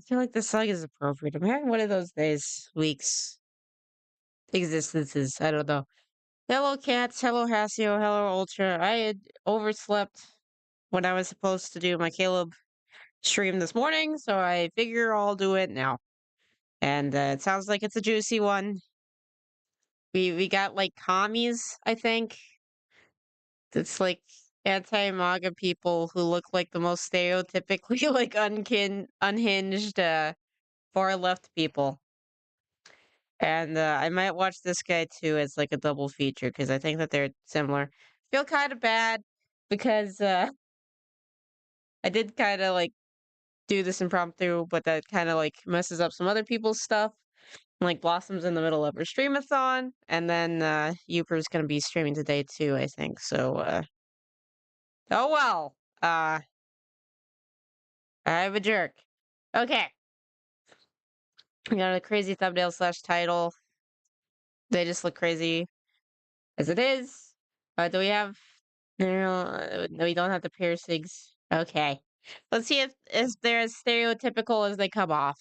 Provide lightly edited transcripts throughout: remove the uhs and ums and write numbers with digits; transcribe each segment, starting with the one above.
feel like this song is appropriate. I'm having one of those days, weeks, existences. I don't know. Hello, cats. Hello, Hasio. Hello, Ultra. I had overslept when I was supposed to do my Caleb stream this morning, so I figure I'll do it now. And it sounds like it's a juicy one. We got like commies, I think. It's like anti-MAGA people who look like the most stereotypically like unhinged far left people. And I might watch this guy too as like a double feature because I think that they're similar. Feel kind of bad because I did kind of like do this impromptu, but that kind of like messes up some other people's stuff. Like blossoms in the middle of her streamathon, and then Euper's gonna be streaming today too, I think. So oh well. I'm a jerk. Okay. We got a crazy thumbnail / title. They just look crazy as it is. Do we have no, we don't have the piercings. Okay. Let's see if they're as stereotypical as they come off.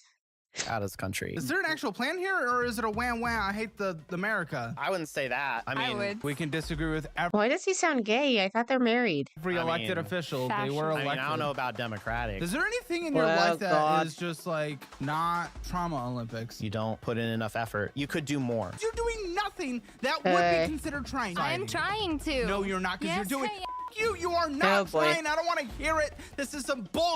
Out of this country. Is there an actual plan here, or is it a wham wham? I hate the America. I wouldn't say that. I mean, would. We can disagree with Why does he sound gay? I thought they're married. every elected official. They were elected. I don't know about Democratic. Is there anything in your life that is just like not trauma Olympics? You don't put in enough effort. You could do more. You're doing nothing that would be considered trying. I am trying to. No, you're not, because Yes, you're doing. I am. You are not Oh, boy. trying. I don't want to hear it. This is some bull.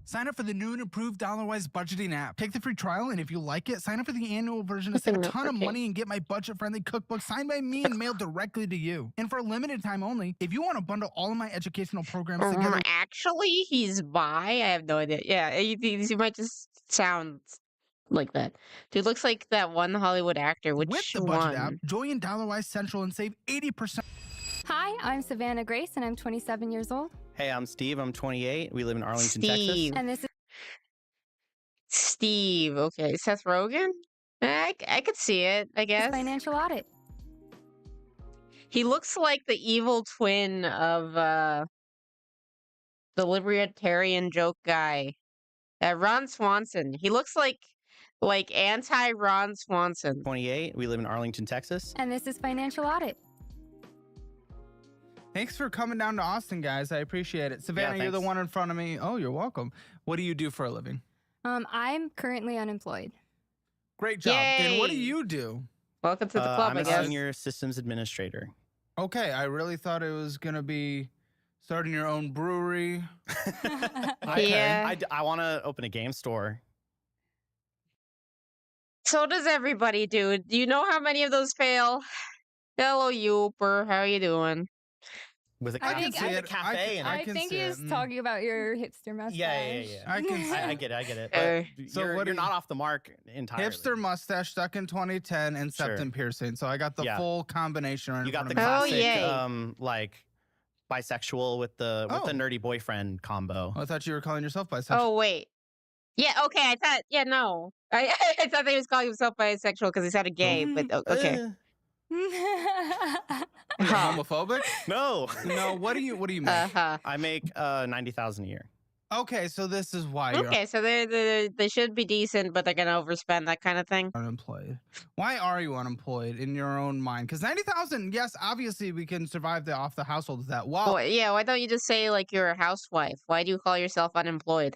Sign up for the new and improved Dollarwise budgeting app. Take the free trial, and if you like it, sign up for the annual version to save a ton of money and get my budget-friendly cookbook signed by me and mailed directly to you. And for a limited time only, if you want to bundle all of my educational programs together. Actually, he's bi. I have no idea. Yeah, he might just sound like that. Dude looks like that one Hollywood actor. Which with the budget app, join Dollarwise Central and save 80%. Hi, I'm Savannah Grace, and I'm 27 years old. Hey, I'm Steve. I'm 28. We live in Arlington, Steve. Texas. And this is Steve. Okay, Seth Rogen. I could see it. I guess financial audit. he looks like the evil twin of the libertarian joke guy, Ron Swanson. He looks like anti Ron Swanson. 28. We live in Arlington, Texas. And this is financial audit. Thanks for coming down to Austin, guys. I appreciate it. Savannah, you're the one in front of me. Oh, you're welcome. What do you do for a living? I'm currently unemployed. Great job. And what do Yay. you do? Welcome to the club, I'm I a guess. senior systems administrator. Okay, I really thought it was going to be starting your own brewery. Yeah. I want to open a game store. So does everybody, dude. Do you know how many of those fail? Hello, Youper. How you doing? With a, I think- with I- a cafe. and I can think see he's it. talking about your hipster mustache. Yeah. I can see I get it. Uh, But so you're, what do you're you- not off the mark entirely. hipster mustache stuck in 2010 and Sure. septum piercing. So I got the Yeah. full combination right in You got front the of me. Oh, classic, yay. like bisexual with the Oh. nerdy boyfriend combo. Oh, I thought you were calling yourself bisexual. Oh, wait. Yeah, okay. I thought, no. I thought he was calling himself bisexual because he sounded gay, but okay. You're homophobic? No. No, what do you make? Uh-huh. I make $90,000 a year. Okay, so this is why you're Okay, so they should be decent, but they're gonna overspend, that kind of thing. unemployed. Why are you unemployed in your own mind? Because 90,000, yes, obviously we can survive off the household with that. Well, Yeah, why don't you just say like you're a housewife? Why do you call yourself unemployed?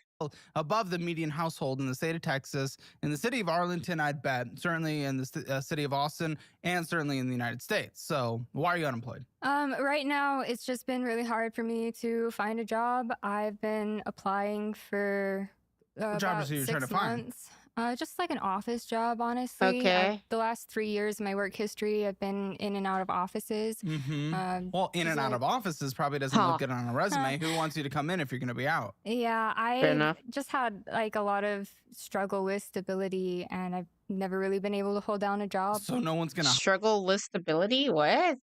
above the median household in the state of Texas, in the city of Arlington, I'd bet, certainly in the city of Austin, and certainly in the United States. So why are you unemployed? Right now, it's just been really hard for me to find a job. I've been applying for What job is it you're trying to 6 find? months. Just like an office job, honestly. Okay. The last 3 years of my work history, I've been in and out of offices. Mm-hmm. Well, in and out so- of offices probably doesn't Huh. look good on a resume. Who wants you to come in if you're going to be out? Yeah, Fair I enough. just had like a lot of struggle with stability, and I've never really been able to hold down a job. So no one's going to Struggle with stability? What?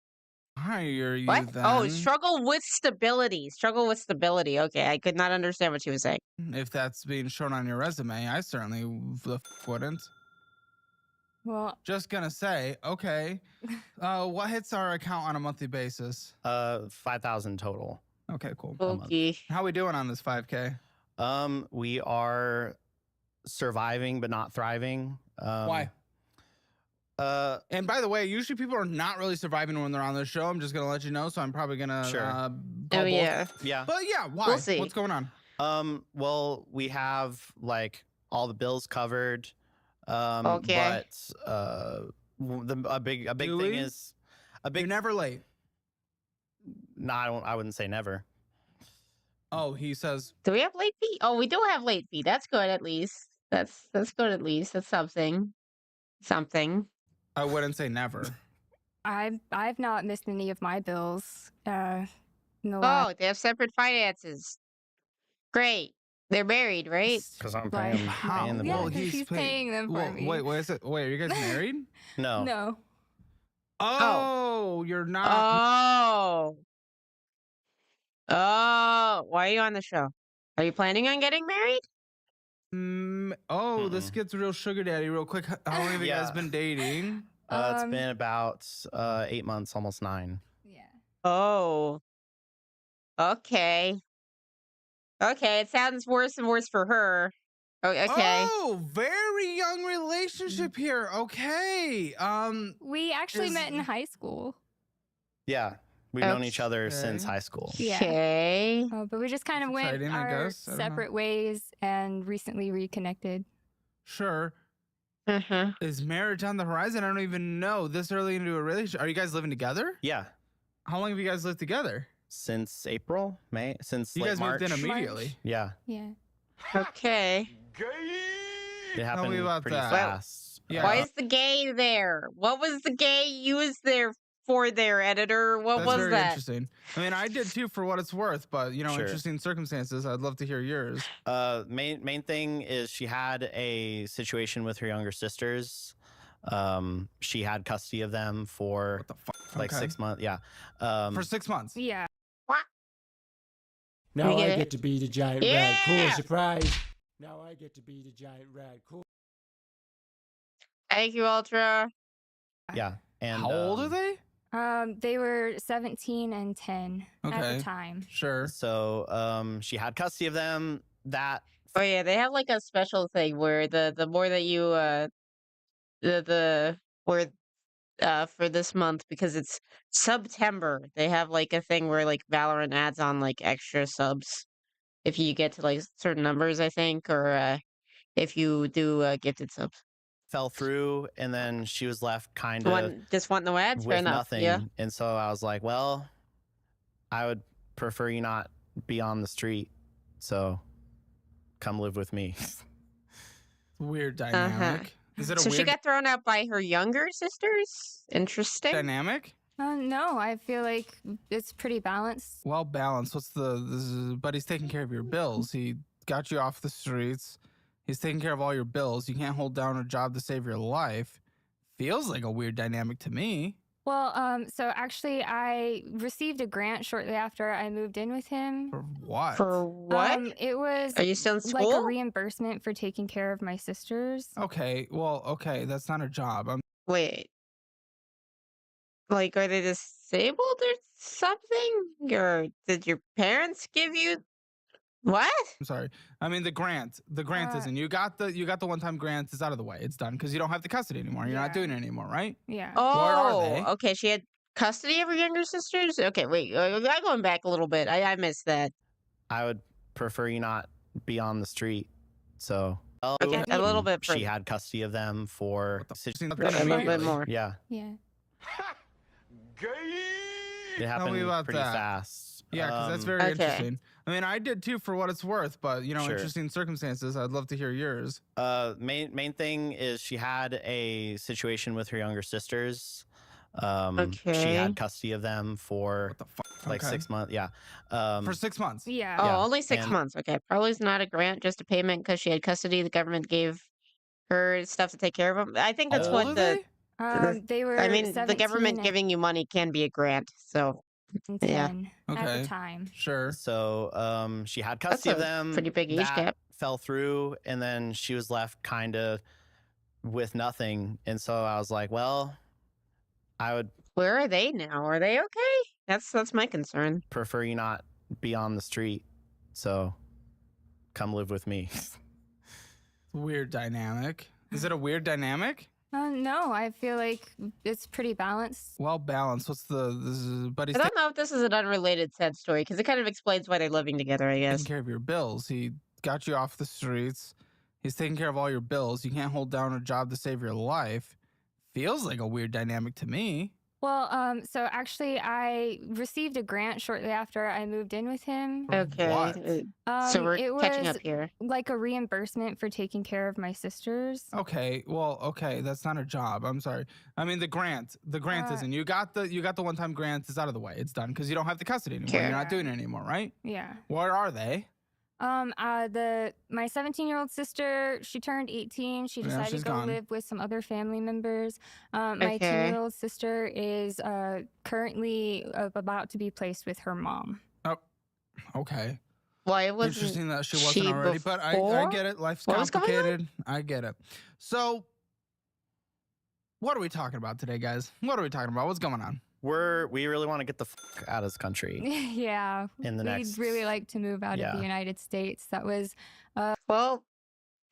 hire you What? then. Oh, struggle with stability. Struggle with stability. Okay, I could not understand what she was saying. If that's being shown on your resume, I certainly wouldn't. Well, Just going to say, okay, what hits our account on a monthly basis? 5,000 total. Okay, cool. Okay. How we doing on this 5K? We are surviving but not thriving. Why? And by the way, usually people are not really surviving when they're on this show. I'm just gonna let you know, so I'm probably gonna Sure. call Oh yeah. Yeah. But yeah, why? We'll see. What's going on? Well, we have like all the bills covered. Okay. But a big Do thing we? is You're big. never late. No, I wouldn't say never. Oh, he says. Do we have late fee? Oh, we do have late fee. That's good at least. That's good at least. That's something. Something. I wouldn't say never. I've not missed any of my bills. In the Oh, they have separate finances. Great. They're married, right? Because I'm Like, paying the yeah, bill. 'cause he's paying them for Well, me. wait, is it? Wait, are you guys married? No. No. Oh, you're not. Oh. Oh. Why are you on the show? Are you planning on getting married? This Mm-mm. gets real sugar daddy real quick. How long have you guys Yeah. been dating? It's been about 8 months, almost 9. Yeah. Oh. Okay. Okay, it sounds worse and worse for her. Oh, okay. Oh, very young relationship here. Okay. We actually met in Is- high school. Yeah. We've known each other since Okay. high school. Yeah. Okay. But we just kind of That's went exciting, I our guess. I don't know. separate ways and recently reconnected. Sure. Uh-huh. Is marriage on the horizon? I don't even know. This early into a relationship. Are you guys living together? Yeah. How long have you guys lived together? Since April, May, since You late guys March. moved in immediately. Yeah. Yeah. Okay. It Tell happened me about pretty that. fast. Yeah. Why is the gay there? What was the gay used there for there, editor? What That's was very that? interesting. I mean, I did too for what it's worth, but you know, Sure. interesting circumstances. I'd love to hear yours. Main thing is she had a situation with her younger sisters. She had custody of them for What the fuck? like 6 months. Yeah. For 6 months. Yeah. Now We I get get it. to be the giant Yeah! rad. Cool surprise. Now I get to be the giant rad. Cool. Thank you, Ultra. Yeah. And How old are they? They were 17 and 10 at Okay. the time. Sure. So she had custody of them. That Oh yeah, they have like a special thing where the more that you the where for this month because it's September, they have like a thing where like Valorant adds on like extra subs if you get to like certain numbers, I think, or if you do gifted subs. fell through, and then she was left kind of Just want no ads? Fair with enough. nothing. Yeah. And so I was like, well, I would prefer you not be on the street. So come live with me. Weird dynamic. Is it a So weird she got thrown out by her younger sisters? Interesting. dynamic? No, I feel like it's pretty balanced. Well balanced. But he's taking care of your bills. He got you off the streets. He's taking care of all your bills. You can't hold down a job to save your life. Feels like a weird dynamic to me. Well, so actually, I received a grant shortly after I moved in with him. For what? For what? It was Are you still in like a school? reimbursement for taking care of my sisters. Okay, well, okay, that's not a job. Wait. Like, are they disabled or something? Or did your parents give you what? I'm sorry. I mean the grant. The grant Uh, isn't. You got the one-time grant. It's out of the way. It's done because you don't have the custody anymore. You're not Yeah. doing it anymore, right? Yeah. are Oh, they? okay. She had custody of her younger sisters? Okay, wait. I'm going back a little bit. I missed that. I would prefer you not be on the street. So Okay, a little bit she further. had custody of them for What the six- fuck? A little bit Immediately. more. yeah. Yeah. It happened about pretty that. fast. Yeah, because that's very Okay. interesting. I mean, I did too for what it's worth, but you know, Sure. interesting circumstances. I'd love to hear yours. Main thing is she had a situation with her younger sisters. She Okay. had custody of them for What the fuck? like Okay. 6 months. Yeah. For 6 months. Yeah. Oh, Yeah, only 6 and- months. Okay. Probably is not a grant, just a payment because she had custody. The government gave her stuff to take care of them. I think that's How what old are the. they? They were. I mean, the 17 government and giving you money can be a grant. So 10 yeah. at Okay. the time. Sure. So she had That's custody of a them. pretty big age That gap. fell through, and then she was left kind of with nothing. And so I was like, well, I would Where are they now? Are they okay? That's my concern. prefer you not be on the street. So come live with me. Weird dynamic. Is it a weird dynamic? No, I feel like it's pretty balanced. Well balanced. What's but he's I don't know if this is an unrelated sad story because it kind of explains why they're living together, I guess. taking care of your bills. He got you off the streets. He's taking care of all your bills. You can't hold down a job to save your life. Feels like a weird dynamic to me. Well, so actually, I received a grant shortly after I moved in with him. For Okay. what? So It we're catching was up here. like a reimbursement for taking care of my sisters. Okay, well, okay, that's not a job. I'm sorry. I mean, the grant isn't. You got the one-time grant. It's out of the way. It's done because you don't have the custody anymore. Okay. You're not doing it anymore, right? Yeah. Where are they? My 17-year-old sister, she turned 18. She Yeah, decided she's to go gone. live with some other family members. My Okay. 10-year-old sister is currently about to be placed with her mom. Oh, okay. Why it wasn't Interesting that she wasn't already, but I before? get it. Life's What was going on? complicated. I get it. So, what are we talking about today, guys? What are we talking about? What's going on? We really want to get the fuck out of this country Yeah. in the next. We'd really like to move out of Yeah. the United States. That was Well,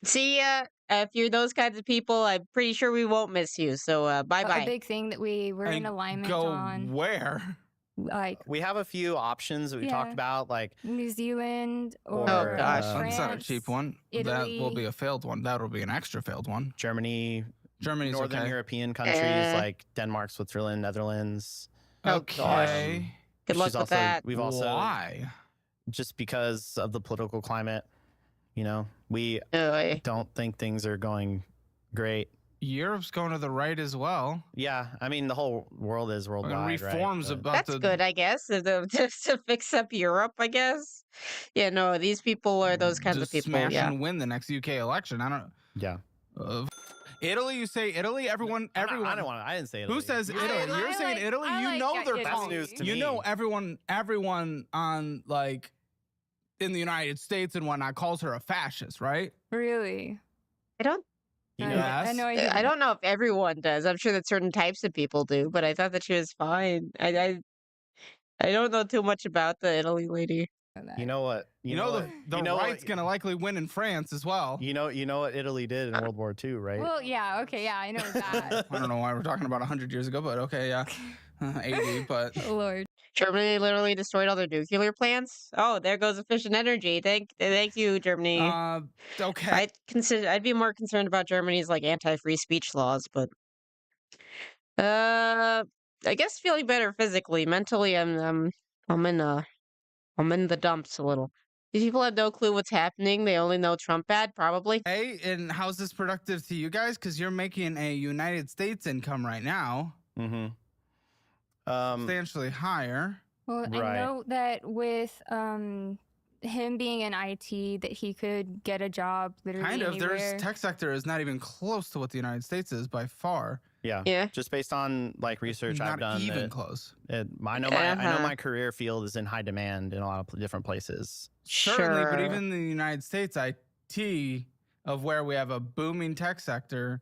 see ya. If you're those kinds of people, I'm pretty sure we won't miss you. So bye a bye. big thing that we were in And alignment go on. where? Like We have a few options that we talked Yeah. about, like New Zealand or Oh, gosh. France. That's not a cheap one. That will Italy. be a failed one. That will be an extra failed one. Germany, Germany's Northern okay. European countries Eh. like Denmark, Switzerland, Netherlands. Oh, gosh. Okay. Good luck She's with also- that. We've also Why? just because of the political climate, we Oy. don't think things are going great. Europe's going to the right as well. Yeah, I mean the whole world is worldwide. Reforms right? But- about That's the good, I guess. To fix up Europe, I guess. Yeah, no, these people are those kinds of just people. smash Yeah. and win the next UK election. I don't. Yeah, Italy, you say Italy. Everyone. I didn't say Italy. Who says Italy? You're I saying like- Italy. I You like know they're Italy. That's calling. news to You me. know everyone on like in the United States and whatnot calls her a fascist, right? Really? I don't You I know, Yes. had no idea. I don't know if everyone does. I'm sure that certain types of people do, but I thought that she was fine. I don't know too much about the Italy lady. You know what? You know what- the you know what- right's gonna likely win in France as well. You know what Italy did in World War II, right? Well, yeah, okay, yeah, I know that. I don't know why we're talking about 100 years ago, but okay, yeah, 80. But Oh, Lord. Germany literally destroyed all their nuclear plants. Oh, there goes efficient energy. Thank you, Germany. okay. I'd be more concerned about Germany's like anti-free speech laws, but I guess feeling better physically. Mentally, I'm in the dumps a little. These people have no clue what's happening. They only know Trump bad, probably. Hey, and how's this productive to you guys? Because you're making a United States income right now, Mm-hmm. substantially higher. Well, I Right. know that with him being in IT, that he could get a job literally Kind of. anywhere. Their tech sector is not even close to what the United States is by far. Yeah. Yeah. Just based on like research I've Not done, even that close. I know Uh-huh. my career field is in high demand in a lot of different places. Certainly, but Sure. even in the United States, IT, of where we have a booming tech sector,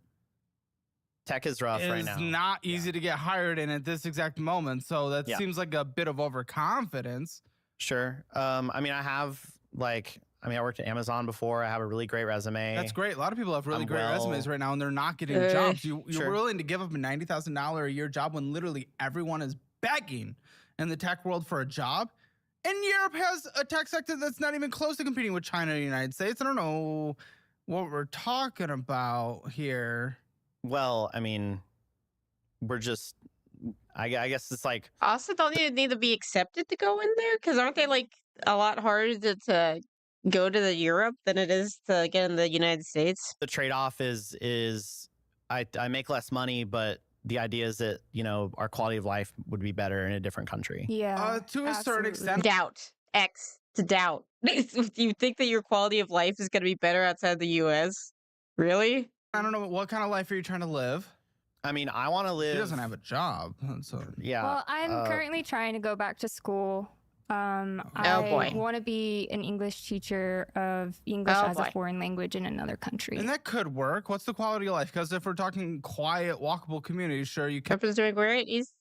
Tech is rough right is now. not easy to get hired in at this exact moment. So that Yeah. seems like a bit of overconfidence. Sure. I mean, I worked at Amazon before. I have a really great resume. That's great. A lot of people have really I'm great resumes well- right now, and they're not getting Uh, jobs. You're Sure. willing to give up a $90,000 a year job when literally everyone is begging in the tech world for a job. And Europe has a tech sector that's not even close to competing with China and the United States. I don't know what we're talking about here. Well, I mean, we're just. I guess it's like Also, don't you need to be accepted to go in there? Because aren't they like a lot harder to go to the Europe than it is to get in the United States? the trade-off is I make less money, but the idea is that our quality of life would be better in a different country. Yeah. To a certain absolutely. extent. Doubt. X to doubt. Do you think that your quality of life is going to be better outside the U.S.? Really? I don't know. What kind of life are you trying to live? I mean, I want to live. He doesn't have a job. So Yeah. Well, I'm uh, currently trying to go back to school. Oh, I boy. want to be an English teacher of English Oh, as boy. a foreign language in another country. and that could work. What's the quality of life? Because if we're talking quiet, walkable communities, sure you can. Trump is doing great. He's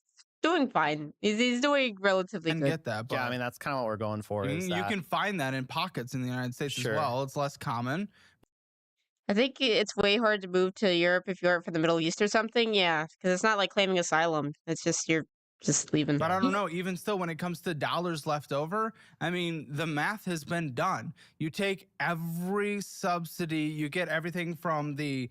doing fine. He's doing relatively And good. get that, but Yeah, I mean that's kind of what we're going for. Is you that can find that in pockets in the United States Sure. as well. It's less common. I think it's way hard to move to Europe if you're from the Middle East or something. Yeah, because it's not like claiming asylum. It's just you're just leaving. But I don't know, even still, when it comes to dollars left over, I mean, the math has been done. You take every subsidy, you get everything from the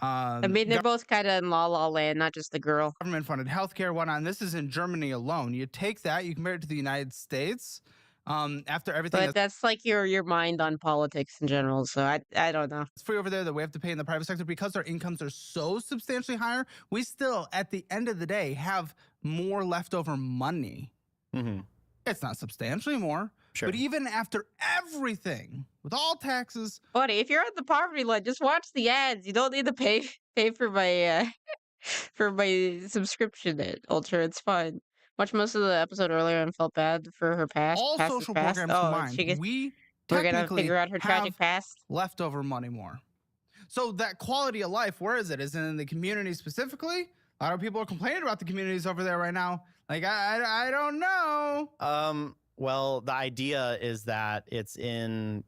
I mean, they're both kind of in La La Land, not just the girl. government funded healthcare, whatnot. And this is in Germany alone. You take that, you compare it to the United States. After everything But that's like your mind on politics in general. So I don't know. that's free over there that we have to pay in the private sector, because our incomes are so substantially higher, we still, at the end of the day, have more leftover money. Mhm. It's not substantially more, Sure. but even after everything, with all taxes, Buddy, if you're on the poverty line, just watch the ads. You don't need to pay for my for my subscription at Ultra. It's fine. Watched most of the episode earlier and felt bad for her past. all past is social past. programs Oh, combined, she gets, we we're gonna technically figure out her tragic have past. leftover money more. So that quality of life, where is it? Is it in the community specifically? A lot of people are complaining about the communities over there right now. Like, I don't know. Well, the idea is that it's in.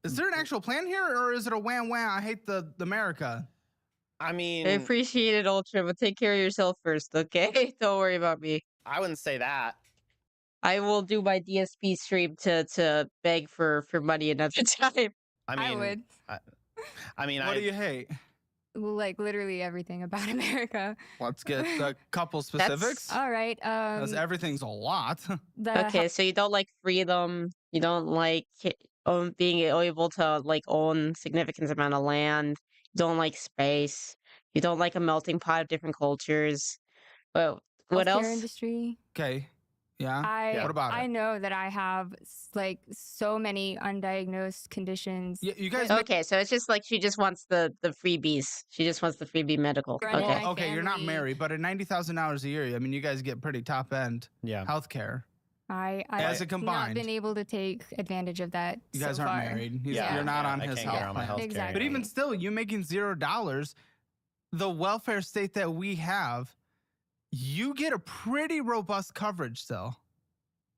Is there an actual plan here, or is it a wham wham? I hate the America. I mean, I appreciate it, Ultra, but take care of yourself first, okay? Don't worry about me. I wouldn't say that. I will do my DSP stream to beg for money another time. I mean, I would. I mean, What do you hate? Like literally everything about America. Let's get a couple specifics. All right. Because everything's a lot. The Okay, so you don't like freedom. You don't like being able to like own significant amount of land. You don't like space. You don't like a melting pot of different cultures. But what healthcare else? industry. Okay. Yeah. I What about I it? know that I have like so many undiagnosed conditions. Yeah, you guys. Okay, so it's just like she just wants the freebies. She just wants the freebie medical. Running Okay. my Okay, you're not family. married, but at $90,000 a year, I mean, you guys get pretty top end Yeah. healthcare. I As a have combined. not been able to take advantage of that. You guys so aren't far. married. Yeah, You're not on I his can't health get on my plan. healthcare. Exactly. But even still, you making $0, the welfare state that we have, you get a pretty robust coverage still.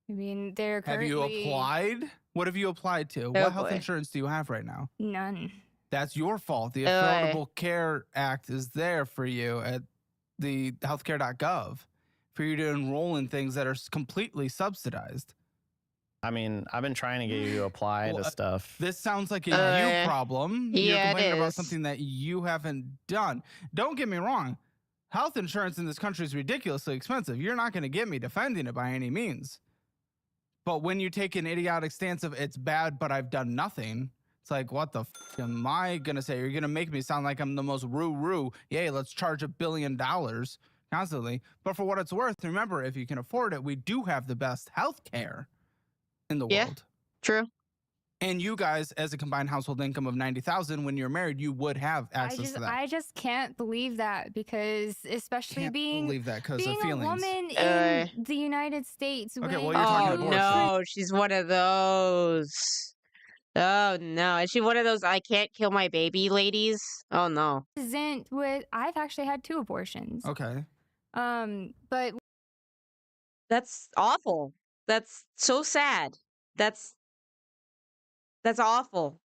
I mean, they're Have currently you applied? What have you applied to? Oh, What health boy. insurance do you have right now? None. That's your fault. The Oh, Affordable Care Act is there for you at the healthcare.gov for you to enroll in things that are completely subsidized. I mean, I've been trying to get you to apply Well, to stuff. This sounds like a you problem. You're yeah, it complaining about is. something that you haven't done. Don't get me wrong. Health insurance in this country is ridiculously expensive. You're not going to get me defending it by any means. But when you take an idiotic stance of it's bad, but I've done nothing, it's like, what the f am I going to say? You're going to make me sound like I'm the most roo-roo. Yay, let's charge $1 billion constantly. But for what it's worth, remember, if you can afford it, we do have the best health care in the Yeah. world. True. And you guys, as a combined household income of 90,000, when you're married, you would have access to that. I just can't believe that, because especially Can't being believe that because of being a feelings. woman Uh, in the United States. Okay, when well, you're talking Oh abortion. no, she's one of those. Oh no, is she one of those I can't kill my baby ladies? Oh no. Present with, I've actually had 2 abortions. Okay. But That's awful. That's so sad. That's awful.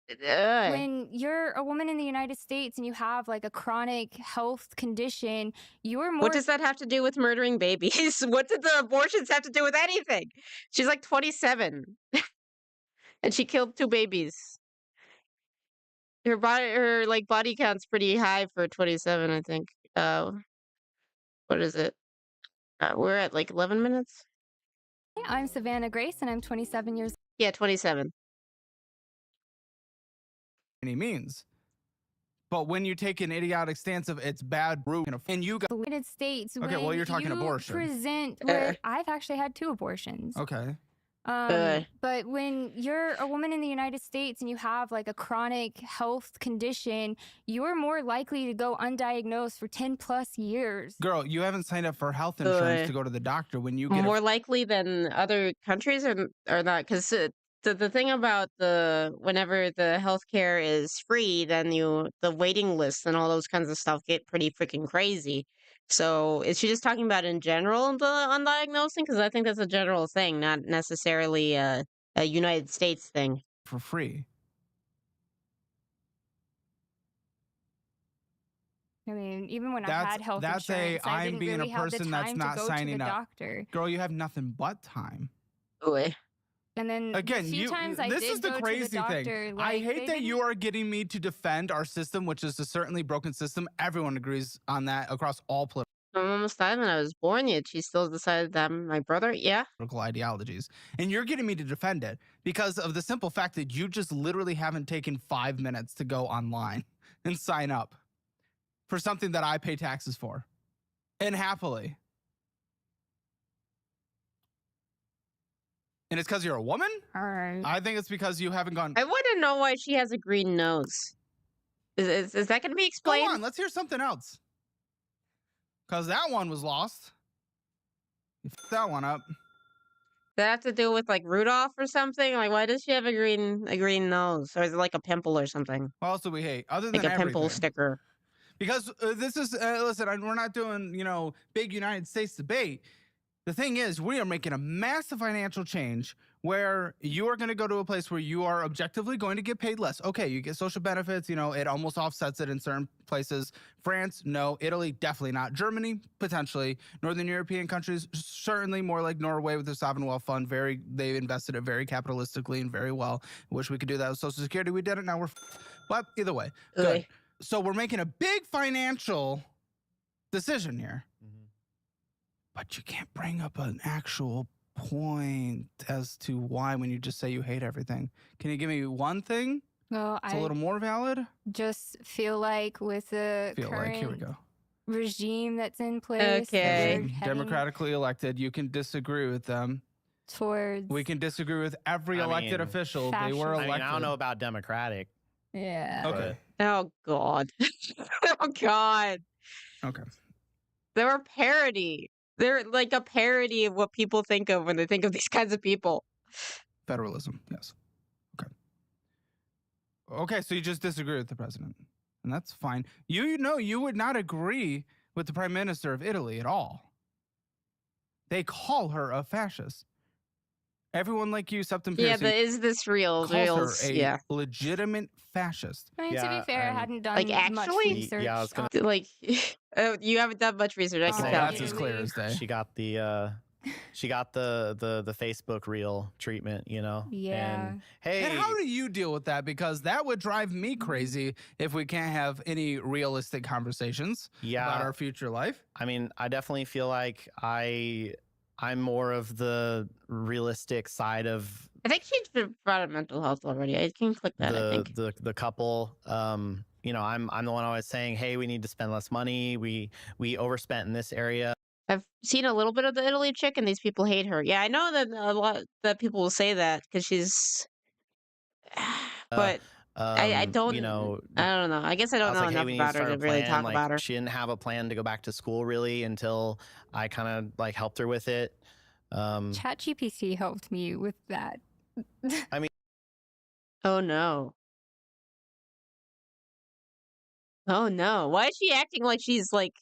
Ugh. when you're a woman in the United States and you have like a chronic health condition, you're more What does that have to do with murdering babies? What did the abortions have to do with anything? She's like 27 and she killed 2 babies. Her body count's pretty high for 27, I think. What is it? We're at like 11 minutes. I'm Savannah Grace and I'm 27 years Yeah, 27. Any means. But when you take an idiotic stance of it's bad, and you got. old. The United States. Okay, well, when you're talking you abortion. Present Uh. with, I've actually had 2 abortions. Okay. But when you're a woman in the United States and you have like a chronic health condition, you're more likely to go undiagnosed for 10 plus years. Girl, you haven't signed up for health insurance Uh. to go to the doctor when you get More likely than other countries or not? Because the thing about whenever the healthcare is free, then the waiting lists and all those kinds of stuff get pretty freaking crazy. So is she just talking about in general the undiagnosing? Because I think that's a general thing, not necessarily a United States thing. For free. I mean, even when I had health That's insurance, I I'm didn't being really a have the person that's time not to go signing to the up. doctor. Girl, you have nothing but time. Ooh. And then Again, the few times I this did is the go crazy to the doctor, thing. like, I hate they that you are getting me to defend our system, which is a certainly broken system. Everyone agrees on that across all My mom almost died when I was born, yet she still decided that my brother, yeah. political ideologies. And you're getting me to defend it because of the simple fact that you just literally haven't taken 5 minutes to go online and sign up for something that I pay taxes for. And happily. And it's because you're a woman? All right. I think it's because you haven't gone. I want to know why she has a green nose. Is that going to be explained? Go on, let's hear something else. Because that one was lost. You f***ed that one up. Does that have to do with like Rudolph or something? Like, why does she have a green nose? Or is it like a pimple or something? What else do we hate? Other than Like a pimple everything. sticker. Because this is, listen, we're not doing, big United States debate. The thing is, we are making a massive financial change where you are going to go to a place where you are objectively going to get paid less. Okay, you get social benefits, it almost offsets it in certain places. France, no. Italy, definitely not. Germany, potentially. Northern European countries, certainly more like Norway with their sovereign wealth fund. They invested it very capitalistically and very well. Wish we could do that with Social Security. We did it, now we're but either way, good. Ugh. So we're making a big financial decision here. But you can't bring up an actual point as to why when you just say you hate everything. Can you give me one thing? Well, It's a little more valid? just feel like with the Here we current go. regime that's in place, that Okay. we're heading Democratically elected. You can disagree with them. towards. We can disagree with every I elected mean, official. They were fascism. elected. I don't know about democratic. Yeah. Okay. Oh, God. Oh, God. Okay. They're a parody. They're like a parody of what people think of when they think of these kinds of people. Federalism. Yes. Okay. Okay, so you just disagree with the president. And that's fine. You would not agree with the prime minister of Italy at all. They call her a fascist. Everyone like you, Septum Yeah, Piercing, is this real? calls her a Yeah. legitimate fascist. I mean, to Yeah, be fair, I and- hadn't done Like, much actually? research. Yeah, I was gonna- Like, you haven't done much research, I Oh, can Oh, tell. that's as clear as day. She got the Facebook reel treatment, Yeah. And hey, And how do you deal with that? Because that would drive me crazy if we can't have any realistic conversations about our future life. I mean, I definitely feel like I'm more of the realistic side of I think she brought up mental health already. I can click that, I think. the couple. I'm the one always saying, hey, we need to spend less money. We overspent in this area. I've seen a little bit of the Italy chick, and these people hate her. Yeah, I know that a lot that people will say that because she's. But I don't. I don't know. I guess I don't know like, hey, enough we need to about her start to a really plan. talk Like, about her. she didn't have a plan to go back to school really until I kind of like helped her with it. ChatGPT helped me with that. Oh no. Oh no. Why is she acting like she's like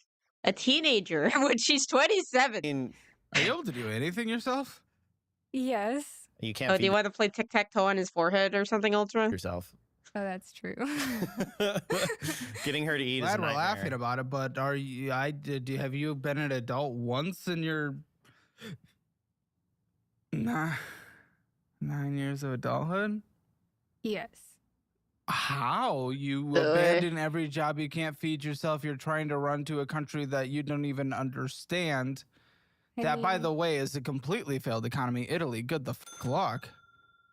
a teenager when she's 27? I mean, Are you able to do anything yourself? Yes. you can't Oh, do feed you want to play tic-tac-toe on his forehead or something, Ultra? yourself. Oh, that's true. Getting her to eat is a Glad we're nightmare. laughing about it, but have you been an adult once in your 9 years of adulthood? Yes. How? You abandon every job, you can't feed yourself, you're trying to run to a country that you don't even understand. That, by the way, is a completely failed economy. Italy, good the f*** luck.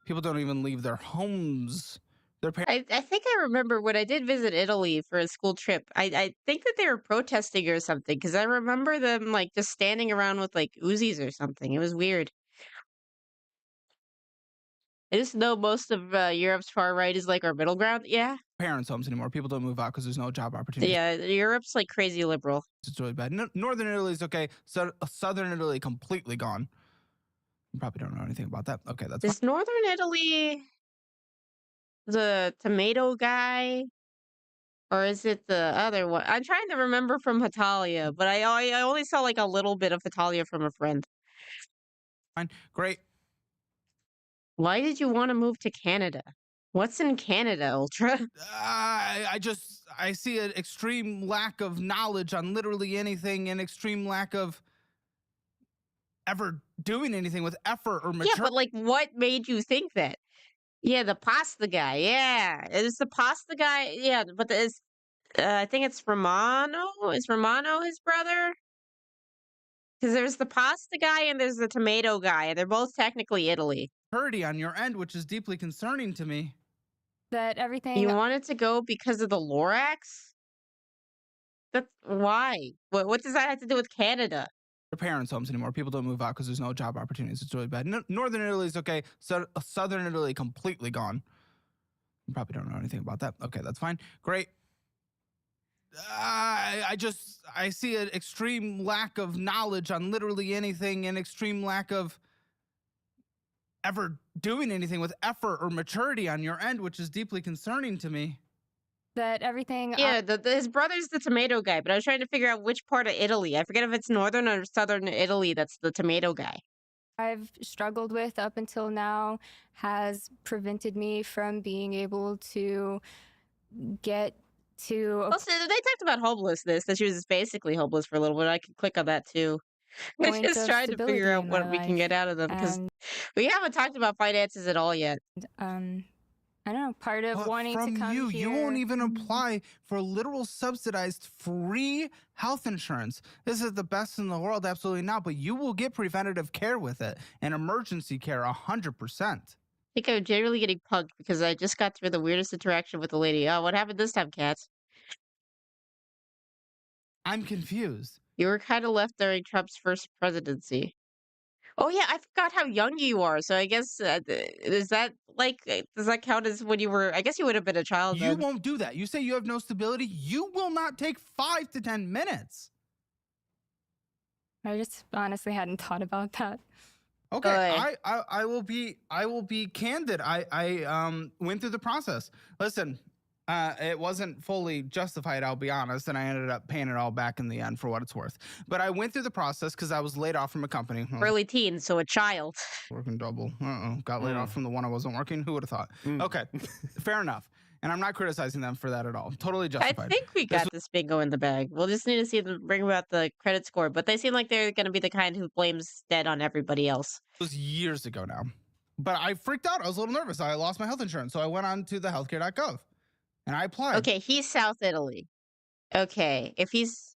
People don't even leave their homes. Their parents. I think I remember when I did visit Italy for a school trip. I think that they were protesting or something because I remember them like just standing around with like Uzis or something. It was weird. I just know most of Europe's far right is like our middle ground. Yeah. Parents' homes anymore. People don't move out because there's no job opportunities. Yeah, Europe's like crazy liberal. It's really bad. Northern Italy's okay. So Southern Italy completely gone. You probably don't know anything about that. Okay, that's fine. Is Northern Italy the tomato guy? Or is it the other one? I'm trying to remember from Hatalia, but I only saw like a little bit of Hatalia from a friend. Fine. Great. Why did you want to move to Canada? What's in Canada, Ultra? I see an extreme lack of knowledge on literally anything, and extreme lack of ever doing anything with effort or Yeah, maturity. but like, what made you think that? Yeah, the pasta guy. Yeah, it's the pasta guy. Yeah, but I think it's Romano. Is Romano his brother? Because there's the pasta guy and there's the tomato guy, and they're both technically Italy. On your end, which is deeply concerning to me. That everything. You wanted to go because of the Lorax? That's why. What does that have to do with Canada? Their parents' homes anymore. People don't move out because there's no job opportunities. It's really bad. Northern Italy's okay. Southern Italy completely gone. You probably don't know anything about that. Okay, that's fine. Great. I see an extreme lack of knowledge on literally anything, and extreme lack of ever doing anything with effort or maturity on your end, which is deeply concerning to me. That everything. Yeah, his brother's the tomato guy, but I was trying to figure out which part of Italy. I forget if it's northern or southern Italy that's the tomato guy. I've struggled with up until now has prevented me from being able to get to. Also, they talked about homelessness, that she was basically homeless for a little bit. I could click on that too. We're Point just of trying to stability figure out in what my we can life, get out of them because and we haven't talked about finances at all yet. I don't know, part of But wanting from to come you, here. you won't even apply for literal subsidized free health insurance. This is the best in the world, absolutely not. But you will get preventative care with it and emergency care 100%. I think I'm generally getting punked because I just got through the weirdest interaction with the lady. Oh, what happened this time, Cats? I'm confused. You were kind of left during Trump's first presidency. Oh yeah, I forgot how young you are. So I guess is that like does that count as when you were? I guess you would have been a child You then. won't do that. You say you have no stability. You will not take 5 to 10 minutes. I just honestly hadn't thought about that. Okay, I will be candid. I went through the process. Listen, it wasn't fully justified, I'll be honest, and I ended up paying it all back in the end for what it's worth. But I went through the process because I was laid off from a company. Early teens, so a child. Working double. Got laid off from the one I wasn't working. Who would have thought? Okay, fair enough. And I'm not criticizing them for that at all. Totally I justified. think we got this bingo in the bag. We'll just need to see them bring about the credit score. But they seem like they're going to be the kind who blames dead on everybody else. It was years ago now. But I freaked out. I was a little nervous. I lost my health insurance. So I went on to the healthcare.gov and I applied. Okay, he's South Italy. Okay, if he's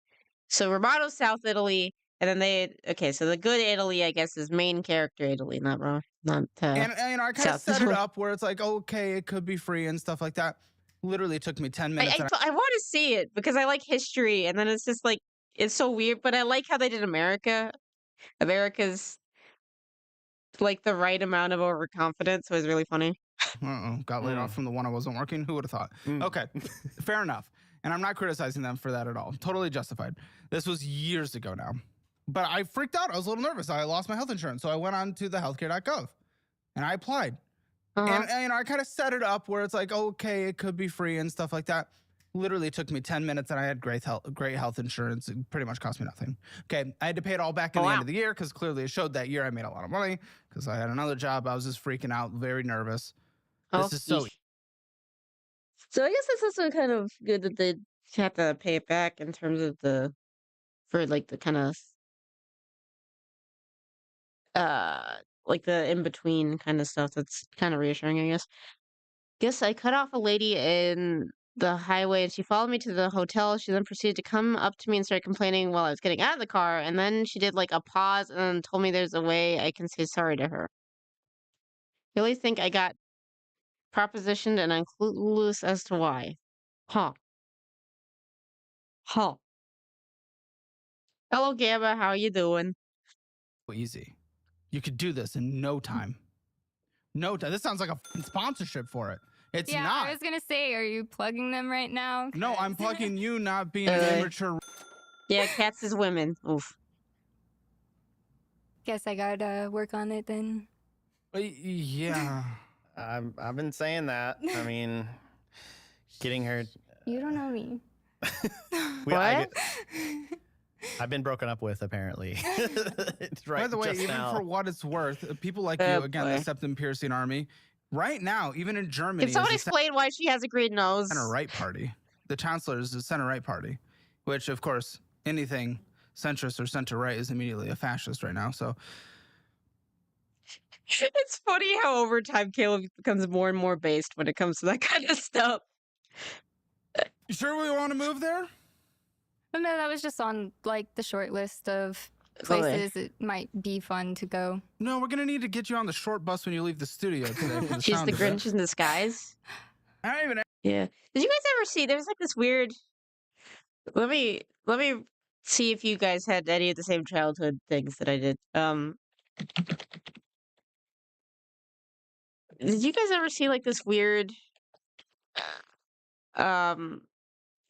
so Romano's South Italy, and then so the good Italy, I guess, is main character Italy, not wrong, not. And I kind of South set it Italy. up where it's like, okay, it could be free and stuff like that. Literally took me 10 minutes. I want to see it because I like history, and then it's just like it's so weird. But I like how they did America. America's like the right amount of overconfidence, so it's really funny. Got laid off from the one I wasn't working. Who would have thought? Okay, fair enough. And I'm not criticizing them for that at all. Totally justified. This was years ago now. But I freaked out. I was a little nervous. I lost my health insurance. So I went on to the healthcare.gov and I applied. And I kind of set it up where it's like, okay, it could be free and stuff like that. Literally took me 10 minutes and I had great health insurance. It pretty much cost me nothing. Okay, I had to pay it all back at the end of the year because clearly it showed that year I made a lot of money because I had another job. I was just freaking out, very nervous. This is so. So I guess it's also kind of good that they have to pay it back in terms of for like the kind of like the in between kind of stuff. That's kind of reassuring, I guess. Guess I cut off a lady in the highway and she followed me to the hotel. She then proceeded to come up to me and start complaining while I was getting out of the car. And then she did like a pause and then told me there's a way I can say sorry to her. Really think I got propositioned and I'm clueless as to why. Huh. Hello, Gamma. How are you doing? Easy. You could do this in no time. No time. This sounds like a sponsorship for it. It's not. I was gonna say, are you plugging them right now? No, I'm plugging you not being an immature. Yeah, cats is women. Oof. Guess I gotta work on it then. Yeah. I've been saying that. I mean, getting her. You don't know me. I've been broken up with, apparently. By the way, even now. for what it's worth, people like you, again, the septum piercing army, right now, even in Germany, Can someone explain why she has a green nose? Center-right party. The chancellor is the center-right party, which, of course, anything centrist or center-right is immediately a fascist right now. So it's funny how over time Caleb becomes more and more based when it comes to that kind of stuff. You sure we want to move there? But no, that was just on like the short list of places it might be fun to go. No, we're gonna need to get you on the short bus when you leave the studio today. For the She's sound the of it. Grinch in disguise. I don't even. Yeah. Did you guys ever see? There's like this weird. Let me see if you guys had any of the same childhood things that I did. Did you guys ever see like this weird?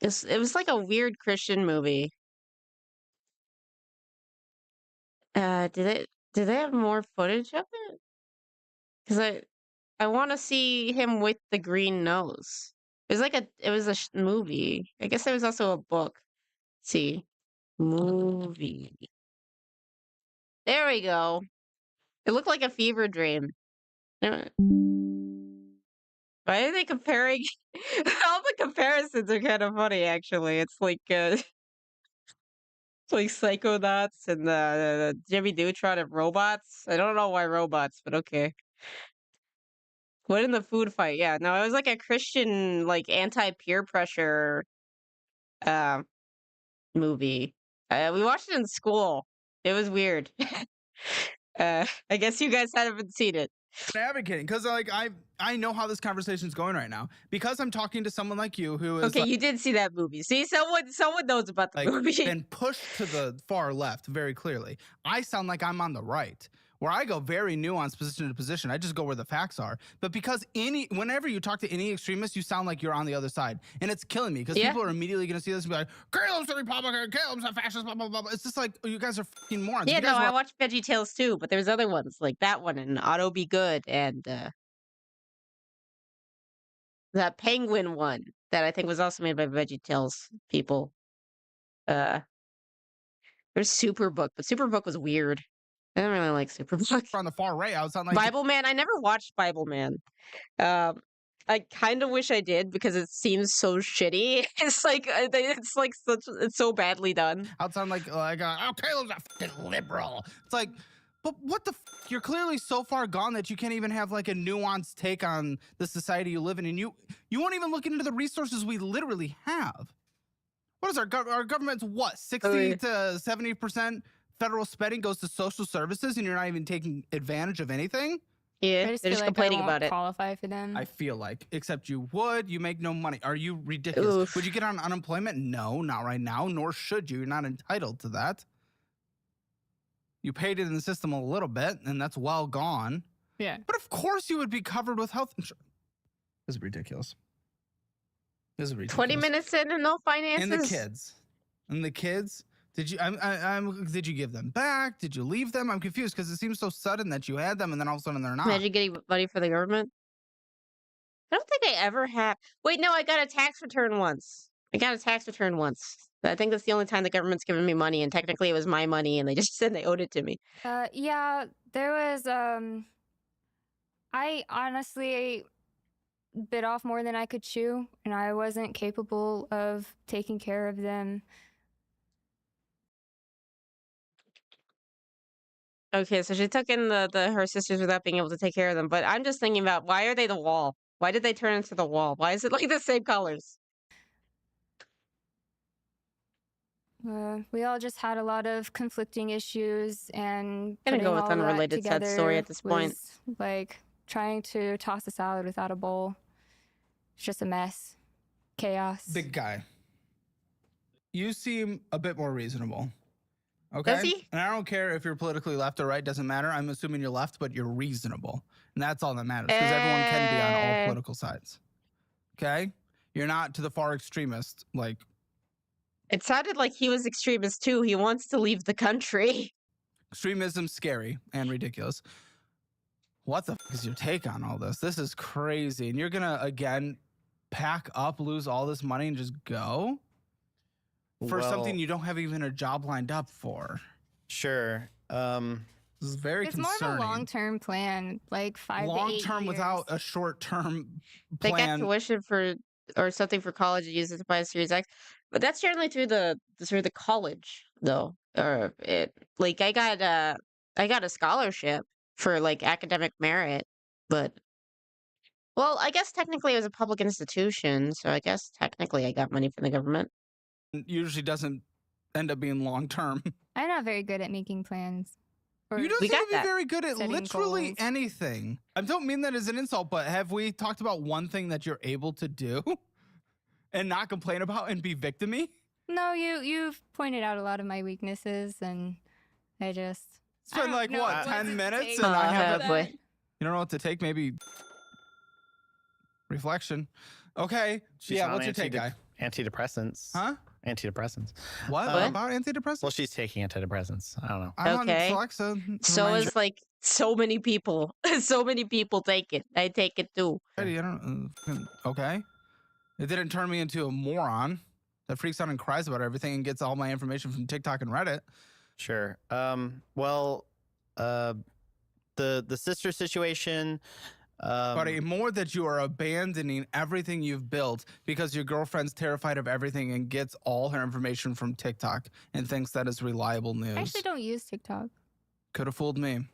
It was like a weird Christian movie. Did they have more footage of it? Because I want to see him with the green nose. It was like a movie. I guess there was also a book. Let's see, movie. There we go. It looked like a fever dream. Why are they comparing? All the comparisons are kind of funny, actually. It's like Psychonauts and the Jimmy Neutron and robots. I don't know why robots, but okay. What in the food fight? Yeah, no, it was like a Christian, like anti-peer pressure movie. We watched it in school. It was weird. I guess you guys haven't seen it. Advocating because like I know how this conversation is going right now because I'm talking to someone like you who is okay. You did see that movie. See, someone knows about the movie. Been pushed to the far left very clearly. I sound like I'm on the right, where I go very nuanced position to position. I just go where the facts are. But because whenever you talk to any extremist, you sound like you're on the other side, and it's killing me because people are immediately going to see this and be like, "Caleb's a Republican, Caleb's a fascist," blah blah blah. It's just like, oh, you guys are fucking morons. Yeah, no, I watched Veggie Tales too, but there's other ones like that one and Auto Be Good and that Penguin one that I think was also made by Veggie Tales people. There's Superbook, but Superbook was weird. I don't really like Superbook. On the far right, I was on like Bible Man. I never watched Bible Man. I kind of wish I did because it seems so shitty. It's like it's so badly done. I'd sound like oh, Caleb's a fucking liberal. It's like, but what the you're clearly so far gone that you can't even have like a nuanced take on the society you live in, and you won't even look into the resources we literally have. What is our government's what 60 to 70% federal spending goes to social services, and you're not even taking advantage of anything? Yeah, they're just complaining about it. Qualify for them. I feel like, except you would. You make no money. Are you ridiculous? Oof. Would you get on unemployment? No, not right now. Nor should you. You're not entitled to that. You paid it in the system a little bit, and that's well gone. Yeah. But of course, you would be covered with health insurance. This is ridiculous. This is ridiculous. 20 minutes in and no finances. And the kids. Did you? Did you give them back? Did you leave them? I'm confused because it seems so sudden that you had them and then all of a sudden they're not. Imagine getting money for the government. I don't think I ever have. Wait, no, I got a tax return once. I think that's the only time the government's given me money, and technically it was my money, and they just said they owed it to me. Yeah, there was. I honestly bit off more than I could chew, and I wasn't capable of taking care of them. Okay, so she took in her sisters without being able to take care of them. But I'm just thinking about, why are they the wall? Why did they turn into the wall? Why is it like the same colors? We all just had a lot of conflicting issues, and I'm gonna go with all unrelated sad story at this point. Like trying to toss a salad without a bowl. It's just a mess. Chaos. Big guy. You seem a bit more reasonable. Okay. Does he? And I don't care if you're politically left or right, doesn't matter. I'm assuming you're left, but you're reasonable. And that's all that matters, because everyone can be on all political sides. Okay? You're not to the far extremist, like. It sounded like he was extremist too. He wants to leave the country. Extremism's scary and ridiculous. What the f is your take on all this? This is crazy. And you're going to, again, pack up, lose all this money, and just go? For something you don't have even a job lined up for. Sure. This is very It's concerning. more of a long-term plan, like 5 to 8 years. Long-term without a short-term They plan. got tuition for or something for college and use it to buy a Series X, but that's generally through the sort of the college though. Or it like I got a scholarship for like academic merit, but well, I guess technically it was a public institution, so I guess technically I got money from the government. Usually doesn't end up being long-term. I'm not very good at making plans. You don't We seem got to be that. very good at Setting literally goals. anything. I don't mean that as an insult, but have we talked about one thing that you're able to do and not complain about and be victim-y? No, you've pointed out a lot of my weaknesses, and I just Spend don't like know what, to 10 minutes take and I Oh, have boy. a, you don't know what to take, maybe reflection. Okay. She's yeah, on what's your take, guy? Antidepressants. Huh? Antidepressants. What? What? About antidepressants? Well, she's taking antidepressants. I don't know. I'm Okay. on Alexa. So Remind is like so many people. So many people take it. I take it too. you. I don't, okay. It didn't turn me into a moron that freaks out and cries about everything and gets all my information from TikTok and Reddit. Sure. Well, the sister situation. Buddy, more that you are abandoning everything you've built because your girlfriend's terrified of everything and gets all her information from TikTok and thinks that is reliable news. I actually don't use TikTok. Could have fooled me.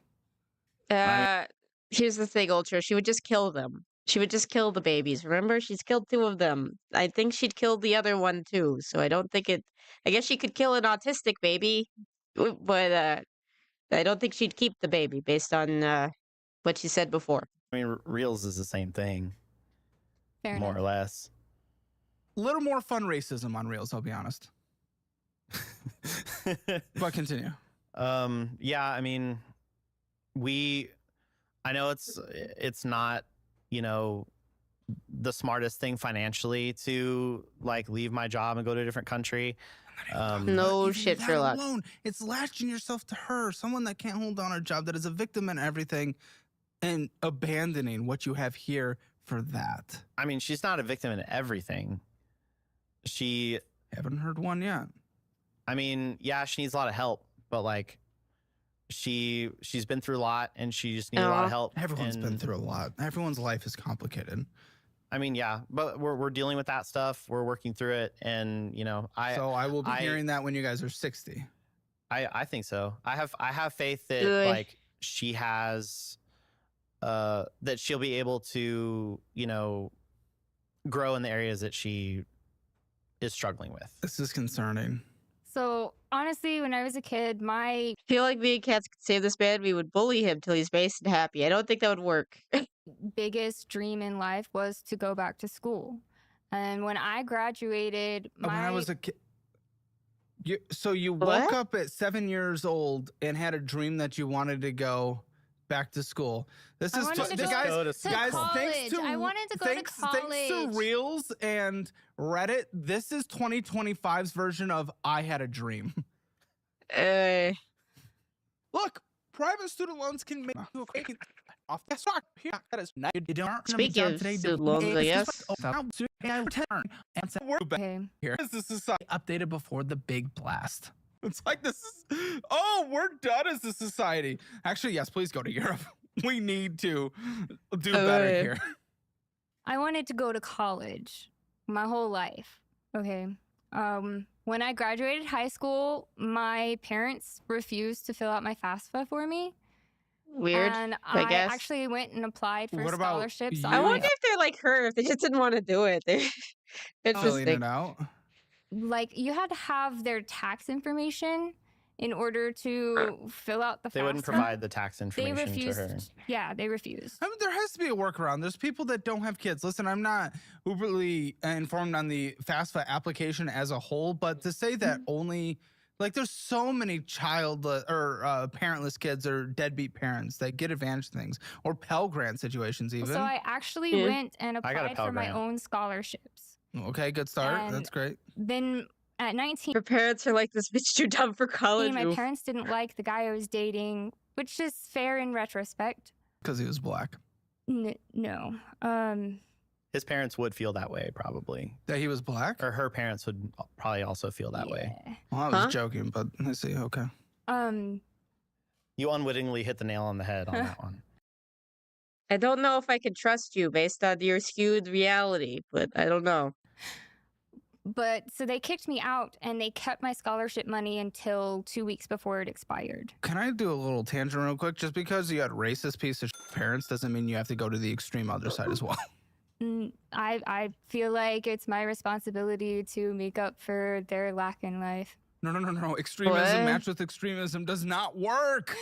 Here's the thing, Ultra. She would just kill them. She would just kill the babies. Remember, she's killed 2 of them. I think she'd killed the other one too. So I don't think it. I guess she could kill an autistic baby, but I don't think she'd keep the baby based on what she said before. I mean, Reels is the same thing, Fair more enough. or less. A little more fun racism on Reels, I'll be honest. But continue. Yeah, I mean, I know it's not, the smartest thing financially to like leave my job and go to a different country. No Even shit, that Sherlock. alone, it's latching yourself to her, someone that can't hold down a job, that is a victim in everything, and abandoning what you have here for that. I mean, she's not a victim in everything. She, Haven't heard one yet. I mean, yeah, she needs a lot of help, but like she's been through a lot and she just needs a lot Aw. of help. Everyone's been and- through a lot. Everyone's life is complicated. I mean, yeah, but we're dealing with that stuff. We're working through it, and So I will be I- hearing that when you guys are 60. I think so. I have faith that Good. like she has that she'll be able to, grow in the areas that she is struggling with. This is concerning. So honestly, when I was a kid, my I feel like me and Cats could save this man. We would bully him till he's based and happy. I don't think that would work. biggest dream in life was to go back to school. And when I graduated, When I was a kid. So you What? woke up at 7 years old and had a dream that you wanted to go back to school. This I is wanted to the go guys. to Guys, college. thanks to I wanted to go thanks to to college. Reels and Reddit. This is 2025's version of I had a dream. Look, private student loans can make you a crazy off the stock. Here, that is not. You don't Speaking of student loans, I guess. okay. Here is the society updated before the big blast. It's like this is, oh, we're done as a society. Actually, yes, please go to Europe. We need to do better here. I wanted to go to college my whole life. Okay. When I graduated high school, my parents refused to fill out my FAFSA for me. Weird. And I guess. actually went and applied for What about scholarships. you? I on my wonder if they're like her, if they just didn't want to do it. They're Filling interesting. it out. like you had to have their tax information in order to fill out the FAFSA. They wouldn't provide the tax They information to refused. her. Yeah, they refused. I mean, there has to be a workaround. There's people that don't have kids. Listen, I'm not uberly informed on the FAFSA application as a whole, but to say that only, like, there's so many parentless kids or deadbeat parents that get advantage of things, or Pell Grant situations even. So I actually Yeah. went and I got a applied Pell for my Grant. own scholarships. Okay, good start. And- That's great. Then At 19, Her parents are like, this bitch too dumb for college. my Oof. parents didn't like the guy I was dating, which is fair in retrospect. Because he was black. No. His parents would feel that way, probably. That he was black? Or her parents would probably also feel that way. Well, I was joking, but I see. Okay. You unwittingly hit the nail on the head on that one. I don't know if I can trust you based on your skewed reality, but I don't know. But so they kicked me out and they kept my scholarship money until 2 weeks before it expired. Can I do a little tangent real quick? Just because you had racist piece of parents doesn't mean you have to go to the extreme other side as well. I feel like it's my responsibility to make up for their lack in life. No. Extremism matched with extremism does not work.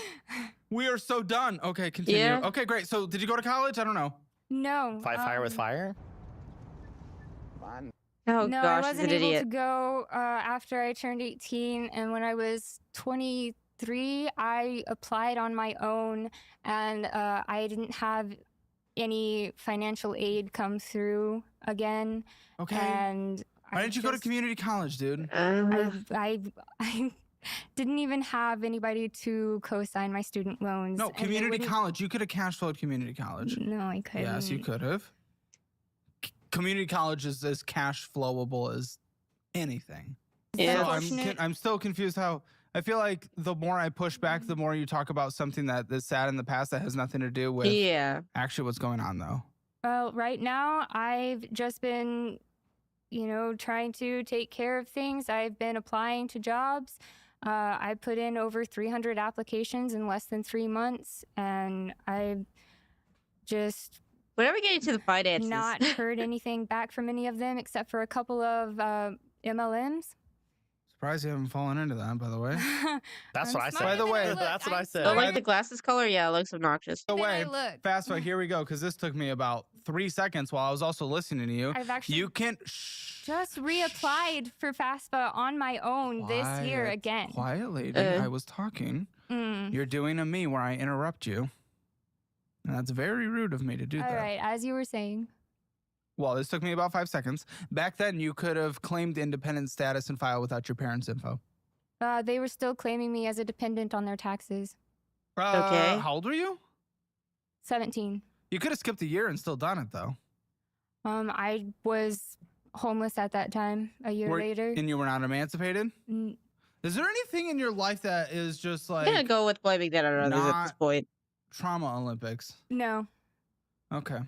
We are so done. Okay, continue. Yeah. Okay, great. So did you go to college? I don't know. No. Fight fire with fire? Oh no, gosh, I he's wasn't an able idiot. to go after I turned 18. And when I was 23, I applied on my own and I didn't have any financial aid come through again. Okay. And Why didn't you go to community college, dude? I didn't even have anybody to co-sign my student loans. No, and they community wouldn't- college. You could have cash flowed community college. No, I couldn't. Yes, you could have. Community college is as cash flowable as anything. Yeah. So Unfortunate. I'm still confused how I feel like the more I push back, the more you talk about something that is sad in the past that has nothing to do with Yeah. actually what's going on, though. Well, right now, I've just been, trying to take care of things. I've been applying to jobs. I put in over 300 applications in less than 3 months, and I've just Whenever we get into the finances. not heard anything back from any of them except for a couple of MLMs. Surprised you haven't fallen into that, by the way. That's I'm what I smarter said. By the than way- I look. That's what I I'm said. Oh, smarter like the glasses color? Yeah, it looks obnoxious. By the than I way, look. fast forward, here we go, because this took me about 3 seconds while I was also listening to you. I've actually You can just reapplied for FAFSA on my own this year Quiet, again. Quiet, lady. I was talking. Mm. You're doing a me where I interrupt you. And that's very rude of me to do All that. right, as you were saying. Well, this took me about 5 seconds. Back then, you could have claimed independent status and filed without your parents' info. They were still claiming me as a dependent on their taxes. Okay. How old were you? 17. You could have skipped a year and still done it, though. I was homeless at that time, a year later. And you were not emancipated? Mm, Is there anything in your life that is just I'm like gonna go with blaming that on others at this not- point. trauma Olympics? no. Okay.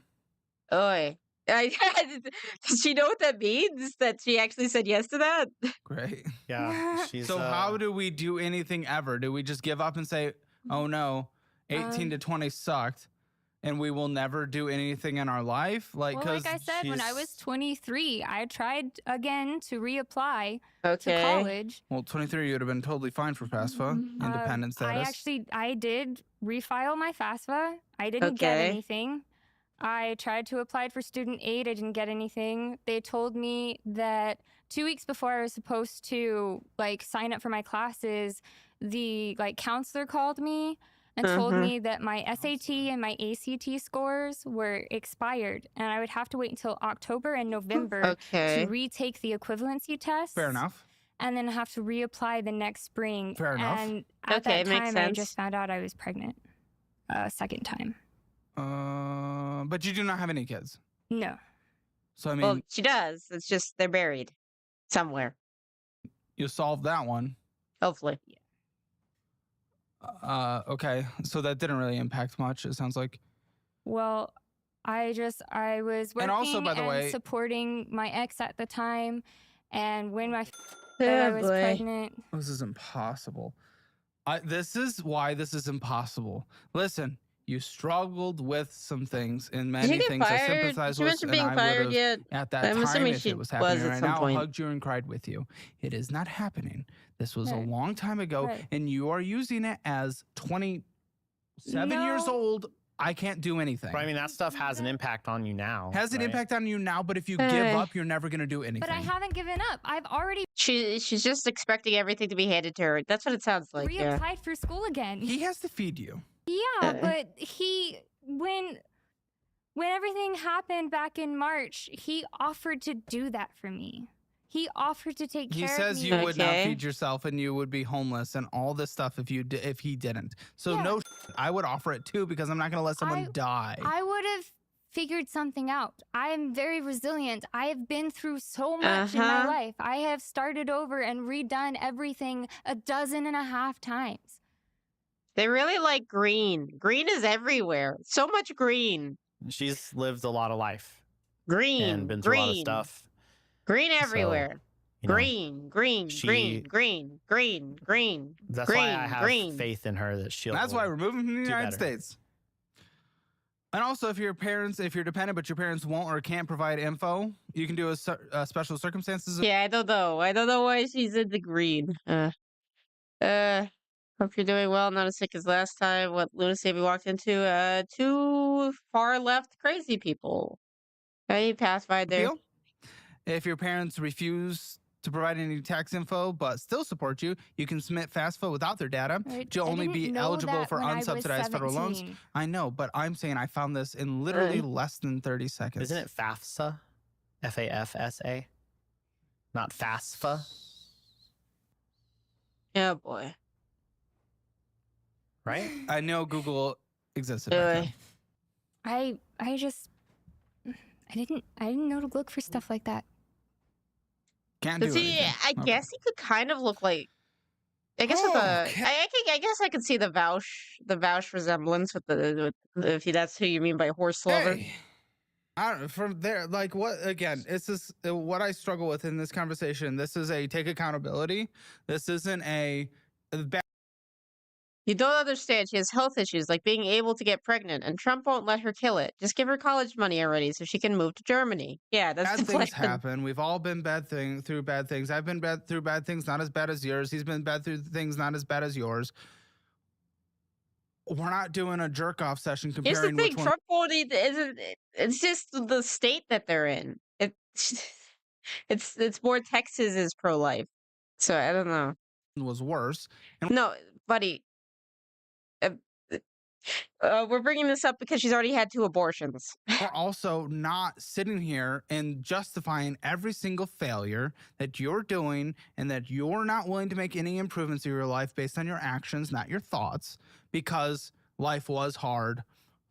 Oi. Does she know what that means? That she actually said yes to that? Great. Yeah. She's, So how do we do anything ever? Do we just give up and say, oh no, 18 to 20 sucked and we will never do anything in our life? Like, Well, like I said, when I was 23, I tried again to reapply to Okay. college. well, 23, you would have been totally fine for FAFSA, independent status. I did refile my FAFSA. I didn't get Okay. anything. I tried to apply for student aid. I didn't get anything. They told me that 2 weeks before I was supposed to sign up for my classes, the counselor called me and told me that my SAT and my ACT scores were expired and I would have to wait until October and November Okay. to retake the equivalency test. Fair enough. And then have to reapply the next spring. Fair enough. And at Okay, that makes time, I sense. just found out I was pregnant. Second time. But you do not have any kids. No. So, I mean, Well, she does. It's just they're buried somewhere. you solved that one. Hopefully. Okay. So that didn't really impact much, it sounds like. Well, I was working And also, by the way- supporting my ex at the time. And when I Oh, was boy. pregnant, This is impossible. This is why this is impossible. Listen, you struggled with some things and Did many you get things I fired? sympathize Did you with. mention And being I fired would've, yet? at that I'm time, assuming if she it was was happening at right some now, point. hugged you and cried with you. It is not happening. This was a Right. long time ago, Right. and you are using it as 27 years No. old. I can't do anything. But I mean, that stuff has an impact on you now. Has an right? impact on you now, but if you give up, you're never going to do anything. but I haven't given up. I've already She's just expecting everything to be handed to her. That's what it sounds like. Yeah. reapplied for school again. He has to feed you. Yeah, but when everything happened back in March, he offered to do that for me. He offered to take care He of says me. you would not Okay. feed yourself and you would be homeless and all this stuff if he didn't. So Yeah. no, I would offer it too because I'm not going to let someone die. I would have figured something out. I am very resilient. I have been through so much in my life. I have started over and redone everything 12.5 times. They really like green. Green is everywhere. So much green. She's lived a lot of life Green. and been through a lot of stuff. Green So, everywhere. you know, Green. she- Green. that's why I have faith in her that she'll. That's why we're moving from the do United better. States. And also, if you're dependent, but your parents won't or can't provide info, you can do a special circumstances. Yeah, I don't know. I don't know why she's into green. Hope you're doing well. Not as sick as last time. What lunacy have you walked into? Two far left crazy people. Hey, pacified there. Appeal. If your parents refuse to provide any tax info but still support you, you can submit FAFSA without their data. Right? You'll I only didn't be know eligible that for when I was unsubsidized federal loans. 17. I know, but I'm saying I found this in literally less than 30 seconds. Isn't it FAFSA? FAFSA? Not FAFSA? Oh boy. Right? I know Google existed back then. I just I didn't know to look for stuff like that. Can't do But see, anything. I Okay. guess he could kind of look like. I guess with Okay. I guess I could see the Vouch resemblance with if that's who you mean by horse lover. Hey, I don't, from there, like what again? It's just what I struggle with in this conversation. This is a take accountability. This isn't a bad. You don't understand. She has health issues like being able to get pregnant, and Trump won't let her kill it. Just give her college money already so she can move to Germany. Yeah, that's Bad the things plan. happen. We've all been through bad things. I've been through bad things, not as bad as yours. He's been bad through things not as bad as yours. We're not doing a jerk off session Here's the comparing thing: which one. Trump won't. It's just the state that they're in. It's more Texas is pro life. So I don't know. Was worse. And No, buddy. We're bringing this up because she's already had 2 abortions. we're also not sitting here and justifying every single failure that you're doing and that you're not willing to make any improvements in your life based on your actions, not your thoughts, because life was hard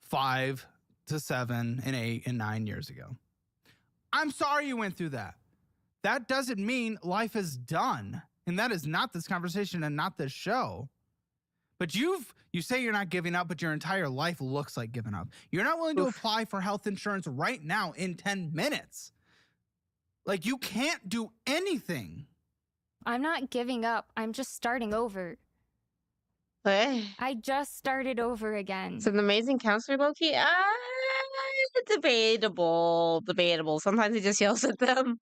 5 to 7 and 8 and 9 years ago. I'm sorry you went through that. That doesn't mean life is done. And that is not this conversation and not this show. But you say you're not giving up, but your entire life looks like giving up. You're not willing to apply for health insurance right now in 10 minutes. Like, you can't do anything. I'm not giving up. I'm just starting over. It's I just started over again. an amazing counselor, Loki. Debatable. Sometimes he just yells at them.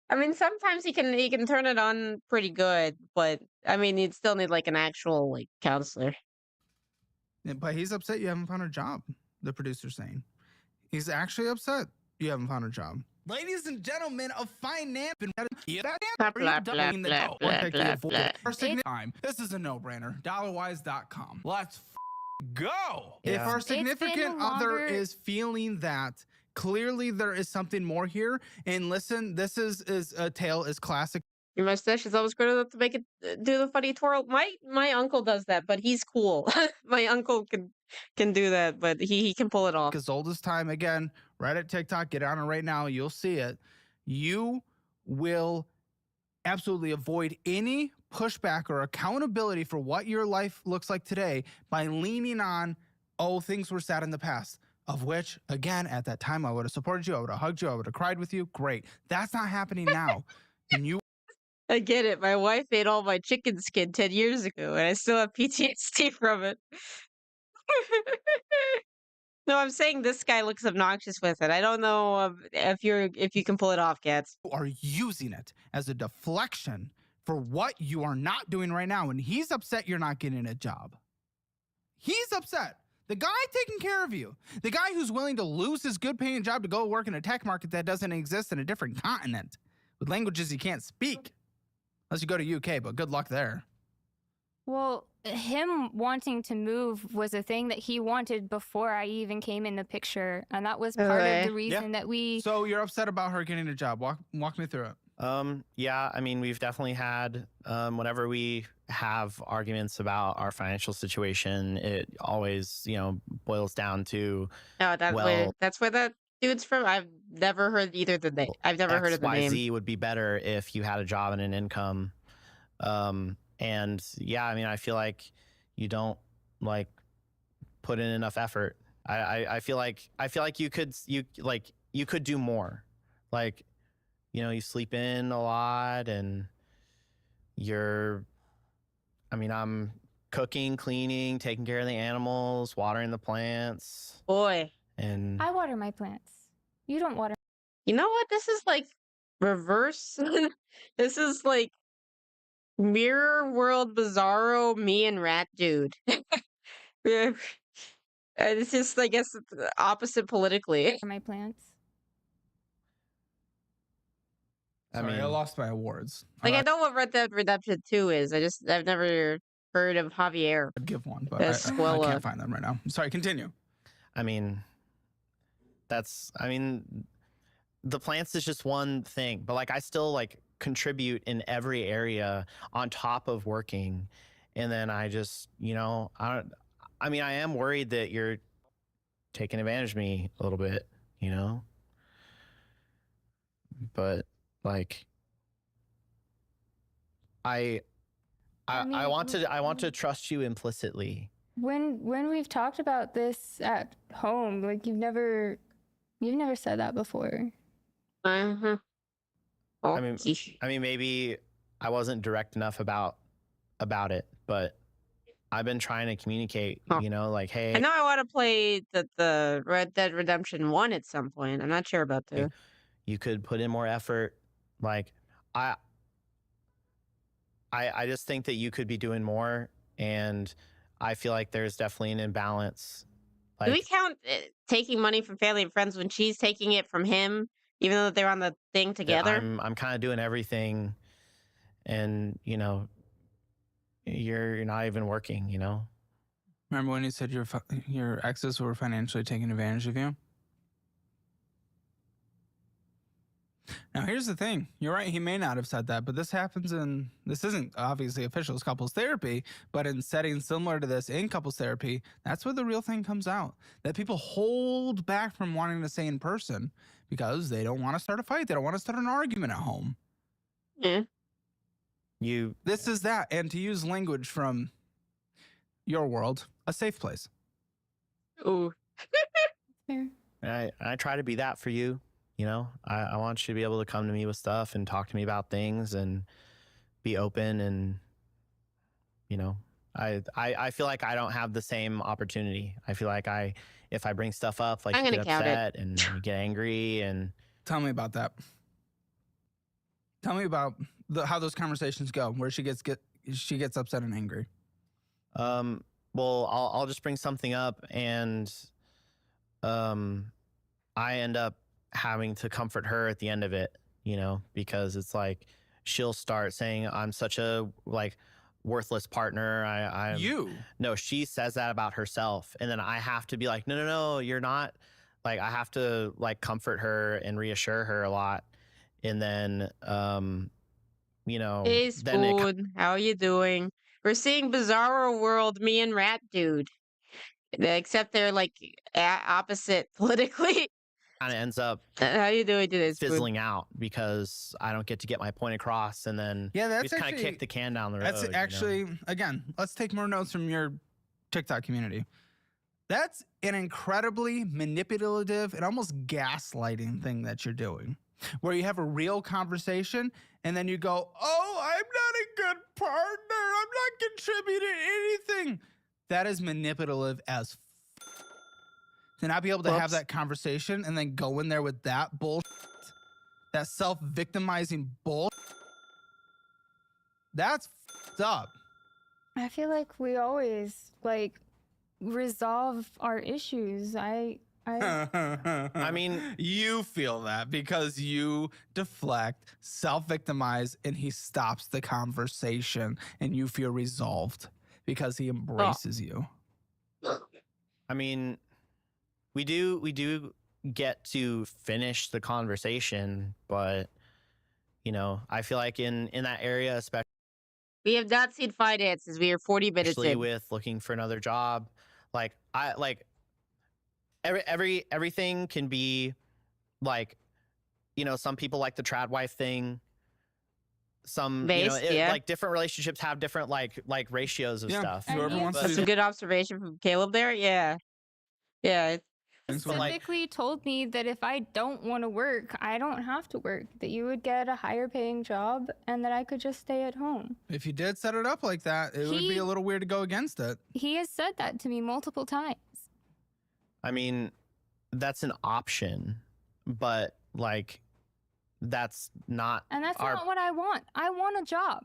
I mean, sometimes he can turn it on pretty good, but I mean, you'd still need like an actual like counselor. But he's upset you haven't found a job, the producer's saying. He's actually upset you haven't found a job. Ladies and gentlemen of finance, Blah, blah, blah, blah, blah, blah, blah. time. This is a no-brainer. Dollarwise.com. Let's go. Yeah. If our It's been significant other longer- is feeling that clearly there is something more here, and listen, this is a tale is classic. Your mustache is always good enough to make it do the funny twirl. My uncle does that, but he's cool. My uncle can do that, but he can pull it off. As old as time, again, right at TikTok, get on it right now, you'll see it. You will absolutely avoid any pushback or accountability for what your life looks like today by leaning on, oh, things were sad in the past, of which, again, at that time, I would have supported you, I would have hugged you, I would have cried with you. Great. That's not happening now. And you I get it. My wife ate all my chicken skin 10 years ago, and I still have PTSD from it. No, I'm saying this guy looks obnoxious with it. I don't know if you can pull it off, Cats. are using it as a deflection for what you are not doing right now. And he's upset you're not getting a job. He's upset. The guy taking care of you, the guy who's willing to lose his good paying job to go work in a tech market that doesn't exist in a different continent with languages he can't speak. Unless you go to UK, but good luck there. Well, him wanting to move was a thing that he wanted before I even came in the picture. And that was part of Okay. the reason that we... So you're upset about her getting a job. Walk me through it. Yeah, I mean, we've definitely had, whenever we have arguments about our financial situation, it always, boils down to, Oh, well, that's where that dude's from. I've never heard either the name. I've never heard of the name. XYZ would be better if you had a job and an income. And yeah, I mean, I feel like you don't like put in enough effort. I feel like you could do more. Like, you sleep in a lot and I'm cooking, cleaning, taking care of the animals, watering the plants. Boy. And I water my plants. You don't water. You know what? This is like reverse. This is like Mirror World Bizarro me and Rat Dude. Yeah. It's just, I guess, it's the opposite politically. my plants. Sorry, I lost my awards. Like, I know what Red Dead Redemption 2 is. I've never heard of Javier. I'd give one, but I Escuela. can't find them right now. Sorry, continue. I mean, the plants is just one thing, but like I still like contribute in every area on top of working. And then I just, I am worried that you're taking advantage of me a little bit, but like I want to trust you implicitly. When we've talked about this at home, like you've never said that before. Uh-huh. Oh, I mean, maybe I wasn't direct enough about it, but I've been trying to communicate, like, hey, I know I want to play the Red Dead Redemption 1 at some point. I'm not sure about 2. You could put in more effort. Like, I just think that you could be doing more, and I feel like there's definitely an imbalance. Do we count taking money from family and friends when she's taking it from him, even though they're on the thing together? I'm kind of doing everything, and you're not even working. Remember when you said your exes were financially taking advantage of you? Now, here's the thing. You're right. He may not have said that, but this isn't obviously official couples therapy, but in settings similar to this in couples therapy, that's where the real thing comes out. That people hold back from wanting to say in person because they don't want to start a fight. They don't want to start an argument at home. Yeah. This is that. And to use language from your world, a safe place. Ooh. Fair. I try to be that for you. I want you to be able to come to me with stuff and talk to me about things and be open. And, I feel like I don't have the same opportunity. I feel like if I bring stuff up, like, you get upset and you get angry. And tell me about that. Tell me about how those conversations go, where she gets upset and angry. Well, I'll just bring something up, and I end up having to comfort her at the end of it, because it's like she'll start saying I'm such a worthless partner. No, she says that about herself, and then I have to be like, no, you're not. Like, I have to comfort her and reassure her a lot, and then Hey, Spoon, how are you doing? We're seeing Bizarro World, me and Rat Dude, except they're opposite politically. kind of ends up how you doing today, fizzling out because I don't get to get my point across, and then we just kind of kick the can down the road. That's actually, again, let's take more notes from your TikTok community. That's an incredibly manipulative and almost gaslighting thing that you're doing, where you have a real conversation and then you go, oh, I'm not a good partner. I'm not contributing anything. That is manipulative as to not be able to have that conversation and then go in there with that bullshit, that self-victimizing bullshit. That's f***ed up. I feel like we always resolve our issues. I mean, you feel that because you deflect, self-victimize, and he stops the conversation, and you feel resolved because he embraces you. I mean, we do get to finish the conversation, but You know, I feel like in that area, especially We have not seen finances. We are 40 minutes in. with looking for another job, like everything can be like, you know, some people like the trad wife thing. Some, you know, like different relationships have different like ratios of stuff. Whoever wants That's to a good observation from Caleb there. Yeah. Yeah. Specifically told me that if I don't want to work, I don't have to work, that you would get a higher paying job and that I could just stay at home. If you did set it up like that, it would be a little weird to go against it. He has said that to me multiple times. I mean, that's an option, but like that's not. And that's not what I want. I want a job.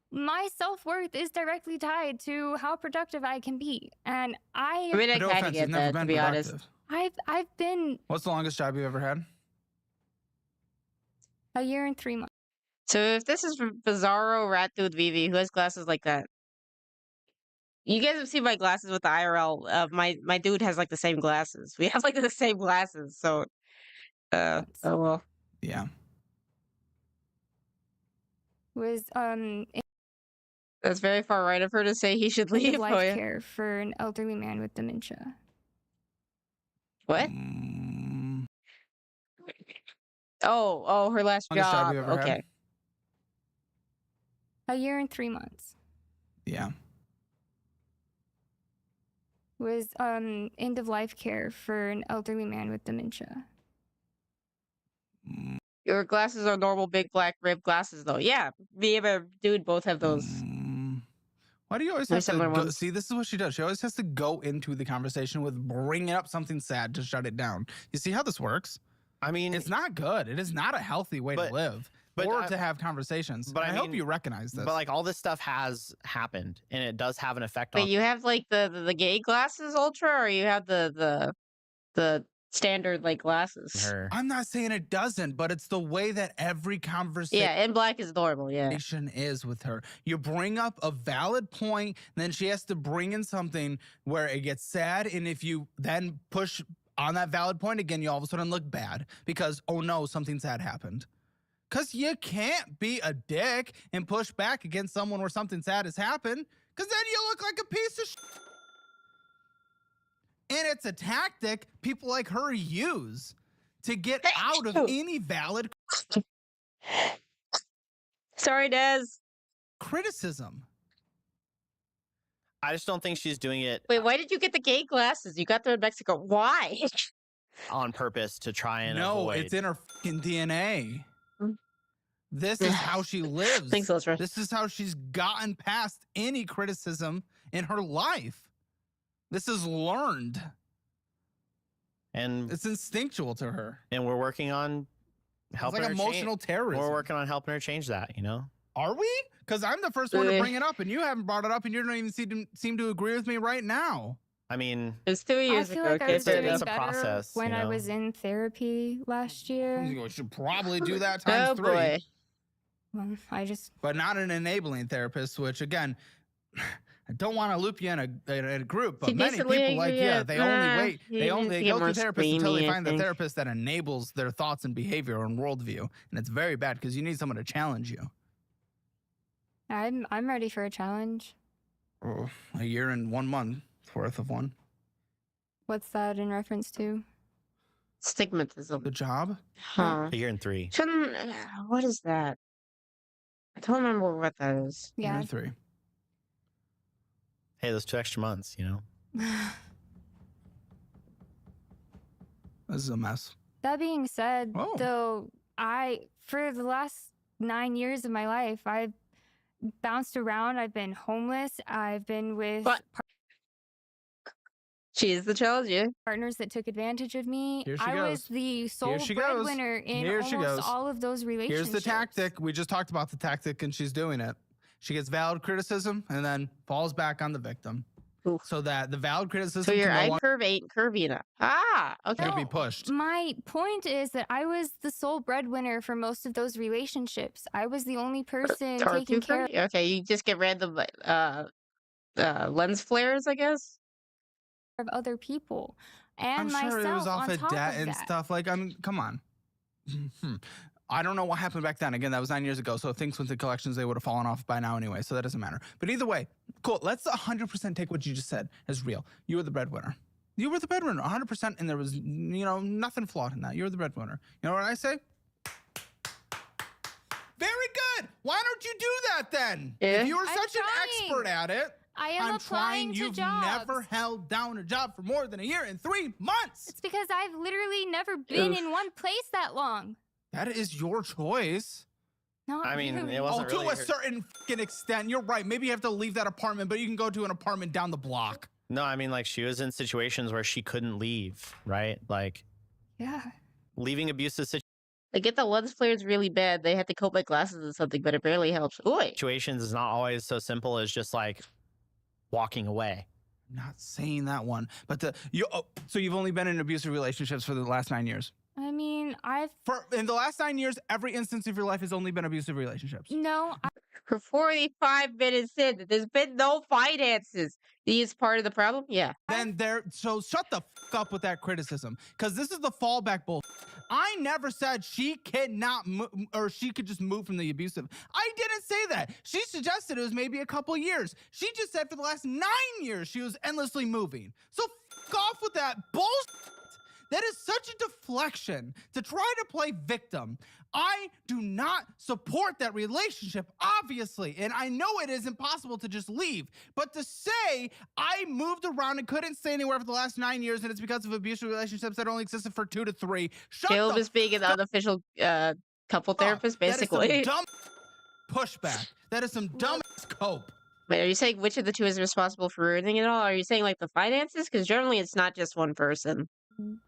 My self-worth is directly tied to how productive I can be. And I mean, I kind of get that, to be honest. I've been... What's the longest job you've ever had? A year and 3 months. So if this is from Bizarro Rat Dude Vivi, who has glasses like that? You guys have seen my glasses with the IRL. My dude has like the same glasses. We have like the same glasses. So, oh well. Yeah. Was That's very far right of her to say he should leave. life care for an elderly man with dementia. What? Oh, her last job. You ever Okay. had? A year and 3 months. Yeah. Was end of life care for an elderly man with dementia. Your glasses are normal big black rimmed glasses though. Yeah, me and my dude both have those. Why do you always have to go, see, this is what she does. She always has to go into the conversation with bringing up something sad to shut it down. You see how this works? I mean, it's not good. It is not a healthy way to live or to have conversations. But I hope you recognize this. But like all this stuff has happened and it does have an effect Wait, on. you have like the gay glasses ultra, or you have the standard like glasses? I'm not saying it doesn't, but it's the way that every conversation in black is normal, is with her. You bring up a valid point, then she has to bring in something where it gets sad, and if you then push on that valid point again, you all of a sudden look bad because, oh no, something sad happened. Because you can't be a dick and push back against someone where something sad has happened, because then you look like a piece of shit. And it's a tactic people like her use to get out of any valid Sorry, Des. criticism. I just don't think she's doing it. Wait, why did you get the gay glasses? You got them in Mexico. Why? On purpose to try and No, avoid. it's in her fucking DNA. This is how she lives. Thanks, Ultra. This is how she's gotten past any criticism in her life. This is learned. And it's instinctual to her. And we're working on helping her. It's like emotional terrorism. We're working on helping her change that, you know? Are we? Because I'm the first one to bring it up, and you haven't brought it up, and you don't even seem to agree with me right now. I mean, it's 2 years ago. I feel like I was doing better when I was in therapy last year. You should probably do that times 3. Boy. Well, but not an enabling therapist, which again, I don't want to loop you in a group, but many people like they only go through therapists until they find the therapist that enables their thoughts and behavior and worldview, and it's very bad because you need someone to challenge you. I'm ready for a challenge. Oh, a year and 1 month worth of one. What's that in reference to? Stigmatism. The job? Huh. A year and 3. What is that? I don't remember what that is. Yeah. Year and 3. Hey, those 2 extra months, you know? This is a mess. That being said, though, for the last 9 years of my life, I've bounced around. I've been homeless. I've been with she is the challenge, yeah. Partners that took advantage of me. Here she I goes. was the sole breadwinner in almost all of those relationships. Here's the tactic. We just talked about the tactic, and she's doing it. She gets valid criticism and then falls back on the victim. Oof. So that the valid criticism. So your eye curve ain't curvy enough. Ah, okay. It'll be pushed. My point is that I was the sole breadwinner for most of those relationships. I was the only person taking care of. Okay, you just get random lens flares, I guess. Of other people, and I'm sure myself it was off on of top debt of and that. stuff. Like, I mean, come on. I don't know what happened back then. Again, that was 9 years ago. So if things went to collections, they would have fallen off by now anyway. So that doesn't matter. But either way, cool. Let's 100% take what you just said as real. You were the breadwinner. You were the breadwinner, 100%. And there was, nothing flawed in that. You were the breadwinner. You know what I say? Very good. Why don't you do that then? Yeah. If you were I'm such an trying. expert at it. I am I'm applying trying. to You've jobs. never held down a job for more than a year and 3 months. It's because I've literally never been Oof. in one place that long. That is your choice. Not I mean, really. it wasn't to really a certain fucking extent. You're right. Maybe you have to leave that apartment, but you can go to an apartment down the block. No, I mean, like, she was in situations where she couldn't leave, right? Like, Yeah. leaving abusive I get the lens flare is really bad. They had to coat my glasses with something, but it barely helps. Oi. situations is not always so simple as just like walking away. Not saying that one, but so you've only been in abusive relationships for the last 9 years. I mean, In the last 9 years, every instance of your life has only been abusive relationships. no, For 45 minutes in, there's been no finances. Is part of the problem? Yeah. So shut the fuck up with that criticism, because this is the fallback bull. I never said she cannot or she could just move from the abusive. I didn't say that. She suggested it was maybe a couple years. She just said for the last 9 years she was endlessly moving. So fuck off with that bullshit. That is such a deflection to try to play victim. I do not support that relationship, obviously, and I know it is impossible to just leave, but to say I moved around and couldn't stay anywhere for the last 9 years and it's because of abusive relationships that only existed for 2 to 3. Caleb is being an unofficial couple therapist, basically. That is some dumb pushback. That is some dumb cope. Wait, are you saying which of the two is responsible for ruining it all? Are you saying like the finances? Because generally it's not just one person.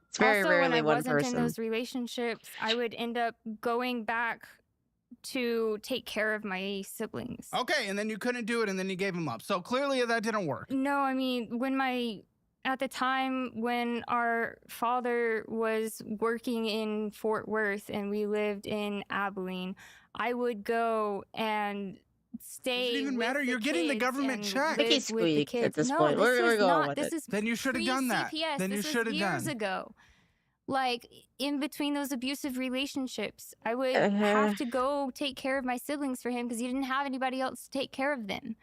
It's very also, rarely when I one wasn't person. in those relationships, I would end up going back to take care of my siblings. Okay, and then you couldn't do it and then you gave him up. So clearly that didn't work. No, I mean, at the time when our father was working in Fort Worth and we lived in Abilene, I would go and stay. Doesn't even with matter. the You're getting the kids government and check. live Licky with the squeak at kids. this No, point. this We're is going not. with This it. is Then you should have done that. pre-CPS. Then you This was should have years done. ago. Like in between those abusive relationships, I would have to go take care of my siblings for him because he didn't have anybody else to take care of them.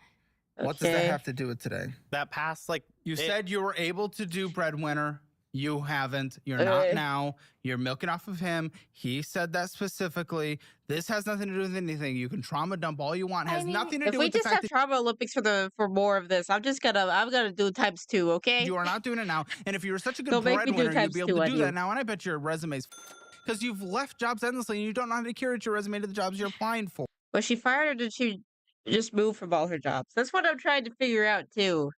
What does that Okay. have to do with today? That past, like, You it- said you were able to do breadwinner. You haven't. You're not now. You're milking off of him. He said that specifically. This has nothing to do with anything. You can trauma dump all you want. It I has mean, nothing to If do we with the just fact have that trauma Olympics for more of this, I'm gonna do ×2, okay? you are not doing it now. And if you were such a good Don't make me do breadwinner, you'd be able ×2 to on do you. that now. And I bet your resume's because you've left jobs endlessly and you don't know how to curate your resume to the jobs you're applying for. Was she fired or did she just move from all her jobs? That's what I'm trying to figure out too.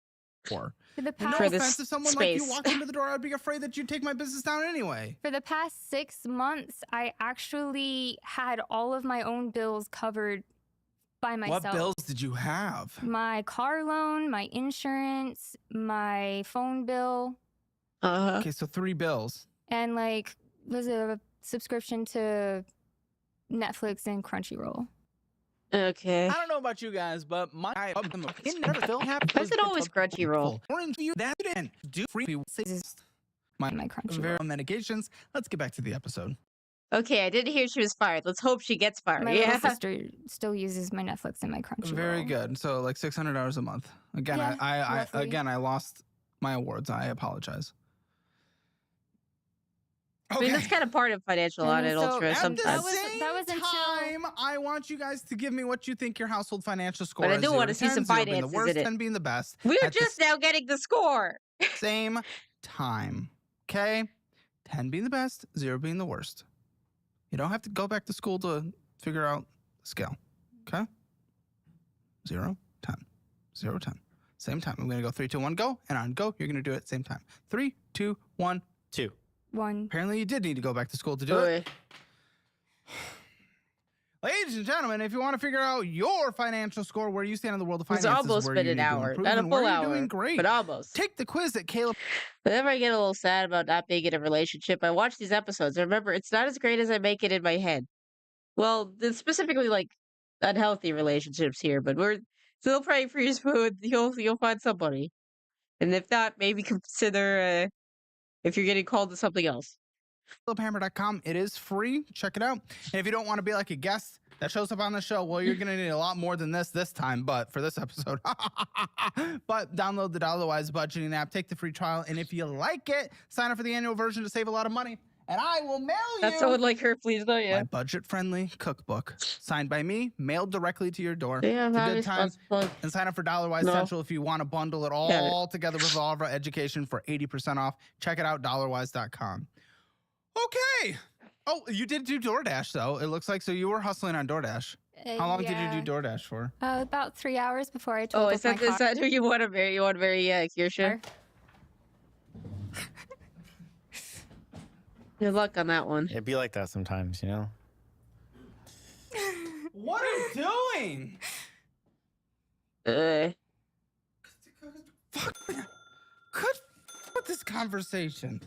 For the And no past, For this offense, if someone like you space. walked into the door, I'd be afraid that you'd take my business down anyway. for the past 6 months, I actually had all of my own bills covered by myself. What bills did you have? My car loan, my insurance, my phone bill, Okay, so 3 bills. and like was a subscription to Netflix and Crunchyroll. Okay. I don't know about you guys, but my it never felt happy. Why is it always Crunchyroll? Orange you that and do free my My Crunchyroll. very medications. Let's get back to the episode. Okay, I didn't hear she was fired. Let's hope she gets fired. My Yeah. little sister still uses my Netflix and my Crunchyroll. Very good. So like $600 a month. Again, Yeah, I roughly. I lost my awards. I apologize. I mean, that's kind of part of financial And audit so ultra At the sometimes. same that was until- time, I want you guys to give me what you think your household financial score But I is. do 0 wanna to see some 10, 0 being finances the worst, in it. 10 being the best. We're At the just now getting the score. same time. Okay? 10 being the best, 0 being the worst. You don't have to go back to school to figure out the scale. Okay? 0, 10. 0, 10. Same time. I'm going to go 3, 2, 1, go. And on go, you're going to do it same time. 3, 2, 1. 2. 1. Apparently you did need to go back to school to do it. Ladies and gentlemen, if you want to figure out your financial score, where you stand in the world of It's finances, almost where been you an need to hour. improve, Not a and where full you're hour, doing great. but almost. Take the quiz that Caleb. Whenever I get a little sad about not being in a relationship, I watch these episodes. I remember it's not as great as I make it in my head. Well, it's specifically like unhealthy relationships here, but we're still praying for your food. You'll find somebody, and if not, maybe consider if you're getting called to something else. philiphammer.com. It is free. Check it out. And if you don't want to be like a guest that shows up on the show, well, you're going to need a lot more than this time, but for this episode. But download the Dollarwise budgeting app, take the free trial, and if you like it, sign up for the annual version to save a lot of money. And I will mail you That's someone like her, please though, yeah. my budget-friendly cookbook, signed by me, mailed directly to your door. Yeah, It's a good time. responsible. And sign up for Dollarwise No. Central if you want to bundle it all together with all of our education for 80% off. Check it out, dollarwise.com. Okay. Oh, you did do DoorDash, though. It looks like so you were hustling on DoorDash. How long did you do DoorDash for? About 3 hours before I told Oh, off is that, my is that who you want to marry? You want to marry Kirsha? Good luck on that one. It'd be like that sometimes, you know? What are you doing? Fuck. Good with this conversation.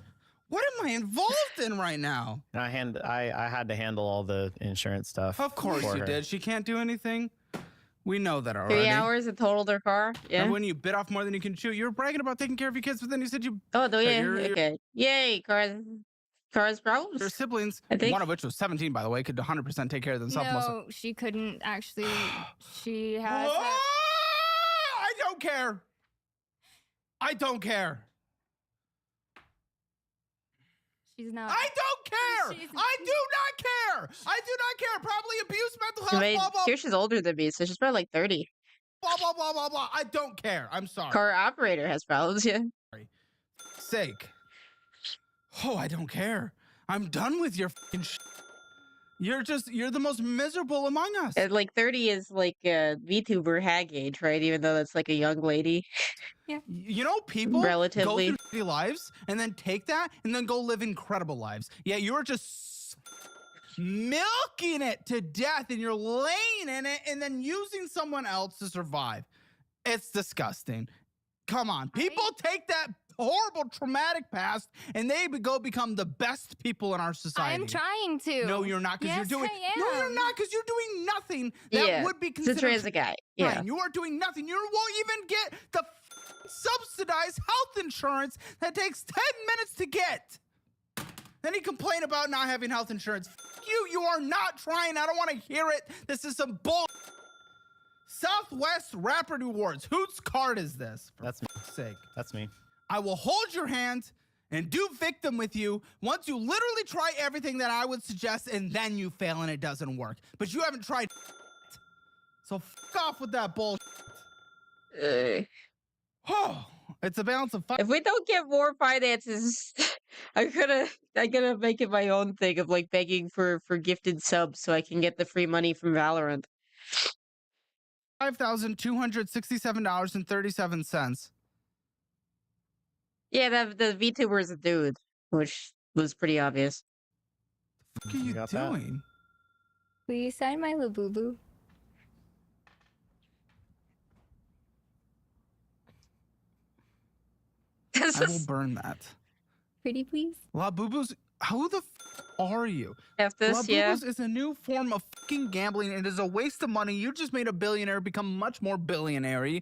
What am I involved in right now? And I had to handle all the insurance stuff. Of course for you her. did. She can't do anything. We know that already. 3 hours and totaled her car? Yeah. And when you bit off more than you can chew, you were bragging about taking care of your kids, but then you said you Oh, no, yeah. you're- Okay. Yay, cars problems. your siblings, I think- one of which was 17, by the way, could 100% take care of themselves. Most of- No, she couldn't actually. She has. I don't care. I don't care. She's not. I don't care. She's- I do not care. I do not care. Probably abuse, mental I health, mean, blah, blah, Kirsha's older than me, so she's probably like 30. blah, blah, blah, blah, blah. I don't care. I'm sorry. Car operator has problems, yeah. Sake. Oh, I don't care. I'm done with your fucking You're the most miserable among us. And like 30 is like a VTuber hag age, right? Even though that's like a young lady. You know, people Relatively. go through shitty lives and then take that and then go live incredible lives. Yeah, you're just milking it to death and you're laying in it and then using someone else to survive. It's disgusting. Come on. People take that horrible traumatic past and they go become the best people in our society. I'm trying to. No, you're not, because Yes, you're doing. I No, you're am. not, because you're doing nothing that Yeah, would be It's a considered. transit guy. Yeah. Fine, you are doing nothing. You won't even get the subsidized health insurance that takes 10 minutes to get. Then you complain about not having health insurance. You are not trying. I don't want to hear it. This is some bull. Southwest Rapid Rewards. Whose card is this? For That's me. fuck's sake. That's me. I will hold your hand and do victim with you once you literally try everything that I would suggest and then you fail and it doesn't work. But you haven't tried. So fuck off with that bullshit. Oh, it's a balance of If we don't get more finances, I'm gonna make it my own thing of like begging for gifted subs so I can get the free money from Valorant. $5,267.37. Yeah, the VTuber is a dude, which was pretty obvious. What are you got that? doing? Will you sign my little boo boo? This I will is burn that. Pretty please. La Boo-Boos, who the are you? F La this, yeah. Boo-Boos is a new form of fucking gambling. It is a waste of money. You just made a billionaire become much more billionaire.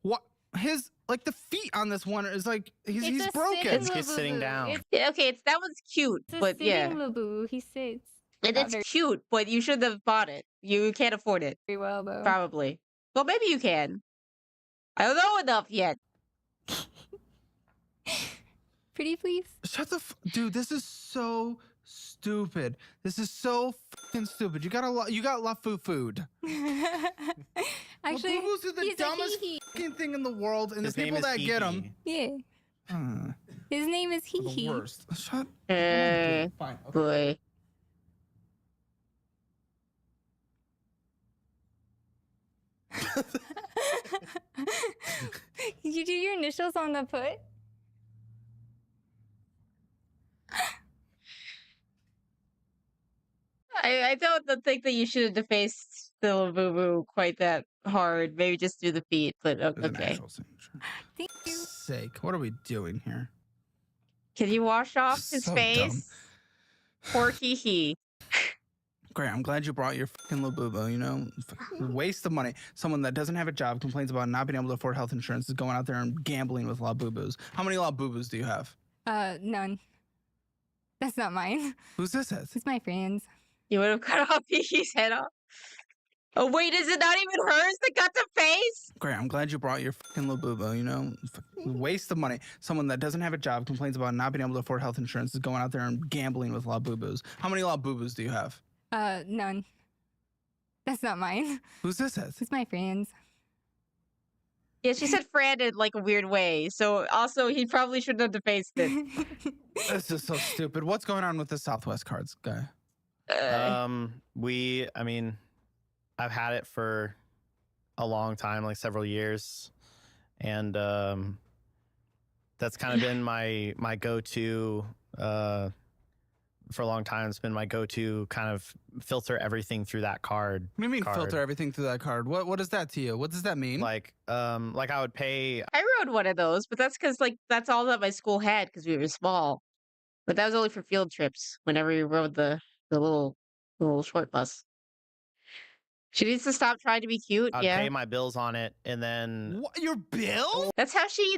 What his like the feet on this one is like he's a broken. sitting He's sitting Labubu. down. It's, Yeah, okay, that one's cute, it's a but yeah. sitting Labubu. He sits And not it's very- cute, but you should have bought it. You can't afford it, very well though. probably. Well, maybe you can. I don't know enough yet. Pretty please. Shut the dude. This is so stupid. This is so fucking stupid. You got La Foo food. Actually, La Boo-Boos are the he's a dumbest hee-hee. fucking thing in the world, and His the name people is that get Hee them. Yeah. His name is Hee The Hee. worst. Shut. Fine, Fine. Okay. boy. Did you do your initials on the foot? I don't think that you should have defaced the Labubu quite that hard. Maybe just do the feet, but There's an okay. actual signature. Thank you. Sake. What are we doing here? Can you wash off his So face? dumb. Poor hee. Great. I'm glad you brought your fucking Labubu, you know? Fucking waste of money. Someone that doesn't have a job, complains about not being able to afford health insurance, is going out there and gambling with Labubus. How many Labubus do you have? None. That's not mine. Who's this? It's my friend's. You would have cut off Kiki's head off. Oh wait, is it not even hers that got the face? Great, I'm glad you brought your fucking Labubu, you know? Waste of money. Someone that doesn't have a job, complains about not being able to afford health insurance, is going out there and gambling with Labubus. How many Labubus do you have? None. That's not mine. Who's this? It's my friend's. Yeah, she said Fran in like a weird way. So also he probably shouldn't have defaced it. This is so stupid. What's going on with the Southwest cards guy? I mean, I've had it for a long time, like several years, and that's kind of been my go-to for a long time. It's been my go-to kind of filter everything through that card. What do you mean filter everything through that card? What is that to you? What does that mean? Like I would pay. I rode one of those, but that's because like that's all that my school had because we were small. But that was only for field trips. Whenever we rode the little short bus. She needs to stop trying to be cute. I'd pay my bills on it, and then what, your bill? That's how she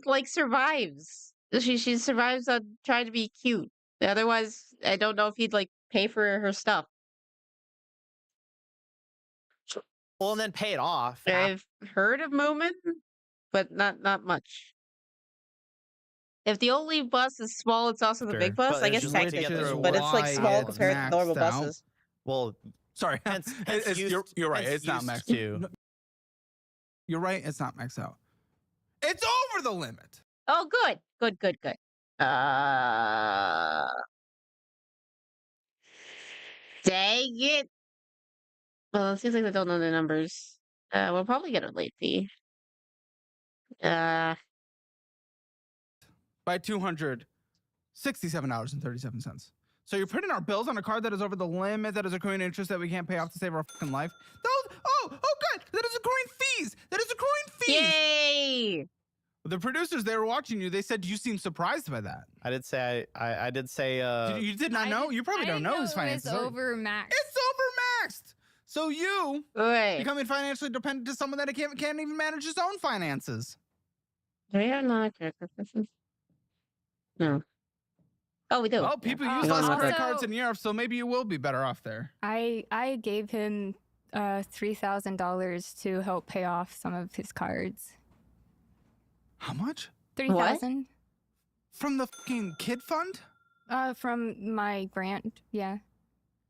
like survives. She survives on trying to be cute. Otherwise, I don't know if he'd like pay for her stuff. well, and then pay it off. I've heard of Moomin, but not much. If the only bus is small, it's also the big bus. But I it's guess just like to get technically, through but it's like why small it's compared to normal maxed out. buses. Well, Sorry, you're right. It's not maxed to. You're right. It's not maxed out. It's over the limit. Oh, good. Dang it. Well, it seems like they don't know the numbers. We'll probably get a late fee. By $267.37. So you're putting our bills on a card that is over the limit, that is accruing interest that we can't pay off to save our fucking life. Oh, good. That is accruing fees. Yay! The producers, they were watching you. They said you seem surprised by that. I did say I did say You did not know? You probably don't know his finances. It's overmaxed. It's overmaxed. So you becoming financially dependent to someone that can't even manage his own finances. Do we have non-credit card person? No. Oh, we do. Well, people Yeah. use less Also- credit cards in Europe, so maybe you will be better off there. I gave him $3,000 to help pay off some of his cards. How much? 3,000. From the fucking kid fund? From my grant. Yeah.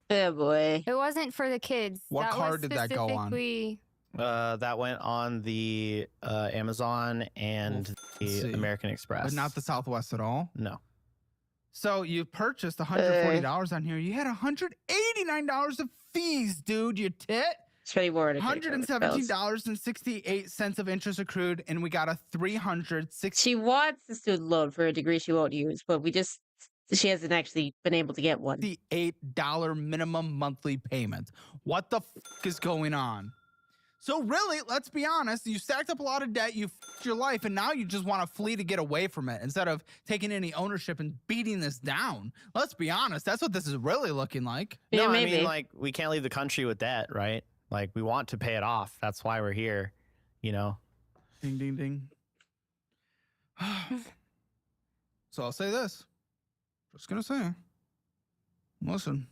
Oh boy. It wasn't for the kids. What that card was did that go on? specifically- that went on the Amazon and see. the American Express, But not the Southwest at all? No. So you purchased $140 on here. You had $189 of fees, dude, you tit. It's pretty bored. $117.68 of interest accrued, and we got a $360. She wants the student loan for a degree she won't use, but she hasn't actually been able to get one. The $8 minimum monthly payment. What the fuck is going on? So really, let's be honest, you stacked up a lot of debt, you f***ed your life, and now you just want to flee to get away from it instead of taking any ownership and beating this down. Let's be honest, that's what this is really looking like. Yeah, No, maybe. I mean, like, we can't leave the country with debt, right? Like, we want to pay it off. That's why we're here, you know? Ding, ding, ding. So I'll say this. Just gonna say, listen,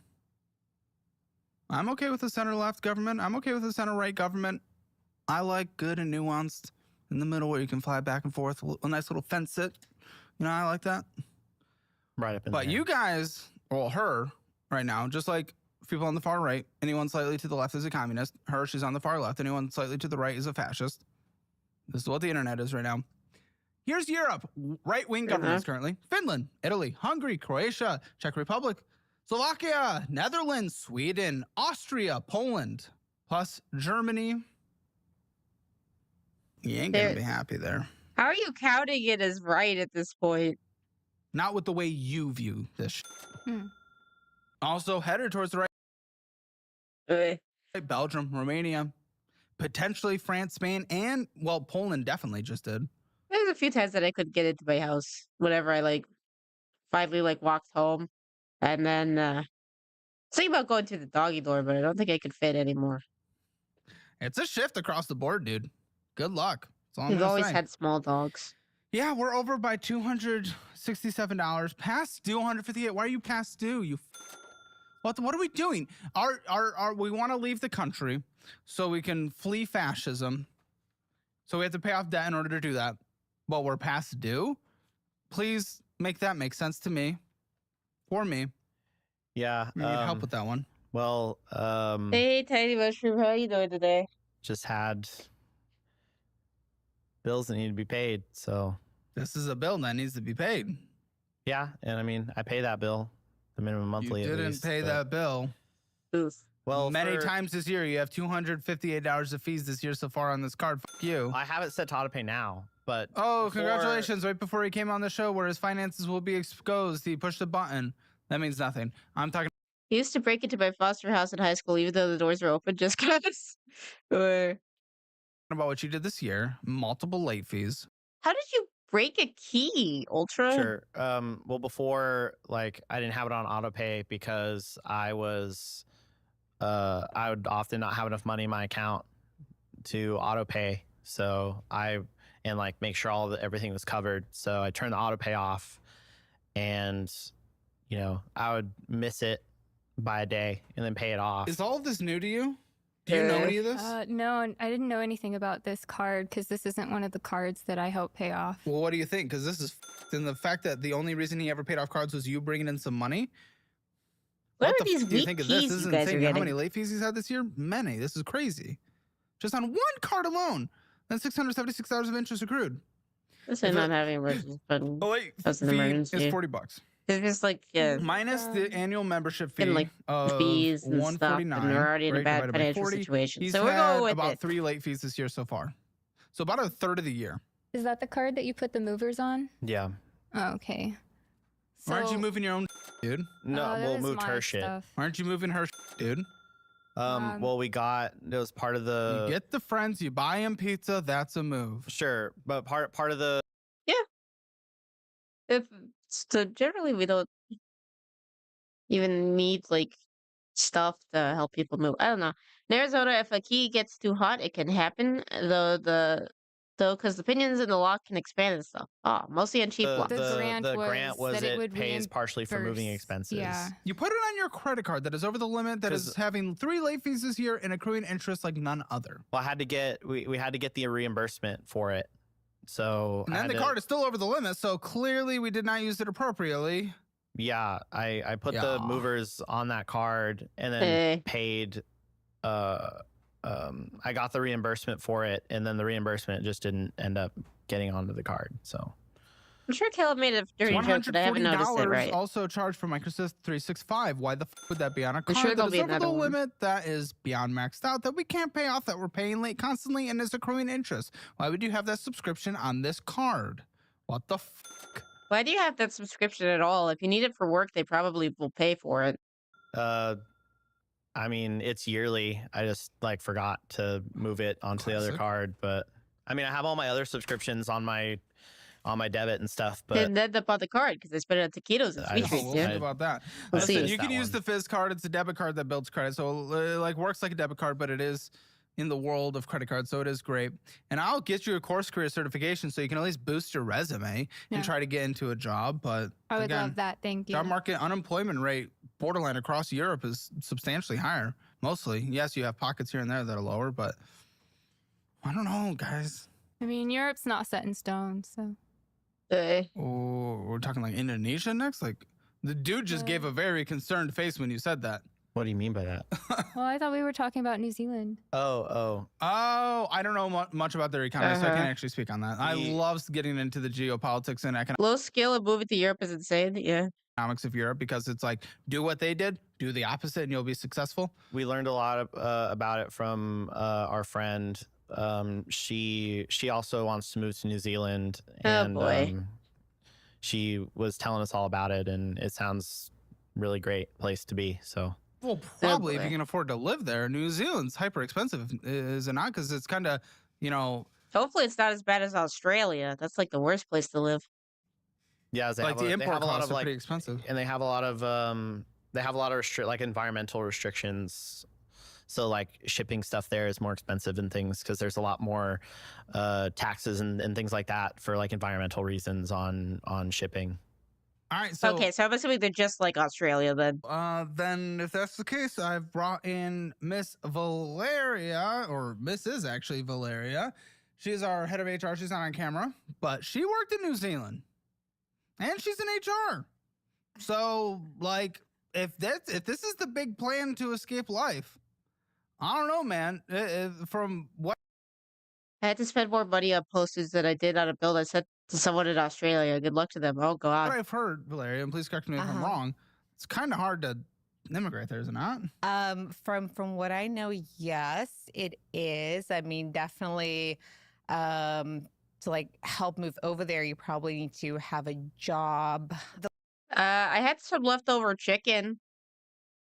I'm okay with the center-left government. I'm okay with the center-right government. I like good and nuanced in the middle where you can fly back and forth, a nice little fence sit. You know, I like that. Right up in But there. you guys, well, her right now, just like people on the far right, anyone slightly to the left is a communist. Her, she's on the far left. Anyone slightly to the right is a fascist. This is what the internet is right now. Here's Europe. Right-wing governments currently. Finland, Italy, Hungary, Croatia, Czech Republic, Slovakia, Netherlands, Sweden, Austria, Poland, plus Germany. You ain't gonna be happy there. How are you counting it as right at this point? Not with the way you view this. Also, headed towards the right. Belgium, Romania, potentially France, Spain, and, well, Poland definitely just did. There's a few times that I couldn't get into my house whenever I finally walked home. And then thinking about going to the doggy door, but I don't think I could fit anymore. It's a shift across the board, dude. Good luck. That's all I'm We've gonna always say. had small dogs. Yeah, we're over by $267. Past due 158. Why are you past due? What are we doing? We want to leave the country so we can flee fascism. So we have to pay off debt in order to do that. But we're past due? Please make that make sense to me. For me. Yeah. We need help with that one. Well, Hey, Tiny Mushroom, how you doing today? just had bills that need to be paid. So This is a bill that needs to be paid. yeah, and I mean, I pay that bill, the minimum monthly. You didn't at least, pay that bill. Oof. Well, Many times this year. You have $258 of fees this year so far on this card. Fuck you. I have it set to auto pay now, but Congratulations! Right before he came on the show, where his finances will be exposed, he pushed a button. That means nothing. I'm talking. He used to break into my foster house in high school, even though the doors were open, just cause. Or About what you did this year. Multiple late fees. how did you break a key, Ultra? Sure. Well, before, like, I didn't have it on auto pay because I would often not have enough money in my account to auto pay. So make sure everything was covered. So I turned the auto pay off, and I would miss it by a day and then pay it off. Is all of this new to you? Do you know any of this? No, I didn't know anything about this card because this isn't one of the cards that I help pay off. Well, what do you think? Because this is and the fact that the only reason he ever paid off cards was you bringing in some money. What are the these do you weak think of this? keys This is you guys are insane. You know how getting? many late fees he's had this year? Many. This is crazy. Just on one card alone. Then $676 of interest accrued. This is not having emergency fund. Oh wait, That's an fee emergency. is $40. It's just like, yeah, Minus the annual membership fee and like of fees and stuff, and we're already in a bad divided by financial 40. situation. He's So we're had going with about it. 3 late fees this year so far. So about a third of the year. Is that the card that you put the movers on? Yeah. Oh, okay. Why aren't you So- moving your own dude? No, that we'll was moved my her shit. stuff. Why aren't you moving her dude? Well, it was part of the. You get the friends, you buy them pizza, that's a move. Sure, but part of the. So generally we don't even need like stuff to help people move. I don't know. In Arizona, if a key gets too hot, it can happen. Because the pinions in the lock can expand and stuff. Oh, mostly on cheap The, locks. The grant grant was was that it it would pays partially for moving reimburse. expenses. Yeah. You put it on your credit card that is over the limit, that is 'Cause- having 3 late fees this year and accruing interest like none other. Well, I had to get we had to get the reimbursement for it. So And I then had the to- card is still over the limit, so clearly we did not use it appropriately. Yeah, I put the Yeah. movers on that card and then Eh. paid. I got the reimbursement for it, and then the reimbursement just didn't end up getting onto the card. So I'm sure Caleb made a dirty joke, but I haven't noticed it right. also charged for Microsoft 365. Why the would that be on a card sure that there'll is be over the another one. limit, that is beyond maxed out, that we can't pay off, that we're paying late constantly and is accruing interest? Why would you have that subscription on this card? What the fuck? Why do you have that subscription at all? If you need it for work, they probably will pay for it. I mean, it's yearly. I just forgot to move it onto the other Classic. card, but I mean, I have all my other subscriptions on my debit and stuff. But Then end up on the card because they spend it on taquitos and I sweet know. treats. We'll Yeah. see about that. We'll Listen, see. you can That use one. the Fizz card. It's a debit card that builds credit, so it works like a debit card, but it is in the world of credit cards, so it is great. And I'll get you a course career certification so you can at least boost your resume Yeah. and try to get into a job. But I would again, love that. Thank you. job market unemployment rate borderline across Europe is substantially higher. Mostly, yes, you have pockets here and there that are lower, but I don't know, guys. I mean, Europe's not set in stone, so. Oh, we're talking like Indonesia next. Like the dude just gave a very concerned face when you said that. what do you mean by that? Well, I thought we were talking about New Zealand. Oh, I don't know much about their economy, so I can't actually speak on that. I love getting into the geopolitics and Low skill of moving to Europe is insane. Yeah. economics of Europe because it's like, do what they did, do the opposite, and you'll be successful. We learned a lot about it from our friend. She also wants to move to New Zealand, and boy. she was telling us all about it, and it sounds really great place to be. So Well, probably if boy. you can afford to live there. New Zealand's hyper expensive, is it not? Because it's kind of, Hopefully it's not as bad as Australia. That's like the worst place to live. yeah, like the they import have a lot costs of are pretty expensive. and they have a lot of environmental restrictions. So like shipping stuff there is more expensive and things because there's a lot more taxes and things like that for like environmental reasons on shipping. All right, so okay, so I'm assuming they're just like Australia then. Then if that's the case, I've brought in Miss Valeria, or Mrs. actually Valeria. She's our head of HR. She's not on camera, but she worked in New Zealand, and she's in HR. So, like, if this is the big plan to escape life, I don't know, man. From what I had to spend more money on posters than I did on a bill I sent to someone in Australia. Good luck to them. Oh God. I've heard, Valeria, and please correct me if I'm wrong, it's kind of hard to immigrate there, is it not? From what I know, yes, it is. I mean, definitely, to like help move over there, you probably need to have a job. I had some leftover chicken.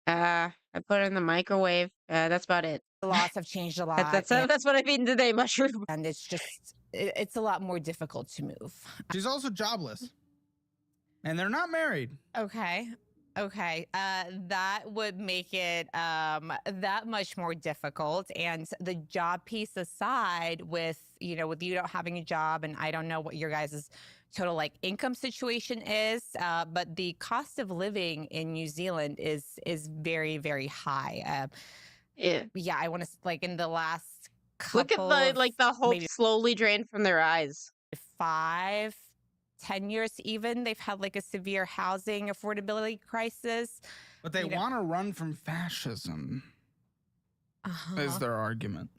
I put it in the microwave. That's about it. The laws have changed a lot. That's what I've eaten today, mushroom. And it's just, it's a lot more difficult to move. She's also jobless, and they're not married. Okay. That would make it that much more difficult. And the job piece aside, with you not having a job, and I don't know what your guys' total like income situation is, but the cost of living in New Zealand is very, very high. Yeah, I want to like in the last couple Look at the hope slowly drain from their eyes. 5-10 years even, they've had like a severe housing affordability crisis. But they want to run from fascism, is their argument.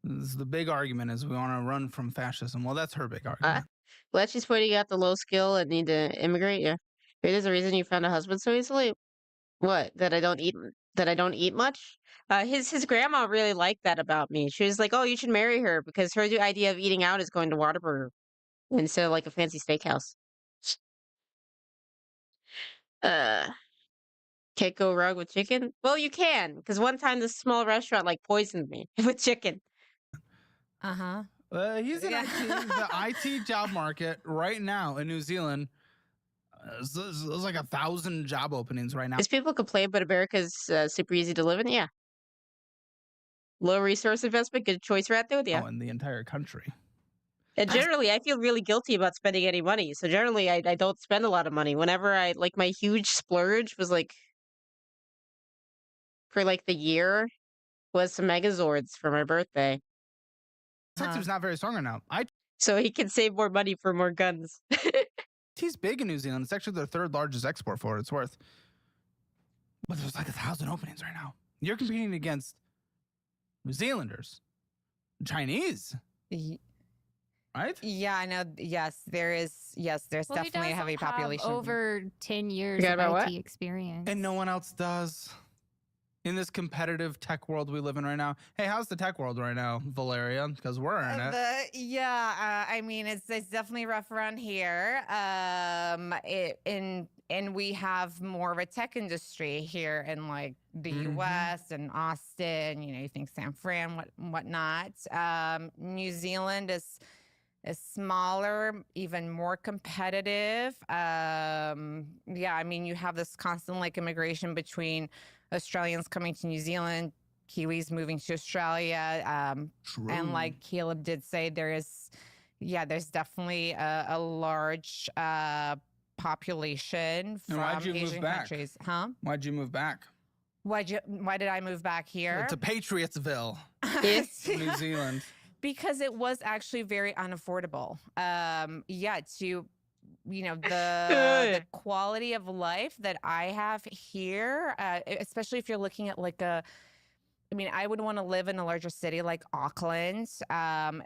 This is the big argument, is we want to run from fascism. Well, that's her big argument. Well, she's pointing out the low skill and need to immigrate. Yeah, there's a reason you found a husband so easily. What? That I don't eat much. His grandma really liked that about me. She was like, "Oh, you should marry her because her idea of eating out is going to Whataburger instead of like a fancy steakhouse." Can't go wrong with chicken. Well, you can, because one time this small restaurant like poisoned me with chicken. He's in IT, the IT job market right now in New Zealand. There's like 1,000 job openings right now. As people complain, but America's super easy to live in. Yeah. Low resource investment, good choice right there. Yeah. Oh, in the entire country. And generally, I feel really guilty about spending any money. So generally, I don't spend a lot of money. Whenever I like my huge splurge was like for like the year was some Megazords for my birthday. Detective's not very strong right now. So he can save more money for more guns. IT's big in New Zealand. It's actually their 3rd largest export for what it's worth. But there's like 1,000 openings right now. You're competing against New Zealanders, Chinese, right? Yeah, I know. Yes, there is. Yes, there's definitely a heavy population. Over 10 years of IT experience. And no one else does. In this competitive tech world we live in right now. Hey, how's the tech world right now, Valeria? Because we're in it. I mean, it's definitely rough around here. And we have more of a tech industry here in like the U.S. and Austin. You think San Fran, whatnot. New Zealand is smaller, even more competitive. I mean, you have this constant like immigration between Australians coming to New Zealand, Kiwis moving to Australia. And like Caleb did say, there's definitely a large population from Asian countries. Why'd you move back? Why did I move back here? To Patriotsville, New Zealand. Because it was actually very unaffordable. The quality of life that I have here, especially if you're looking at like I would want to live in a larger city like Auckland.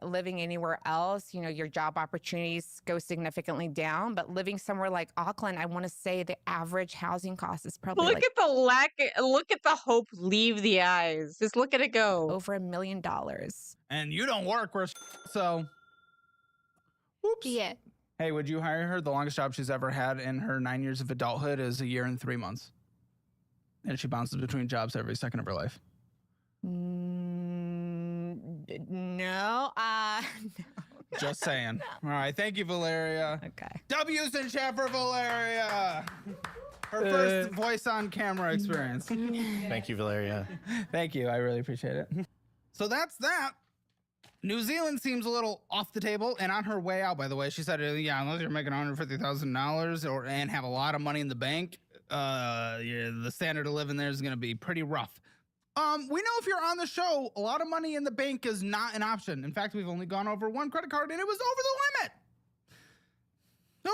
Living anywhere else, your job opportunities go significantly down. But living somewhere like Auckland, I want to say the average housing cost is probably look at the hope leave the eyes. Just look at it go. Over $1 million. And you don't work, so. Oops. Yeah. Hey, would you hire her? The longest job she's ever had in her 9 years of adulthood is 1 year and 3 months. And she bounces between jobs every second of her life. No. No. Just saying. All right. Thank you, Valeria. Okay. W's in chat for Valeria. Her first voice on camera experience. Thank you, Valeria. Thank you. I really appreciate it. So that's that. New Zealand seems a little off the table, and on her way out, by the way, she said, "Yeah, unless you're making $150,000 and have a lot of money in the bank, the standard of living there is going to be pretty rough." We know if you're on the show, a lot of money in the bank is not an option. In fact, we've only gone over one credit card, and it was over the limit.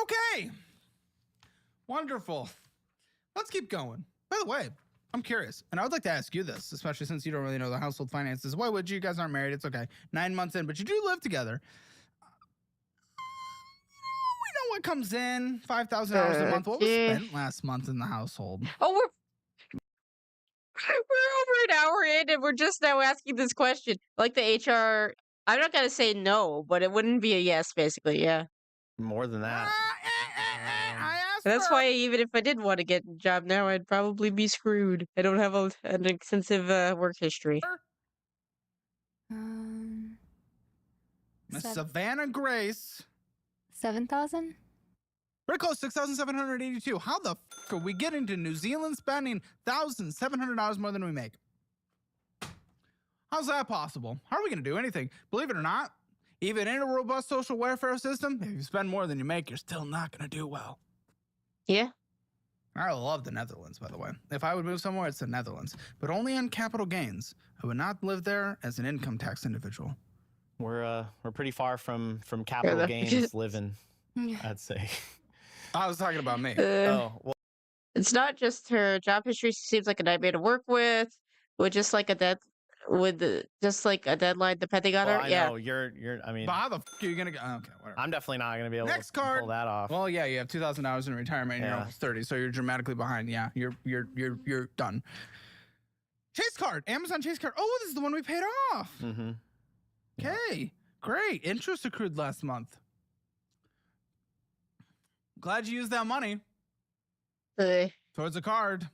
Okay, wonderful. Let's keep going. By the way, I'm curious, and I would like to ask you this, especially since you don't really know the household finances. Why would you? You guys aren't married. It's okay. 9 months in, but you do live together. We know what comes in, $5,000 a month. What was spent last month in the household? Oh, we're over an hour in, and we're just now asking this question. Like the HR, I'm not gonna say no, but it wouldn't be a yes, basically. Yeah. More than that. I asked That's her. why even if I did want to get a job now, I'd probably be screwed. I don't have an extensive work history. Miss Savannah Grace. 7,000? Very close, 6,782. How the fuck are we getting to New Zealand spending $1,700 more than we make? How's that possible? How are we going to do anything? Believe it or not, even in a robust social welfare system, if you spend more than you make, you're still not going to do well. Yeah. I love the Netherlands, by the way. If I would move somewhere, it's the Netherlands, but only on capital gains. I would not live there as an income tax individual. We're pretty far from capital gains living, I'd say. I was talking about me. Oh, well, It's not just her job history. She seems like a nightmare to work with just like a deadline depending on her. I Yeah. know you're. I mean, But how the fuck are you gonna go? Okay, whatever. I'm definitely not gonna be able Next to card. pull that off. Well, yeah, you have $2,000 in retirement, and you're Yeah. almost 30, so you're dramatically behind. Yeah, you're done. Chase card, Amazon Chase card. Oh, this is the one we paid off. Mm-hmm. Okay, great. Interest accrued last month. Glad you used that money towards a card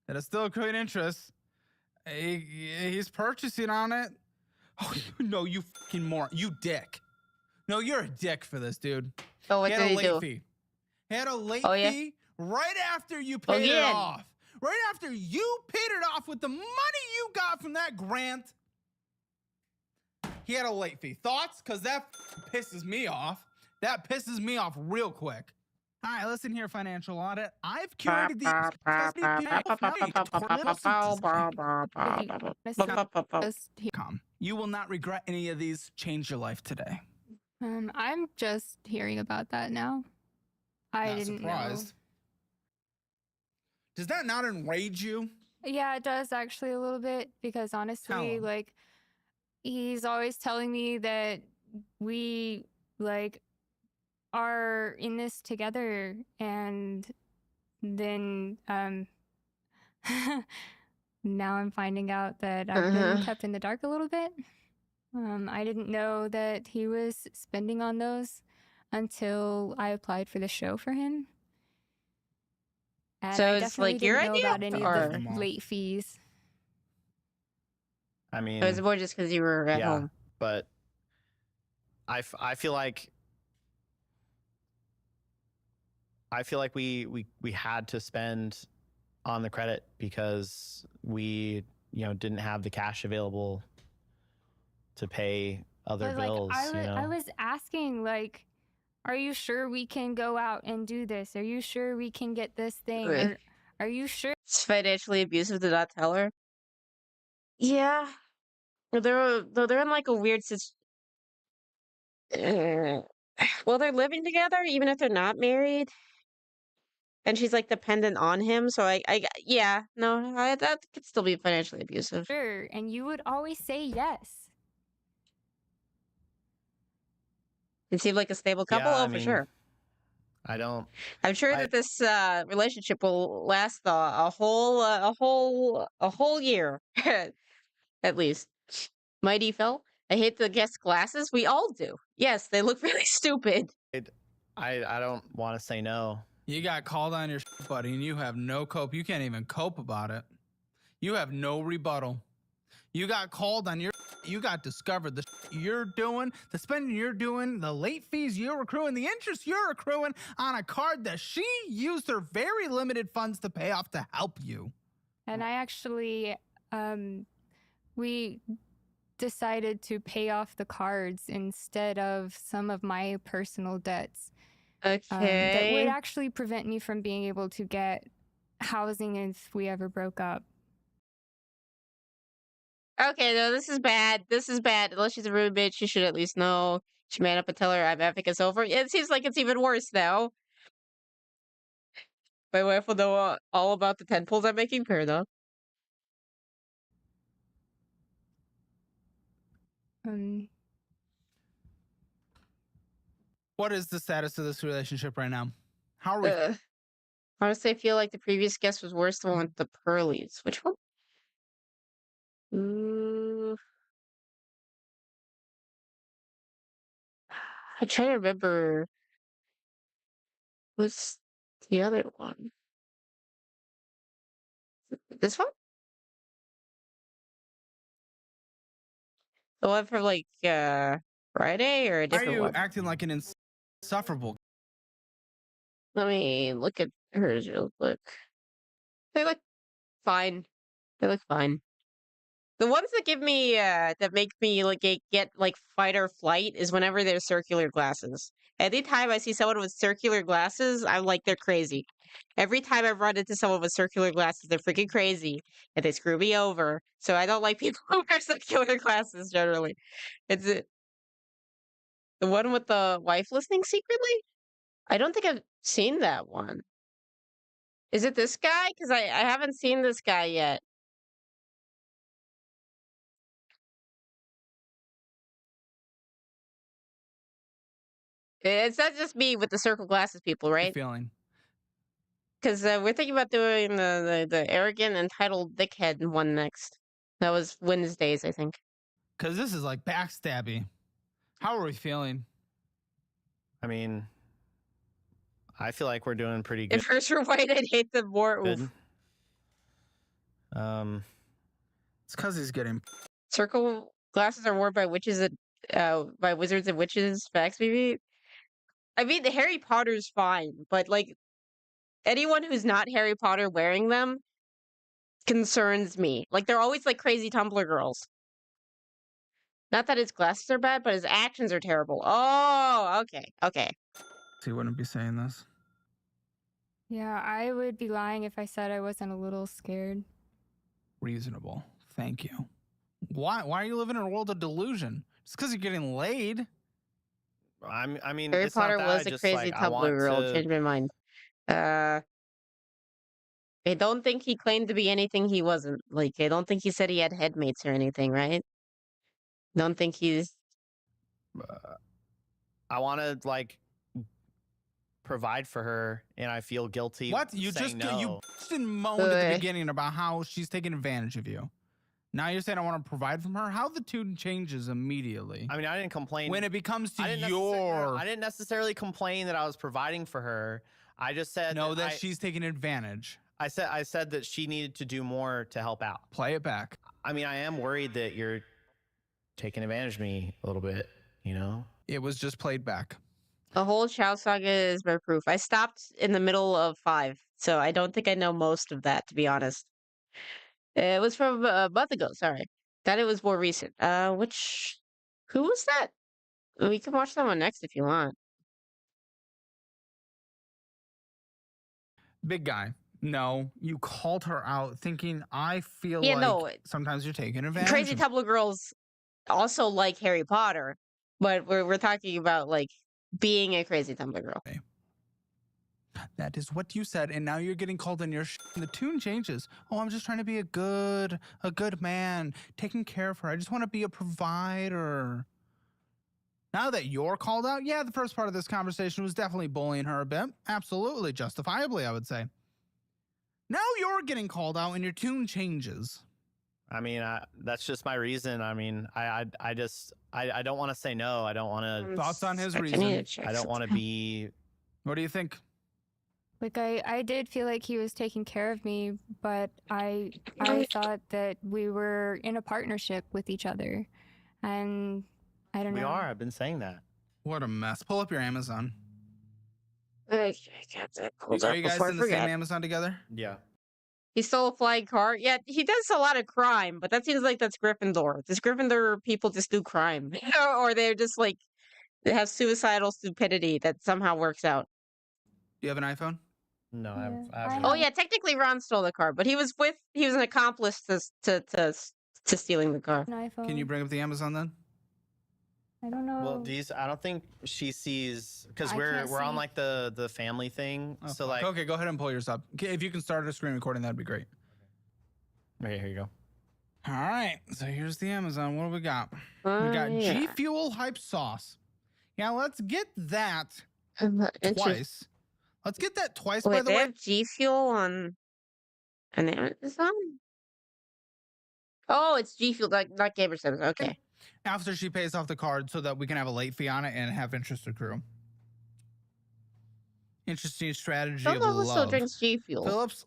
that is still accruing interest. He's purchasing on it. Oh, no, you fucking moron. You dick. No, you're a dick for this, dude. Oh, what He did had a he do? late fee. He had a late Oh, yeah? fee right after you paid it Again. off. Right after you paid it off with the money you got from that grant. He had a late fee. Thoughts? Because that pisses me off. That pisses me off real quick. All right, listen here, financial audit. I've curated these. You will not regret any of these. Change your life today. I'm just hearing about that now. I Not didn't surprised. know. Does that not enrage you? Yeah, it does actually a little bit because honestly, him. like he's always telling me that we like are in this together, and then now I'm finding out that I've been kept in the dark a little bit. I didn't know that he was spending on those until I applied for the show for him. And So I it's definitely like your didn't know idea, about any or- of the late fees. I mean, It was more just because you were at yeah, home. but I feel like we had to spend on the credit because we didn't have the cash available to pay other But, bills. I was asking, like, are you sure we can go out and do this? Are you sure we can get this thing? Right. Or, are you sure? It's financially abusive to not tell her. Yeah. They're in like a weird well, they're living together even if they're not married. And she's like dependent on him, so yeah, no, that could still be financially abusive. And you would always say yes. It seemed like a stable couple. Yeah, Oh, for sure. I don't. I'm sure that this relationship will last a whole year, at least. Mighty Phil, I hate the guest glasses. We all do. Yes, they look really stupid. I don't want to say no. You got called on your shit, buddy, and you have no cope. You can't even cope about it. You have no rebuttal. You got called on your you got discovered, the you're doing, the spending you're doing, the late fees you're accruing, the interest you're accruing on a card that she used her very limited funds to pay off to help you. And I actually, we decided to pay off the cards instead of some of my personal debts. That would Okay. actually prevent me from being able to get housing if we ever broke up. Okay, no, this is bad. This is bad. Unless she's a rude bitch, she should at least know. She man up and tell her I'm epic it's over. It seems like it's even worse now. My wife will know all about the 10 pulls I'm making. Fair enough. What is the status of this relationship right now? How are we? Honestly, I feel like the previous guest was worse, the one with the pearlies. Which one? Ooh. I try to remember. What's the other one? This one? The one from like Friday or a Why are different you one? acting like an insufferable? Let me look at hers real quick. They look fine. They look fine. The ones that give me that make me like get like fight or flight is whenever there's circular glasses. Anytime I see someone with circular glasses, I'm like they're crazy. Every time I've run into someone with circular glasses, they're freaking crazy and they screw me over. So I don't like people who wear circular glasses generally. It's the one with the wife listening secretly? I don't think I've seen that one. Is it this guy? Because I haven't seen this guy yet. It's not just me with the circle glasses people, right? Feeling. Because we're thinking about doing the arrogant, entitled dickhead one next. That was Wednesdays, I think. Because this is like backstabby. How are we feeling? I mean, I feel like we're doing pretty good. If hers were white, I'd hate them more. Oof. It's because he's getting. Circle glasses are worn by witches by wizards and witches. Facts, maybe. I mean, the Harry Potter's fine, but like anyone who's not Harry Potter wearing them concerns me. Like they're always like crazy Tumblr girls. Not that his glasses are bad, but his actions are terrible. Oh, okay, okay. He wouldn't be saying this. Yeah, I would be lying if I said I wasn't a little scared. Reasonable. Thank you. Why are you living in a world of delusion? Just because you're getting laid? I mean, Harry it's not Potter that, was I a just, crazy like, I Tumblr want girl. to- Changed my mind. I don't think he claimed to be anything he wasn't. Like, I don't think he said he had headmates or anything, right? Don't think he's. I want to like provide for her, and I feel guilty. What? You saying just no. you didn't moan at the beginning about how she's taking advantage of you. Now you're saying I want to provide from her? How the tune changes immediately? I mean, I didn't complain. When it becomes to I didn't necessarily complain that I was providing for her. I just said that she's taking advantage. I said that she needed to do more to help out. Play it back. I mean, I am worried that you're taking advantage of me a little bit, you know? It was just played back. The whole Chow Saga is my proof. I stopped in the middle of 5, so I don't think I know most of that, to be honest. It was from a month ago, sorry. That it was more recent. Who was that? We can watch that one next if you want. Big guy. No, you called her out thinking, I feel sometimes you're taking advantage. Crazy Tumblr girls also like Harry Potter, but we're talking about like being a crazy Tumblr girl. Okay. That is what you said, and now you're getting called in your and the tune changes. Oh, I'm just trying to be a good man, taking care of her. I just want to be a provider. Now that you're called out, yeah, the first part of this conversation was definitely bullying her a bit. Absolutely, justifiably, I would say. Now you're getting called out and your tune changes. I mean, that's just my reason. I mean, I don't want to say no. I don't want to. Thoughts on his reason? I don't want to be. What do you think? Like I did feel like he was taking care of me, but I thought that we were in a partnership with each other. And I don't know. We are. I've been saying that. What a mess. Pull up your Amazon. I got that pulled Are up you guys before I in the same forget. Amazon together? Yeah. He stole a flying car. Yeah, he does a lot of crime, but that seems like that's Gryffindor. Does Gryffindor people just do crime? Or they're just like, they have suicidal stupidity that somehow works out. Do you have an iPhone? No, Yeah, I haven't. Oh yeah, technically Ron stole the car, but he was an accomplice to stealing the car. An iPhone. Can you bring up the Amazon then? I don't know. Well, I don't think she sees because I we're can't on see. like the family thing. Oh, so fuck. like, Okay, go ahead and pull yours up. Okay, if you can start a screen recording, that'd be great. okay, here you go. All right, so here's the Amazon. What do we got? We got Yeah. G Fuel Hype Sauce. Yeah, let's get that twice. Let's get that twice, Wait, by the they way. have G Fuel on Amazon? Oh, it's G Fuel, not Gamer Sims. Okay. After she pays off the card so that we can have a late fee on it and have interest accrue. Interesting strategy of Someone also love. drinks G Fuel. Phillips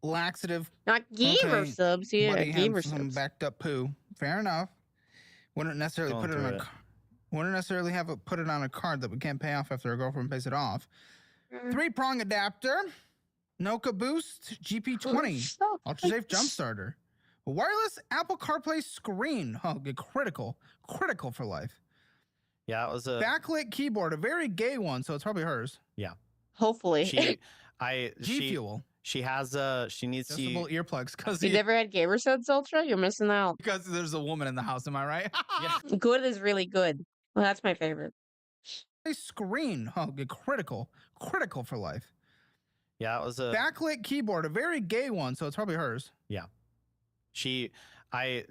laxative. Not Gamer Okay, Subs, yeah, Buddy Gamer had some Subs. backed up poo. Fair enough. Wouldn't necessarily Going put it on through a it. wouldn't necessarily have it put it on a card that we can't pay off after our girlfriend pays it off. Mm. 3-prong adapter, Noka Boost GP20, So Ultra Safe nice. Jump Starter, a wireless Apple CarPlay screen. Oh, critical for life. Yeah, it was a Backlit keyboard, a very gay one, so it's probably hers. Hopefully. G Fuel, she has she needs adjustable to earplugs, because You never had Gamer Subs Ultra? You're missing out. there's a woman in the house. Am I right? Yeah. Good is really good. Well, that's my favorite. A screen. Oh, critical for life. yeah, it was a Backlit keyboard, a very gay one, so it's probably hers. G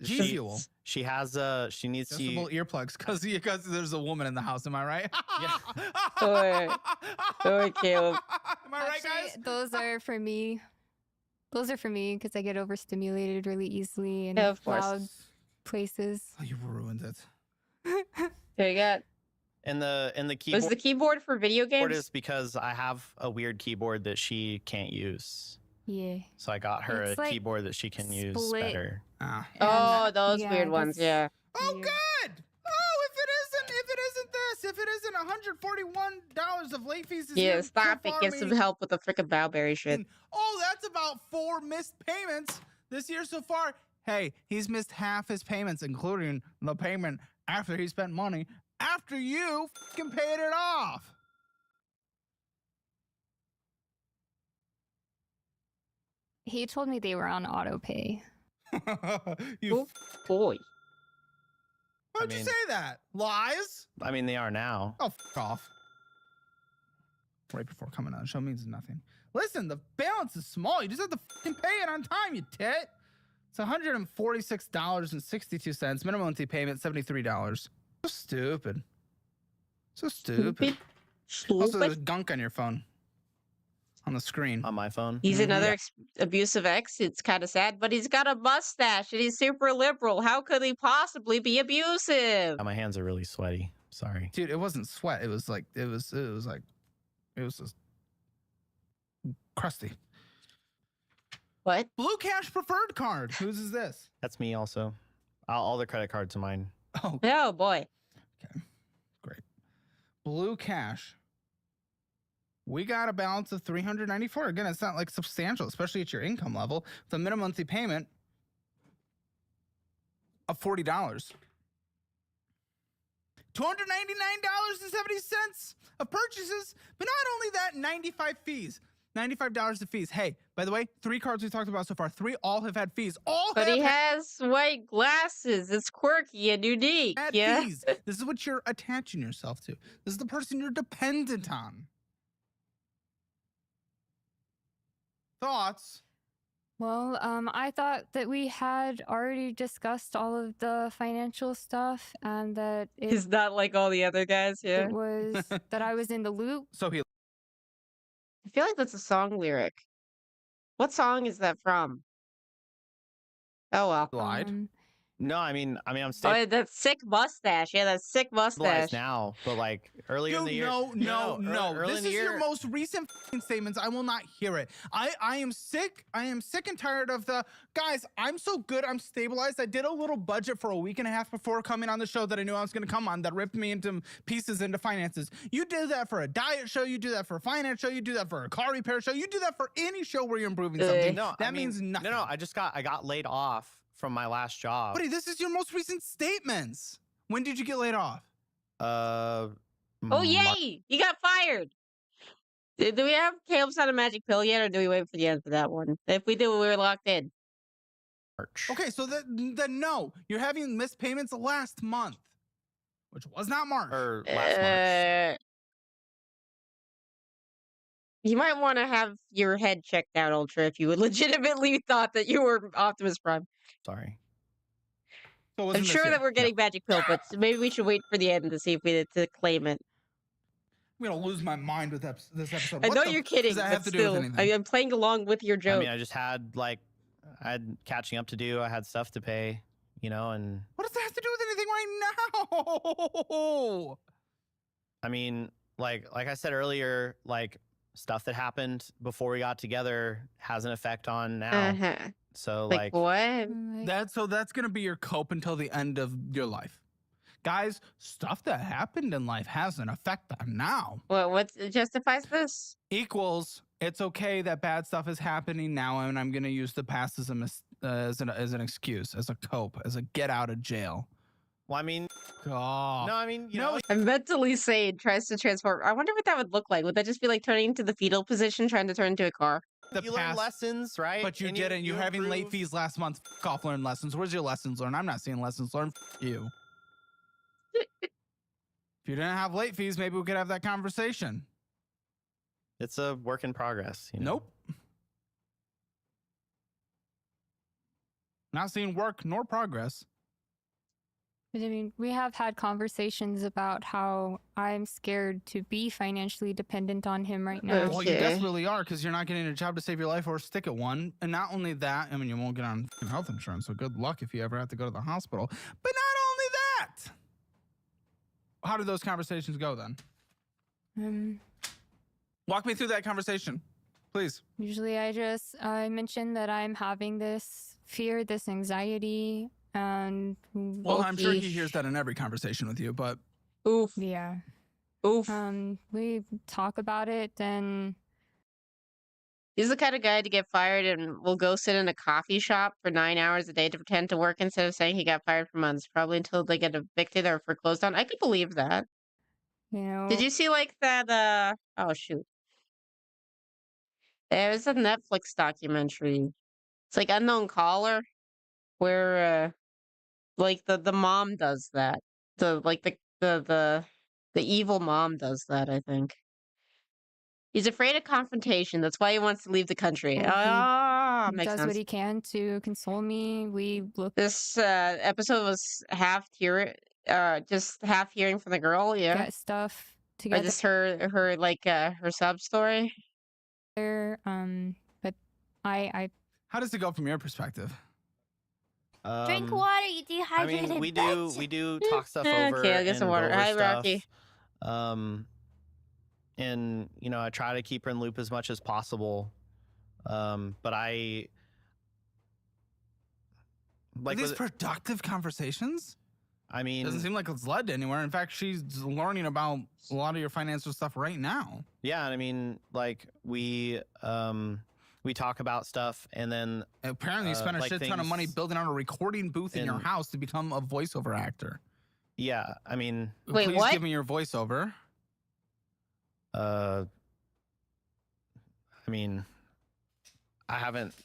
Fuel, she has she needs adjustable to earplugs, because there's a woman in the house. Am I right? Yeah. Oi, Caleb. Am I right, guys? Actually, those are for me. Those are for me because I get overstimulated really easily in Yeah, of course. loud places. Oh, you ruined it. There you got. in the Was keyboard the keyboard for video games? is because I have a weird keyboard that she can't use. Yeah. So I got her It's a like keyboard that she can use split. better. Ah. Oh, And, those yeah, weird ones, yeah. Oh, weird. good. Oh, if it isn't $141 of late fees, this Yeah, year, stop so it. far, Get some meaning- help with the frickin' Bowberry shit. Oh, that's about 4 missed payments this year so far. Hey, he's missed half his payments, including the payment after he spent money after you fucking paid it off. He told me they were on auto pay. you, Oh, boy. why'd you mean- say that? Lies? I mean, they are now. Oh, off. Right before coming on the show means nothing. Listen, the balance is small. You just have to fucking pay it on time, you tit. It's $146.62. Minimum monthly payment, $73. So stupid. So stupid. Also, there's gunk on your phone. On the screen. On my phone. He's Mhm. another abusive ex. It's kind of sad, but he's got a mustache and he's super liberal. How could he possibly be abusive? My hands are really sweaty. Sorry. Dude, it wasn't sweat. It was just crusty. What? Blue Cash Preferred Card. Whose is this? That's me also. All the credit cards are mine. Oh, Oh boy. great. Blue Cash. We got a balance of $394. Again, it's not like substantial, especially at your income level. The minimum monthly payment of $40. $299.70 of purchases, but not only that, $95 of fees. Hey, by the way, 3 cards we talked about so far, 3 all have had fees. But he has white glasses. It's quirky and unique. had Yeah. fees. This is what you're attaching yourself to. This is the person you're dependent on. Thoughts? Well, I thought that we had already discussed all of the financial stuff and that He's not like all the other guys, yeah. it was that I was in the loop. So he I feel like that's a song lyric. What song is that from? Oh well. lied. No, I mean, I'm Oh, stabilized that sick mustache. Yeah, that sick mustache. now, but like earlier in the year. No. Early This in the is year, your most recent statements. I will not hear it. I am sick. I am sick and tired of the guys. I'm so good. I'm stabilized. I did a little budget for a week and a half before coming on the show that I knew I was going to come on that ripped me into pieces into finances. You do that for a diet show. You do that for a finance show. You do that for a car repair show. You do that for any show where you're improving something. No, that means nothing. No, I got laid off from my last job. Buddy, this is your most recent statements. When did you get laid off? Oh, yay! You got fired. Do we have Caleb's on a magic pill yet, or do we wait for the end for that one? If we do, we're locked in. March. Okay, so then no, you're having missed payments last month, which was not March. Or last March. You might want to have your head checked out, Ultra, if you legitimately thought that you were Optimus Prime. Sorry. So I'm sure that we're getting magic pill, but maybe we should wait for the end to see if we to claim it. I'm gonna lose my mind with this episode. I know you're kidding, does that but have to do still, with anything? I'm playing along with your joke. I mean, I just had I had catching up to do. I had stuff to pay, and What does that have to do with anything right now? I mean, like I said earlier, like stuff that happened before we got together has an effect on now. So like what? That's gonna be your cope until the end of your life. Guys, stuff that happened in life has an effect on now. What justifies this? Equals, it's okay that bad stuff is happening now, and I'm gonna use the past as an excuse, as a cope, as a get out of jail. Well, I mean, God. no, I mean, I'm mentally sane tries to transform. I wonder what that would look like. Would that just be like turning into the fetal position, trying to turn into a car? you learn lessons, right? But you didn't. You're having late fees last month. F off, learn lessons. Where's your lessons learned? I'm not seeing lessons learned. F you. If you didn't have late fees, maybe we could have that conversation. It's a work in progress. Nope. Not seeing work nor progress. I mean, we have had conversations about how I'm scared to be financially dependent on him right now. Well, you desperately are, because you're not getting a job to save your life or stick at one. And not only that, I mean, you won't get on health insurance, so good luck if you ever have to go to the hospital. But not only that. How did those conversations go then? Walk me through that conversation, please. Usually I mention that I'm having this fear, this anxiety, and well, I'm sure he hears that in every conversation with you, but oof. Yeah. Oof. We talk about it, and he's the kind of guy to get fired and will go sit in a coffee shop for 9 hours a day to pretend to work instead of saying he got fired for months, probably until they get evicted or foreclosed on. I could believe that. Did you see like that? Oh shoot. There was a Netflix documentary. It's like Unknown Caller, where like the mom does that. The evil mom does that, I think. He's afraid of confrontation. That's why he wants to leave the country. He makes does sense. what he can to console me. We look. This episode was just half hearing from the girl. Yeah, get stuff together. Or just her like her sub story. But I. How does it go from your perspective? Drink water, you dehydrated. I mean, we do talk stuff over. Okay, I'll get some water. Hi, Rocky. And I try to keep her in loop as much as possible. But I like these productive conversations. I mean, doesn't seem like it's led to anywhere. In fact, she's learning about a lot of your financial stuff right now. Yeah, I mean, like we talk about stuff, and then apparently you spent a shit ton of money building out a recording booth in your house to become a voiceover actor. Yeah, I mean, wait, please what? give me your voiceover. I mean, I haven't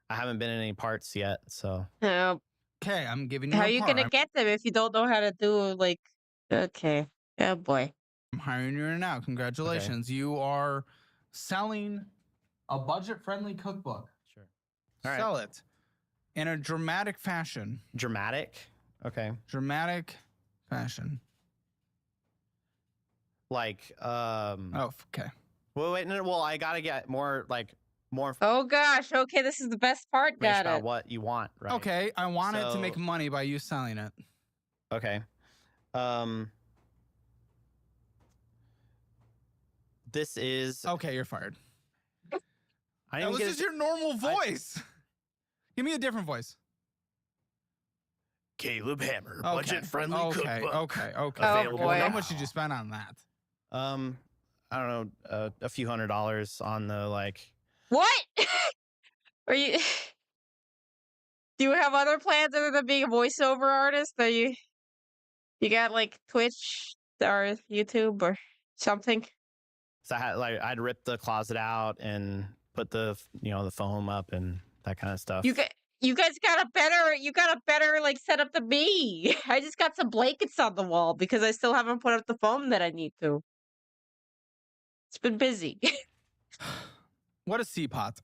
been in any parts yet, so. Okay, I'm giving you. How are you gonna get them if you don't know how to do like? Okay, oh boy. I'm hiring you now. Congratulations, okay. You are selling a budget-friendly cookbook. Sure. All right. Sell it in a dramatic fashion. Dramatic? Okay. Dramatic fashion. Like, oh, okay. Well, wait, no, well, I gotta get more, like, more Oh gosh. Okay, this is the best part. information Got about it. what you want, right? Okay, I wanted to make So- money by you selling it. Okay. This is. Okay, you're fired. I That didn't was get just it- your normal voice. Give me a different voice. Caleb Hammer, Okay. budget-friendly Okay, cookbook. okay. Oh, boy. How much did you spend on that? I don't know, a few $100s on the like. What? Are you? Do you have other plans other than being a voiceover artist? Are you got like Twitch or YouTube or something? So I'd rip the closet out and put the the foam up and that kind of stuff. You guys got a better like setup than me. I just got some blankets on the wall because I still haven't put up the foam that I need to. It's been busy. What a C-pot.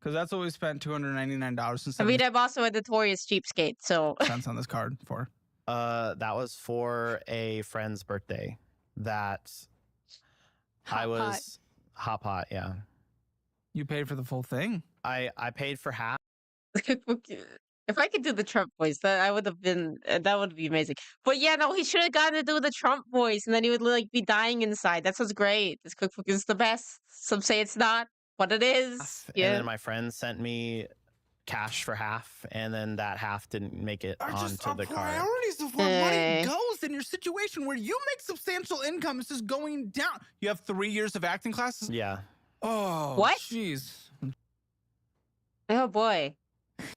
Because that's what we spent $299 I mean, I'm also a notorious cheapskate, so cents on this card for. That was for a friend's birthday. That I was hot pot. Yeah, You paid for the full thing. I paid for half. if I could do the Trump voice, that would be amazing. But yeah, no, he should have gotten to do the Trump voice, and then he would like be dying inside. That sounds great. This cookbook is the best. Some say it's not, but it is. And then my friend sent me cash for half, and then that half didn't make it onto the card. Priorities of where money goes in your situation where you make substantial income. It's just going down. You have 3 years of acting classes. Yeah. Oh, What? Jeez. Oh boy.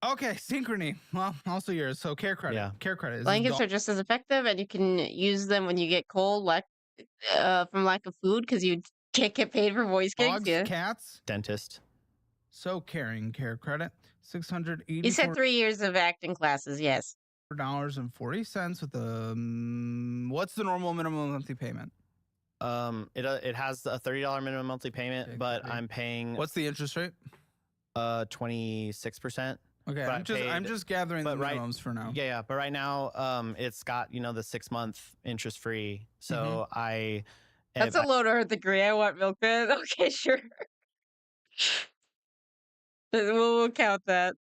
Okay, synchrony. Well, also yours. So care credit. Yeah. Care credit. Blankets are just as effective, and you can use them when you get cold, from lack of food, because you can't get paid for voice gigs. dogs, Yeah. cats. Dentist. So caring care credit. $684. You said 3 years of acting classes. Yes. $4.40 with the what's the normal minimum monthly payment? It has a $30 minimum monthly payment, Okay, but great. I'm paying What's the interest rate? 26%. Okay, But I'm just gathering the but right- minimums for now. Yeah, but right now, it's got the 6-month interest free. So That's a low to her degree. I want milkman. Okay, sure. We'll count that.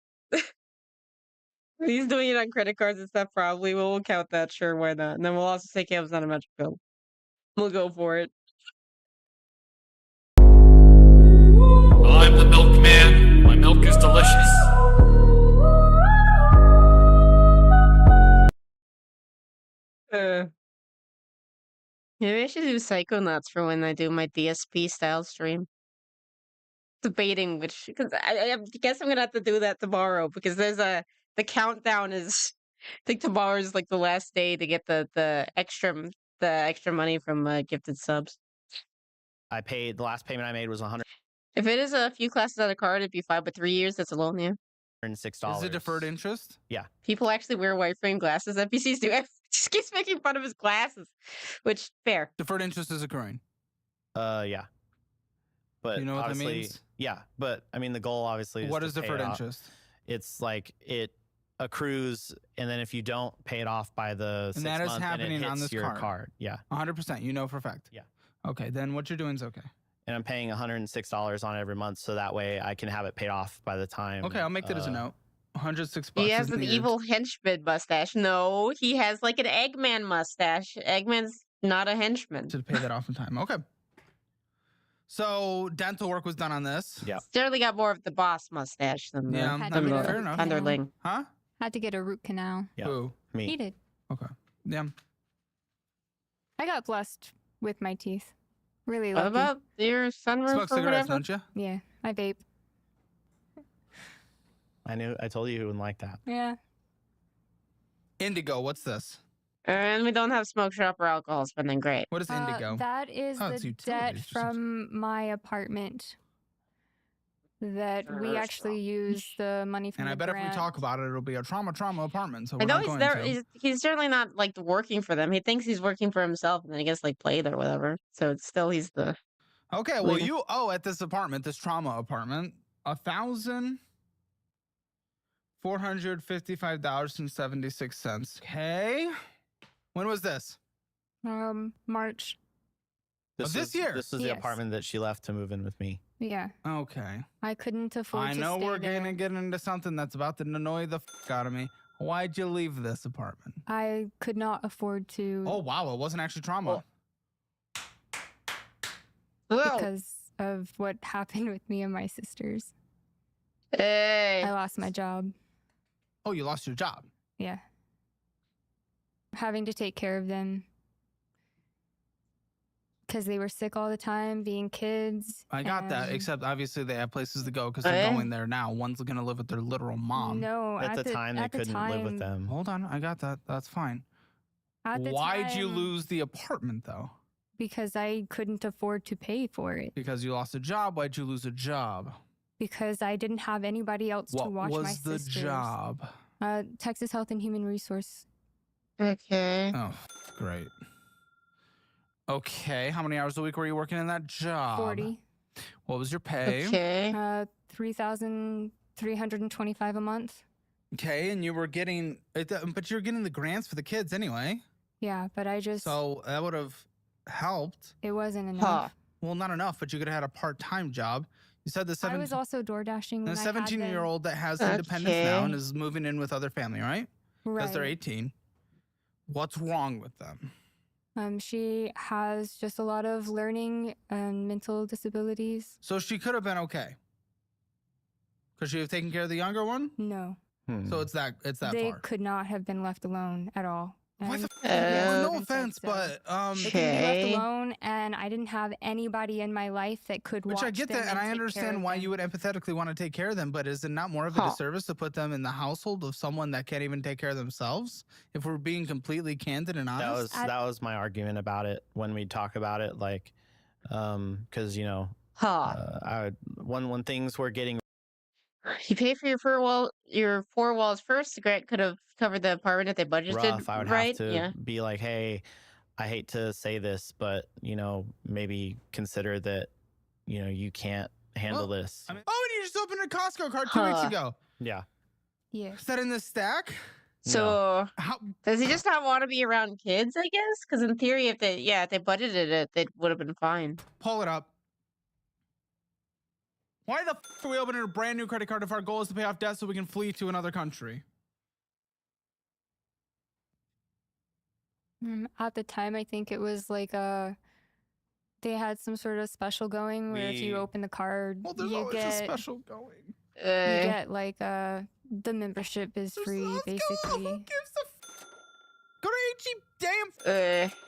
He's doing it on credit cards and stuff, probably. We'll count that. Sure, why not? And then we'll also say Caleb's not a magic pill. We'll go for it. I'm the milkman. My milk is delicious. Maybe I should do Psychonauts for when I do my DSP style stream. Debating which, because I guess I'm gonna have to do that tomorrow because the countdown is. I think tomorrow is like the last day to get the extra money from gifted subs. I paid the last payment I made was $106. If it is a few classes on a card, it'd be fine. But 3 years, that's a loan, yeah. Is it deferred interest? People actually wear white frame glasses. NPCs do. Just keeps making fun of his glasses, which fair. Deferred interest is accruing. Yeah. But You know what that obviously, means? yeah. But I mean, the goal obviously is What to is pay deferred it off. interest? It's like it accrues, and then if you don't pay it off by the 6 And that is month, then it happening hits on this your card. Yeah. 100%. You know for a fact. Yeah. Okay, then what you're doing is okay. And I'm paying $106 on it every month, so that way I can have it paid off by the time. Okay, I'll make that as a note. $106. He has is an needed. evil henchman mustache. No, he has like an Eggman mustache. Eggman's not a henchman. To pay that off in time. Okay. So dental work was done on this. Yeah. Certainly got more of the boss mustache than the, Yeah, Had I to mean, get a fair root enough. canal. underling. Huh? Had to get a root canal. Yeah. Who? He Me. did. Okay. Yeah. I got blessed with my teeth. Really What lucky. about your sunroof Smoke or cigarettes, whatever? don't you? Yeah, I vape. I told you you wouldn't like that. Yeah. Indigo, what's this? And we don't have smoke shop or alcohol spending. Great. What is indigo? That is Oh, it's the utilities, debt just- from my apartment that we actually use the money from And I the bet if grant. we talk about it, it'll be a trauma apartment. So I we're know not he's going there. to. He's certainly not like working for them. He thinks he's working for himself, and then he gets like played or whatever. So it's still he's the. Okay, well, Later. you owe at this apartment, this trauma apartment, $1,455.76. Okay. When was this? March. This year? This is the Yes. apartment that she left to move in with me. Yeah. Okay. I couldn't afford I to know stay we're there. gonna get into something that's about to annoy the out of me. Why'd you leave this apartment? I could not afford to Oh wow, it wasn't actually trauma. Whoa. because of what happened with me and my sisters. Hey. I lost my job. Oh, you lost your job. Yeah. Having to take care of them because they were sick all the time, being kids. I got that, and- except obviously they have places to go because they're going there now. One's gonna live with their literal mom. No, At the time, they couldn't live with them. Hold on, I got that. That's fine. At the Why'd you time, lose the apartment though? Because I couldn't afford to pay for it. Because you lost a job. Why'd you lose a job? Because I didn't have anybody else What to watch my was the sisters. job? Texas Health and Human Resource. Okay. Oh, great. Okay, how many hours a week were you working in that job? 40. What was your pay? Okay. $3,325 a month. Okay, and you were getting, but you're getting the grants for the kids anyway. Yeah, but I just, So that would have helped. it wasn't enough. Huh. Well, not enough, but you could have had a part-time job. You said the I was also door dashing when the I had them. 17-year-old that has independence now Okay. and is moving in with other family, right? Because they're Right. 18. What's wrong with them? She has just a lot of learning and mental disabilities. So she could have been okay. Could she have taken care of the younger one? No, So it's that they far. could not have been left alone at all. Why the And- no Said offense, so. but They couldn't be Okay. left alone, and I didn't have anybody in my life that could watch which I get them that, and I take care understand of why them. you would empathetically want to take care of them, but is it not more of a Huh. disservice to put them in the household of someone that can't even take care of themselves? If we're being completely candid and honest, That was my argument about it when we talk about it, like, because you know, Huh. when things were getting You pay for your four walls first. The grant could have covered the apartment if they budgeted rough, I would right. have to Yeah. be like, hey, I hate to say this, but you know, maybe consider that, you know, you can't handle Well, this. I mean, oh, and you just opened a Costco cart 2 weeks Huh. ago. Yeah. Yeah. Is that in the stack? So How? does he just not want to be around kids? I guess because in theory, if they budgeted it, they would have been fine. Pull it up. Why the are we opening a brand new credit card if our goal is to pay off debt so we can flee to another country? At the time, I think it was like they had some sort of special going where if you We- open the card, Well, there's you always get a special going. you get like the membership is There's- free let's go. basically. Who gives a Go to H-E damn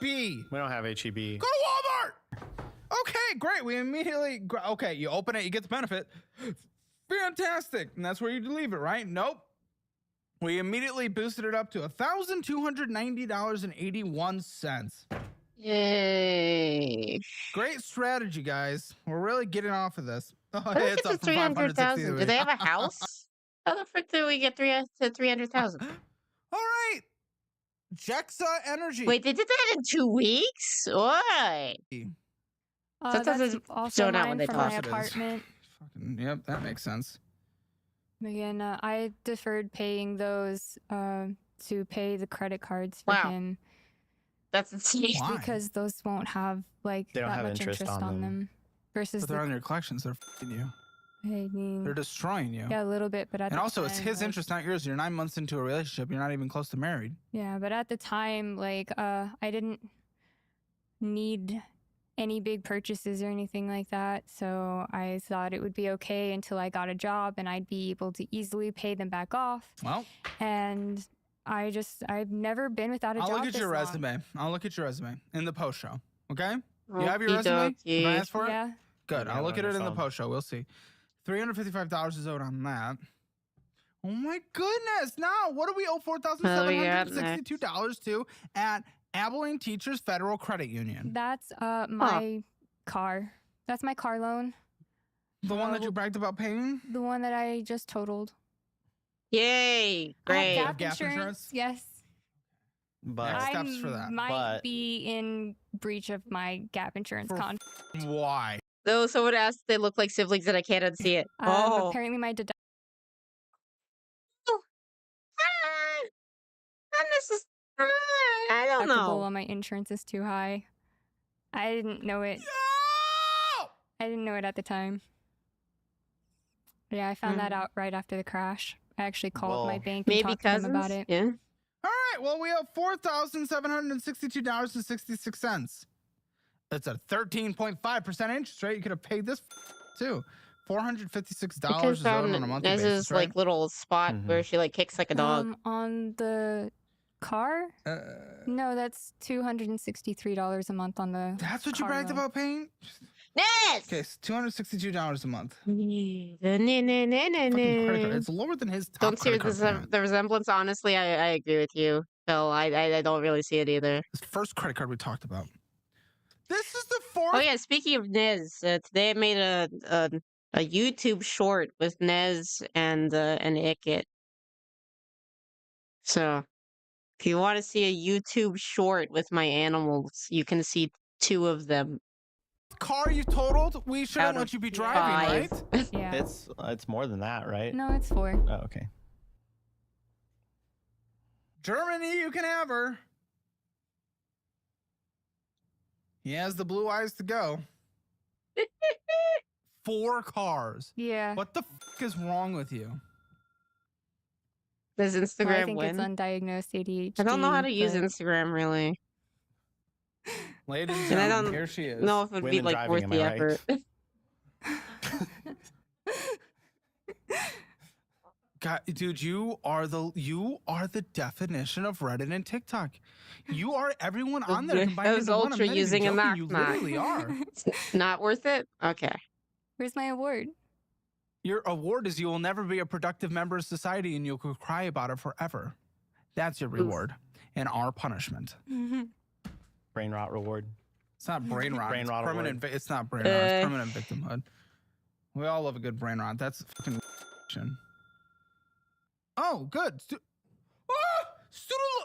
B. We don't have HEB. Go to Walmart. Okay, great. We immediately okay. You open it, you get the benefit. Fantastic, and that's where you leave it, right? Nope. We immediately boosted it up to $1,290.81. Yay! Great strategy, guys. We're really getting off of this. Oh, How did we it's get to up from 300,000? Do they have a 563. house? How the frick did we get to 300,000? All right. Jexa Energy. Wait, they did that in 2 weeks? Why? Sometimes That's it's also zoned out when mine they for talk. my It is. apartment. Fucking, yep, that makes sense. Again, I deferred paying those to pay the credit cards for Wow. him That's insane. Why? because those won't have like They don't that have much interest interest on on them. Versus But they're on your collections. They're f***ing you. I mean, They're destroying you. yeah, a little bit, but at And the also, it's time, his like- interest, not yours. You're 9 months into a relationship. You're not even close to married. Yeah, but at the time, like, I didn't need any big purchases or anything like that. So I thought it would be okay until I got a job and I'd be able to easily pay them back off. Well, And I've never been without a I'll job. look at this your long. resume. I'll look at your resume in the post show. Okay? You have your resume? Okey-dokey. Can I ask for it? Yeah. Good. Yeah, I'll look on at it your in the phone. post show. We'll see. $355 is owed on that. Oh my goodness. Now, what do we owe $4,762 to at Abilene Teachers Federal Credit Union? That's my car. That's my car loan. The one that you bragged about paying? The one that I just totaled. Yay! I Great. have Gap insurance? Yes. But Next I steps for that. might But- be in breach of my gap insurance For contract. Why? Though someone asked, they look like siblings, and I can't unsee it. Oh. Apparently my I don't deductible know. on my insurance is too high. I didn't know it. Yo! I didn't know it at the time. Yeah, I found that out right after the crash. I actually called my bank and Maybe talked to them about cousins? it. Yeah. All right, well, we have $4,762.66. That's a 13.5% interest rate. You could have paid this too. $456 Because is owed on a monthly there's basis, this right? like little spot where she like kicks like a dog. On the car? No, that's $263 a month on the That's what you car bragged loan. about paying? Yes! Okay, it's $262 a month. Fucking Fucking credit card. It's lower than his top Don't see credit card payment. the resemblance. Honestly, I agree with you, Phil. I don't really see it either. This first credit card we talked about. This is the fourth. Oh yeah, speaking of Nez, today I made a YouTube short with Nez and Ikit. So if you want to see a YouTube short with my animals, you can see 2 of them. Car you totaled, we shouldn't Out let of you be driving, 5. right? Yeah. It's more than that, right? No, it's 4. Oh, okay. Germany, you can have her. He has the blue eyes to go. 4 cars. Yeah. What the f is wrong with you? Does Well, I Instagram think win? it's undiagnosed ADHD. I don't know how to use but- Instagram really. Ladies and And I gentlemen, don't here she is. know if it would be Women like driving, worth am the I right? effort. God, dude, you are the definition of Reddit and TikTok. You are everyone on there combined That was into one. I'm Ultra not even using a joking. knock You knock. literally are. Not worth it? Okay. Where's my award? Your award is you will never be a productive member of society and you'll cry about it forever. That's your reward and our punishment. Brain rot reward. It's not brain rot. Brain It's rot permanent. award. It's not brain rot. It's permanent victimhood. We all love a good brain rot. That's fucking. Oh, good.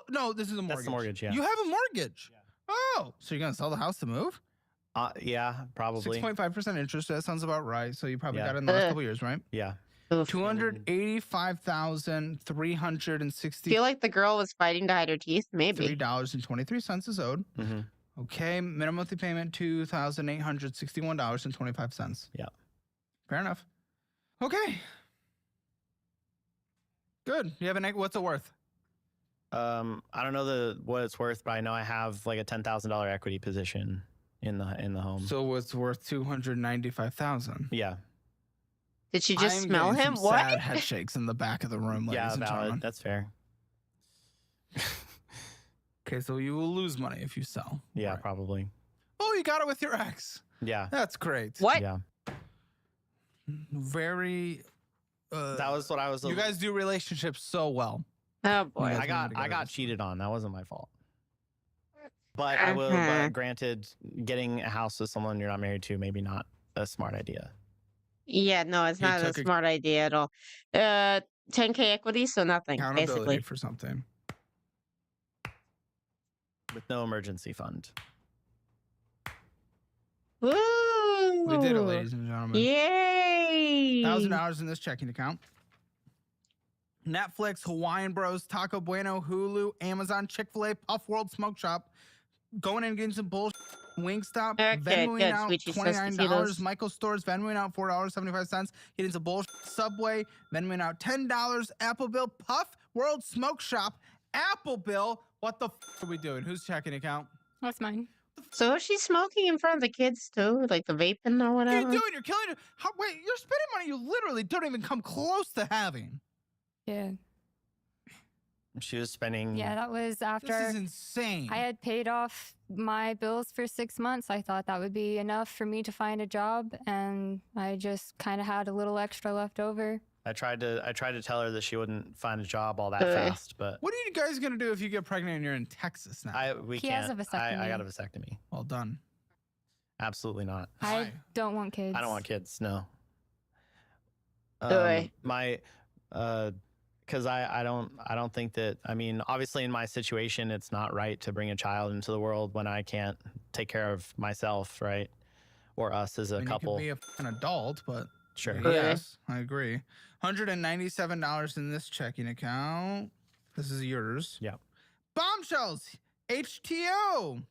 No, this is a mortgage. That's the mortgage, yeah. You have a mortgage. Oh, so you're gonna sell the house to move? Yeah, probably. 6.5% interest. That sounds about right. So you probably Yeah. got it in the last couple years, right? Yeah. Oof. 285,363. Feel like the girl was fighting to hide her teeth? Maybe. $3.23 is owed. Mm-hmm. Okay, minimum monthly payment $2,861.25. Yeah. Fair enough. Okay. Good. You have what's it worth? I don't know what it's worth, but I know I have like a $10,000 equity position in the home. So it's worth $295,000. Yeah. Did she just I'm smell getting him? some What? Sad head shakes in the back of the room, ladies Yeah, and gentlemen. valid. That's fair. Okay, so you will lose money if you sell. Yeah, Right. probably. Oh, you got it with your ex. Yeah. That's great. What? Yeah. Very. That was what I was. You guys do relationships so well. Oh boy. Yeah. I got together. cheated on. That wasn't my fault. But I will. But granted, getting a house with someone you're not married to, maybe not a smart idea. Yeah, no, it's He not a took a- smart idea at all. 10K equity, so nothing, Accountability basically. for something. With no emergency fund. Woo! We did it, ladies and gentlemen. Yay! $1,000 in this checking account. Netflix, Hawaiian Bros, Taco Bueno, Hulu, Amazon, Chick-fil-A, Puff World Smoke Shop. Going in and getting some bullshit. Wingstop, Okay, Venmoing good, out sweet Jesus, $29. Tostitos. Michael Stores, Venmoing out $4.75. Getting some bullshit. Subway, Venmoing out $10. Apple Bill, Puff World Smoke Shop, Apple Bill. What the are we doing? Whose checking account? That's mine. So is she smoking in front of the kids too? Like the vaping or What are you whatever? doing? You're killing her. Wait, you're spending money you literally don't even come close to having. Yeah. She was spending. Yeah, that was after This is insane. I had paid off my bills for 6 months. I thought that would be enough for me to find a job, and I just kind of had a little extra left over. I tried to tell her that she wouldn't find a job all that fast, but What are you guys gonna do if you get pregnant and you're in Texas now? we He can't. has a I got a vasectomy. vasectomy. Well done. Absolutely not. I Why? don't want kids. I don't want kids. No. Why? Because I don't think that. I mean, obviously, in my situation, it's not right to bring a child into the world when I can't take care of myself, right? Or us as a I mean, couple. You could be an adult, but Sure. yes, I agree. $197 in this checking account. This is yours. Yeah. Bombshells, HTO.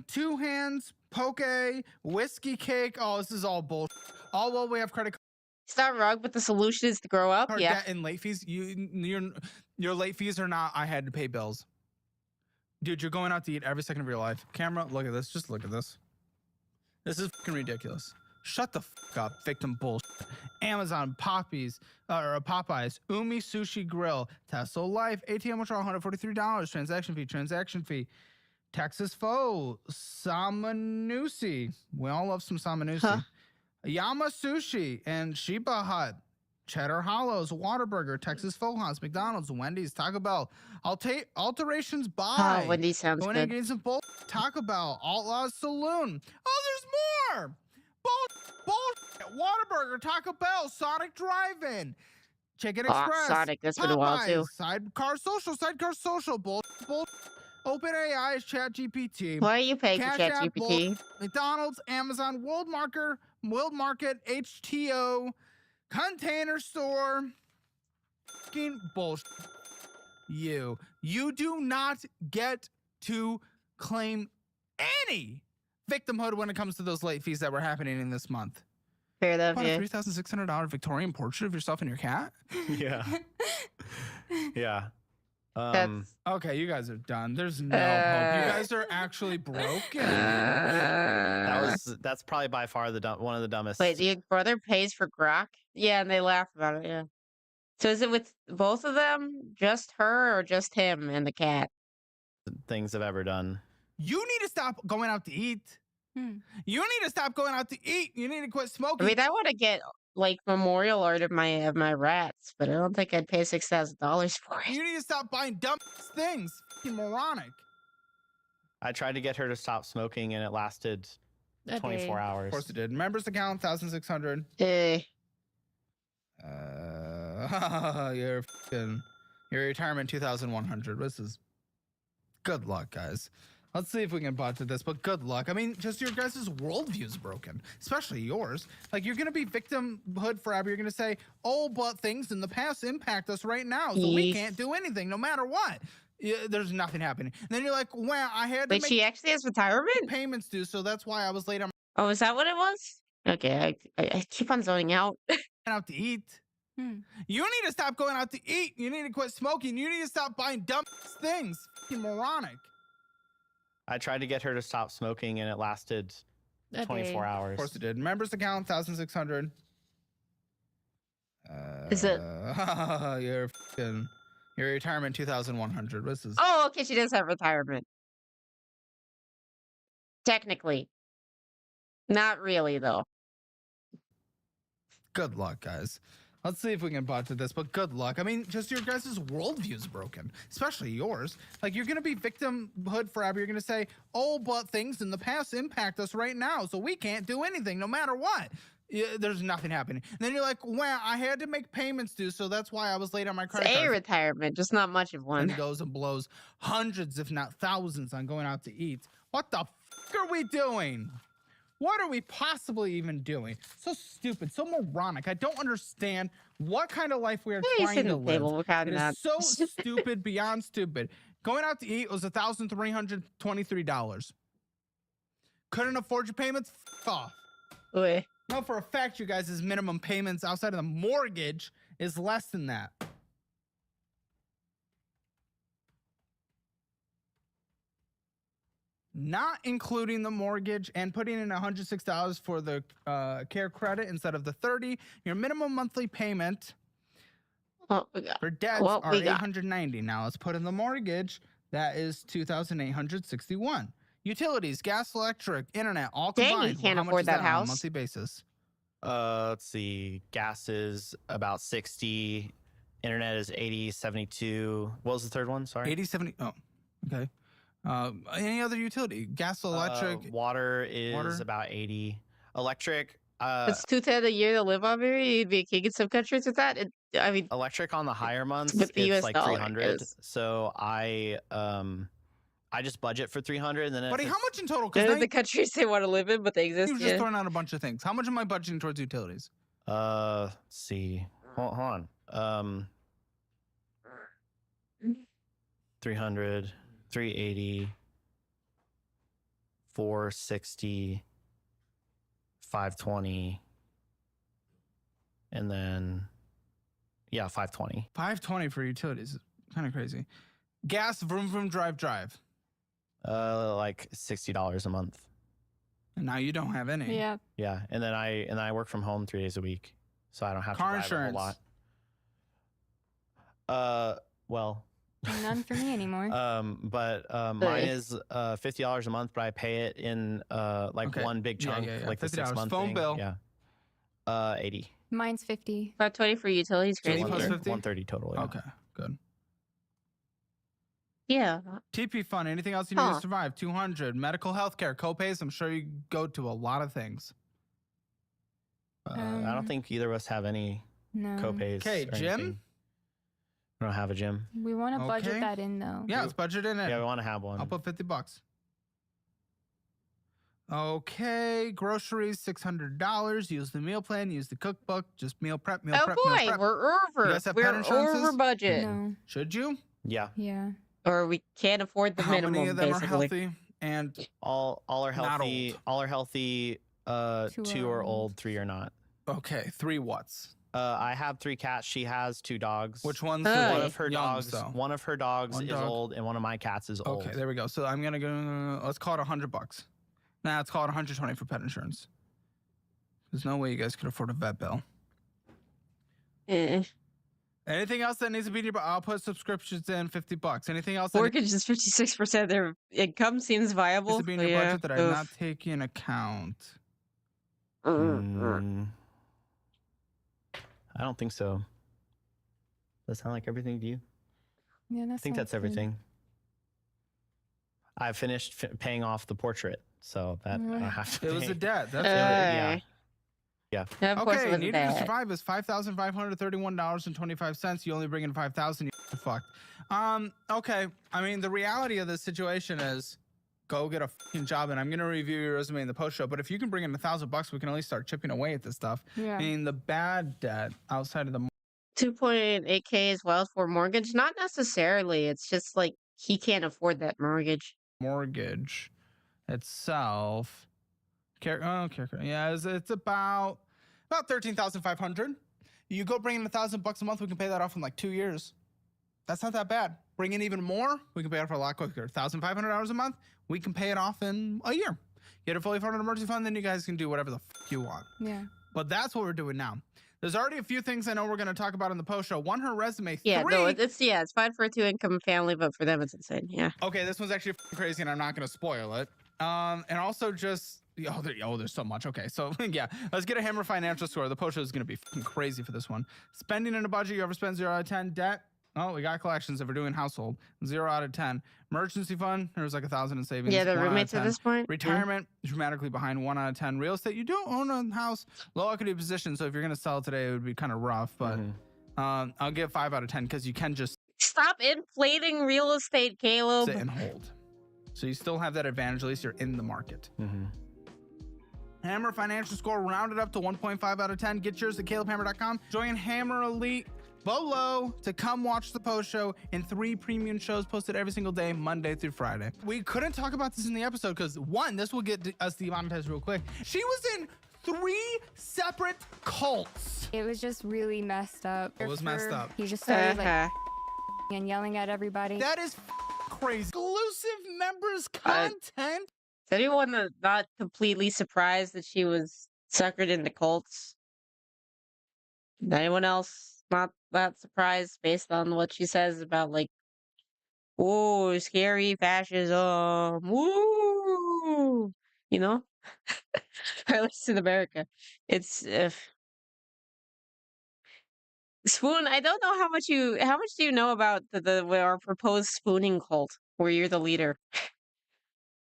Two Hands, Poke, Whiskey Cake. Oh, this is all bullshit. All while we have credit It's not wrong, but the solution is to grow up. card Yeah. debt and late fees. Your late fees are not. I had to pay bills. Dude, you're going out to eat every second of your life. Camera, look at this. Just look at this. This is fucking ridiculous. Shut the fuck up, victim bullshit. Amazon, Popeyes, Umi Sushi Grill, Tesla Life, ATM withdrawal $143, transaction fee. Texas Foe, Samanusi. We all love some Samanusi. Huh. Yama Sushi and Sheba Hut. Cheddar Hollows, Whataburger, Texas Foe House, McDonald's, Wendy's, Taco Bell. Alterations by. Oh, Wendy's sounds Going good. against some bull. Taco Bell, Outlaws Saloon. Oh, there's more. Bullshit. Whataburger, Taco Bell, Sonic Drive-In, Chicken Oh, Express. Sonic, that's been a while too. Sidecar Social, bull. OpenAI is ChatGPT. Why are you paying for Cash App, ChatGPT? McDonald's, Amazon, World Market, HTO, Container Store. Fucking bullshit. You do not get to claim any victimhood when it comes to those late fees that were happening in this month. Fair enough, Bought yeah. a $3,600 Victorian portrait of yourself and your cat? Yeah. Yeah. That's Okay, you guys are done. There's no hope. You guys are actually broken. That's probably by far one of the dumbest Wait, your brother pays for grok? Yeah, and they laugh about it, yeah. So is it with both of them? Just her or just him and the cat? things I've ever done. You need to stop going out to eat. You need to stop going out to eat. You need to quit smoking. I mean, I want to get like memorial art of my rats, but I don't think I'd pay $6,000 for it. You need to stop buying dumb things. Fucking moronic. I tried to get her to stop smoking, and it lasted 24 hours. Of course it did. Members account 1,600. Your retirement 2,100. This is good luck, guys. Let's see if we can budget this, but good luck. I mean, just your guys' worldview is broken, especially yours. Like, you're going to be victimhood forever. You're going to say, oh, but things in the past impact us right now, so we can't do anything no matter what. There's nothing happening. And then you're like, well, I had to Wait, make she actually has retirement? payments due, so that's why I was late on Oh, is that what it was? Okay, I keep on zoning out. out to eat. You need to stop going out to eat. You need to quit smoking. You need to stop buying dumb things. Fucking moronic. I tried to get her to stop smoking, and it lasted 24 hours. Of course it did. Members account 1,600. Is it? Your retirement 2,100. This is Oh, okay, she does have retirement. Technically. Not really, though. good luck, guys. Let's see if we can budget this, but good luck. I mean, just your guys' worldview is broken, especially yours. Like, you're going to be victimhood forever. You're going to say, oh, but things in the past impact us right now, so we can't do anything no matter what. There's nothing happening. And then you're like, well, I had to make payments due, so that's why I was late on my credit It's a card. retirement, just not much of one. And goes and blows hundreds, if not thousands, on going out to eat. What the fuck are we doing? What are we possibly even doing? So stupid, so moronic. I don't understand what kind of life we are trying to live. It is so stupid, beyond stupid. Going out to eat was $1,323. Couldn't afford your payments? F off. Wait. No, for a fact, you guys' minimum payments outside of the mortgage is less than that. Not including the mortgage and putting in $106 for the care credit instead of the $30. Your minimum monthly payment for debts are $890. Now let's put in the mortgage. That is $2,861. Utilities, gas, electric, internet, all combined. Dang, you can't afford that house on a monthly basis. Let's see. Gas is about 60. Internet is 80, 72. What was the third one? Sorry. 80, 70. Oh, okay. Any other utility? Gas, electric? Water is about 80. Electric. It's $210 a year to live on, maybe? You'd be a king in some countries with that? I mean, electric on the higher months, with the it's US like dollar 300. So I just budget for 300. And then Buddy, how much in total? Those are the countries they want to live in, but they exist. You've just thrown out a bunch of things. How much am I budgeting towards utilities? Let's see. Hold on. 300, 380. 460, 520, and then 520. 520 for utilities. Kind of crazy. Gas, vroom vroom, drive. Like $60 a month. And now you don't have any. Yeah. Yeah, and then I work from home 3 days a week, so I don't have Car to drive insurance. a whole lot. Well, None for me anymore. but mine is $50 a month, but I pay it in one big chunk, like the 6 month phone thing. bill. Yeah, 80. Mine's 50. 520 for utilities. So Crazy. 130 total. Yeah. Okay, good. Yeah. TP fund. Anything else you need to survive? 200. Medical health care copays. I'm sure you go to a lot of things. I don't think either of us have any copays. Okay, gym. I don't have a gym. We want to budget that in though. Yeah, let's budget in it. Yeah, we want to have one. I'll put $50. Okay, groceries, $600. Use the meal plan, use the cookbook, just meal prep, meal prep, meal prep. We're over. You guys have We're pet insurances? over budget. No. Should you? Yeah. Yeah. Or we can't afford the How minimum, many of them basically. are healthy? And all are Not healthy. old. All are healthy. 2 are old, 3 are not. okay, 3 what's? I have 3 cats. She has 2 dogs. Which one's Hey. One the of her young, dogs. so? One of her dogs One is dog. old, and one of my cats is old. Okay, there we go. So I'm gonna go. Let's call it $100. Nah, let's call it $120 for pet insurance. There's no way you guys could afford a vet bill. Anything else that needs to be in your? I'll put subscriptions in $50. Anything else that Mortgage is 56% of their income. Seems viable. needs to be in your budget that I'm not taking into account? I don't think so. Does that sound like everything to you? Yeah, I think that's everything. I finished paying off the portrait, so that I don't have to. It was pay. a debt. That's Yeah. Yeah. Of course it okay. was Needed to bad. survive is $5,531.25. You only bring in 5,000. You're fucked. Okay. I mean, the reality of this situation is, go get a fucking job, and I'm gonna review your resume in the post show. But if you can bring in $1,000, we can at least start chipping away at this stuff. Yeah. I mean, the bad debt outside of the 2.8K as well for mortgage. Not necessarily. It's just like he can't afford that mortgage. mortgage itself. Yeah, it's about 13,500. You go bring in $1,000 a month, we can pay that off in like 2 years. That's not that bad. Bring in even more, we can pay it off a lot quicker. $1,500 a month, we can pay it off in a year. Get a fully funded emergency fund, then you guys can do whatever the you want. Yeah. But that's what we're doing now. There's already a few things I know we're going to talk about in the post show. One, her resume. Yeah, 3, no, it's fine for a 2-income family, but for them it's insane. Yeah. okay, this one's actually crazy, and I'm not going to spoil it. And also just, there's so much. Okay, so yeah, let's get a Hammer financial score. The post show is going to be crazy for this one. Spending in a budget, you ever spend 0 out of 10? Debt? Oh, we got collections if we're doing household. 0 out of 10. Emergency fund, there's like 1,000 in savings. Yeah, the 1 out of roommates at 10. this point. Retirement, dramatically behind. 1 out of 10. Real estate, you don't own a house. Low equity position, so if you're going to sell it today, it would be kind of rough. But I'll give 5 out of 10 because you can just Stop inflating real estate, Caleb. sit and hold. So you still have that advantage, at least you're in the market. Hammer financial score rounded up to 1.5 out of 10. Get yours at calebhammer.com. Join Hammer Elite below to come watch the post show and 3 premium shows posted every single day, Monday through Friday. We couldn't talk about this in the episode because, one, this will get us demonetized real quick. She was in 3 separate cults. It was just really messed up. What was messed up? He just started Uh-huh. and yelling at everybody. That is crazy. Exclusive members content. Is anyone not completely surprised that she was suckered into cults? Anyone else not that surprised based on what she says about like, oh, scary fascism, woo, you know? Or at least in America, it's spoon. I don't know how much do you know about our proposed spooning cult where you're the leader.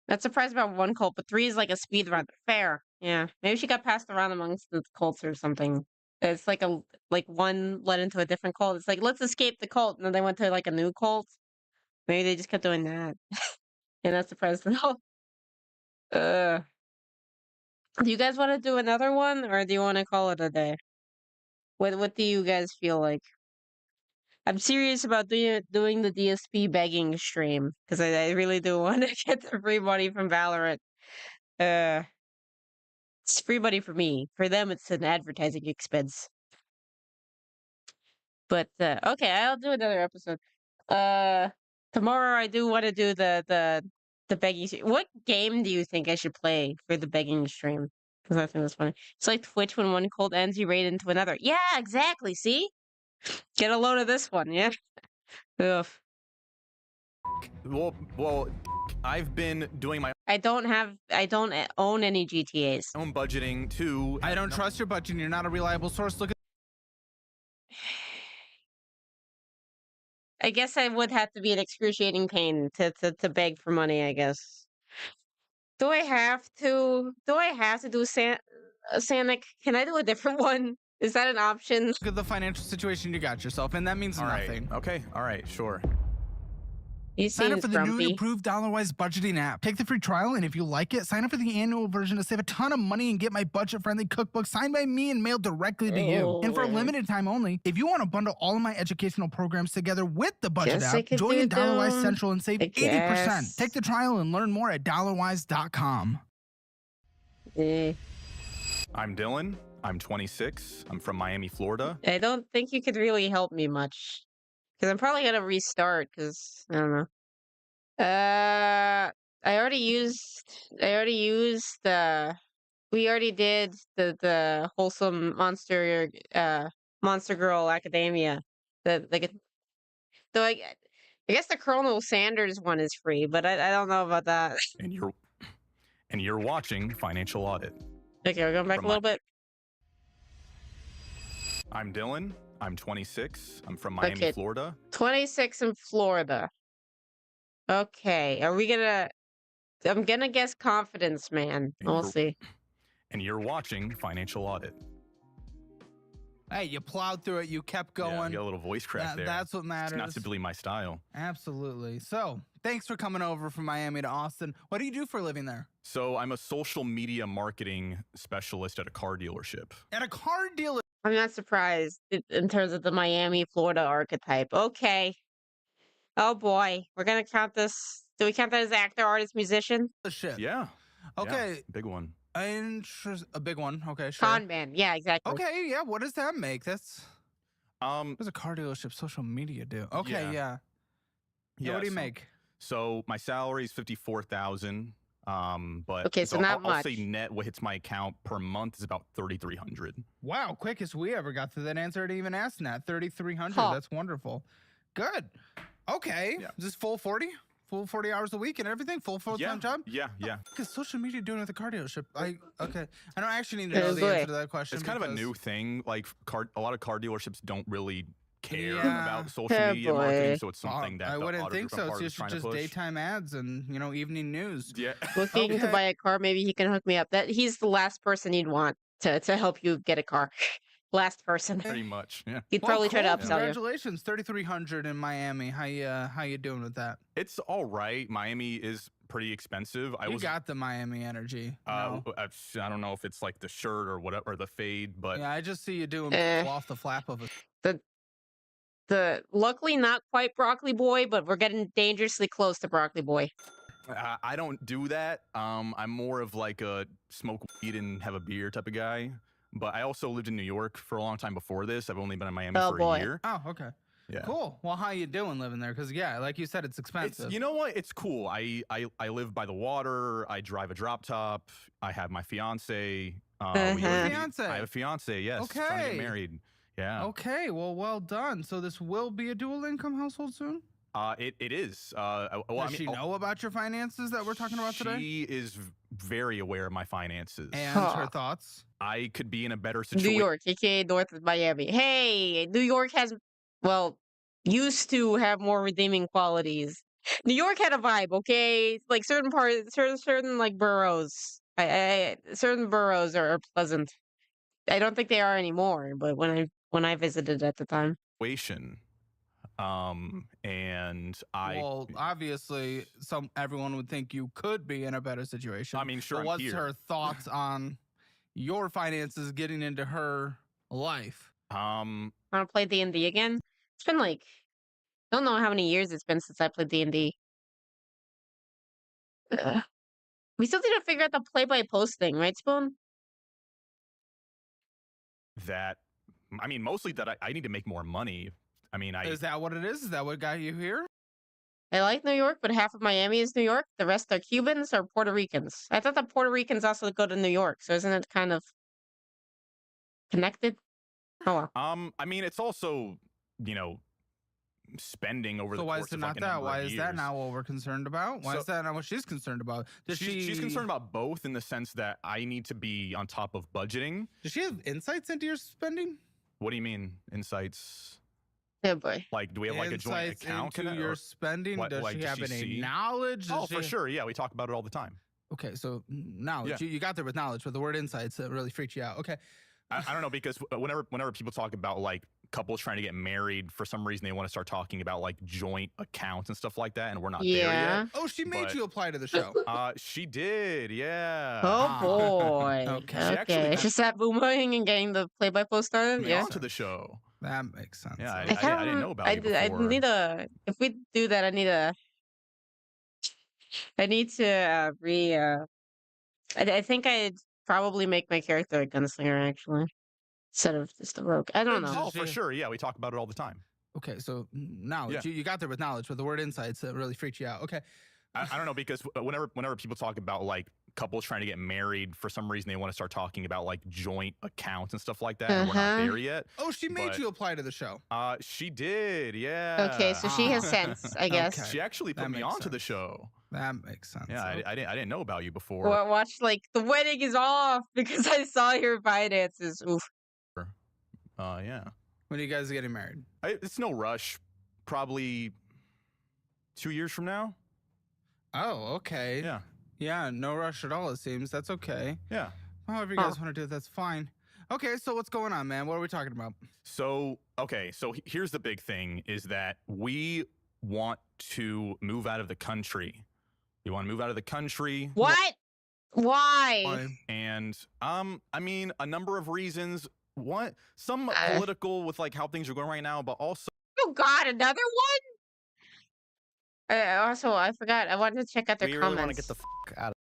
Not surprised about 1 cult, but 3 is like a speed run. Fair. Yeah. Maybe she got passed around amongst the cults or something. It's like one led into a different cult. It's like, let's escape the cult. And then they went to like a new cult. Maybe they just kept doing that. And not surprised at all. Do you guys want to do another one or do you want to call it a day? What do you guys feel like? I'm serious about doing the DSP begging stream because I really do want to get the free money from Valorant. It's free money for me. For them, it's an advertising expense. But okay, I'll do another episode. Tomorrow I do want to do the begging. What game do you think I should play for the begging stream? Because I think that's funny. It's like Twitch when one cold ends, you raid into another. Yeah, exactly. See, get a load of this one. Yeah. Ugh. Well, I've been doing my I don't own any GTAs. own budgeting too. I don't trust your budgeting. You're not a reliable source. Look at I guess I would have to be an excruciating pain to beg for money, I guess. Do I have to do Sanic? Can I do a different one? Is that an option? Look at the financial situation you got yourself in. That means nothing. Okay. All right. Sure. He Sign up seems for the newly grumpy. approved Dollarwise budgeting app. Take the free trial, and if you like it, sign up for the annual version to save a ton of money and get my budget-friendly cookbook signed by me and mailed directly to you. And for a limited time only, if you want to bundle all of my educational programs together with the budget Guess I app, could join do Dollarwise them. Central and save I 80%. guess. Take the trial and learn more at dollarwise.com. Eh. I'm Dylan. I'm 26. I'm from Miami, Florida. I don't think you could really help me much. Because I'm probably gonna restart, because I don't know. I already used we already did the wholesome monster Girl Academia. Though I guess the Colonel Sanders one is free, but I don't know about that. And you're watching Financial Audit. Okay, we're going back a little bit. I'm Dylan. I'm 26. I'm from Miami, Okay. Florida. 26 in Florida. Okay, I'm gonna guess confidence, man. And We'll you're- see. And you're watching Financial Audit. Hey, you plowed through it. You kept Yeah, going. you got a little voice crack there. That's what matters. It's not typically my style. Absolutely. So, thanks for coming over from Miami to Austin. What do you do for a living there? So I'm a social media marketing specialist at a car dealership. At a car dealer. I'm not surprised in terms of the Miami, Florida archetype. Okay. Oh boy, we're gonna count this. Do we count that as actor, artist, musician? Ship. Yeah. Okay. Yeah, big one. A big one. Okay, sure. Con man. Yeah, exactly. Okay, yeah. What does that make? What Um, does a car dealership social media do? Okay, yeah. yeah, What do you so- make? So my salary is 54,000. But Okay, so not I'll say much. net what hits my account per month is about 3,300. Wow, quickest we ever got to that answer. I didn't even ask that. 3,300. Huh. That's wonderful. Good. Okay. Yeah. Is this full 40? Full 40 hours a week and everything? Full-time Yeah, job? yeah. Because social media doing at the car dealership. Okay. I don't actually need to Oh, know the boy. answer to that question. It's kind of a because- new thing. Like a lot of car dealerships don't really care Yeah. about social Oh, media boy. marketing, so it's something that I the wouldn't auto think group so. I'm It's part of is just, trying to push. daytime ads and, evening news. Yeah. Looking to Okay. buy a car, maybe he can hook me up. He's the last person you'd want to help you get a car. Last person. Pretty much. Yeah. He'd probably try to cool. upsell you. Congratulations, 3,300 in Miami. How you doing with that? It's all right. Miami is pretty expensive. You got the Miami energy. I don't know if it's like the shirt or whatever, or the fade, but Yeah, I just see you doing Eh. off the flap of a. The luckily not quite Broccoli Boy, but we're getting dangerously close to Broccoli Boy. I don't do that. I'm more of like a smoke weed and have a beer type of guy. But I also lived in New York for a long time before this. I've only been in Miami Oh, for boy. a year. Oh, okay. Yeah. Cool. Well, how you doing living there? Because yeah, like you said, it's expensive. You know what? It's cool. I live by the water. I drive a drop top. I have my fiance. Uh-huh. Fiance? I have a fiance. Yes. Trying to Okay. get married. Yeah. Okay. Well done. So this will be a dual income household soon. It is. Well, Does she know about your finances that we're talking about today? She is very aware of my finances. And Huh. her thoughts. I could be in a better New situation. York, aka north of Miami. Hey, New York has, well, used to have more redeeming qualities. New York had a vibe, okay? Like certain like boroughs. Certain boroughs are pleasant. I don't think they are anymore, but when I visited at the time. And I. Well, obviously, everyone would think you could be in a better situation. I mean, sure. But I'm what's here. her thoughts on your finances getting into her life? Want to play D&D again? It's been like, I don't know how many years it's been since I played D&D. We still need to figure out the play-by-post thing, right, Spoon? That, I mean, mostly that I need to make more money. I mean, Is that what it is? Is that what got you here? I like New York, but half of Miami is New York. The rest are Cubans or Puerto Ricans. I thought the Puerto Ricans also go to New York, so isn't it kind of connected? Oh well. I mean, it's also, you know, spending over So the why course is it of not like a that? number Why of is that years. not what we're concerned about? Why So- is that not what she's concerned about? She's concerned about both in the sense that I need to be on top of budgeting. Does she have insights into your spending? What do you mean insights? Yeah, boy. Like, do we have like a joint Insights account into in it, your or- spending? what- Does like, she does have she any see? knowledge? Oh, Does for she- sure. Yeah, we talk about it all the time. Okay, so knowledge. Yeah. You got there with knowledge, but the word insights really freaked you out. Okay. I don't know, because whenever people talk about like couples trying to get married, for some reason they want to start talking about like joint accounts and stuff like that, and we're not there Yeah. yet. Oh, she made But- you apply to the show. She did, yeah. Oh Ah. boy. Okay. She actually Okay. Just that boomerang and getting the play-by-post started. Me Yeah. onto the show. That makes sense. Yeah, I Okay. didn't know about you I before. need a. If we do that, I need a. I need to I think I'd probably make my character a gunslinger actually, instead of just a rogue. I don't know. Oh, for sure. Yeah, we talk about it all the time. Okay, so knowledge. Yeah. You got there with knowledge, but the word insights really freaked you out. Okay. I don't know, because whenever people talk about like couples trying to get married, for some reason they want to start talking about like joint accounts and stuff like that, and we're not Uh-huh. there yet. Oh, she made But- you apply to the show. She did, yeah. Okay, so she has sense, I guess. Okay. She actually put That me makes onto the sense. show. That makes sense. Yeah, Okay. I didn't know about you before. Watch, like, the wedding is off because I saw your finances. Oof. Yeah. When are you guys getting married? It's no rush. Probably 2 years from now. Oh, okay. Yeah. Yeah, no rush at all, it seems. That's okay. Yeah. However you guys want to do it, that's fine. Okay, so what's going on, man? What are we talking about? So, okay, so here's the big thing is that we want to move out of the country. We want to move out of the country. What? Why? Why? And I mean, a number of reasons. What? Some Uh. political with like how things are going right now, but also Oh God, another one? Also, I forgot. I wanted to check out their we comments. really want to get the fuck out of.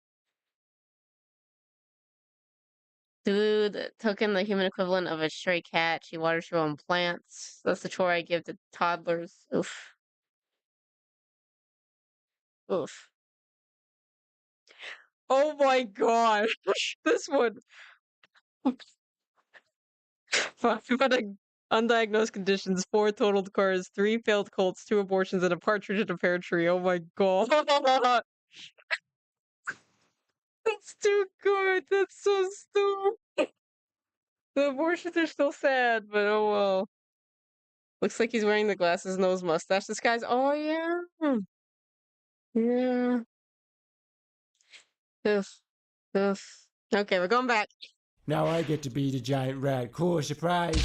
Dude took in the human equivalent of a stray cat. She waters her own plants. That's the chore I give to toddlers. Oof. Oof. Oh my God. This one. 5 undiagnosed conditions, 4 totaled cars, 3 failed cults, 2 abortions, and a partridge in a pear tree. Oh my God. That's too good. That's so stupid. The abortions are still sad, but oh well. Looks like he's wearing the glasses, nose, mustache. This guy's. Oh yeah. Yeah. Oof. Oof. Okay, we're going back. Now I get to be the giant rat. Cool surprise.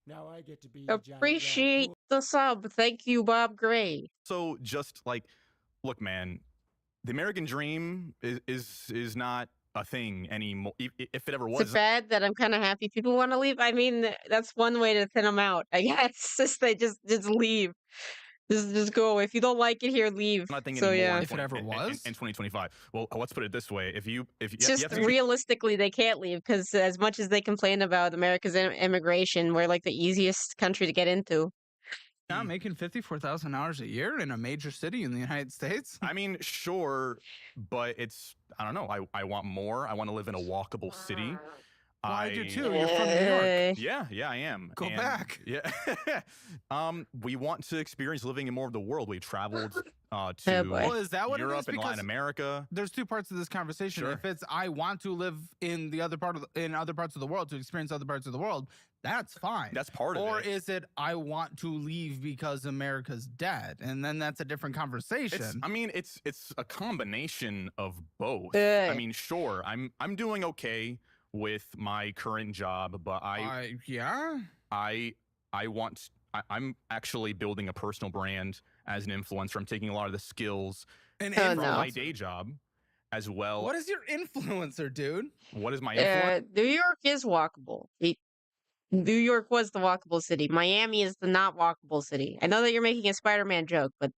Now I get to be the giant rat. Appreciate Cool. the sub. Thank you, Bob Gray. just like, look, man, the American dream is not a thing anymore. If it ever Is was, it bad that I'm kind of happy people want to leave? I mean, that's one way to thin them out. I guess just they just leave. Just go away. If you don't like it here, leave. not a thing So anymore. yeah, in If it ever was? in 2025. Well, let's put it this way: if you just have to be- realistically, they can't leave because as much as they complain about America's immigration, we're like the easiest country to get into. Not making $54,000 a year in a major city in the United States? I mean, sure, but it's I don't know. I want more. I want to live in a walkable city. Well, I do too. You're from New York. Yeah, I am. Go And, back. Yeah. We want to experience living in more of the world. We've traveled to boy. Well, is that what it Europe is? and Latin Because America. there's 2 parts of this conversation. Sure. If it's I want to live in the other part of in other parts of the world to experience other parts of the world, that's fine. That's part of or it. is it I want to leave because America's dead, and then that's a different conversation. I mean, it's a combination of both. I Ugh. mean, sure, I'm doing okay with my current job, but Yeah. I'm actually building a personal brand as an influencer. I'm taking a lot of the skills An Oh, from no. my day job as well. What is your influencer, dude? What is my influence? New York is walkable. New York was the walkable city. Miami is the not walkable city. I know that you're making a Spider-Man joke, but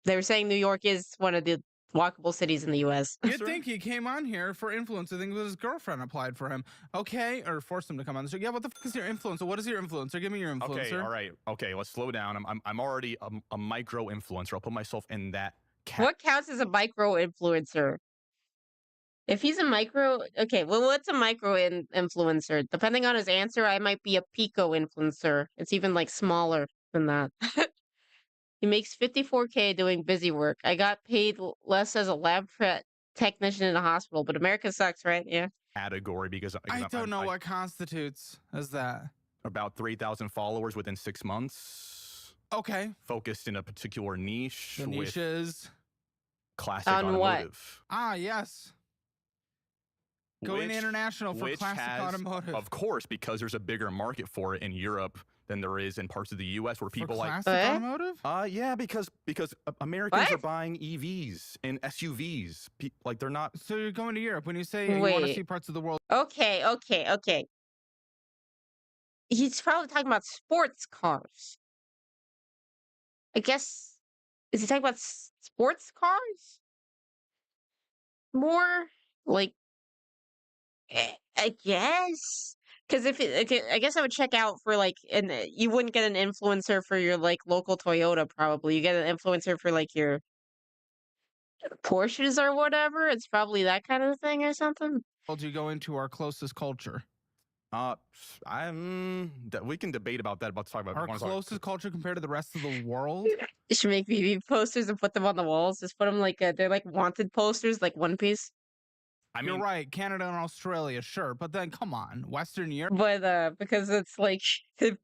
they were saying New York is one of the walkable cities in the U.S. You'd think he came on here for influence. I think it was his girlfriend applied for him. Okay, or forced him to come on the show. Yeah, what the fuck is your influencer? What is your influencer? Give me your influencer. Okay, all right. Okay, let's slow down. I'm already a micro influencer. I'll put myself in that category. What counts as a micro influencer? If he's a micro, okay, well, what's a micro influencer? Depending on his answer, I might be a pico influencer. It's even like smaller than that. He makes 54K doing busy work. I got paid less as a lab technician in a hospital, but America sucks, right? Yeah. Category because I don't know what constitutes as that. About 3,000 followers within 6 months. Okay. Focused in a particular niche. The niche is classic on automotive. What? Ah, yes. Going international for classic automotive. Of course, because there's a bigger market for it in Europe than there is in parts of the U.S. where people for like classic automotive. Yeah, because Americans are buying EVs and SUVs. Like they're not. So you're going to Europe when you say you want to see parts of the world. Okay. He's probably talking about sports cars. I guess. Is he talking about sports cars? More like. I guess. Because I guess I would check out for like, and you wouldn't get an influencer for your like local Toyota. Probably you get an influencer for like your Porsches or whatever. It's probably that kind of thing or something. Do you go into our closest culture? We can debate about that. About to talk about our closest culture compared to the rest of the world. You should make BB posters and put them on the walls. Just put them like they're like wanted posters, like One Piece. I mean, you're right, Canada and Australia, sure, but then come on, Western Europe. But because it's like it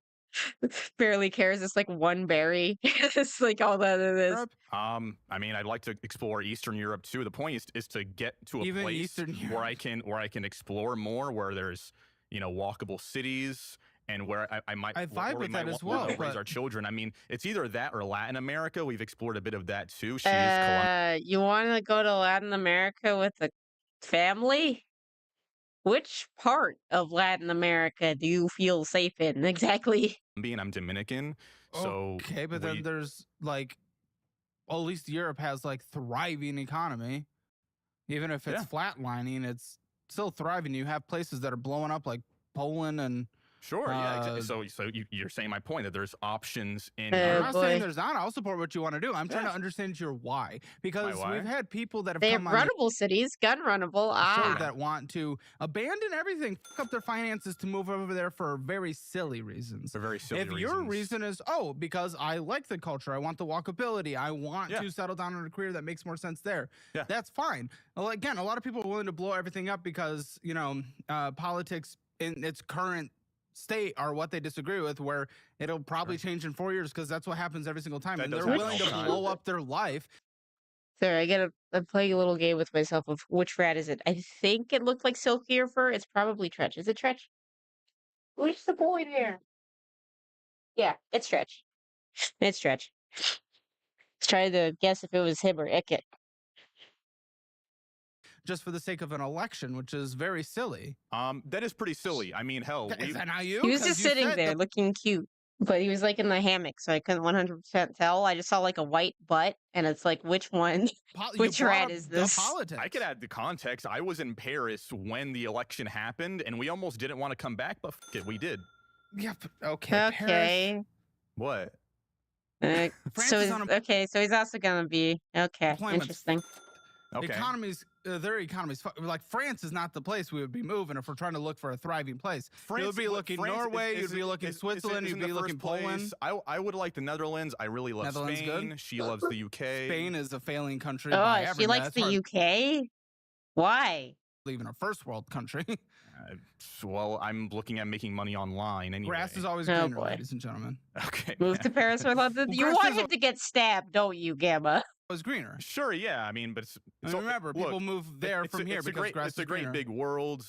barely cares. It's like one berry. It's like all that it is. I mean, I'd like to explore Eastern Europe too. The point is to get to a place where I can explore more, where there's walkable cities. And where I might vibe with that as well. Raise our children. I mean, it's either that or Latin America. We've explored a bit of that too. You want to go to Latin America with a family? Which part of Latin America do you feel safe in exactly? I'm Dominican, so okay, but then there's like, well, at least Europe has like thriving economy. Even if it's flatlining, it's still thriving. You have places that are blowing up like Poland and. Sure, yeah. Exactly. So you're saying my point that there's options in. I'm not saying there's not. I'll support what you want to do. I'm trying to understand your why, because we've had people that have they come have runnable cities, gun runnable. That want to abandon everything, fuck up their finances to move over there for very silly reasons. For very silly reasons. If your reason is because I like the culture, I want the walkability, I want to settle down in a career that makes more sense there. Yeah. That's fine. Well, again, a lot of people are willing to blow everything up because politics in its current state are what they disagree with, where it'll probably change in 4 years because that's what happens every single time. And they're willing to blow up their life. Sorry, I'm playing a little game with myself of which rat is it. I think it looked like silkier fur. It's probably Tretch. Is it Tretch? Who's the boy there? Yeah, it's Tretch. It's Tretch. Let's try to guess if it was him or Icket. Just for the sake of an election, which is very silly. That is pretty silly. I mean, hell. Is that not you? He was just sitting there looking cute, but he was like in the hammock, so I couldn't 100% tell. I just saw like a white butt, and it's like, which one? Which rat is this? I could add the context. I was in Paris when the election happened, and we almost didn't want to come back, but f it, we did. Yep. Okay. Paris. What? So he's also gonna be interesting. Okay. Their economies, like France is not the place we would be moving if we're trying to look for a thriving place. You would be looking Norway, you'd be looking Switzerland, you'd be looking Poland. I would like the Netherlands. I really love Spain. She loves the UK. Spain is a failing country. She likes the UK? Why? Even a first world country. Well, I'm looking at making money online anyway. Grass is always greener, ladies and gentlemen. Okay. Move to Paris or London. You want him to get stabbed, don't you, Gamma? Was greener. Sure, yeah. I mean, but remember, people move there from here because grass is greener. It's a great big world.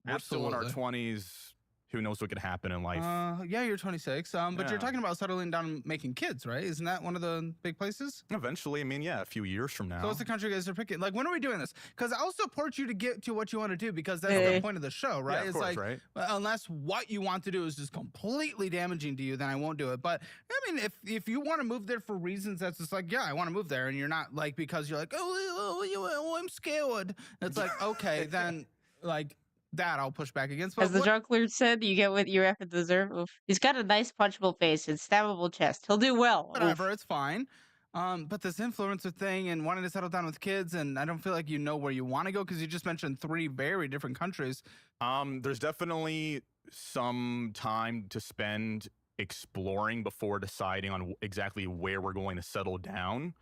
We're still in our 20s. who knows what could happen in life. Yeah, you're 26. But you're talking about settling down and making kids, right? Isn't that one of the big places? Eventually, I mean, yeah, a few years from now. So what's the country you guys are picking? Like, when are we doing this? Because I'll support you to get to what you want to do, because that's the point of the show, right? Yeah, of it's course, like, right? unless what you want to do is just completely damaging to you, then I won't do it. But I mean, if you want to move there for reasons that's just like, yeah, I want to move there, and you're not like, because you're like, oh, I'm scared. It's like, okay, then like that I'll push back against. But As the juggler said, you get what you effing deserve. Oof. He's got a nice punchable face and stabbable chest. He'll do well. Whatever, it's fine. But this influencer thing and wanting to settle down with kids, and I don't feel like you know where you want to go, because you just mentioned 3 very different countries. There's definitely some time to spend exploring before deciding on exactly where we're going to settle down.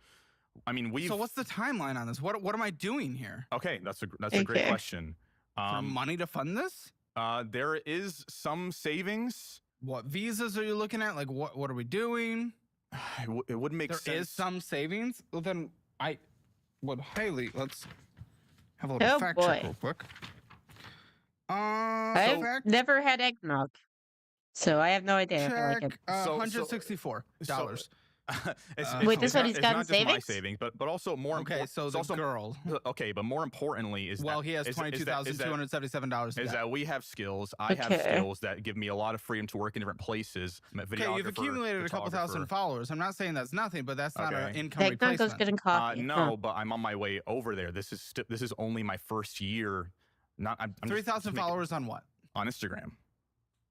I mean, So what's the timeline on this? What am I doing here? Okay, that's a great question. For money to fund this? There is some savings. What visas are you looking at? Like, what are we doing? It wouldn't make sense. There is some savings? Well, then I would highly, let's have a little fact check real quick. I've never had eggnog, so I have no idea if I like it. $164. Wait, this one he's it's got not just my savings? savings, but also more Okay, so the also, girl. Okay, but more importantly is Well, that, he has $22,277. Is that we have skills. I have skills that give me a lot of freedom to work in different places. I'm a Okay, you've accumulated a couple thousand followers. I'm not saying that's nothing, but that's not an income Eggnog goes replacement. good in coffee. No, but I'm on my way over there. This is only my first year. Not I'm 3,000 followers on what? On Instagram.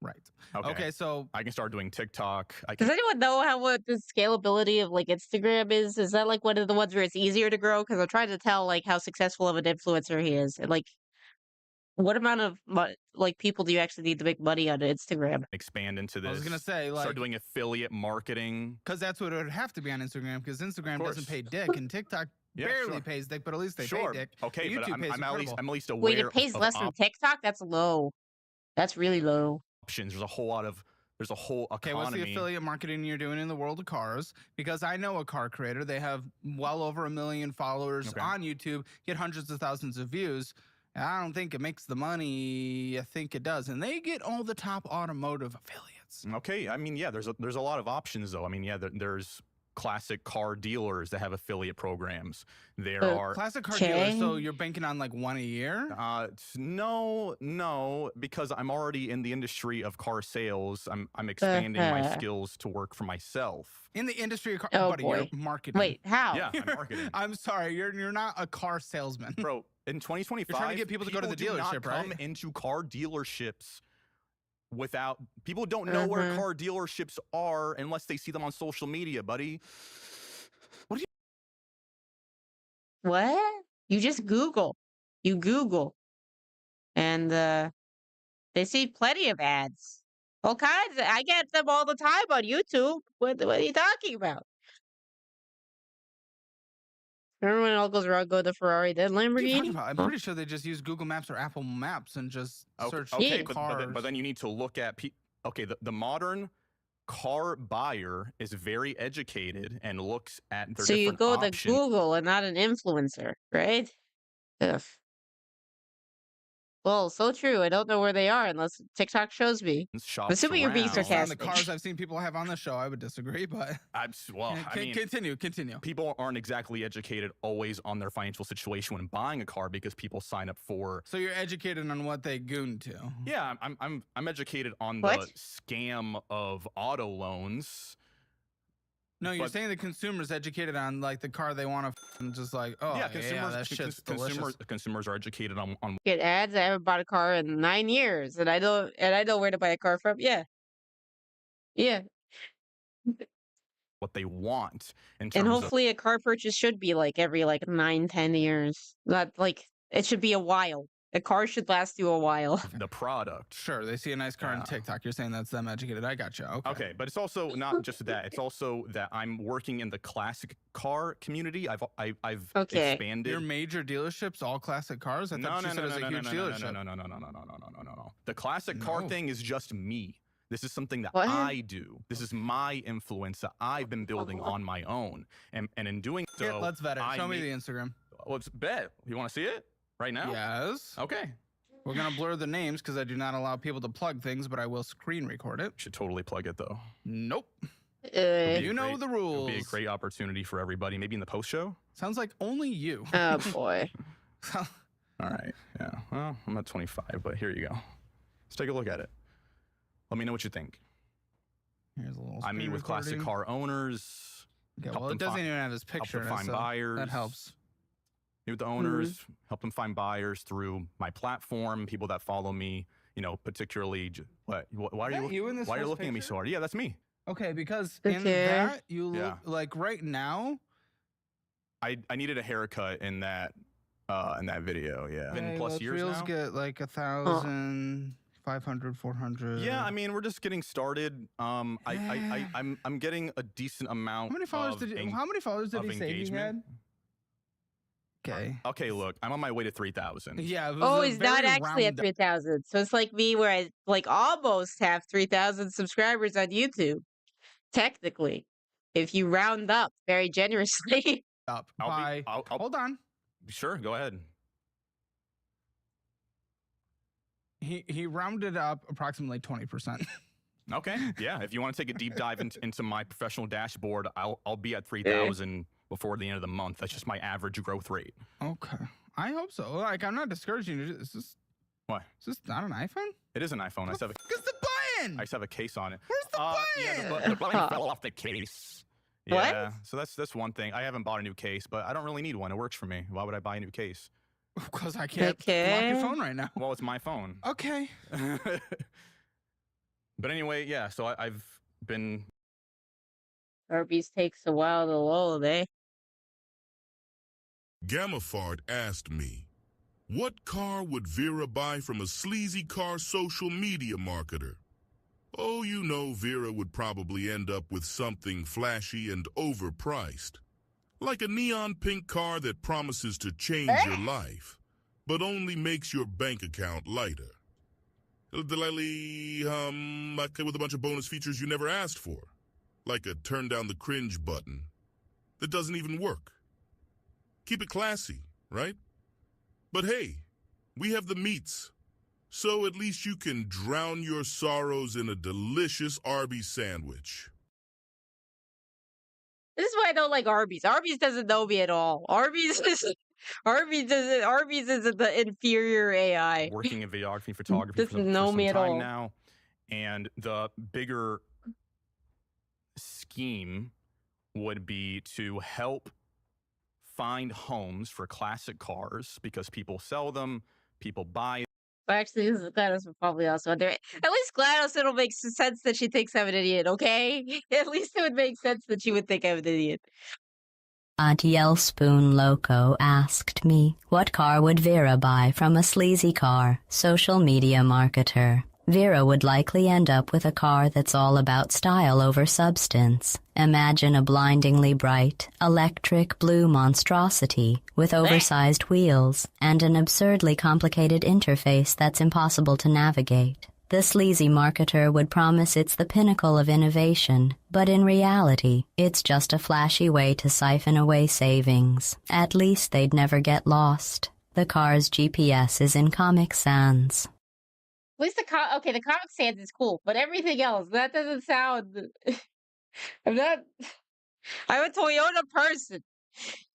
Right. Okay, so I can start doing TikTok. Does anyone know what the scalability of like Instagram is? Is that like one of the ones where it's easier to grow? Because I'm trying to tell like how successful of an influencer he is, and like what amount of like people do you actually need to make money on Instagram? Expand into this. I was gonna say, like, start doing affiliate marketing. Because that's what it would have to be on Instagram. Because Instagram doesn't pay dick, and TikTok barely pays dick, but at least they pay dick. Okay, but YouTube pays I'm at least aware. Wait, it pays less than TikTok? That's low. That's really low. Options. There's a whole economy. Okay, what's the affiliate marketing you're doing in the world of cars? Because I know a car creator. They have well over 1 million followers on YouTube, get hundreds of thousands of views. I don't think it makes the money I think it does. And they get all the top automotive affiliates. Okay, I mean, yeah, there's a lot of options though. I mean, yeah, there's classic car dealers that have affiliate programs. There are classic car dealers, so you're banking on like 1 a year? No, because I'm already in the industry of car sales. I'm expanding my skills to work for myself. In the industry of car, buddy, boy. you're marketing. Wait, how? Yeah, I'm marketing. I'm sorry, you're not a car salesman. Bro, in 2025, you're trying to get people to go to the dealership, do not come into car dealerships without people don't know where car dealerships are unless they see them on social media, buddy. What? You just Google. You Google. And they see plenty of ads. All kinds. I get them all the time on YouTube. What are you talking about? Remember when it all goes wrong, go the Ferrari, then Lamborghini? I'm pretty sure they just use Google Maps or Apple Maps and just search cars. But then you need to look at the modern car buyer is very educated and looks at their So you go options. to Google and not an influencer, right? Ugh. Well, so true. I don't know where they are unless TikTok shows me. I'm assuming you're being sarcastic. The cars I've seen people have on the show, I would disagree, but continue. People aren't exactly educated always on their financial situation when buying a car because people sign up for. So you're educated on what they goon to. Yeah, I'm educated on the scam of auto loans. No, you're saying the consumer's educated on like the car they want to just like, that shit's delicious. Consumers are educated on Get ads. I haven't bought a car in 9 years, and I know where to buy a car from. Yeah. what they want in terms and hopefully a car purchase should be like every 9-10 years. Not like it should be a while. A car should last you a while. The product. Sure, they see a nice car on TikTok. You're saying that's them educated. I got you. Okay, but it's also not just that. It's also that I'm working in the classic car community. I've expanded. Your major dealerships, all classic cars? I thought you said it was a huge dealership. No. The classic car thing is just me. This is something that I do. This is my influence that I've been building on my own. And in doing so, let's vet it. Show me the Instagram. Let's bet. You want to see it? Right now? Yes. Okay. We're gonna blur the names because I do not allow people to plug things, but I will screen record it. Should totally plug it though. Nope. You know the rules. It'll be a great opportunity for everybody. Maybe in the post show. Sounds like only you. Oh boy. All right. Yeah. Well, I'm at 25, but here you go. Let's take a look at it. Let me know what you think. Here's a little. I meet with classic car owners. Okay, well, it doesn't even have his picture. Help them find buyers. That helps. Meet with the owners. Help them find buyers through my platform. People that follow me. You know, particularly. Why are you looking at me so hard? Yeah, that's me. Okay, because in that you look like right now. I needed a haircut in that video. Yeah, been plus years reels now. Get like 1,000, 500, 400. Yeah, I mean we're just getting started. I'm getting a decent amount. How many followers did he say he had? Okay. Okay, look, I'm on my way to 3,000. Yeah. Oh, he's not actually at 3,000. So it's like me, where I like almost have 3,000 subscribers on YouTube. Technically, if you round up very generously. Hold on. Sure, go ahead. He rounded up approximately 20%. Okay, yeah. If you want to take a deep dive into my professional dashboard, I'll be at 3,000 before the end of the month. That's just my average growth rate. Okay, I hope so. Like, I'm not discouraging you. Is this what? Is this not an iPhone? It is an iPhone. Where's the button? I just have a case on it. Where's the button? Yeah, the button fell off the case. Yeah, What? so that's one thing. I haven't bought a new case, but I don't really need one. It works for me. Why would I buy a new case? Because I can't lock your phone right now. Well, it's my phone. Okay. But anyway, yeah. So I've been. Arby's takes a while to load, eh? Gamafart asked me, what car would Vera buy from a sleazy car social media marketer? Oh, you know, Vera would probably end up with something flashy and overpriced. Like a neon pink car that promises to change your life, but only makes your bank account lighter. With a bunch of bonus features you never asked for. Like a turn down the cringe button that doesn't even work. Keep it classy, right? But hey, we have the meats. So at least you can drown your sorrows in a delicious Arby's sandwich. This is why I don't like Arby's. Arby's doesn't know me at all. Arby's isn't the inferior AI. Working in videography, photography Doesn't know me at all now, and the bigger scheme would be to help find homes for classic cars because people sell them, people buy. But actually, this is GLaDOS would probably also under it. At least GLaDOS, it'll make sense that she thinks I'm an idiot, okay? At least it would make sense that she would think I'm an idiot. Adiel Spoon Loco asked me, what car would Vera buy from a sleazy car social media marketer? Vera would likely end up with a car that's all about style over substance. Imagine a blindingly bright, electric blue monstrosity with oversized wheels and an absurdly complicated interface that's impossible to navigate. The sleazy marketer would promise it's the pinnacle of innovation, but in reality, it's just a flashy way to siphon away savings. At least they'd never get lost. The car's GPS is in Comic Sans. At least the Comic Sans is cool, but everything else, that doesn't sound... I'm a Toyota person.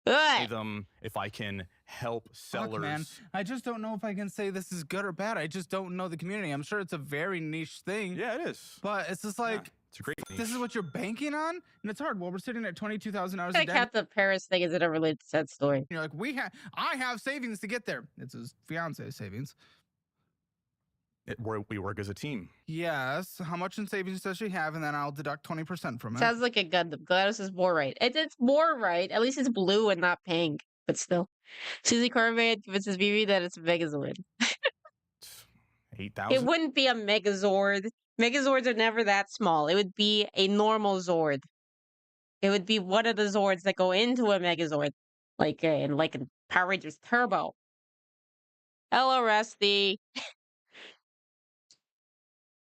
Them if I can help sellers. Look, man, I just don't know if I can say this is good or bad. I just don't know the community. I'm sure it's a very niche thing. Yeah, it is. But it's just like, it's a great niche. This is what you're banking on? And it's hard. Well, we're sitting at 22,000 hours a I day. count the Paris thing as it related to that story. You're like, I have savings to get there. It's his fiance's savings. We work as a team. Yes. How much in savings does she have? And then I'll deduct 20% from it. Sounds like a Gundam. GLaDOS is more right. It's more right. At least it's blue and not pink. But still. Susie Carman convinces Vivi that it's a Megazord. 8,000? It wouldn't be a Megazord. Megazords are never that small. It would be a normal Zord. It would be one of the Zords that go into a Megazord. Like in Power Rangers Turbo. Hello, Rusty.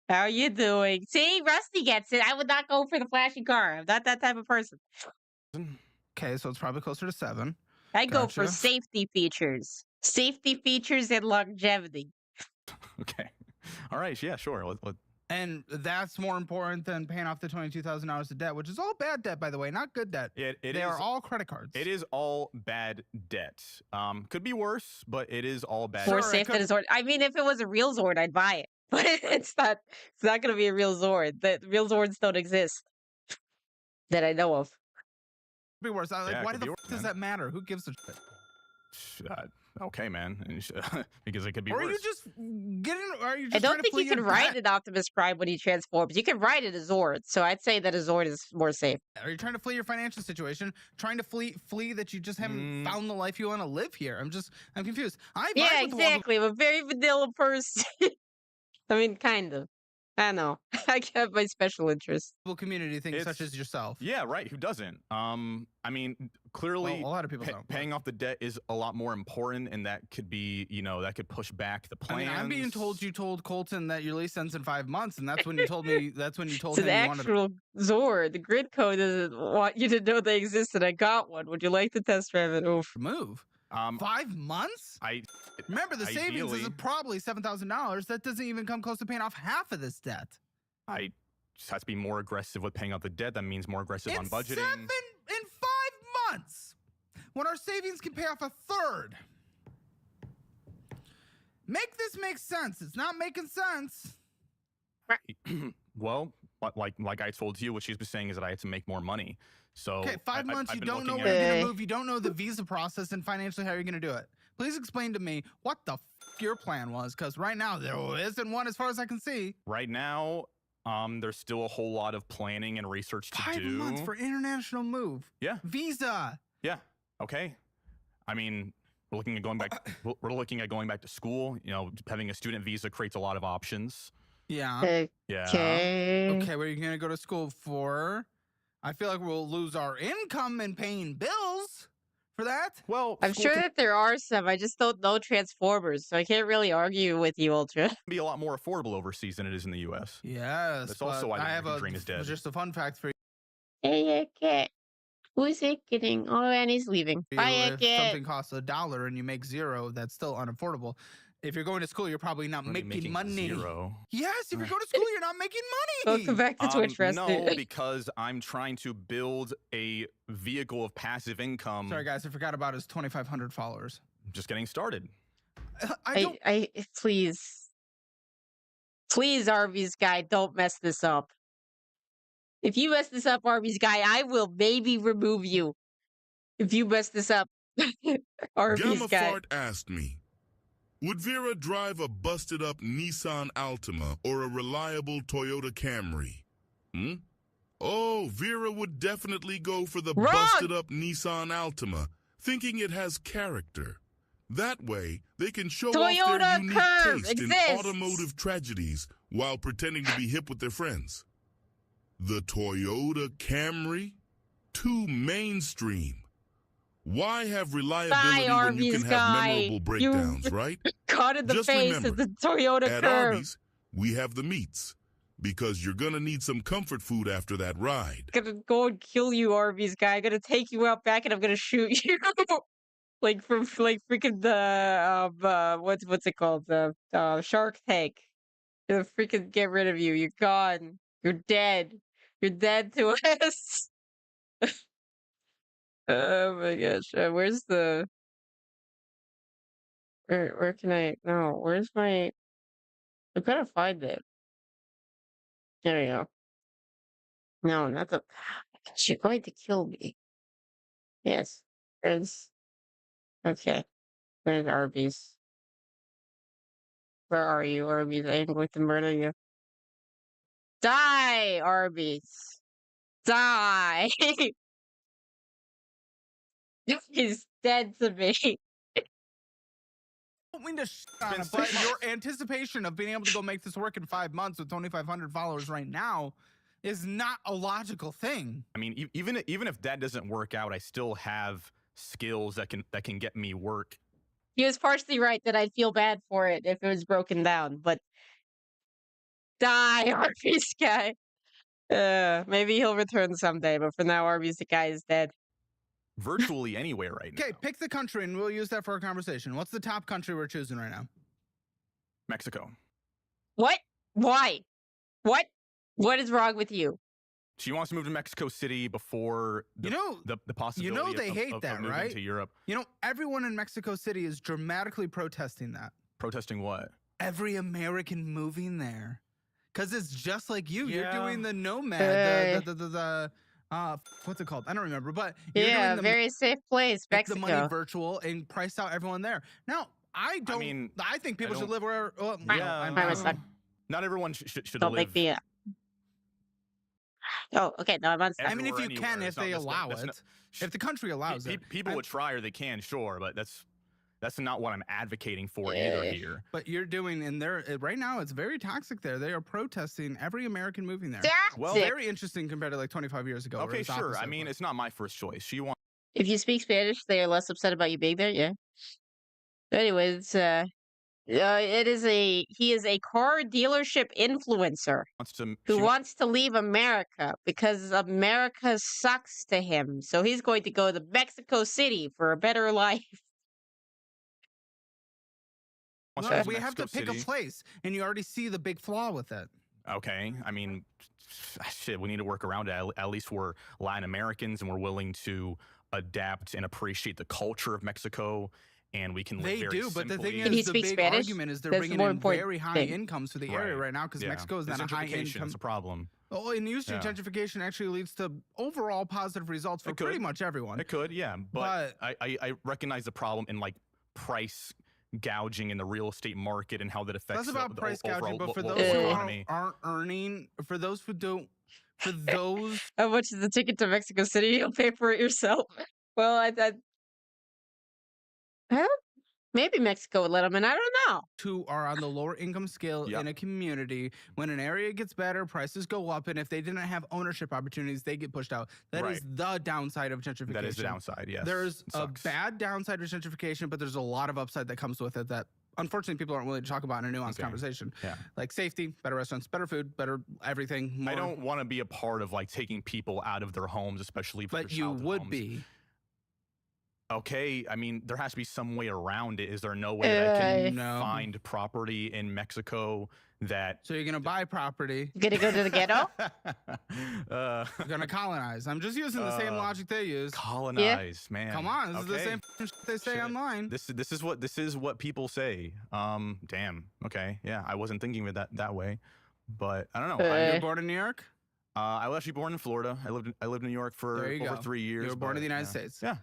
How you doing? See, Rusty gets it. I would not go for the flashy car. I'm not that type of person. Okay, so it's probably closer to 7. I go for safety features. Safety features and longevity. Okay. All right. Yeah, sure. And that's more important than paying off the $22,000 of debt, which is all bad debt, by the way, not good debt. They are all credit cards. It is all bad debt. Could be worse, but it is all bad. More safe than a Zord. I mean, if it was a real Zord, I'd buy it, but it's not. It's not going to be a real Zord. The real Zords don't exist that I know of. Could be worse. Why the f does that matter? Who gives a shit? Okay, man. Because it could be worse. Are you just getting? Are you just I don't think you can ride an Optimus Prime when he transforms. You can ride it a Zord, so I'd say that a Zord is more safe. Are you trying to flee your financial situation? Trying to flee that you just haven't found the life you want to live here? I'm confused. Yeah, exactly. I'm a very vanilla person. I mean, kind of. I don't know. I have my special interests. Community things such as yourself. Yeah, right. Who doesn't? I mean, clearly, a lot of people don't. Paying off the debt is a lot more important, and that could be, that could push back the plans. I mean, I'm being told you told Colton that your lease ends in 5 months, and that's when you told me. That's when you told him. It's an actual Zord. The grid code doesn't want you to know they exist, and I got one. Would you like to test drive it? Oof. Move. 5 months? Remember, the savings is probably $7,000. That doesn't even come close to paying off half of this debt. I just have to be more aggressive with paying off the debt. That means more aggressive on budgeting. 5 months, when our savings can pay off a third. Make this make sense. It's not making sense. Well, like I told you, what she's been saying is that I had to make more money. So okay, 5 months, you don't know where you're going to move. You don't know the visa process and financially how you're going to do it. Please explain to me what the f your plan was, because right now there isn't one as far as I can see. Right now, there's still a whole lot of planning and research to do. 5 months for international move. Yeah. Visa. Yeah. Okay. I mean, we're looking at going back. We're looking at going back to school. Having a student visa creates a lot of options. Yeah. Yeah. Okay, where are you going to go to school for? I feel like we'll lose our income in paying bills for that. Well, I'm sure that there are some. I just don't know Transformers, so I can't really argue with you, Ultra. It'd be a lot more affordable overseas than it is in the U.S. Yes, that's also why the American dream is dead. Just a fun fact for you. Hey, cat. Who's it getting? Oh, and he's leaving. Bye, if something costs $1 and you make $0, that's still unaffordable. If you're going to school, you're probably not making money. $0. Yes, if you're going to school, you're not making money. Welcome back to Twitch, No, because I'm trying to build a vehicle of passive income. Sorry, guys, I forgot about his 2,500 followers. Just getting started. Please, Arby's guy, don't mess this up. If you mess this up, Arby's guy, I will maybe remove you. If you mess this up, Arby's guy. Gamma Fart asked me, would Vera drive a busted-up Nissan Altima or a reliable Toyota Camry? Oh, Vera would definitely go for the busted-up Nissan Altima, thinking it has character. That way, they can show off their unique taste in automotive tragedies while pretending to be hip with their friends. The Toyota Camry? Too mainstream. Why have reliability when you can have memorable breakdowns, right? Caught in the Just face remember, of the Toyota at Curve. Arby's, we have the meats, because you're going to need some comfort food after that ride. I'm gonna go and kill you, Arby's guy. I'm gonna take you out back and I'm gonna shoot you. like freaking the what's it called? The Shark Tank. Gonna freaking get rid of you. You're gone. You're dead. You're dead to us. Oh my gosh. Where's the where can I where's my I'm gonna find it. There we go. No, not the you're going to kill me. Yes. There's okay. There's Arby's. Where are you, Arby's? I am going to murder you. Die, Arby's. Die. He's dead to me. I don't mean to on it, but your anticipation of being able to go make this work in 5 months with 2,500 followers right now is not a logical thing. I mean, even if that doesn't work out, I still have skills that can get me work. He was partially right that I'd feel bad for it if it was broken down, but die, Arby's guy. Maybe he'll return someday, but for now, Arby's the guy is dead. Virtually anywhere right now. Okay, pick the country and we'll use that for our conversation. What's the top country we're choosing right now? Mexico. What? Why? What? What is wrong with you? She wants to move to Mexico City before the possibility they hate of that, moving right? to Europe. Everyone in Mexico City is dramatically protesting that. Protesting what? Every American moving there. Because it's just like you. Yeah. You're doing the nomad, what's it called? I don't remember, but you're doing the very safe place, make Mexico. the money virtual and price out everyone there. Now, I think people should live where. Not everyone should Don't live. make me. Oh, okay. No, I'm on. I mean, if you can, if they allow it, if the country allows it, people would try or they can, sure, but that's not what I'm advocating for either here. But you're doing in there right now. It's very toxic there. They are protesting every American moving there. Well, very interesting compared to like 25 years ago. Okay, sure. I mean, it's not my first choice. She wants. If you speak Spanish, they are less upset about you being there. Yeah. Anyways, he is a car dealership influencer who wants to leave America because America sucks to him. So he's going to go to Mexico City for a better life. Well, we have to pick a place, and you already see the big flaw with it. Okay, I mean, shit, we need to work around it. At least we're Latin Americans, and we're willing to adapt and appreciate the culture of Mexico. And we can live very simply. But the thing is, the big argument is they're bringing in very high incomes to the area right now because Mexico is not a high income. That's a problem. Oh, and usually gentrification actually leads to overall positive results for pretty much everyone. It could, yeah. But I recognize the problem in like price gouging in the real estate market and how that affects the about price gouging, but for those economy. who aren't earning, for those who don't, for those. How much is the ticket to Mexico City? You'll pay for it yourself. Well, I maybe Mexico would let them in. I don't know. Who are on the lower income scale in a community. When an area gets better, prices go up, and if they didn't have ownership opportunities, they get pushed out. That is the downside of gentrification. That is the downside, yes. There's a bad downside of gentrification, but there's a lot of upside that comes with it that unfortunately people aren't willing to talk about in a nuanced conversation. Yeah. Like safety, better restaurants, better food, better everything. I don't want to be a part of like taking people out of their homes, especially if but you would be. Okay, I mean, there has to be some way around it. Is there no way that I can find property in Mexico that... So you're going to buy property. You're going to go to the ghetto? You're going to colonize. I'm just using the same logic they use. Colonize, man. Come on, this is the same shit they say online. This is what people say. Damn. Okay, yeah, I wasn't thinking of it that way, but I don't know. You were born in New York? I was actually born in Florida. I lived in New York for over 3 years. You were born in the United States. Yeah.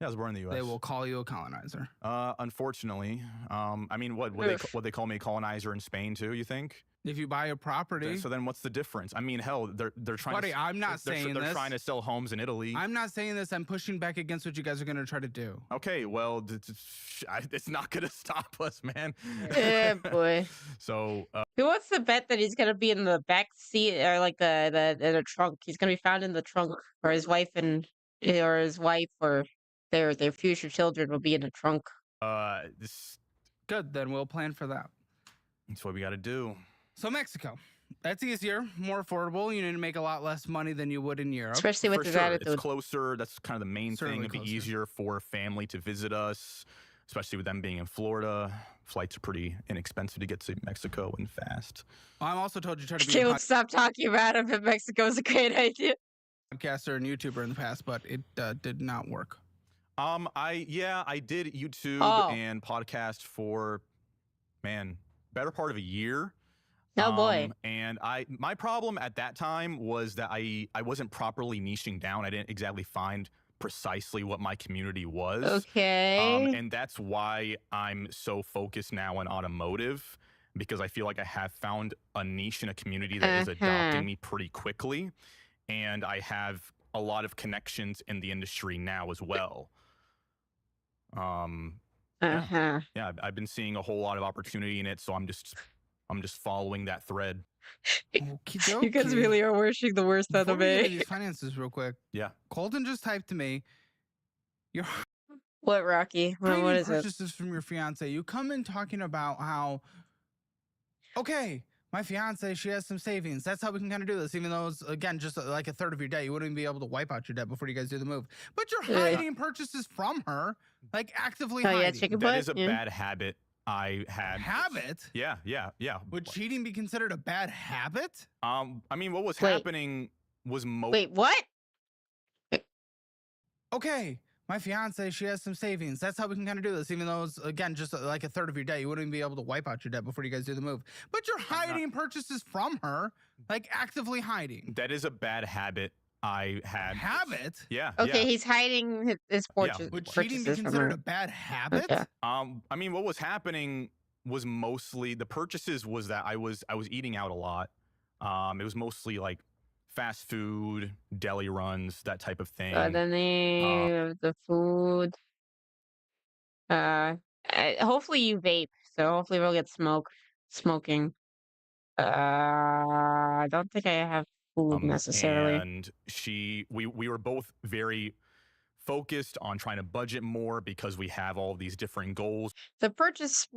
Yeah, I was born in the U.S. They will call you a colonizer. Unfortunately. I mean, would they call me a colonizer in Spain too, you think? If you buy a property. So then what's the difference? I mean, hell, they're trying Buddy, I'm not saying they're trying to sell homes in Italy. I'm not saying this. I'm pushing back against what you guys are going to try to do. Okay, well, it's not going to stop us, man. Yeah, boy. So who wants to bet that he's going to be in the back seat or like the trunk? He's going to be found in the trunk, or his wife or their future children will be in the trunk. Good, then we'll plan for that. That's what we got to do. So Mexico, that's easier, more affordable. You need to make a lot less money than you would in Europe. Especially with his attitude. It's closer. That's kind of the main thing. It'd be easier for a family to visit us, especially with them being in Florida. Flights are pretty inexpensive to get to Mexico and fast. Well, I'm also told you try to be Caleb, stop talking about him. If Mexico is a great idea. Podcaster and YouTuber in the past, but it did not work. I did YouTube and podcast for better part of a year. Oh boy. And my problem at that time was that I wasn't properly niching down. I didn't exactly find precisely what my community was. Okay. And that's why I'm so focused now on automotive, because I feel like I have found a niche in a community that is adopting me pretty quickly. And I have a lot of connections in the industry now as well. Yeah, I've been seeing a whole lot of opportunity in it, so I'm just following that thread. You guys really are wishing the worst out of me. These finances real quick. Yeah. Colton just typed to me. What, Rocky? What is it? Purchases from your fiance. You come in talking about how, okay, my fiance, she has some savings. That's how we can kind of do this, even though it's, again, just like a third of your debt. You wouldn't even be able to wipe out your debt before you guys do the move. But you're hiding purchases from her, like actively hiding. Chicken That butt? is a bad habit I had. Habit? Yeah. Would cheating be considered a bad habit? I mean, what was happening was Wait, what? Okay, my fiance, she has some savings. That's how we can kind of do this, even though it's, again, just like a third of your debt. You wouldn't even be able to wipe out your debt before you guys do the move. But you're hiding purchases from her, like actively hiding. That is a bad habit I had. Habit? Yeah. Okay, he's hiding his purchases. Would cheating be considered a bad habit? Okay. I mean, what was happening was mostly the purchases was that I was eating out a lot. It was mostly like fast food, deli runs, that type of thing. The name of the food. Hopefully you vape, so hopefully we'll get smoking. I don't think I have food necessarily. And we were both very focused on trying to budget more because we have all these different goals. The purchases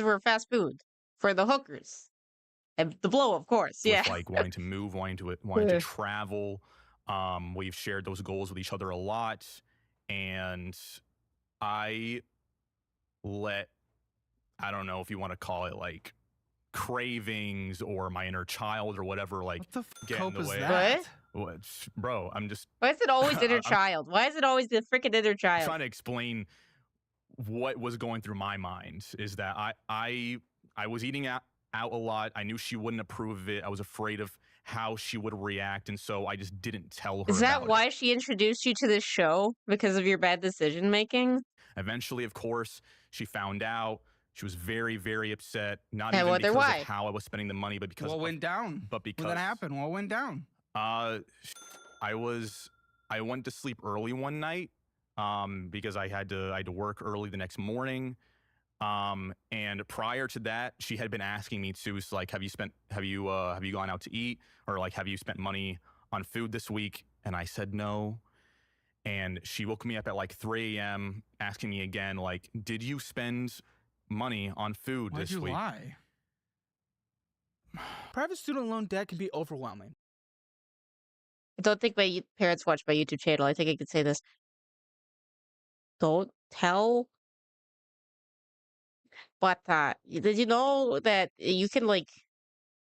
were fast food for the hookers. And the blow, of course. Yeah. With like wanting to move, wanting to travel. We've shared those goals with each other a lot. And I don't know if you want to call it like cravings or my inner child or whatever, like what the get in the way. That? What? Bro, I'm just. Why is it always inner child? Why is it always the freaking inner I'm child? trying to explain what was going through my mind is that I was eating out a lot. I knew she wouldn't approve of it. I was afraid of how she would react, and so I just didn't tell her. Is that why she introduced you to this show? Because of your bad decision making? Eventually, of course, she found out. She was very, very upset. Not even because of how I was spending the money, but because what went down. But because what happened? What went down? I went to sleep early one night because I had to work early the next morning. And prior to that, she had been asking me to, so like, have you gone out to eat, or like, have you spent money on food this week? And I said no. And she woke me up at like 3 a.m. asking me again, like, did you spend money on food this week? Why'd you lie? Private student loan debt can be overwhelming. I don't think my parents watch my YouTube channel. I think I could say this. Don't tell. But did you know that you can like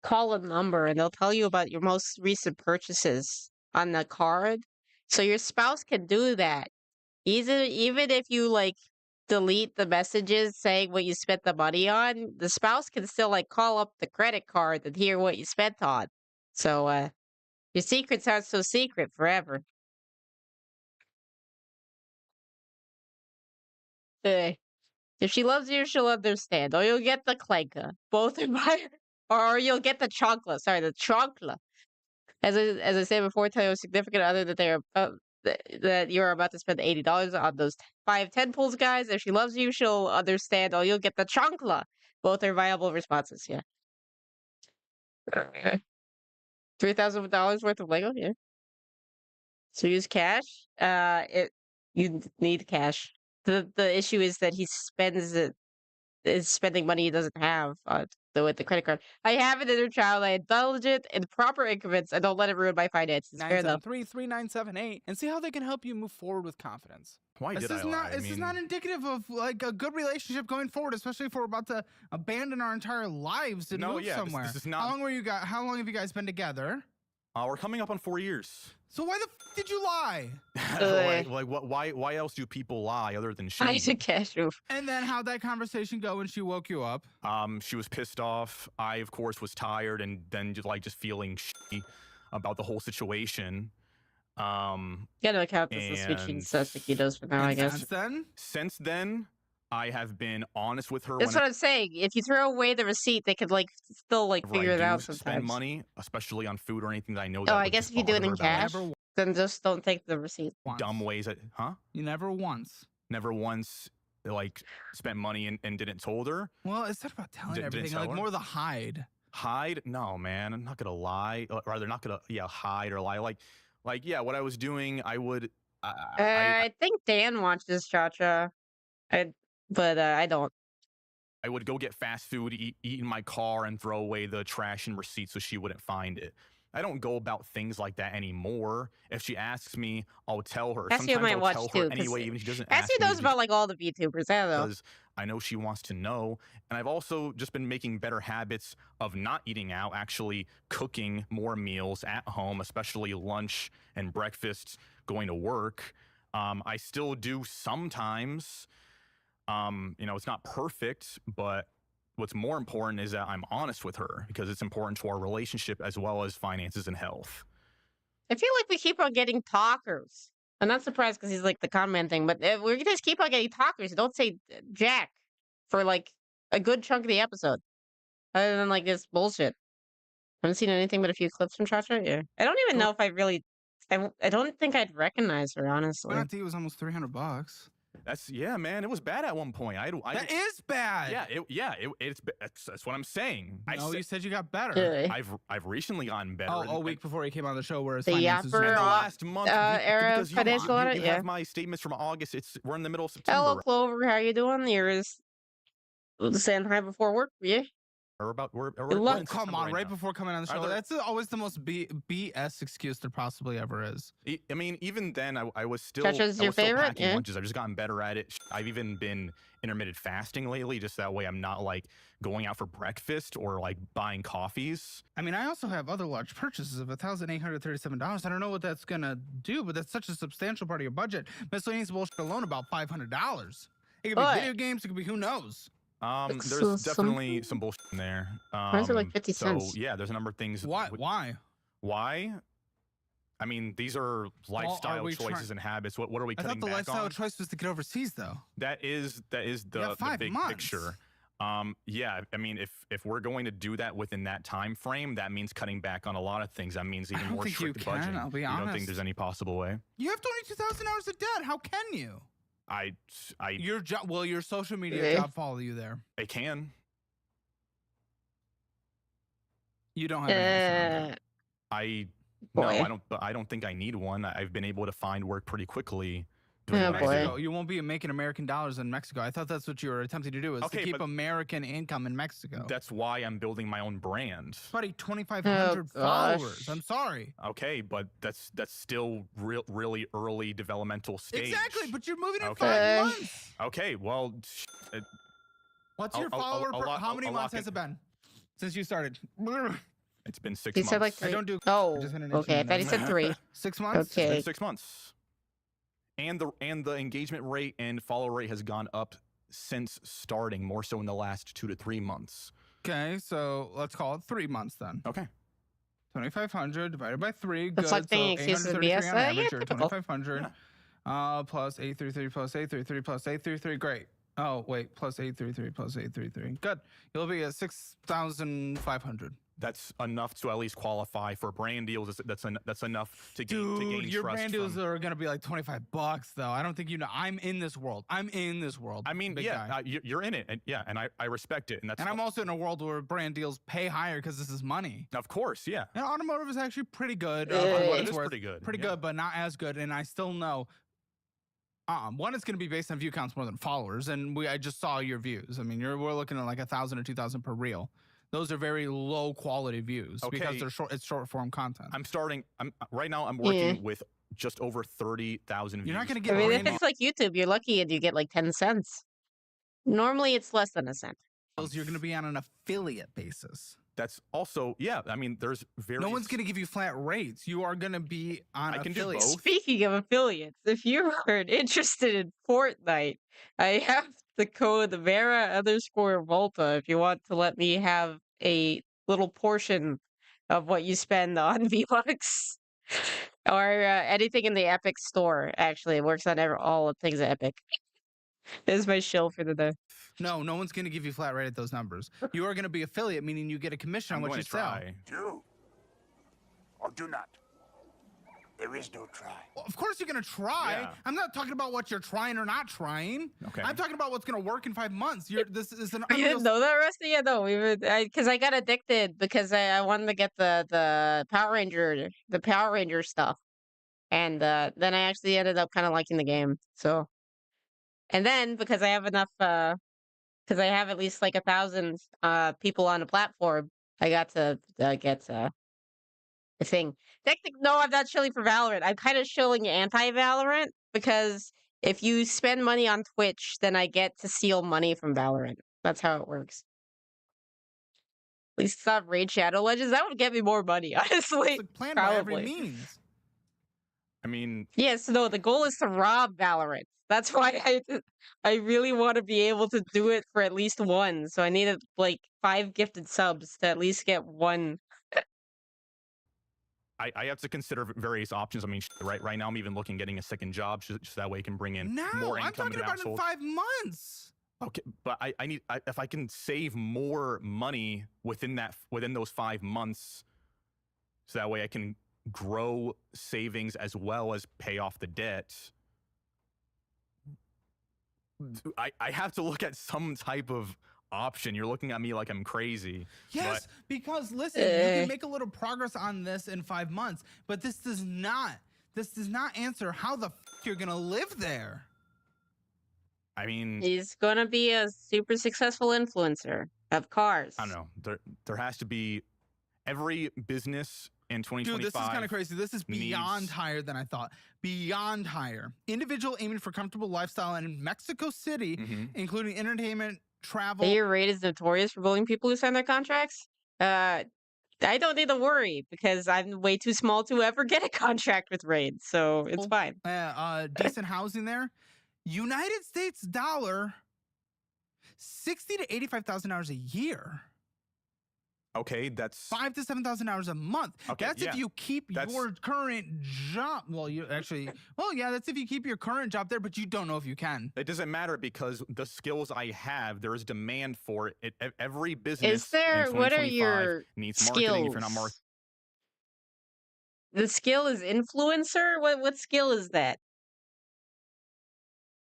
call a number and they'll tell you about your most recent purchases on the card? So your spouse can do that. Even if you like delete the messages saying what you spent the money on, the spouse can still like call up the credit card and hear what you spent on. So your secrets aren't so secret forever. If she loves you, she'll understand. Or you'll get the clanker. Both in my, or you'll get the chocolate. Sorry, the chocolate. As I said before, tell your significant other that that you're about to spend $80 on those 5-10 pulls, guys. If she loves you, she'll understand. Or you'll get the chocolate. Both are viable responses. Yeah. $3,000 worth of Lego. Yeah. So use cash. You need cash. The issue is that he is spending money he doesn't have with the credit card. I have an inner child. I indulge it in proper increments. I don't let it ruin my finances. Fair enough. 973-3978 and see how they can help you move forward with confidence. Why did I lie? This is not indicative of like a good relationship going forward, especially if we're about to abandon our entire lives to move somewhere. This is not. How long have you guys been together? We're coming up on 4 years. So why the f did you lie? like what? Why else do people lie other than she? I should cash move. And then how'd that conversation go when she woke you up? She was pissed off. I of course was tired, and then just feeling shitty about the whole situation. Gotta account this is switching taquitos for now, I guess. Since then, I have been honest with her. That's what I'm saying. If you throw away the receipt, they could like still like figure it out sometimes. Spend money, especially on food or anything that I know. Oh, I guess if you do it in cash, then just don't take the receipt. Dumb ways that, You never once like spent money and didn't told her. Well, it's not about telling everything. Like more the hide. Hide? No, man. I'm not gonna lie. Or rather, not gonna hide or lie. Like yeah, what I was doing, I would. I think Dan watches Cha-Cha. But I don't. I would go get fast food, eat in my car, and throw away the trash and receipts so she wouldn't find it. I don't go about things like that anymore. If she asks me, I'll tell her. Cassio Sometimes might I'll watch tell too, her 'cause anyway, even if she doesn't ask Cassio me. knows about like all the VTubers. I don't know. Because I know she wants to know. And I've also just been making better habits of not eating out, actually cooking more meals at home, especially lunch and breakfast going to work. I still do sometimes. You know, it's not perfect, but what's more important is that I'm honest with her because it's important to our relationship as well as finances and health. I feel like we keep on getting talkers. I'm not surprised because he's like the comment thing, but we just keep on getting talkers. Don't say Jack for like a good chunk of the episode, other than like this bullshit. I haven't seen anything but a few clips from Chacha. Yeah, I don't even know if I really. I don't think I'd recognize her honestly. I think it was almost $300. That's man. It was bad at one point. That is bad. That's what I'm saying. You said you got better. I've recently gotten better. A week before he came on the show, where his the finances Yapper were the last month era because financial audit. You Yeah. have my statements from August. We're in the middle of September. Hello, Clover. How you doing? You're saying hi before work. Yeah. Come on, right before coming on the show. That's always the most BS excuse there possibly ever is. I mean, even then, I was still. Chacha's your favorite? Packing lunches. I've just gotten better at it. I've even been intermittent fasting lately, just that way I'm not like going out for breakfast or like buying coffees. I mean, I also have other large purchases of $1,837. I don't know what that's gonna do, but that's such a substantial part of your budget. Miscellaneous bullshit alone about $500. It could be video games. It could be who knows. There's definitely some bullshit in there. Why is it like 50 cents? So yeah, there's a number of things. Why? I mean, these are lifestyle choices and habits. What are we cutting back on? I thought the lifestyle choice was to get overseas, though. That is the big picture. Yeah, I mean, if we're going to do that within that time frame, that means cutting back on a lot of things. That means even more strict budgeting. I'll be honest. You don't think honest. there's any possible way? You have 22,000 hours of debt. How can you? Your social media job follow you there. They can. You don't have an answer. I don't think I need one. I've been able to find work pretty quickly. Mexico. You won't be making American dollars in Mexico. I thought that's what you were attempting to do, is to keep American income in Mexico. That's why I'm building my own brand. Buddy, 2,500 followers. I'm sorry. Okay, but that's still really early developmental stage. Exactly, but you're moving in 5 months. Okay, well, what's your follower? How many months has it been since you started? It's been 6 months. He said like 3. I don't do. Oh, okay. I thought he said 3. 6 months. Okay. It's been 6 months. And the engagement rate and follow rate has gone up since starting, more so in the last 2 to 3 months. Okay, so let's call it 3 months then. Okay. 2,500 divided by 3. That's like thinking excuses of BS. On average, or 2,500 plus 833 plus 833 plus 833. Great. Oh wait, plus 833 plus 833. Good. You'll be at 6,500. That's enough to at least qualify for brand deals. That's enough to gain Dude, your trust brand deals are gonna be like $25 though. I don't think you know. I'm in this world. I mean, you're in it, and I respect it, and I'm also in a world where brand deals pay higher because this is money. Of course, yeah. And automotive is actually pretty good. It is pretty good. Pretty good, but not as good. And I still know. One, it's going to be based on view counts more than followers, and I just saw your views. I mean, we're looking at like 1,000 or 2,000 per reel. Those are very low quality views because they're short. It's short form content. Right now. I'm working with just over 30,000 views. You're not going to get. I mean, if it's like YouTube, you're lucky and you get like 10 cents. Normally, it's less than a cent. You're going to be on an affiliate basis. That's also, I mean, there's no one's going to give you flat rates. You are going to be on affiliates. Speaking of affiliates, if you are interested in Fortnite, I have the code Vera_Volta if you want to let me have a little portion of what you spend on V-Bucks or anything in the Epic store. Actually, it works on all the things at Epic. This is my shill for the day. No one's going to give you flat rate at those numbers. You are going to be affiliate, meaning you get a commission on what you sell. Do or do not. There is no try. Well, of course you're going to try. Yeah. I'm not talking about what you're trying or not trying. Okay. I'm talking about what's going to work in 5 months. This is an. You didn't know that, Rusty? Yeah, no. Because I got addicted because I wanted to get the Power Ranger stuff, and then I actually ended up kind of liking the game. So, and then because I have enough, because I have at least like 1,000 people on the platform, I got to get the thing. No, I'm not shilling for Valorant. I'm kind of shilling anti-Valorant because if you spend money on Twitch, then I get to steal money from Valorant. That's how it works. At least it's not Raid Shadow Legends. That would get me more money, honestly. It's like planned Probably. by every means. I mean, yes, no. The goal is to rob Valorant. That's why I really want to be able to do it for at least one. So I needed like 5 gifted subs to at least get one. I have to consider various options. I mean, right now I'm even looking getting a second job so that way I can bring in more income. I'm talking about in 5 months. Okay, but I need if I can save more money within those 5 months, so that way I can grow savings as well as pay off the debt. I have to look at some type of option. You're looking at me like I'm crazy. Yes, because listen, you can make a little progress on this in 5 months, but this does not answer how the you're gonna live there. I mean, he's gonna be a super successful influencer of cars. I don't know. There has to be every business in 2025. Dude, this is kind of crazy. This is beyond higher than I thought. Beyond higher. Individual aiming for comfortable lifestyle in Mexico City, including entertainment, travel. Your Raid is notorious for bullying people who sign their contracts. I don't need to worry because I'm way too small to ever get a contract with Raid, so it's fine. Decent housing there. United States dollar, $60,000 to $85,000 a year. Okay, that's $5,000 to $7,000 a month. Okay, that's if you keep your current job. Well, that's if you keep your current job there, but you don't know if you can. It doesn't matter because the skills I have, there is demand for it. Every business Is there? in What are your needs skills? marketing. If you're not the skill is influencer. What skill is that?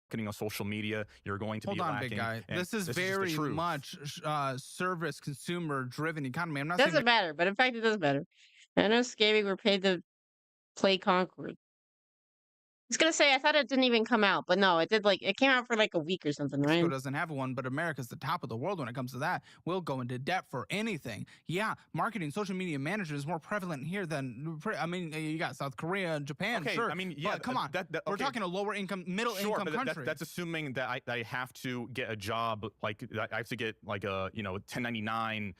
marketing on social media, you're going to be lacking. Hold on, big guy. This is very much service consumer driven economy. I'm not doesn't matter, but in fact, it does matter. I know Scabby were paid to play Concord. I was gonna say I thought it didn't even come out, but no, it did. Like it came out for like a week or something, right? Mexico doesn't have one, but America's the top of the world when it comes to that. We'll go into debt for anything. Yeah, marketing, social media management is more prevalent here than. I mean, you got South Korea and Japan. Okay, sure. I mean, yeah, but come on. We're talking a lower income, middle income country. That's assuming that I have to get a job, like I have to get like a 1099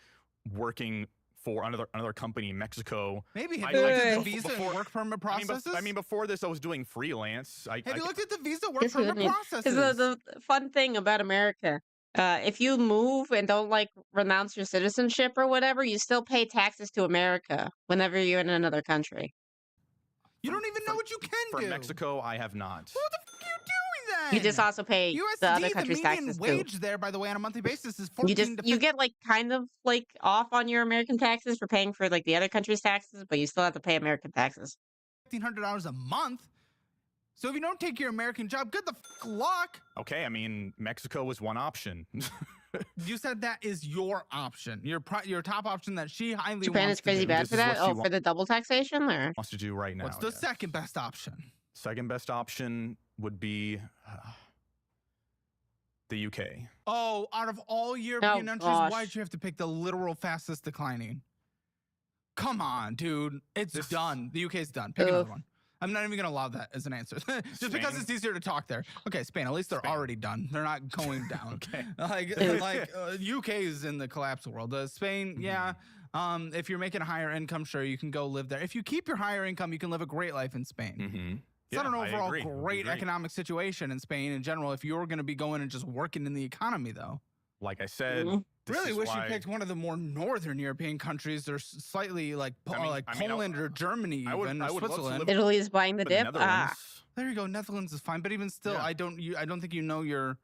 working for another company in Mexico. Maybe have you looked at the visa and work permit processes? I mean, before this, I was doing freelance. Have you looked at the visa work permit processes? Because the fun thing about America, if you move and don't like renounce your citizenship or whatever, you still pay taxes to America whenever you're in another country. You don't even know what you can do. For Mexico, I have not. What the f are you doing then? You just also pay the other country's taxes the median wage there, by the way, on a monthly basis is 14 you to 15. You get like kind of like off on your American taxes for paying for like the other country's taxes, but you still have to pay American taxes. $1,500 a month. So if you don't take your American job, good the f luck. Okay, I mean, Mexico was one option. You said that is your option. Your top option that she highly Japan wants is crazy to do. bad for that? Oh, for the double taxation? Or? Wants to do right now. What's the second best option? Second best option would be the UK. Oh, out of all European countries, why'd you have to pick the literal fastest declining? Come on, dude. It's done. The UK's done. Pick another one. I'm not even going to allow that as an answer. Just because it's easier to talk there. Okay, Spain. At least they're already done. They're not going down. Okay. UK is in the collapse world. Spain, yeah. If you're making a higher income, sure, you can go live there. If you keep your higher income, you can live a great life in Spain. It's not an overall great economic situation in Spain in general if you're going to be going and just working in the economy, though. Like I said, really wish you picked one of the more northern European countries. They're slightly like Poland or Germany, even or Switzerland. Italy is buying the dip. There you go. Netherlands is fine, but even still, I don't think you know your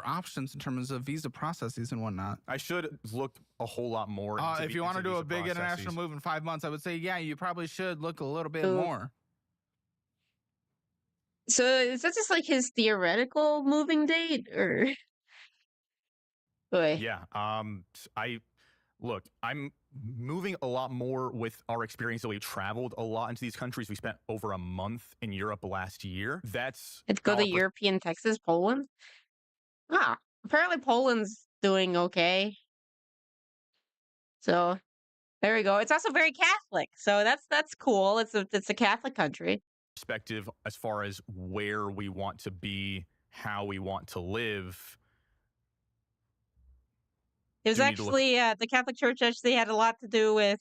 options in terms of visa processes and whatnot. I should look a whole lot more. If you want to do a big international move in 5 months, I would say, yeah, you probably should look a little bit more. So is that just like his theoretical moving date, or? Boy. Yeah. I'm moving a lot more with our experience that we've traveled a lot into these countries. We spent over a month in Europe last year. Let's go to European Texas, Poland. Apparently Poland's doing okay. So There we go. It's also very Catholic, so that's cool. It's a Catholic country. Perspective as far as where we want to be, how we want to live. It was actually the Catholic Church actually had a lot to do with,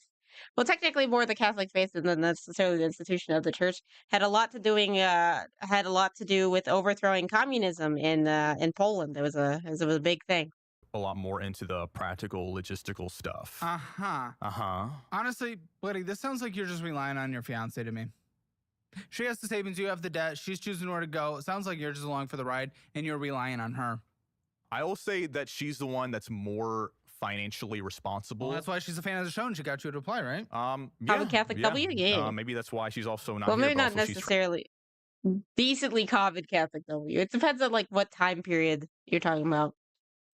well, technically more the Catholic faith than necessarily the institution of the church had a lot to do with overthrowing communism in Poland. It was a big thing. A lot more into the practical logistical stuff. Honestly, buddy, this sounds like you're just relying on your fiance to me. She has the savings, you have the debt, she's choosing where to go. It sounds like you're just along for the ride and you're relying on her. I will say that she's the one that's more financially responsible. Well, that's why she's a fan of the show and she got you to apply, right? Probably Catholic W, yeah. Maybe that's why she's also not well, here. maybe not necessarily decently common Catholic W. It depends on like what time period you're talking about.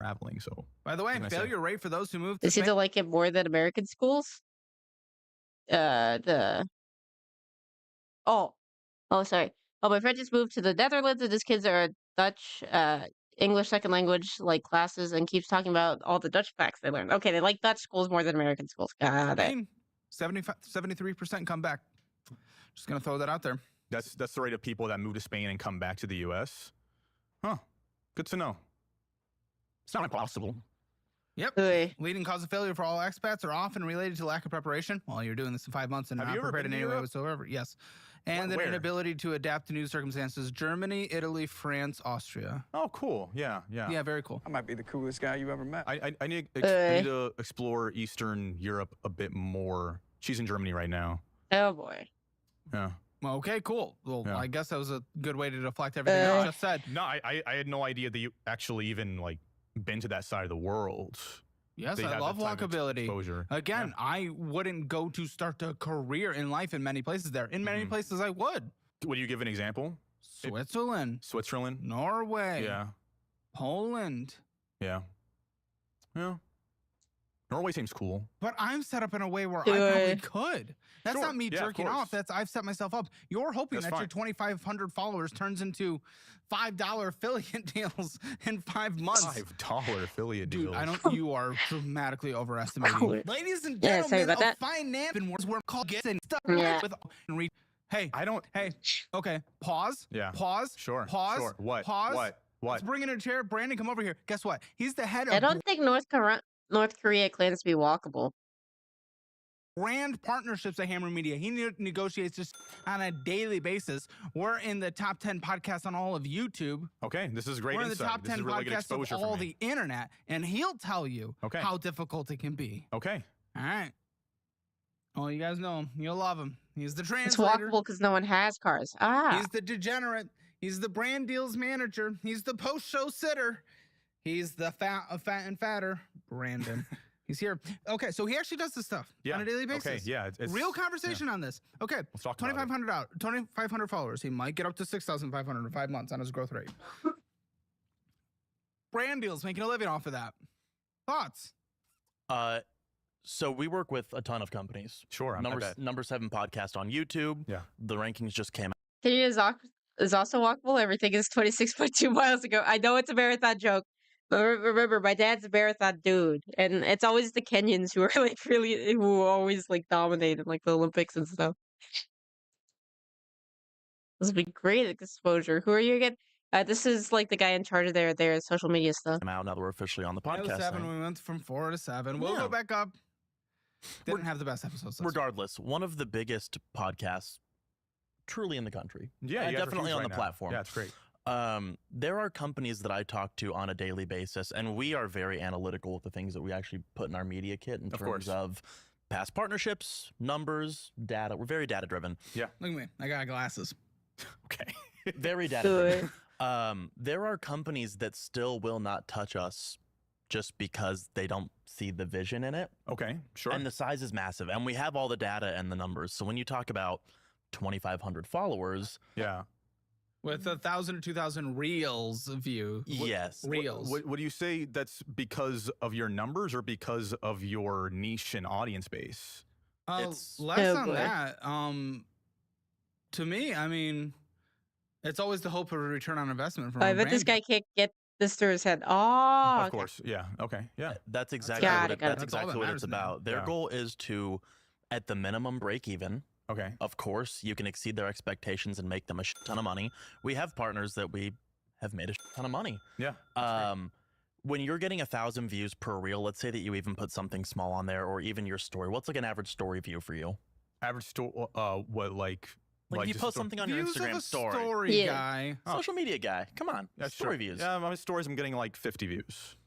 Traveling, so. By the way, failure rate for those who moved to Does he like it more than American schools? Sorry. Oh, my friend just moved to the Netherlands and his kids are Dutch, English second language like classes and keeps talking about all the Dutch facts they learned. Okay, they like Dutch schools more than American schools. Got it. 73% come back. Just gonna throw that out there. That's the rate of people that move to Spain and come back to the U.S. Huh. Good to know. It's not impossible. Yep. Leading cause of failure for all expats are often related to lack of preparation. Well, you're doing this in 5 months and not prepared in any way whatsoever. Yes. And an inability to adapt to new circumstances. Germany, Italy, France, Austria. Oh, cool. Yeah. Yeah, very cool. I might be the coolest guy you ever met. I need to explore Eastern Europe a bit more. She's in Germany right now. Oh, boy. Yeah. Well, okay, cool. Well, yeah. I guess that was a good way to deflect everything I just said. No, I had no idea that you actually even like been to that side of the world. Yes, I love walkability. Again, I wouldn't go to start a career in life in many places there. In many places I would. Would you give an example? Switzerland. Norway. Yeah. Poland. Yeah. Norway seems cool. But I'm set up in a way where I probably could. That's not me jerking off. That's I've set myself up. You're hoping that your 2,500 followers turns into $5 affiliate deals in 5 months. $5 affiliate deals. Dude, you are dramatically overestimating. Ladies and gentlemen of finance and we're called get and stuff with Hey, okay, pause. Yeah. Pause. Sure. Pause. Sure. What? Pause. What? Let's bring in a chair. Brandon, come over here. Guess what? He's the head of I don't think North Korea claims to be walkable. brand partnerships at Hammer Media. He negotiates just on a daily basis. We're in the top 10 podcasts on all of YouTube. Okay, this is great We're in the insight. top 10 really podcasts of all the internet, and he'll tell you how difficult it can be. Okay. All right. Well, you guys know him. You'll love him. He's the translator. It's walkable because no one has cars. He's the degenerate. He's the brand deals manager. He's the post-show sitter. He's the fat and fatter Brandon. He's here. Okay, so he actually does this stuff on a daily basis. Okay, yeah. It's real conversation on this. Okay, let's talk 2,500 followers. He might get up to 6,500 in 5 months on his growth rate. Brand deals, making a living off of that. Thoughts? So we work with a ton of companies. Sure, Number 7 podcast on YouTube. Yeah. The rankings just came out. Kenya is also walkable. Everything is 26.2 miles ago. I know it's a marathon joke, but remember, my dad's a marathon dude, and it's always the Kenyans who are like who always like dominate in like the Olympics and stuff. This would be great exposure. Who are you again? This is like the guy in charge of their social media stuff. Now that we're officially on the podcast. 7, we went from 4 to 7. We'll go back up. Didn't have the best episodes. Regardless, one of the biggest podcasts truly in the country. Yeah, definitely on the platform. Yeah, it's great. There are companies that I talk to on a daily basis, and we are very analytical with the things that we actually put in our media kit in terms of past partnerships, numbers, data. We're very data driven. Yeah. Look at me. I got glasses. Okay. Very data driven. There are companies that still will not touch us just because they don't see the vision in it. Okay, sure. And the size is massive, and we have all the data and the numbers. So when you talk about 2,500 followers, with 1,000 to 2,000 reels of you. Yes. Reels. Would you say that's because of your numbers or because of your niche and audience base? It's less on that. To me, I mean, it's always the hope of a return on investment from I bet this guy can't get the store's head. Oh, Of course. Yeah. Okay. Yeah. That's exactly Got what it, got it. that's exactly what it's about. Their goal is to, at the minimum, break even. Okay. Of course, you can exceed their expectations and make them a shit ton of money. We have partners that we have made a shit ton of money. Yeah. When you're getting 1,000 views per reel, let's say that you even put something small on there, or even your story. What's like an average story view for you? Average story. What like? Like you post something on your Instagram story guy. Social media guy. Come on. Yeah, story sure. views. Yeah, my stories, I'm getting like 50 views.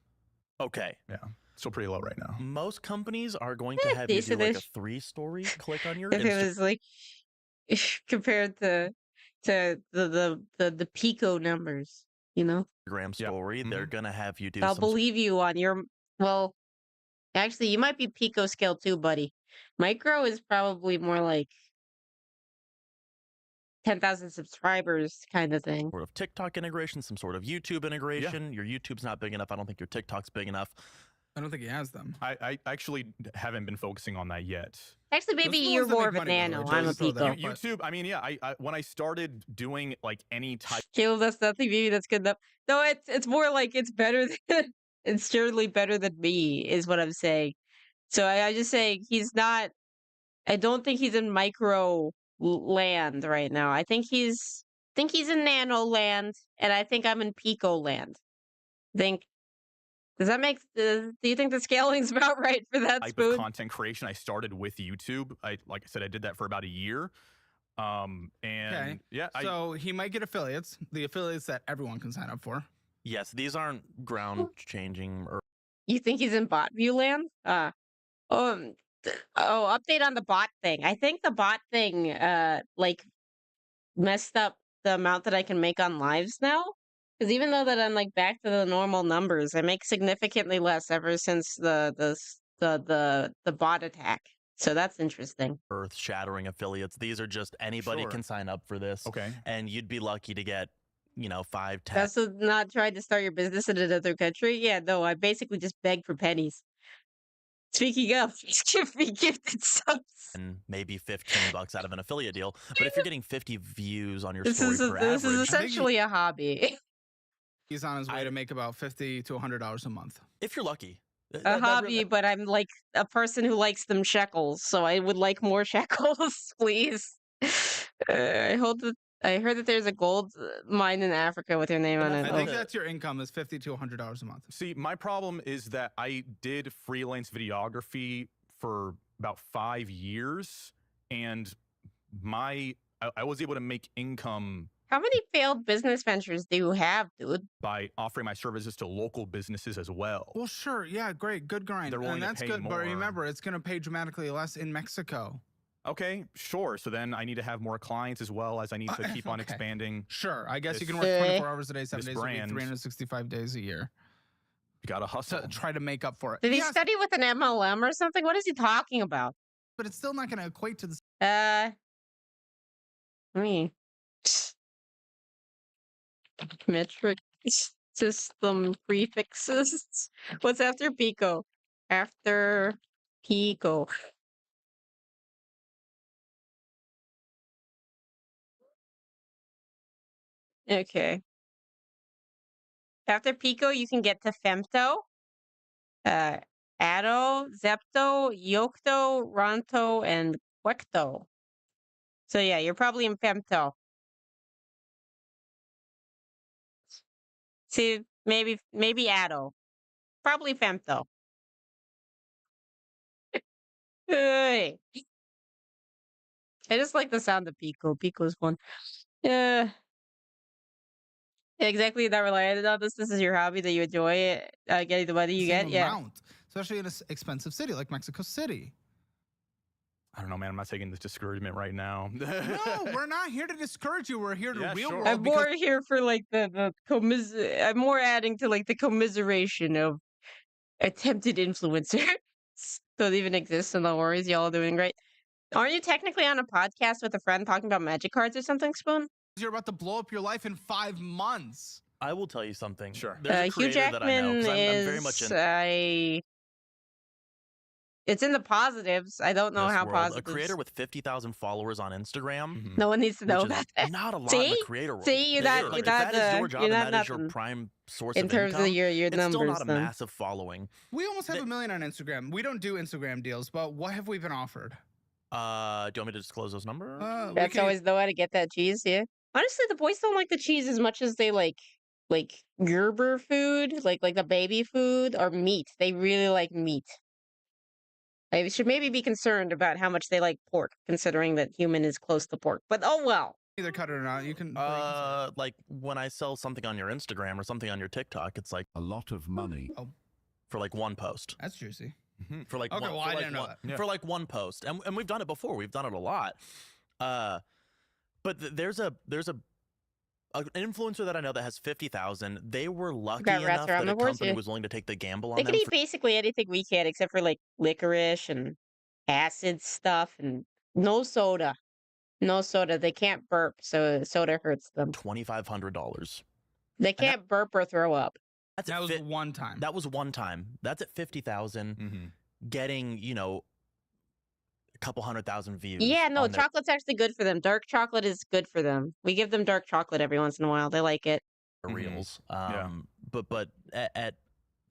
Okay. Yeah. Still pretty low right now. Most companies are going to have you do like a 3-story click on your If it was like compared to the Pico numbers, you know? Instagram story, they're gonna have you do. I'll believe you on your actually, you might be Pico scale too, buddy. Micro is probably more like 10,000 subscribers kind of thing. Sort of TikTok integration, some sort of YouTube integration. Your YouTube's not big enough. I don't think your TikTok's big enough. I don't think he has them. I actually haven't been focusing on that yet. Actually, maybe you're more of a nano. I'm a Pico. YouTube, I mean, yeah, I when I started doing like any type. Caleb, that's nothing. Maybe that's good enough. No, it's more like it's better than it's surely better than me, is what I'm saying. So I just saying he's not. I don't think he's in micro land right now. I think he's in nano land, and I think I'm in Pico land. Does that make? Do you think the scaling's about right for that type Spoon? of content creation? I started with YouTube. Like I said, I did that for about a year. Yeah. So he might get affiliates. The affiliates that everyone can sign up for. Yes, these aren't ground changing. You think he's in bot view land? Update on the bot thing. I think the bot thing like messed up the amount that I can make on lives now. Because even though that I'm like back to the normal numbers, I make significantly less ever since the bot attack. So that's interesting. Earth-shattering affiliates. These are just anybody can sign up for this. Okay. And you'd be lucky to get, 5, 10. That's not trying to start your business in another country. Yeah, no, I basically just beg for pennies. Speaking of, give me gifted subs. And maybe $15 out of an affiliate deal. But if you're getting 50 views on your story per average, this is essentially a hobby. He's on his way to make about $50 to $100 a month. If you're lucky. A hobby, but I'm like a person who likes them shekels, so I would like more shekels, please. I heard that there's a gold mine in Africa with your name on it. I think that's your income is $50 to $100 a month. See, my problem is that I did freelance videography for about 5 years, and I was able to make income. How many failed business ventures do you have, dude? By offering my services to local businesses as well. Well, sure. Yeah, great. Good grind. And that's good. But remember, it's going to pay dramatically less in Mexico. Okay, sure. So then I need to have more clients as well as I need to keep on expanding. Sure. I guess you can work 24 hours a day, 7 days a week, 365 days a year. You got to hustle. To try to make up for it. Did he study with an MLM or something? What is he talking about? But it's still not going to equate to the... Metric system prefixes. What's after Pico? After Pico. Okay. After Pico, you can get to femto, atto, zepto, yocto, ronto, and quecto. So yeah, you're probably in femto. See, maybe atto. Probably femto. Hey. I just like the sound of Pico. Pico's fun. Yeah. Exactly, not related on this. This is your hobby that you enjoy getting the money you get. Yeah. Especially in an expensive city like Mexico City. I don't know, man. I'm not taking this discouragement right now. No, we're not here to discourage you. We're here to real world. I'm more here for like I'm more adding to like the commiseration of attempted influencers. Don't even exist, so no worries. Y'all are doing great. Aren't you technically on a podcast with a friend talking about magic cards or something, Spoon? You're about to blow up your life in 5 months. I will tell you something. Sure. There's a Hugh creator that I know, 'cause I'm very much is in... It's in the positives. I don't know This how world, positive. a creator with 50,000 followers on Instagram. No one needs to know which is about that. Not a lot See? in the creator world. See, you're not. Like, You're if not. that is your job You're and not that is your nothing prime source in of terms income, of your it's numbers. still not a then. massive following. We almost have 1 million on Instagram. We don't do Instagram deals, but what have we been offered? Do you want me to disclose those numbers? That's always the way to get that cheese. Yeah. Honestly, the boys don't like the cheese as much as they like Gerber food, like the baby food or meat. They really like meat. They should maybe be concerned about how much they like pork, considering that human is close to pork. But oh well. Either cut it or not. You can. Like when I sell something on your Instagram or something on your TikTok, it's like a lot of money for like one post. That's juicy. For like Okay, one, well, for I like didn't know one, that. for like one post, and we've done it before. We've done it a lot. But there's an influencer that I know that has 50,000. They were lucky Got rats enough around that a the horse, company yeah. was willing to take the gamble on They them. can eat basically anything we can, except for like licorice and acid stuff, and no soda. No soda. They can't burp, so soda hurts them. $2,500. They can't burp or throw up. That was one time. That was one time. That's at 50,000, getting a couple 100,000 views. Yeah, no, on their chocolate's actually good for them. Dark chocolate is good for them. We give them dark chocolate every once in a while. They like it. reels. But at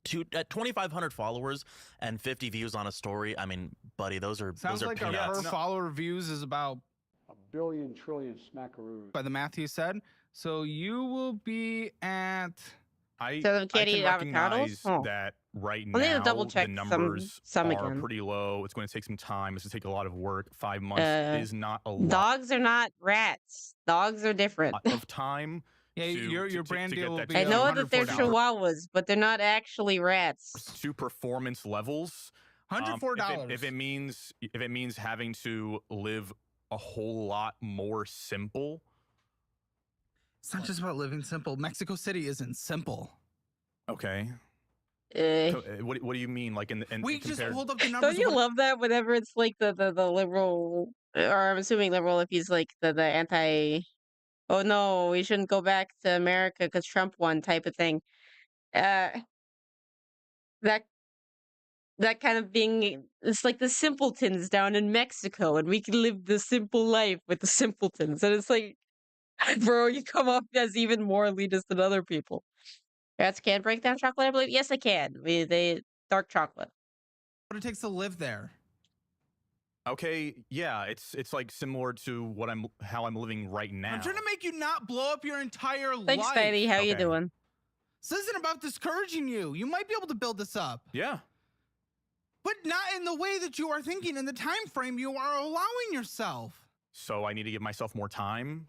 2,500 followers and 50 views on a story, I mean, buddy, those are Sounds like our peanuts. per follower views is about a billion trillion smackaroos. by the math you said. So you will be at. I So they can't can eat avocados? recognize Oh. that right We'll need to now double the check numbers some are again. pretty low. It's going to take some time. It's going to take a lot of work. 5 months is not a lot Dogs are not rats. Dogs are different. of time. Yeah, your brand deal will be. I know that they're $104. chihuahuas, but they're not actually rats. To performance levels. $104. If it means having to live a whole lot more simple. It's not just about living simple. Mexico City isn't simple. Okay. Eh. So, what do you mean? Like in We just compared- pulled up the numbers. Don't you love that whenever it's like the liberal, or I'm assuming liberal if he's like the anti, oh no, we shouldn't go back to America because Trump won type of thing. That kind of being, it's like the simpletons down in Mexico, and we can live the simple life with the simpletons, and it's like, bro, you come off as even more elitist than other people. Rats can break down chocolate, I believe. Yes, they can. They dark chocolate. What it takes to live there. Okay, yeah, it's like similar to how I'm living right now. I'm trying to make you not blow up your entire Thanks, life. Daddy. How you doing? This isn't about discouraging you. You might be able to build this up. Yeah. But not in the way that you are thinking, in the time frame you are allowing yourself. So I need to give myself more time.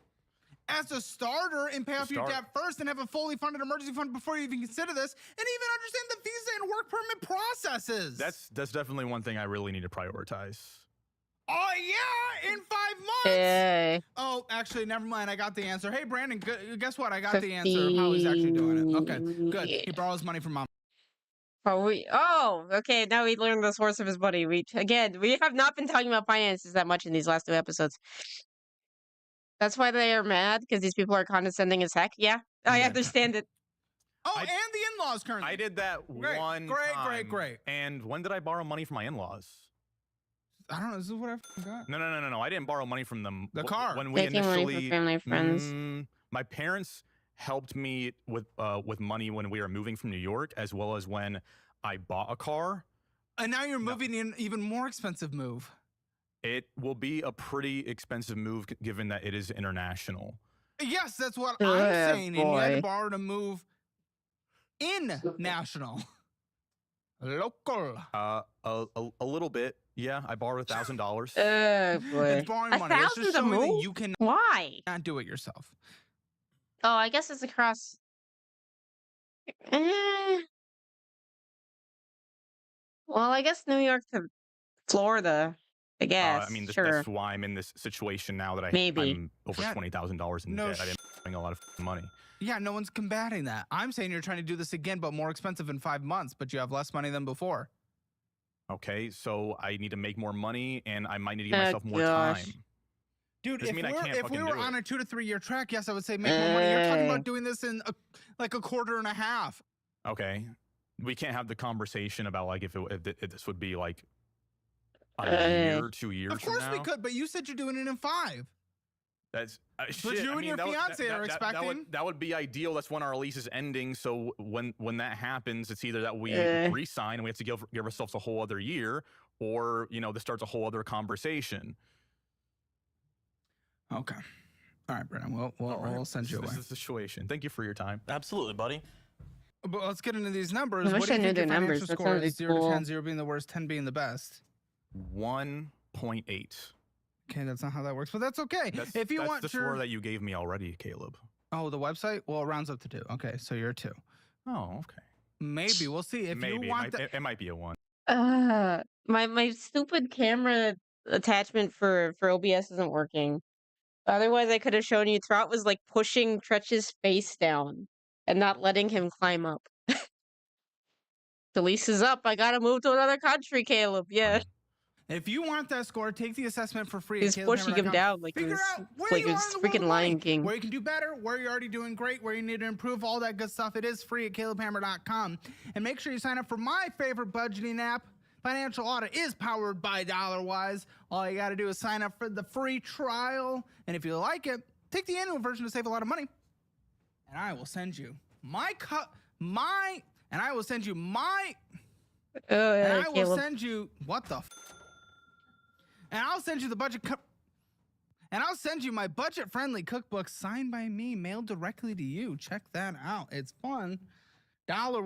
As a starter and pay off your debt first and have a fully funded emergency fund before you even consider this, and even understand the visa and work permit processes. That's definitely one thing I really need to prioritize. Oh yeah, in 5 months. Hey. Oh, actually, never mind. I got the answer. Hey, Brandon, guess what? I got the answer of how he's actually doing it. Okay, good. He borrows money from mom. Oh, okay. Now we learned the source of his money. We have not been talking about finances that much in these last 2 episodes. That's why they are mad, because these people are condescending as heck. Yeah, I understand it. Oh, and the in-laws currently. I did that one time. Great. And when did I borrow money from my in-laws? I don't know. This is what I got. No. I didn't borrow money from them. The car. When we Taking money from family, friends. My parents helped me with money when we were moving from New York, as well as when I bought a car. And now you're moving in an even more expensive move. It will be a pretty expensive move given that it is international. Yes, that's what I'm saying. And you had to borrow to move in national. Local. A little bit. Yeah, I borrowed $1,000. Boy. It's borrowing money. It's just $1,000 showing to that move? you can Why? not do it yourself. Oh, I guess it's across. Well, I guess New York to Florida. I guess. I mean, sure. that's why I'm in this situation now that Maybe. I'm over $20,000 in debt. I didn't bring a lot of money. Yeah, no one's combating that. I'm saying you're trying to do this again, but more expensive in 5 months, but you have less money than before. Okay, so I need to make more money, and I might need to give myself more time. Dude, Doesn't mean I can't if we fucking were do on it. a 2 to 3 year track, yes, I would say make more money. You're talking about doing this in a quarter and a half. Okay, we can't have the conversation about like if this would be like a year, 2 years. Of course from we now? could, but you said you're doing it in 5. That's But shit. you I and mean, your that would- fiance that- are that- expecting. That would be ideal. That's when our lease is ending. So when that happens, it's either that we re-sign and we have to give ourselves a whole other year, or this starts a whole other conversation. Okay. All right, Brennan. We'll send you away. This is the situation. Thank you for your time. Absolutely, buddy. But let's get into these numbers. I wish What do I you knew think your their numbers. financial That score sounded is? 0 to cool. 10, 0 being the worst, 10 being the best. 1.8. Okay, that's not how that works, but that's okay. If you that's want the score that you gave me already, Caleb. Oh, the website? Well, it rounds up to 2. Okay, so you're a 2. Oh, okay. Maybe we'll see. If Maybe you want it might be a 1. My stupid camera attachment for OBS isn't working. Otherwise, I could have shown you. Trot was like pushing Tretch's face down and not letting him climb up. The lease is up. I gotta move to another country, Caleb. Yeah. If you want that score, take the assessment for free. He's at pushing him calebhammer.com. down like Figure it was, out where like you it are was in the world freaking of Lion money, King. where you can do better, where you're already doing great, where you need to improve, all that good stuff. It is free at calebhammer.com. And make sure you sign up for my favorite budgeting app. Financial Audit is powered by DollarWise. All you got to do is sign up for the free trial. And if you like it, take the annual version to save a lot of money. And I will send you my and I will send you my Oh, yeah, and I will Caleb. send you what the and I'll send you the and I'll send you my budget-friendly cookbook signed by me, mailed directly to you. Check that out. It's fun.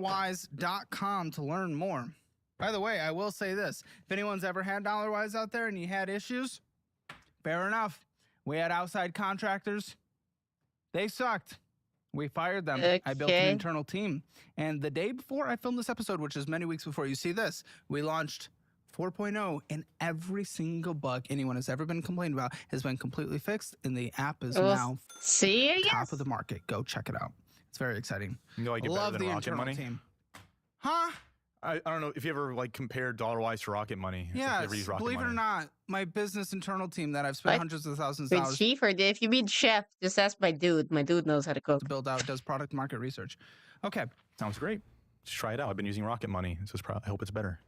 DollarWise.com to learn more. By the way, I will say this. If anyone's ever had DollarWise out there and you had issues, fair enough. We had outside contractors. They sucked. We fired them. I built an Okay. internal team. And the day before I filmed this episode, which is many weeks before you see this, we launched 4.0, and every single bug anyone has ever been complained about has been completely fixed, and the app is Well, now top of the market. Go check it out. It's very exciting. You like it better Love than the Rocket internal Money? team. Huh? I don't know if you ever compared DollarWise to Rocket Money. If you Yes, ever used Rocket believe it or Money. not, my business internal team that I've spent What? hundreds of thousands of Wait, dollars chief or if you mean chef, just ask my dude. My dude knows how to cook. to build out does product market research. Okay. Sounds great. Just try it out. I've been using Rocket Money. I hope it's better.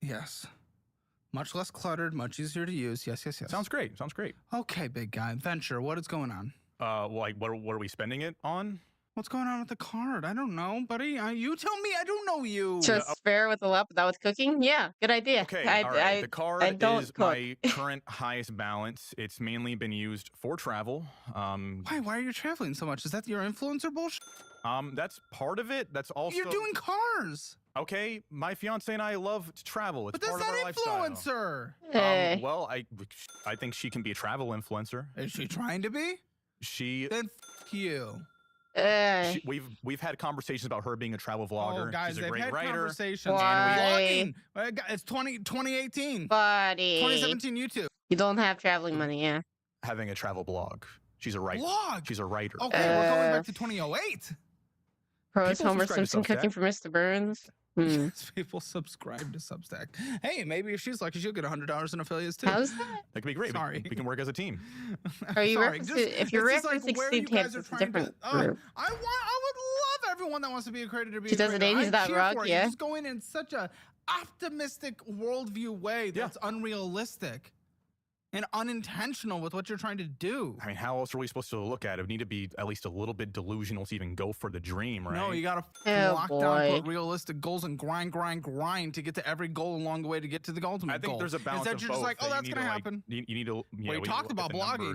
Yes. Much less cluttered, much easier to use. Yes, yes, yes. Sounds great. Sounds great. Okay, big guy. Venture, what is going on? What are we spending it on? What's going on with the card? I don't know, buddy. You tell me. I don't know you. Just spare with the lap without with cooking? Yeah, good idea. Okay, I, all right. I, The card I don't is cook. my current highest balance. It's mainly been used for travel. Why are you traveling so much? Is that your influencer bullshit? That's part of it. That's also You're doing cars. Okay, my fiance and I love to travel. It's But that's part of our not lifestyle. influencer. Well, I think she can be a travel influencer. Is she trying to be? She. Then you. We've had conversations about her being a travel vlogger. Oh, guys, She's a they've great had writer. conversations. Why? Vlogging. It's 2018. Buddy. 2017 YouTube. You don't have traveling money, yeah. Having a travel blog. She's a writer. Blog? She's a writer. Okay, we're going back to 2008. Pros People Homer subscribe to Simpson cooking Substack. for Mr. Burns. Hmm. People subscribe to Substack. Hey, maybe if she's lucky, she'll get $100 in affiliates too. How's that? That could be great. Sorry. We can work as a team. Are you Sorry, referencing, just- if you're it's just like referencing where Steve you guys Camps, are it's a trying to- different I group. would love everyone that wants to be a creator to be a 2008, creator. he's I not cheer rock, for it. yeah. You just go in such a optimistic worldview way that's unrealistic and unintentional with what you're trying to do. I mean, how else are we supposed to look at it? We need to be at least a little bit delusional to even go for the dream, right? No, you gotta Oh, lock down, boy. put realistic goals, and grind to get to every goal along the way to get to the ultimate I think goal. there's a balance Instead, of you're both. just like, oh, that that's you gonna need to, happen. You need to. We talked about blogging.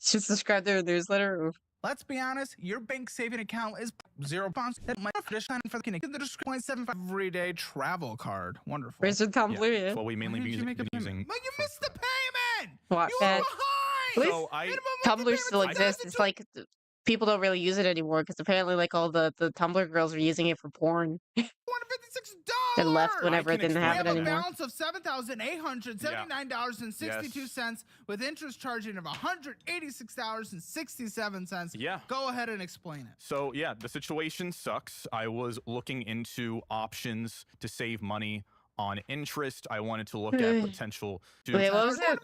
Just subscribe to their newsletter. Let's be honest, your bank saving account is 0 pounds. That might have sign for the in the description 0.75 everyday travel card. Wonderful. Where's the Tumblr? Yeah, Yeah. well, we mainly Why be didn't you make a using. payment? But you missed the payment. What, You were Pat? behind. So I. Tumblr still exists. It's like people don't really use it anymore because apparently, like all the Tumblr girls are using it for porn. $156. And left whenever I it can didn't We have have it a anymore. balance of $7,879.62 with interest charging of $186.67. Yeah. Go ahead and explain it. So yeah, the situation sucks. I was looking into options to save money on interest. I wanted to look at potential. Wait, what was it?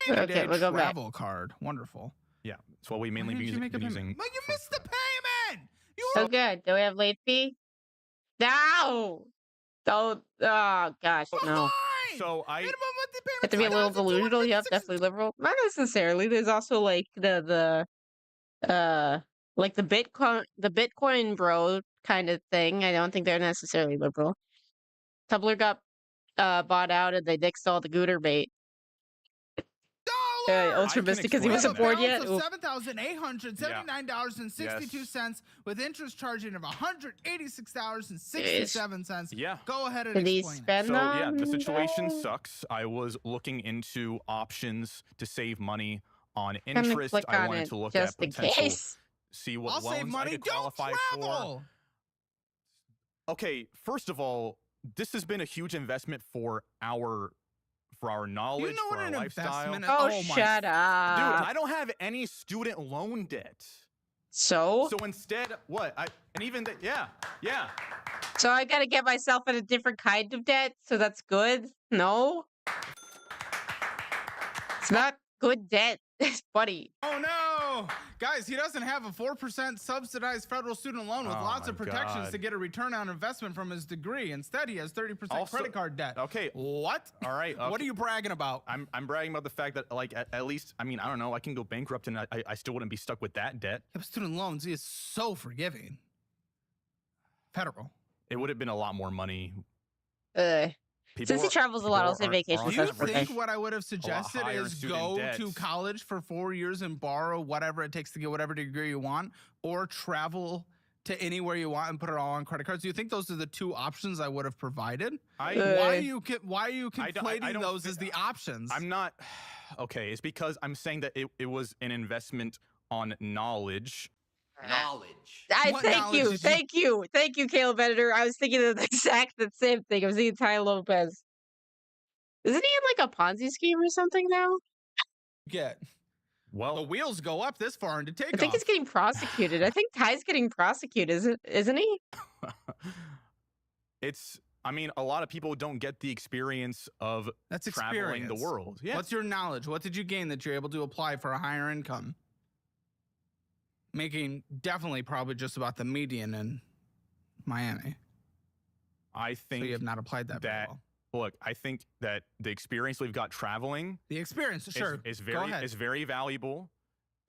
Okay, we'll go back. Travel card. Wonderful. Yeah, it's what we mainly Why be didn't you using. make a payment? But you missed the payment. You So good. Do we have late fee? No! Don't. Oh, gosh, no. So I Minimum monthly Have payment to be a little delusional. Yep, definitely liberal. Not necessarily. There's also like like the Bitcoin bro kind of thing. I don't think they're necessarily liberal. Tumblr got bought out and they nixed all the Gooter bait. Ultra Mystic because he wasn't born yet. Of $7,879.62 with interest charging of $186.67. Yeah. Go ahead and Did he explain spend So yeah, the on situation that? sucks. I was looking into options to save money on I'm gonna interest. click I on wanted it to look just at in potential, case. see what I'll loans save money. I could Don't qualify travel. for. Okay, first of all, this has been a huge investment for our knowledge, You know for what our an lifestyle. investment? Oh, my shut up. Dude, I don't have any student loan debt. So instead, what? Yeah. So I gotta get myself in a different kind of debt, so that's good? No? It's not good debt, buddy. Oh no! Guys, he doesn't have a 4% subsidized federal student loan with lots of protections to get a return on investment from his degree. Instead, he has 30% credit card debt. Okay. What? All right. What are you bragging about? I'm bragging about the fact that, like, at least, I mean, I don't know, I can go bankrupt and I still wouldn't be stuck with that debt. Yeah, but student loans is so forgiving. Federal. It would have been a lot more money. Since he travels a lot, I'll say vacation. Do you think what I would have suggested higher is student go debts. to college for 4 years and borrow whatever it takes to get whatever degree you want, or travel to anywhere you want and put it all on credit cards? Do you think those are the two options I would have provided? Why are you conflating those as the options? I'm not. Okay, it's because I'm saying that it was an investment on knowledge. Thank you, Caleb Editor. I was thinking of the exact same thing. I was thinking Ty Lopez. Isn't he in like a Ponzi scheme or something now? Well, the wheels go up this far into takeoff. I think he's getting prosecuted. I think Ty's getting prosecuted, isn't he? I mean, a lot of people don't get the experience of traveling the world. Yeah. What's your knowledge? What did you gain that you're able to apply for a higher income? Making definitely probably just about the median in Miami. I think so you have not applied that very well. Look, I think that the experience we've got traveling, the experience, sure, is very valuable.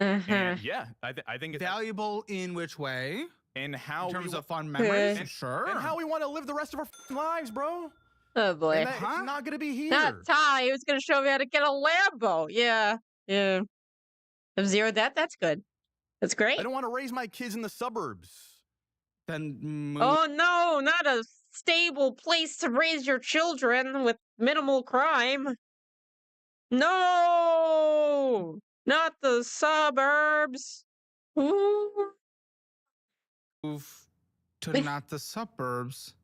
Mm-hmm. And yeah, I think it's valuable in which way? In how in terms of fun memories, sure, and how we want to live the rest of our lives, bro. Oh boy, and it's not gonna be here. Not Ty. He was gonna show me how to get a Lambo. Yeah. Of zero debt. That's good. That's great. I don't want to raise my kids in the suburbs. Then oh no, not a stable place to raise your children with minimal crime. No, not the suburbs. Ooh. Move to not the suburbs.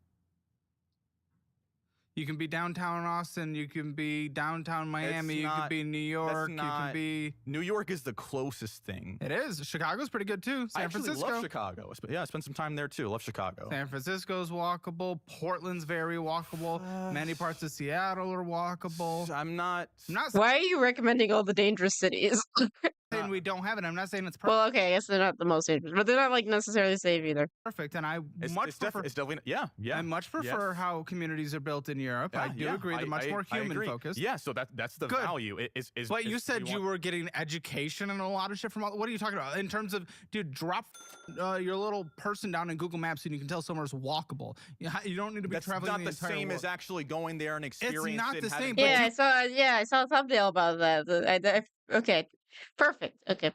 You can be downtown Austin. You can be downtown Miami. You can be New York. You can be. New York is the closest thing. It is. Chicago's pretty good too. San Francisco. I love Chicago. Yeah, I spent some time there too. Love Chicago. San Francisco's walkable. Portland's very walkable. Many parts of Seattle are walkable. I'm not. Why are you recommending all the dangerous cities? Saying we don't have it. I'm not saying it's perfect. Well, okay, I guess they're not the most dangerous, but they're not like necessarily safe either. Perfect, and I much prefer. It's definitely yeah. I much prefer how communities are built in Europe. I do agree. They're much more human focused. Yeah, so that's the value. But you said you were getting education and a lot of shit from. What are you talking about in terms of? Dude, drop your little person down in Google Maps and you can tell somewhere's walkable. You don't need to be traveling. Not the same as actually going there and experiencing. It's not the same. Yeah, I saw a thumbnail about that. Okay. Perfect. Okay.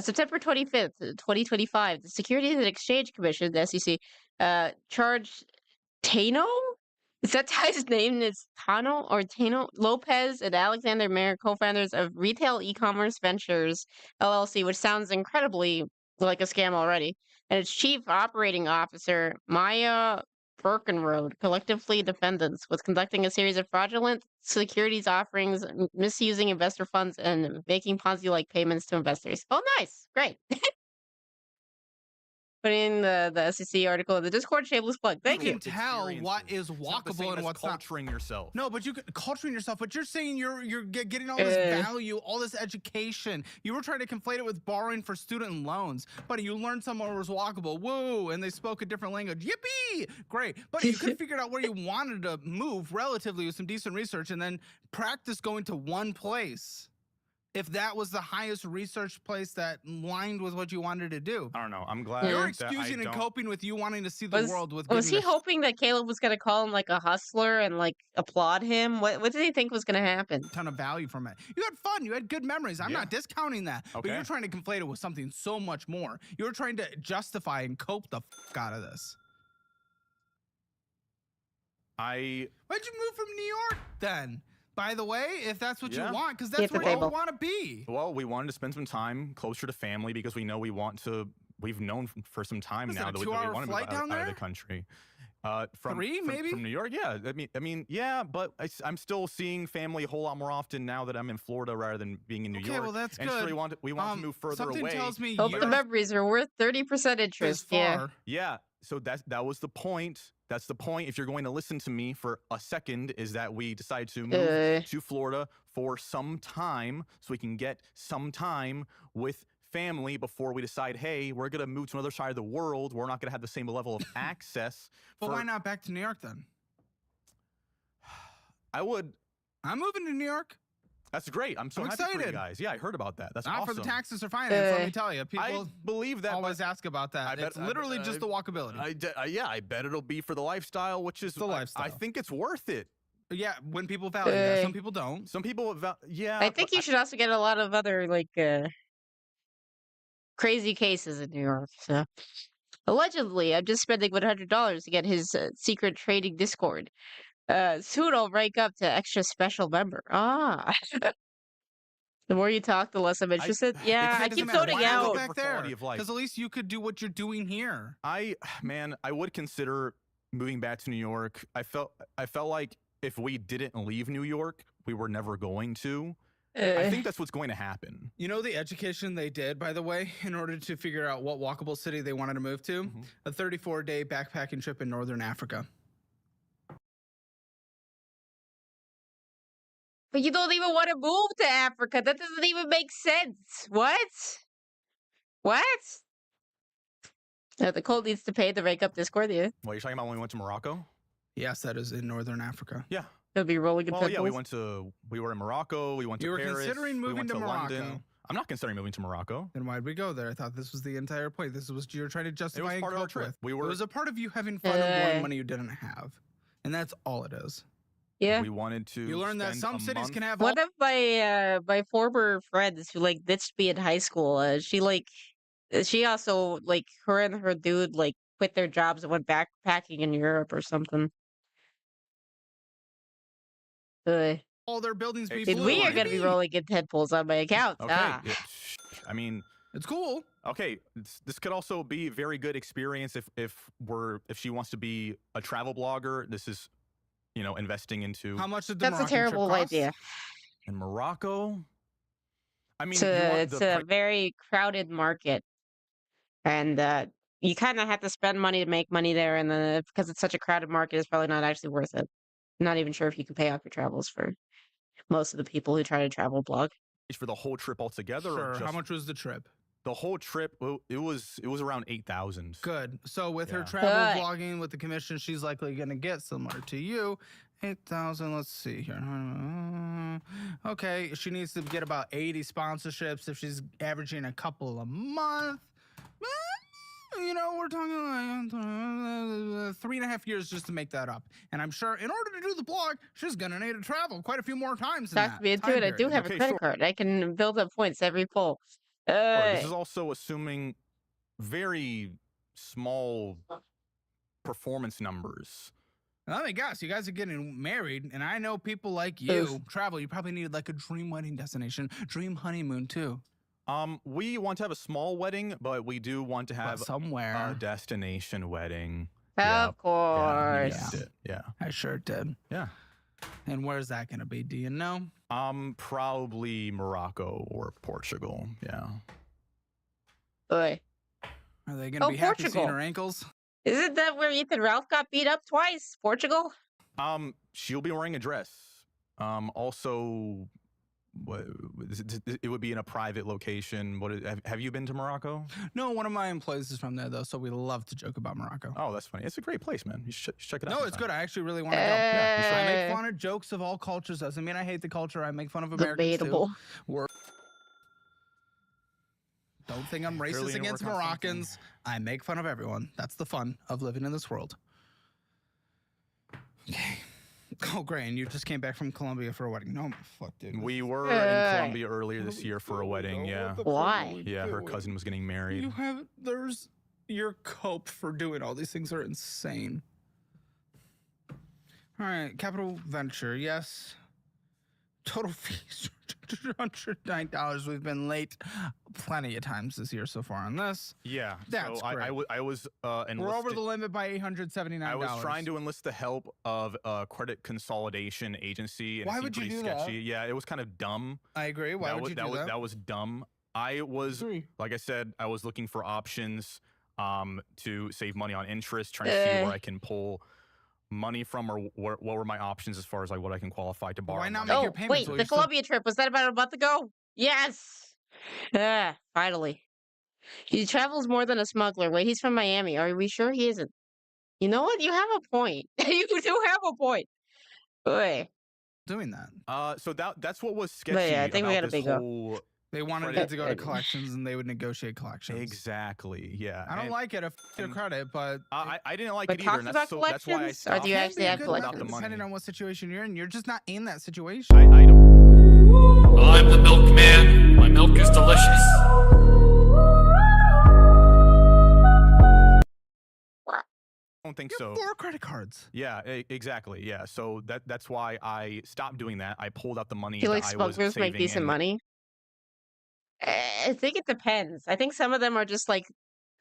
September 25th, 2025, the Securities and Exchange Commission, the SEC, charged Tano? Is that Ty's name? It's Tano or Tano? Lopez and Alexander Mayer, co-founders of Retail E-Commerce Ventures, LLC, which sounds incredibly like a scam already, and its chief operating officer, Maya Birkenroad, collectively defendants, with conducting a series of fraudulent securities offerings, misusing investor funds, and making Ponzi-like payments to investors. Oh, nice. Great. putting the SEC article in the Discord. Shameless plug. Thank you. You can tell what is walkable and what's not. Culturing yourself. No, but you can culturing yourself. But you're saying you're getting all this value, all this education. You were trying to conflate it with borrowing for student loans. But you learned someone was walkable. Woo! And they spoke a different language. Yippee! Great. But you could have figured out where you wanted to move relatively with some decent research, and then practice going to one place. If that was the highest research place that aligned with what you wanted to do. I don't know. I'm glad you're excusing and coping with you wanting to see the world with. Was he hoping that Caleb was going to call him like a hustler and like applaud him? What did he think was going to happen? A ton of value from it. You had fun. You had good memories. I'm not discounting that. Okay. But you're trying to conflate it with something so much more. You're trying to justify and cope the fuck out of this. Why'd you move from New York then? By the way, if that's what you want, because that's where you want to be. Well, we wanted to spend some time closer to family because we know we've known for some time now that we want to move out of the country. From New York, yeah. I mean, yeah, but I'm still seeing family a whole lot more often now that I'm in Florida rather than being in New York. Okay, well that's good. So we want to move further away. Tells me hope the memories are worth 30% interest. Yeah. So that was the point. That's the point. If you're going to listen to me for a second, is that we decide to move to Florida for some time so we can get some time with family before we decide, hey, we're going to move to another side of the world. We're not going to have the same level of access. But why not back to New York then? I'm moving to New York. That's great. I'm so happy for you guys. Yeah, I heard about that. That's awesome. Not for the taxes or finance, let me tell you. People I believe that, always ask about that. It's literally just the walkability. I bet it'll be for the lifestyle, which is the lifestyle. I think it's worth it. Yeah, when people value that. Some people don't. Some people, I think you should also get a lot of other, like, crazy cases in New York. So, allegedly, I'm just spending $100 to get his secret trading Discord. Soon I'll rank up to extra special member. The more you talk, the less I'm interested. Yeah, I keep zoning out. Back there, because at least you could do what you're doing here. I would consider moving back to New York. I felt like if we didn't leave New York, we were never going to. I think that's what's going to happen. You know the education they did, by the way, in order to figure out what walkable city they wanted to move to? A 34-day backpacking trip in Northern Africa. But you don't even want to move to Africa. That doesn't even make sense. What? The cult needs to pay to rank up Discord, yeah. What, you're talking about when we went to Morocco? Yes, that is in Northern Africa. Yeah. It'll be rolling in yeah, we were in Morocco, we went to Paris. You were considering moving to Morocco. London. I'm not considering moving to Morocco. Then why'd we go there? I thought this was the entire point. This was you were trying to justify it was part of our trip. It was a part of you having fun and blowing money you didn't have. And that's all it is. Yeah. We wanted to. You learned that some cities can have. One of my former friends who like ditched me in high school, she also like her and her dude like quit their jobs and went backpacking in Europe or something. All their buildings be blue. We are going to be rolling in tadpoles on my account. Okay. I mean, it's cool. Okay, this could also be a very good experience if she wants to be a travel blogger. This is, investing into. How much did That's a terrible idea. In Morocco, I mean, it's a very crowded market, and you kind of have to spend money to make money there, and then because it's such a crowded market, it's probably not actually worth it. I'm not even sure if you can pay off your travels for most of the people who try to travel blog. For the whole trip altogether? Sure. Or just how much was the trip? The whole trip, it was around 8,000. Good. So with her travel vlogging with the commission, she's likely going to get similar to you. 8,000. Let's see here. Okay, she needs to get about 80 sponsorships if she's averaging a couple a month. We're talking like 3.5 years just to make that up. And I'm sure in order to do the blog, she's going to need to travel quite a few more times than that. Talk me into it. I do have a credit card. I can build up points every poll. This is also assuming very small performance numbers. Let me guess, you guys are getting married, and I know people like you travel. You probably needed like a dream wedding destination, dream honeymoon too. We want to have a small wedding, but we do want to have somewhere a destination wedding. Of course. Yeah. I sure did. Yeah. And where's that going to be? Do you know? Probably Morocco or Portugal. Yeah. Oy. Are they going to be happy seeing Portugal. her ankles? Isn't that where Ethan Ralph got beat up twice? Portugal? She'll be wearing a dress. Also, it would be in a private location. Have you been to Morocco? No, one of my employees is from there, though, so we love to joke about Morocco. Oh, that's funny. It's a great place, man. You should check it out. No, it's good. I actually really want to go. Yeah, I make fun of jokes of all cultures. Doesn't mean I hate the culture. I make fun of Americans, Debatable. too. Don't think I'm racist against Moroccans. I make fun of everyone. That's the fun of living in this world. Okay. Oh, great. And you just came back from Colombia for a wedding. No, fuck, dude. We were in Colombia earlier this year for a wedding, yeah. Why? Yeah, her cousin was getting married. There's your cope for doing all these things are insane. All right, capital venture, yes. Total fees, $209. We've been late plenty of times this year so far on this. Yeah, that's so great. I was enlisted. We're over the limit by $879. I was trying to enlist the help of a credit consolidation agency. And Why it seemed would you pretty do sketchy. that? Yeah, it was kind of dumb. I agree. Why would you do that? That was dumb. I was, like I said, I was looking for options to save money on interest, trying to see where I can pull money from, or what were my options as far as like what I can qualify to borrow. Why not money. make your payments? Wait, the Colombia trip, was that about a month ago? Yes! Finally. He travels more than a smuggler. Wait, he's from Miami. Are we sure he isn't? You know what? You have a point. You do have a point. Wait. Doing that. So that's what was sketchy. But yeah, I think we about had a this big whole They wanted it to go to collections, and they would negotiate collections. Exactly. Yeah. I don't like it if your credit, but I didn't like But it either. talk about That's why I collections, or stopped. do you actually have good collections? level, depending on what situation you're in. You're just not in that situation. I don't. I'm the milkman. My milk is delicious. I don't think You have so. 4 credit cards. Yeah, exactly. Yeah, so that's why I stopped doing that. I pulled out the money Do you like that I was smugglers make saving decent and- money? I think it depends. I think some of them are just like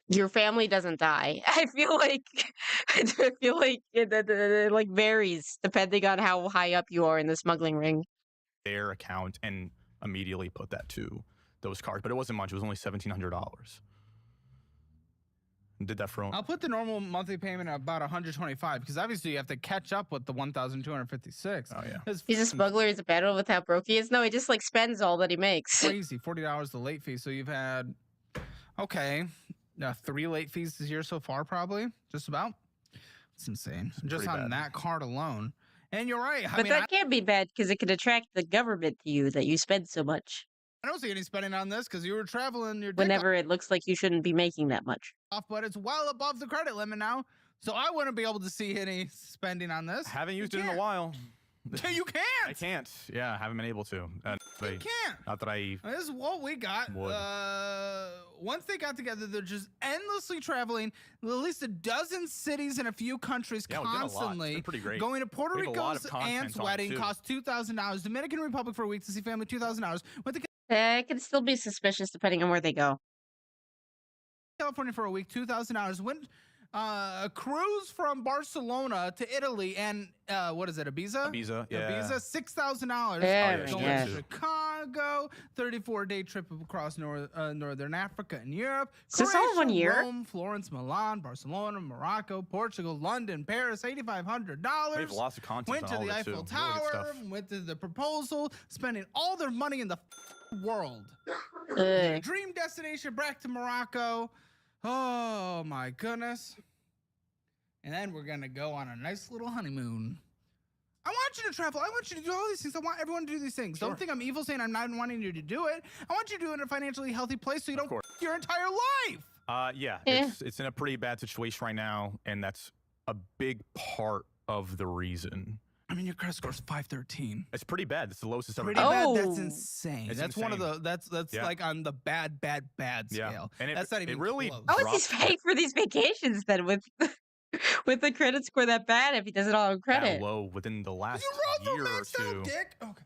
your family doesn't die. I feel like it like varies depending on how high up you are in the smuggling ring. their account and immediately put that to those cards. But it wasn't much. It was only $1,700. Did that for. I'll put the normal monthly payment at about $125 because obviously you have to catch up with the $1,256. Oh yeah. He's a smuggler. He's a battle with how broke he is. No, he just like spends all that he makes. Crazy. $40 the late fee. So you've had, okay, 3 late fees this year so far, probably. Just about. It's insane. Just on that card alone. And you're right. But that can't be bad because it could attract the government to you that you spend so much. I don't see any spending on this because you were traveling your dick Whenever it looks like you shouldn't be making that much. off, but it's well above the credit limit now. So I wouldn't be able to see any spending on this. Haven't used it in a while. You can't. I can't. Yeah, haven't been able to. You can't. Not that I. This is what we got. Would. Once they got together, they're just endlessly traveling at least a dozen cities in a few countries Yeah, we've done a lot. It's constantly. been pretty great. Going to Puerto We have a lot Rico's of content aunt's on it, wedding too. cost $2,000. Dominican Republic for a week to see family, $2,000. Went to It can still be suspicious depending on where they go. California for a week, $2,000. Went a cruise from Barcelona to Italy and what is it, Ibiza? Ibiza, yeah. Ibiza, $6,000. There we Going go. to Chicago, 34-day trip across Northern Africa and Europe. Is this all in one Croatia, year? Rome, Florence, Milan, Barcelona, Morocco, Portugal, London, Paris, $8,500. We have lots of content Went on to all the of it, Eiffel too. Really good Tower, stuff. went to the proposal, spending all their money in the world. Ugh. Dream destination back to Morocco. Oh my goodness. And then we're gonna go on a nice little honeymoon. I want you to travel. I want you to do all these things. I want everyone to do these things. Sure. Don't think I'm evil saying I'm not wanting you to do it. I want you to do it in a financially healthy place so you don't course. your entire life. Yeah, Eh. it's in a pretty bad situation right now, and that's a big part of the reason. I mean, your credit score's 513. It's pretty bad. It's the lowest it's ever Pretty been. bad. That's Oh. insane. It's That's one of insane. the that's Yeah. like on the bad Yeah. scale. And it- that's not it even really- close. How is he paying for these vacations then with with the credit score that bad if he does it all on That credit? low within the last You rolled year for or maxed out, two. Dick. Okay.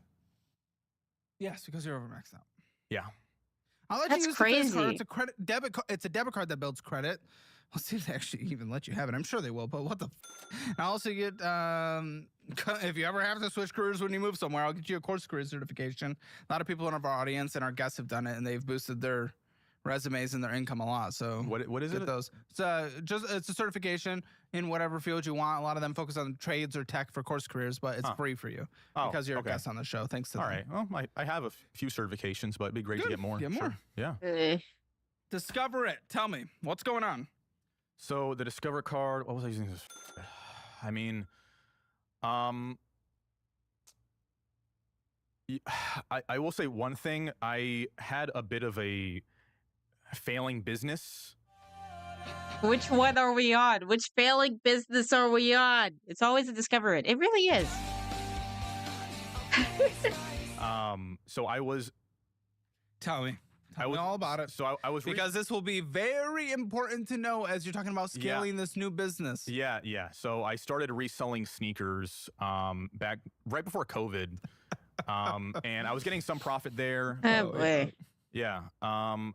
Yes, because you're over maxed out. Yeah. I'll let That's you use the Fizz card. crazy. It's a credit debit. It's a debit card that builds credit. Let's see if they actually even let you have it. I'm sure they will, but what the? I also get if you ever have to switch careers when you move somewhere, I'll get you a course career certification. A lot of people in our audience and our guests have done it, and they've boosted their resumes and their income a lot. So what is get it? those. It's a certification in whatever field you want. A lot of them focus on trades or tech for course careers, but it's free for you because you're a guest on the show. Thanks to them. All right. Well, I have a few certifications, but it'd be great to get more. Get more. Sure. Yeah. Discover it. Tell me what's going on. So the Discover card. What was I using this? I mean, I will say one thing. I had a bit of a failing business. Which one are we on? Which failing business are we on? It's always a Discover It. It really is. So I was. Tell me all about it. So I was because this will be very important to know as you're talking about scaling this new business. Yeah. So I started reselling sneakers back right before COVID, and I was getting some profit there. Oh boy. Yeah. The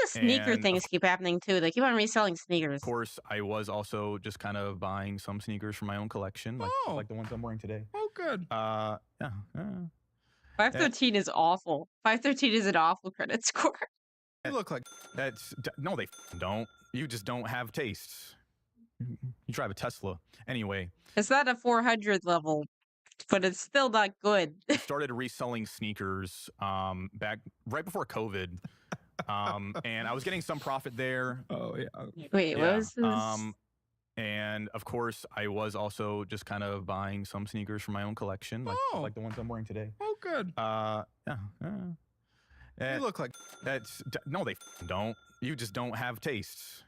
sneaker things keep happening too. They keep on reselling sneakers. Of course, I was also just kind of buying some sneakers for my own collection, like the ones I'm wearing today. Oh, good. Yeah. 513 is awful. 513 is an awful credit score. You look like no, they don't. You just don't have taste. You drive a Tesla anyway. It's not a 400 level, but it's still not good. I started reselling sneakers back right before COVID, and I was getting some profit there. Oh yeah. Wait, what was this? And of course, I was also just kind of buying some sneakers for my own collection, like the ones I'm wearing today. Oh, good. Yeah. You look like no, they don't. You just don't have taste.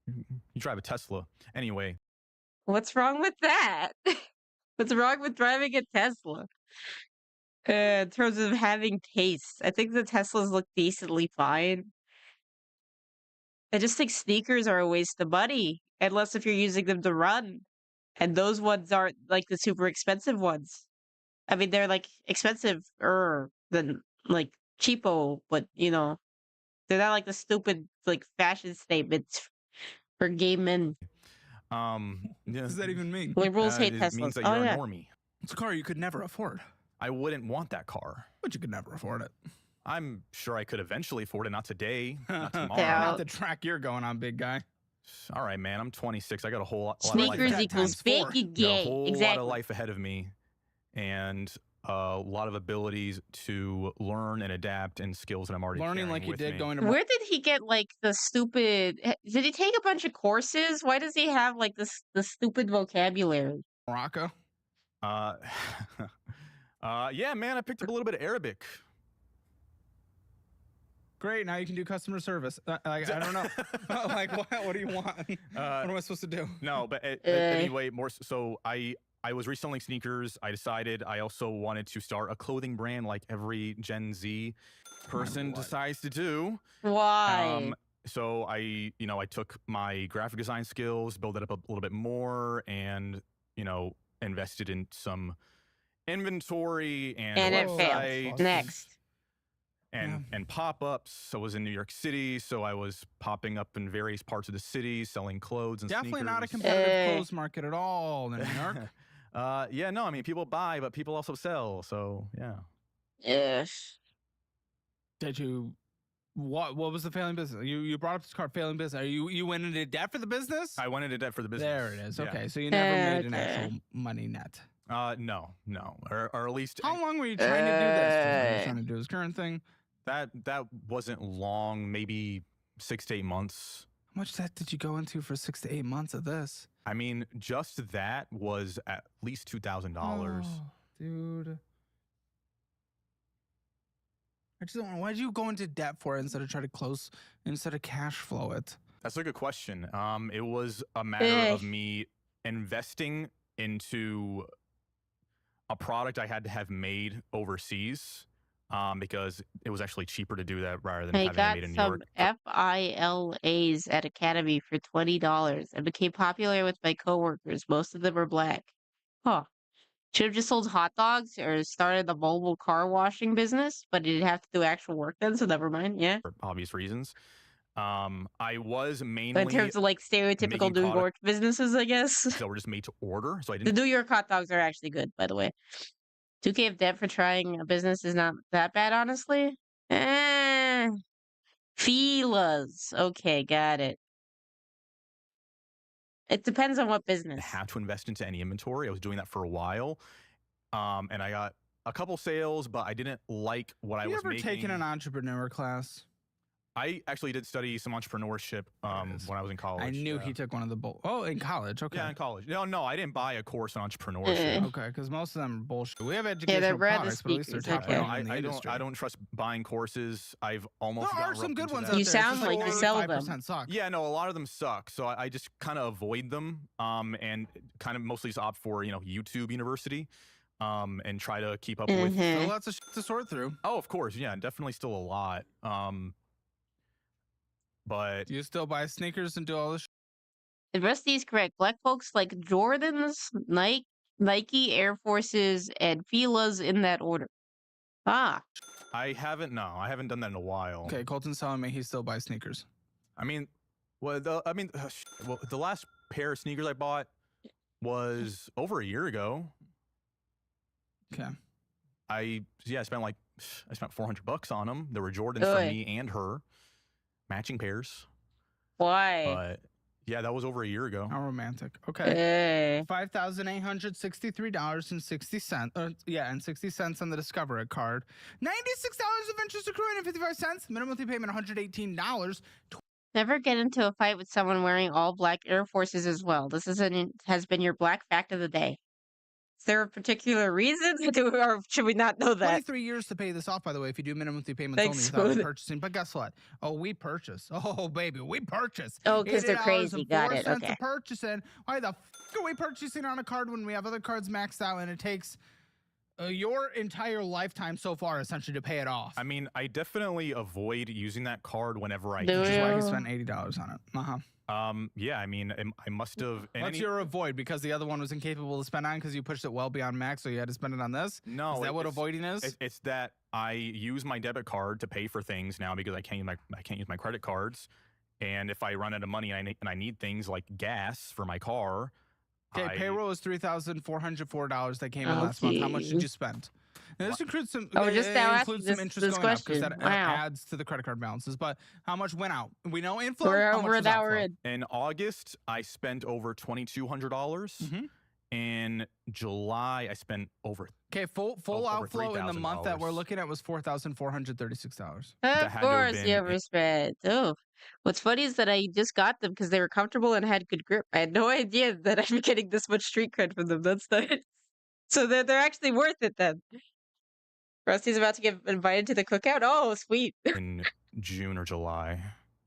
You drive a Tesla anyway. What's wrong with that? What's wrong with driving a Tesla? In terms of having taste, I think the Teslas look decently fine. I just think sneakers are a waste of money, unless if you're using them to run. And those ones aren't like the super expensive ones. I mean, they're like expensive than like cheapo, but you know, they're not like the stupid like fashion statements for gay men. Yeah. What does that even mean? Liberals hate it Teslas. means that you're a normie. It's a car you could never afford. I wouldn't want that car. But you could never afford it. I'm sure I could eventually afford it. Not today. Not tomorrow. Not the track you're going on, big guy. All right, man. I'm 26. I got a whole lot of Sneakers life. equals fake gay. Got a whole Exactly. lot of life ahead of me, and a lot of abilities to learn and adapt, and skills that I'm already learning like you with did me. going to. Where did he get like the stupid? Did he take a bunch of courses? Why does he have like the stupid vocabulary? Morocco. Yeah, man. I picked up a little bit of Arabic. Great. Now you can do customer service. I don't know. Like, what do you want? What am I supposed to do? No, but anyway, more so I was reselling sneakers. I decided I also wanted to start a clothing brand like every Gen Z person decides to do. Why? So I took my graphic design skills, built it up a little bit more, and, invested in some inventory and it failed. Next. And pop-ups. I was in New York City, so I was popping up in various parts of the city, selling clothes and Definitely sneakers. not a competitive clothes market at all in New York. Yeah, no, I mean, people buy, but people also sell, so yeah. Yes. Did you? What was the failing business? You brought up this car, failing business. You went into debt for the business? I went into debt for the business. There it is. Yeah. Okay, so you never made an actual money net. No, or at least. How long were you trying to do this? What were you trying to do this current thing? That wasn't long, maybe 6 to 8 months. How much debt did you go into for 6 to 8 months of this? I mean, just that was at least $2,000. Oh, dude. I just don't know. Why did you go into debt for it instead of cash flow it? That's a good question. It was a matter of me investing into a product I had to have made overseas. Because it was actually cheaper to do that rather than having it made in New York. I got some FILAs at Academy for $20 and became popular with my coworkers. Most of them were black. Huh. Should have just sold hot dogs or started a mobile car washing business, but it didn't have to do actual work then, so never mind. Yeah. For obvious reasons. I was mainly But in terms of like stereotypical New York businesses, I guess. that were just made to order. So I The didn't. New York hot dogs are actually good, by the way. 2K of debt for trying a business is not that bad, honestly. Filas. Okay, got it. It depends on what business. Have to invest into any inventory. I was doing that for a while, and I got a couple sales, but I didn't like what I was making. You ever taken an entrepreneur class? I actually did study some entrepreneurship when I was in college. I knew he took one of the in college. Okay. Yeah, in college. No, I didn't buy a course on entrepreneurship. Okay, because most of them are bullshit. We have they're educational Brad the products, but at least they're speakers, top okay. rated in the industry. I don't trust buying courses. I've almost There are gotten some roped good into ones that. out You there. sound like you sell them. 5% suck. Yeah, no, a lot of them suck. So I just kind of avoid them, and kind of mostly just opt for YouTube University, and try to keep up with. Still lots of shit to sort through. Oh, of course, yeah, definitely still a lot. But Do you still buy sneakers and do all this shit? If Rusty's correct, black folks like Jordans, Nike, Air Forces, and Filas in that order. Ah. I haven't done that in a while. Okay, Colton's telling me he still buys sneakers. I mean, the last pair of sneakers I bought was over a year ago. Okay. I spent $400 on them. There were Jordans for me and her, matching pairs. Why? But yeah, that was over a year ago. How romantic. Okay. $5,863.60. And 60 cents on the Discover It card. $96 of interest accruing and 55 cents. Minimum monthly payment $118. Never get into a fight with someone wearing all black Air Forces as well. This has been your black fact of the day. Is there a particular reason, or should we not know that? 23 years to pay this off, by the way, if you do minimum monthly payments Thanks, only without purchasing. But guess what? Oh, we purchase. Oh, baby, we purchase. Oh, because they're crazy. Got it. Okay. To purchasing. Why the f are we purchasing on a card when we have other cards maxed out and it takes your entire lifetime so far, essentially, to pay it off? I mean, I definitely avoid using that card whenever I can. Which is why he Oh. spent $80 on it. Yeah, I mean, I must have. What's your avoid? Because the other one was incapable to spend on because you pushed it well beyond max, so you had to spend it on this? No. Is that what avoiding is? It's that I use my debit card to pay for things now because I can't use my credit cards. And if I run out of money and I need things like gas for my car. Okay, payroll is $3,404 that came in last month. How much did you spend? Now, this includes some. Just now asking some interest going up because that wow. adds to the credit card balances. But how much went out? We know inflow. We're how over much an hour in. In August, I spent over $2,200. In July, I spent over. Okay, full outflow in the month that we're looking at was $4,436. Of course, you overspent. Oh, what's funny is that I just got them because they were comfortable and had good grip. I had no idea that I'd be getting this much street cred from them. That's nice. So they're actually worth it then. Rusty's about to get invited to the cookout. Oh, sweet. In June or July.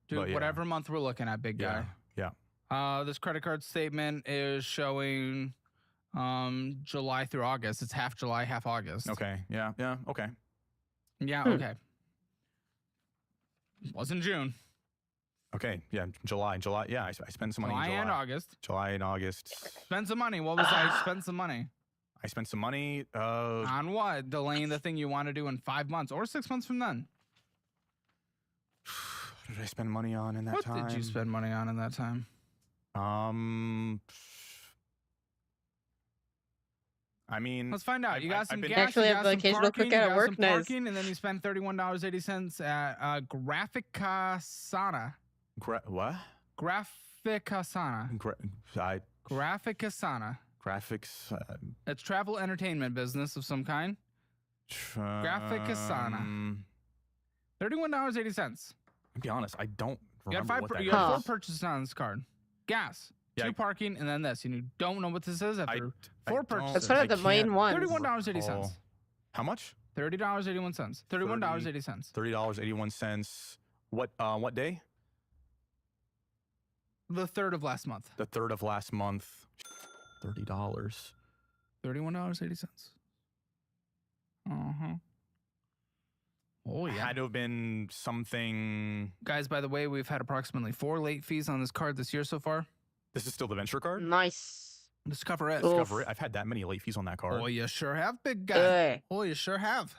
Dude, whatever month we're looking at, big guy. Yeah. This credit card statement is showing July through August. It's half July, half August. Okay. Yeah. Okay. Yeah. Okay. Wasn't June. Okay. Yeah. July. Yeah. I spent some money in July. And August. July and August. Spend some money. What was I spend some money? I spent some money. On what? Delaying the thing you want to do in 5 months or 6 months from then. What did I spend money on in that time? What did you spend money on in that time? I mean, let's find out. You got some gas. Actually have the occasional cookout at work. Nice. Parking, and then you spend $31.80 at Graphicasana. What? Graphicasana. Graphicasana. Graphics. It's travel entertainment business of some kind. Graphicasana. $31.80. I'll be honest, I don't remember what that is. You have 4 purchases on this card. Gas, 2 parking, and then this. And you don't know what this is after 4 purchases. That's one of the main ones. $31.80. How much? $30.81. $31.80. $30.81. What day? The 3rd of last month. The 3rd of last month. $30. $31.80. Oh, yeah. Had to have been something. Guys, by the way, we've had approximately 4 late fees on this card this year so far. This is still the venture card? Nice. Discover it. Discover it. I've had that many late fees on that card. Oh, you sure have, big guy. Oh, you sure have.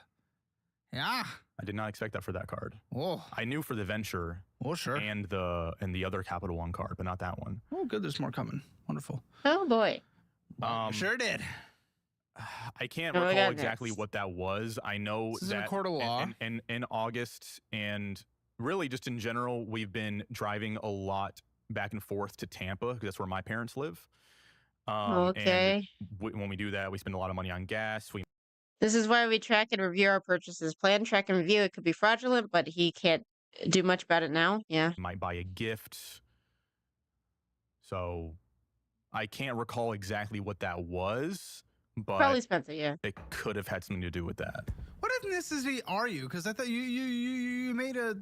Yeah. I did not expect that for that card. Oh. I knew for the venture. Oh, sure. And the other Capital One card, but not that one. Oh, good. There's more coming. Wonderful. Oh, boy. Sure did. I can't recall exactly what that was. I know this is that in a court of law. In August and really just in general, we've been driving a lot back and forth to Tampa because that's where my parents live. Okay. And when we do that, we spend a lot of money on gas. This is why we track and review our purchases. Plan, track, and review. It could be fraudulent, but he can't do much about it now. Yeah. Might buy a gift. So I can't recall exactly what that was, but Probably Spencer, yeah. it could have had something to do with that. What ethnicity are you? Because I thought you made a.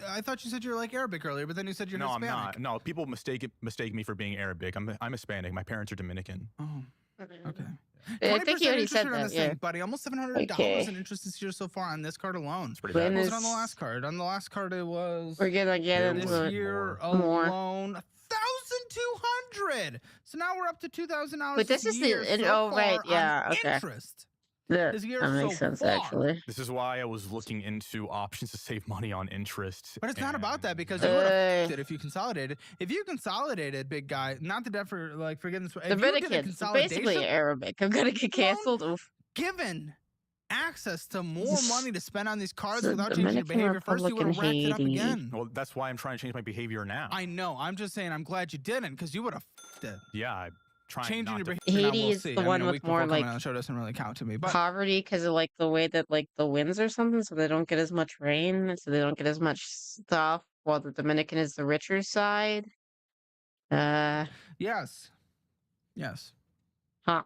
I thought you said you were like Arabic earlier, but then you said you're Hispanic. No, I'm not. No, people mistake me for being Arabic. I'm Hispanic. My parents are Dominican. Oh, okay. I think you already said that, yeah. Thing, buddy. Almost $700 in interest this year so far on this card alone. It's pretty bad. What was it on the last card? On the last card, it was. We're gonna get into this year alone. 1,200. So now we're up to $2,000. But this is the right, yeah, okay. Interest. That makes sense, actually. This is why I was looking into options to save money on interest. But it's not about that because you would have it if you consolidated. If you consolidated, big guy, not the debt for like forgetting this. The Dominicans, basically Arabic. I'm gonna get canceled. Oof. Given access to more money to spend on these cards without changing your behavior first, you would have racked it up again. Well, that's why I'm trying to change my behavior now. I know. I'm just saying I'm glad you didn't because you would have it. Yeah, I'm trying changing not your to. behavior. Haiti is the one with more like on the show doesn't really count to me, but poverty because of like the way that like the winds or something, so they don't get as much rain, so they don't get as much stuff. While the Dominican is the richer side. Yes. Huh.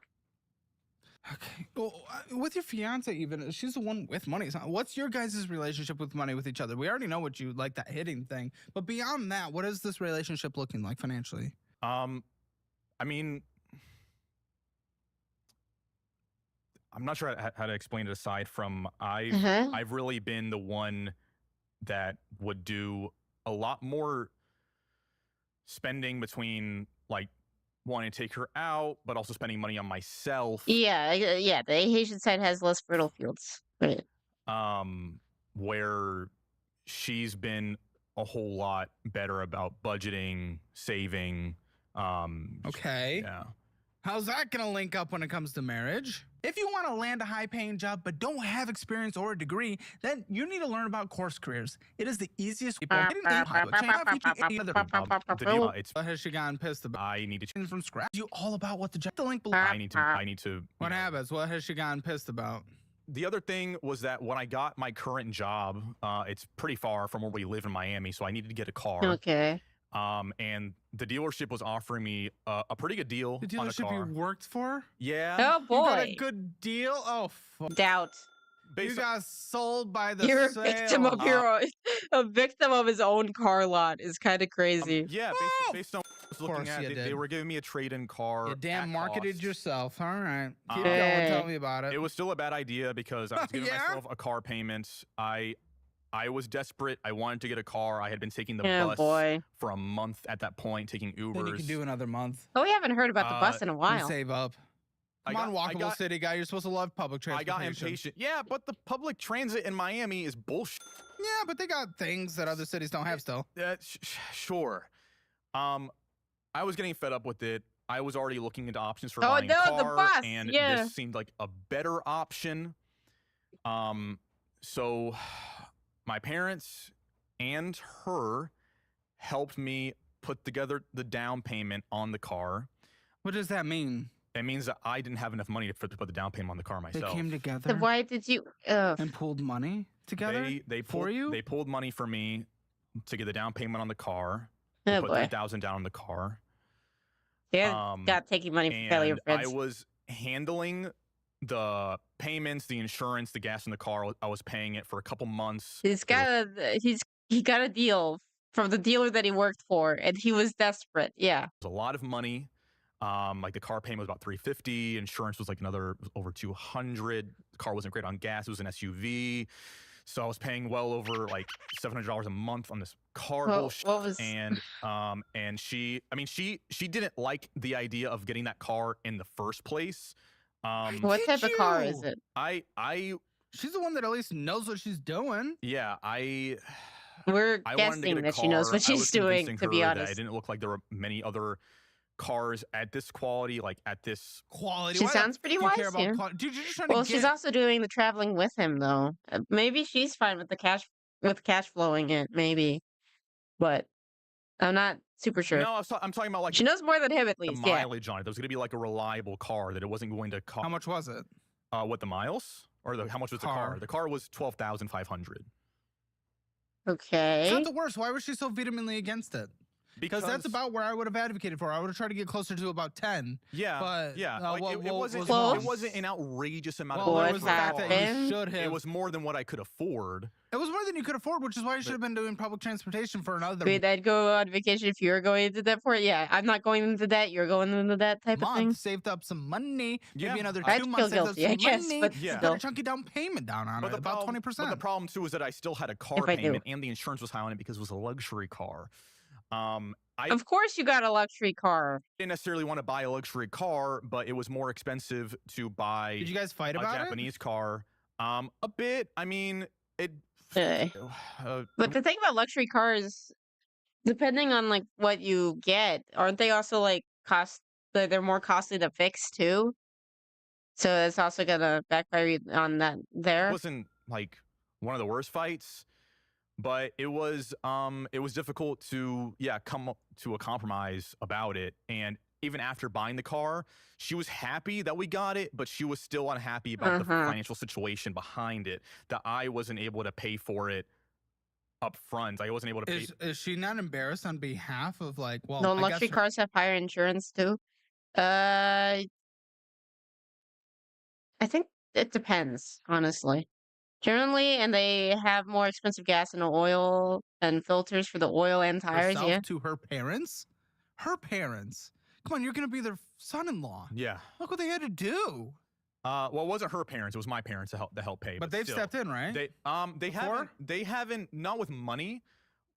Okay. Well, with your fiance, even she's the one with money. What's your guys' relationship with money with each other? We already know what you like, that hitting thing, but beyond that, what is this relationship looking like financially? I mean, I'm not sure how to explain it aside from I've really been the one that would do a lot more spending between like wanting to take her out, but also spending money on myself. Yeah. The Haitian side has less fertile fields. Right. Where she's been a whole lot better about budgeting, saving. Okay. Yeah. How's that going to link up when it comes to marriage? If you want to land a high-paying job but don't have experience or a degree, then you need to learn about course careers. It is the easiest way. What has she gotten pissed about? I need to change from scratch. You all about what the link below. I need to. What happens? What has she gotten pissed about? The other thing was that when I got my current job, it's pretty far from where we live in Miami, so I needed to get a car. Okay. And the dealership was offering me a pretty good deal. The on a dealership car. you worked for? Yeah. Oh boy. You got a good deal? Oh, doubt. You got sold by the You're sale. a victim of a victim of his own car lot is kind of crazy. Yeah, based on what I was looking at, they were giving me a trade-in car. You damn marketed cost. Yourself. All right. Keep going. Tell me about it. It was still a bad idea because I was giving myself a car payment. I was desperate. I wanted to get a car. I had been taking the bus for a month at that point, taking Ubers. Then you can do another month. Oh, we haven't heard about the bus in a while. Save up. Come on, walkable city guy. You're supposed to love public transportation. I got impatient. Yeah, but the public transit in Miami is bullshit. Yeah, but they got things that other cities don't have still. Sure. I was getting fed up with it. I was already looking into options for buying a car, the bus. And this seemed like a better option. So my parents and her helped me put together the down payment on the car. What does that mean? It means that I didn't have enough money to put the down payment on the car myself. They came together. So why did you and pulled money together? They pulled money for me to get the down payment on the car. Oh put boy. $3,000 down on the car. Yeah, got taking money from failure friends. I was handling the payments, the insurance, the gas in the car. I was paying it for a couple months. He got a deal from the dealer that he worked for, and he was desperate. Yeah, it was a lot of money. Like the car payment was about $350. Insurance was like another over $200. The car wasn't great on gas. It was an SUV. So I was paying well over like $700 a month on this car bullshit. And she didn't like the idea of getting that car in the first place. What type of car is it? She's the one that at least knows what she's doing. Yeah, we're guessing that she knows what she's doing, to be honest. It didn't look like there were many other cars at this quality, like at this quality. She sounds pretty wise. Yeah. Dude, you're just trying well, she's also doing the traveling with him, though. Maybe she's fine with the cash with cash flowing it, maybe. But I'm not super sure. No, I'm talking about like she knows more than him at the least. Yeah. mileage on it. There was going to be like a reliable car that it wasn't going to cost. How much was it? What, the miles? Or how much was the car? The car was 12,500. Okay. It's not the worst. Why was she so vehemently against it? Because that's about where I would have advocated for. I would have tried to get closer to about 10. Yeah, but yeah. it wasn't. It wasn't an outrageous amount of money. It was the fact that you should have. It was more than what I could afford. It was more than you could afford, which is why you should have been doing public transportation for another. Wait, I'd go on vacation if you were going into debt for it. Yeah, I'm not going into debt. You're going into debt type of thing. Saved up some money. Yeah. Maybe another I'd 2 feel months. guilty, I guess, money, but put still. a chunky down payment down on it, about 20%. But the problem too is that I still had a car payment and the insurance was high on it because it was a luxury car. Of course you got a luxury car. I didn't necessarily want to buy a luxury car, but it was more expensive to buy. Did you guys fight about a Japanese car? A bit. I mean, it. But the thing about luxury cars, depending on like what you get, aren't they also like they're more costly to fix too? So it's also gonna backfire on that there. It wasn't like one of the worst fights, but it was difficult to come up to a compromise about it. And even after buying the car, she was happy that we got it, but she was still unhappy about the financial situation behind it, that I wasn't able to pay for it up front. I wasn't able to pay. Is she not embarrassed on behalf of like, well, No, luxury cars have higher insurance too. I think it depends, honestly. Generally, and they have more expensive gas and oil and filters for the oil and tires. herself Yeah. to her parents? Her parents. Come on, you're going to be their son-in-law. Yeah. Look what they had to do. Well, it wasn't her parents; it was my parents to help pay. But they've still. stepped in, right? They haven't not with money.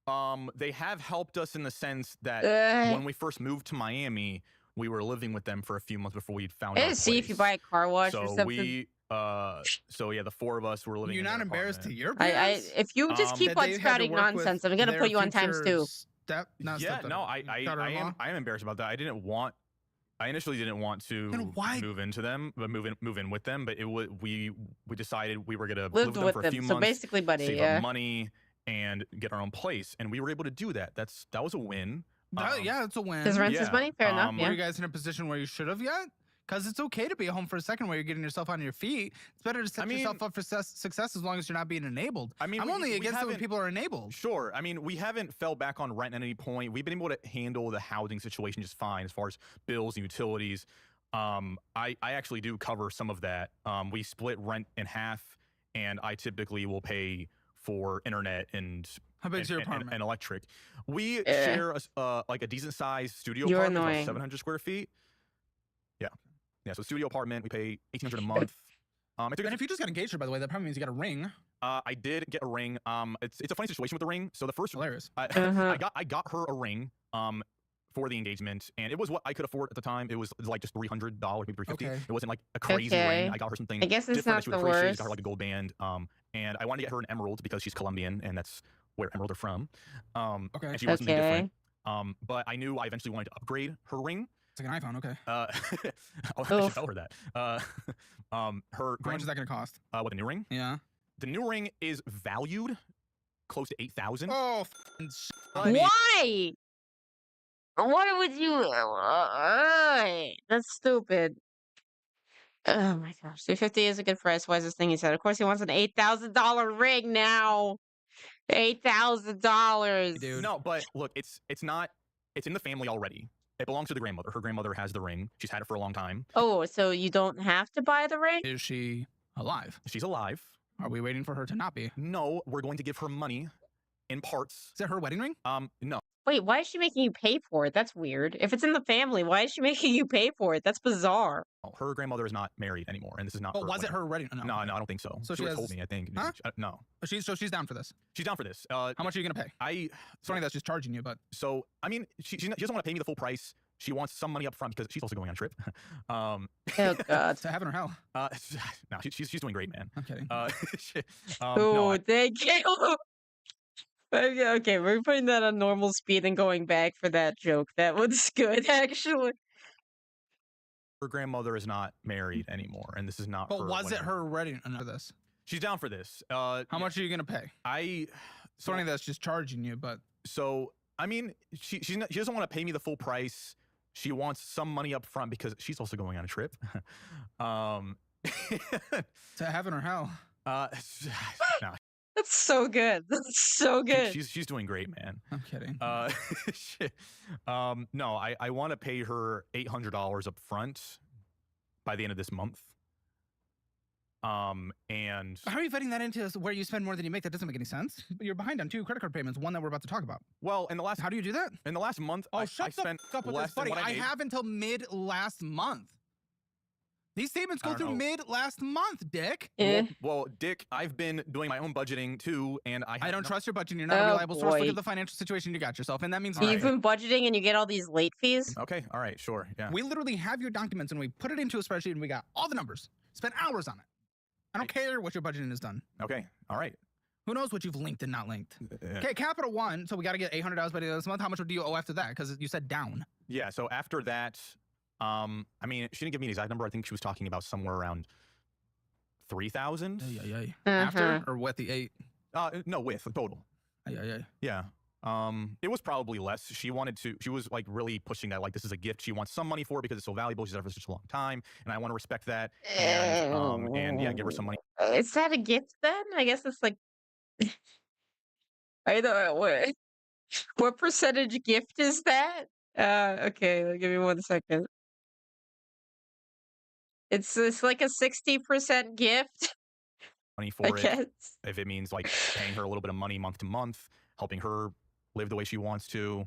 They have helped us in the sense that when we first moved to Miami, we were living with them for a few months before we found our See if you buy a car wash or something. So yeah, the four of us were living. You're in not their embarrassed to apartment. your parents? If you just keep on spouting nonsense, I'm gonna put you on times 2. I am embarrassed about that. I initially didn't want to move into them, but move in with them. But we decided we were gonna live with them for a few months. So basically, buddy, save up money and get our own place, and we were able to do that. That was a win. Yeah, it's a win. Because rent is money, fair enough. Were you guys in a position where you should have yet? Because it's okay to be home for a second while you're getting yourself on your feet. It's better to set yourself up for success as long as you're not being enabled. I'm only against it when people are enabled. Sure. I mean, we haven't fell back on rent at any point. We've been able to handle the housing situation just fine as far as bills and utilities. I actually do cover some of that. We split rent in half, and I typically will pay for internet and how big's your apartment? And electric. We share like a decent sized studio apartment, about 700 square feet. Yeah, so studio apartment, we pay $1,800 a month. And if you just got engaged, by the way, that probably means you got a ring. I did get a ring. It's a funny situation with the ring. So the first hilarious. I got her a ring for the engagement, and it was what I could afford at the time. It was like just $300, maybe $350. Okay. It wasn't like a crazy ring. I got her something. I guess it's different not that she the would appreciate. worst. Got her like a gold band. And I wanted to get her an emerald because she's Colombian, and that's where emerald are from. And she wants something different. But I knew I eventually wanted to upgrade her ring. It's like an iPhone, okay. I should tell her that. How much is that going to cost? What, the new ring? Yeah. The new ring is valued close to $8,000. Oh, why? Why would you? That's stupid. Oh my gosh, $350 is a good price. Why is this thing he said? Of course, he wants an $8,000 ring now. $8,000. Dude. No, but look, it's not. It's in the family already. It belongs to the grandmother. Her grandmother has the ring. She's had it for a long time. Oh, so you don't have to buy the ring? Is she alive? She's alive. Are we waiting for her to not be? No, we're going to give her money in parts. Is that her wedding ring? No. Wait, why is she making you pay for it? That's weird. If it's in the family, why is she making you pay for it? That's bizarre. Her grandmother is not married anymore, and this is not. Oh, was it her wedding? No, I don't think so. So she told me, I think. Huh? No. So she's down for this. She's down for this. How much are you gonna pay? It's funny that she's charging you, but I mean, she doesn't want to pay me the full price. She wants some money up front because she's also going on a trip. Oh God! To heaven or hell? No, she's doing great, man. I'm kidding. Thank you. Okay, we're putting that on normal speed and going back for that joke. That was good, actually. Her grandmother is not married anymore, and this is not. But was it her wedding? None of this. She's down for this. How much are you gonna pay? Sony that's just charging you, but so I mean, she doesn't want to pay me the full price. She wants some money up front because she's also going on a trip. To heaven or hell? No. That's so good. That's so good. She's doing great, man. I'm kidding. Shit. No, I want to pay her $800 up front by the end of this month. And how are you fitting that into where you spend more than you make? That doesn't make any sense. You're behind on 2 credit card payments, one that we're about to talk about. Well, in the last, how do you do that? In the last month, I spent up with less this, buddy. than what I made. have until mid last month. These statements go through mid last month, Dick. Well, Dick, I've been doing my own budgeting too, and I don't trust your budgeting. You're not a reliable source. Look at the financial situation you got yourself, and that means you've been budgeting and you get all these late fees. Okay, all right, sure, yeah. We literally have your documents and we put it into a spreadsheet and we got all the numbers. Spent hours on it. I don't care what your budgeting has done. Okay, all right. Who knows what you've linked and not linked? Okay, Capital One. So we got to get $800 by the end of this month. How much do you owe after that? Because you said down. Yeah. So after that, I mean, she didn't give me an exact number. I think she was talking about somewhere around 3,000. After or with the 8? No, with total. Yeah. It was probably less. She was like really pushing that, like, this is a gift she wants some money for because it's so valuable. She's had it for such a long time, and I want to respect that. And yeah, give her some money. Is that a gift then? I guess it's like, I don't. What percentage gift is that? Okay, give me 1 second. It's like a 60% gift. Money for it. If it means like paying her a little bit of money month to month, helping her live the way she wants to.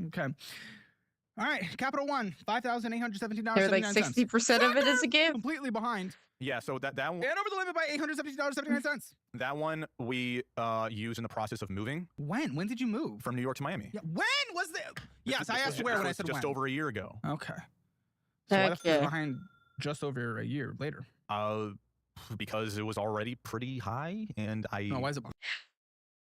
Okay. All right. Capital One, $5,817.79. They're like 60% of it is a gift. Completely behind. Yeah. So that one. And over the limit by $817.79. That one we use in the process of moving. When? When did you move? From New York to Miami. Yeah. When was that? Yes, I asked where when I said just over a year ago. Okay. So why the fuck is behind just over a year later? Because it was already pretty high, and No, why is it?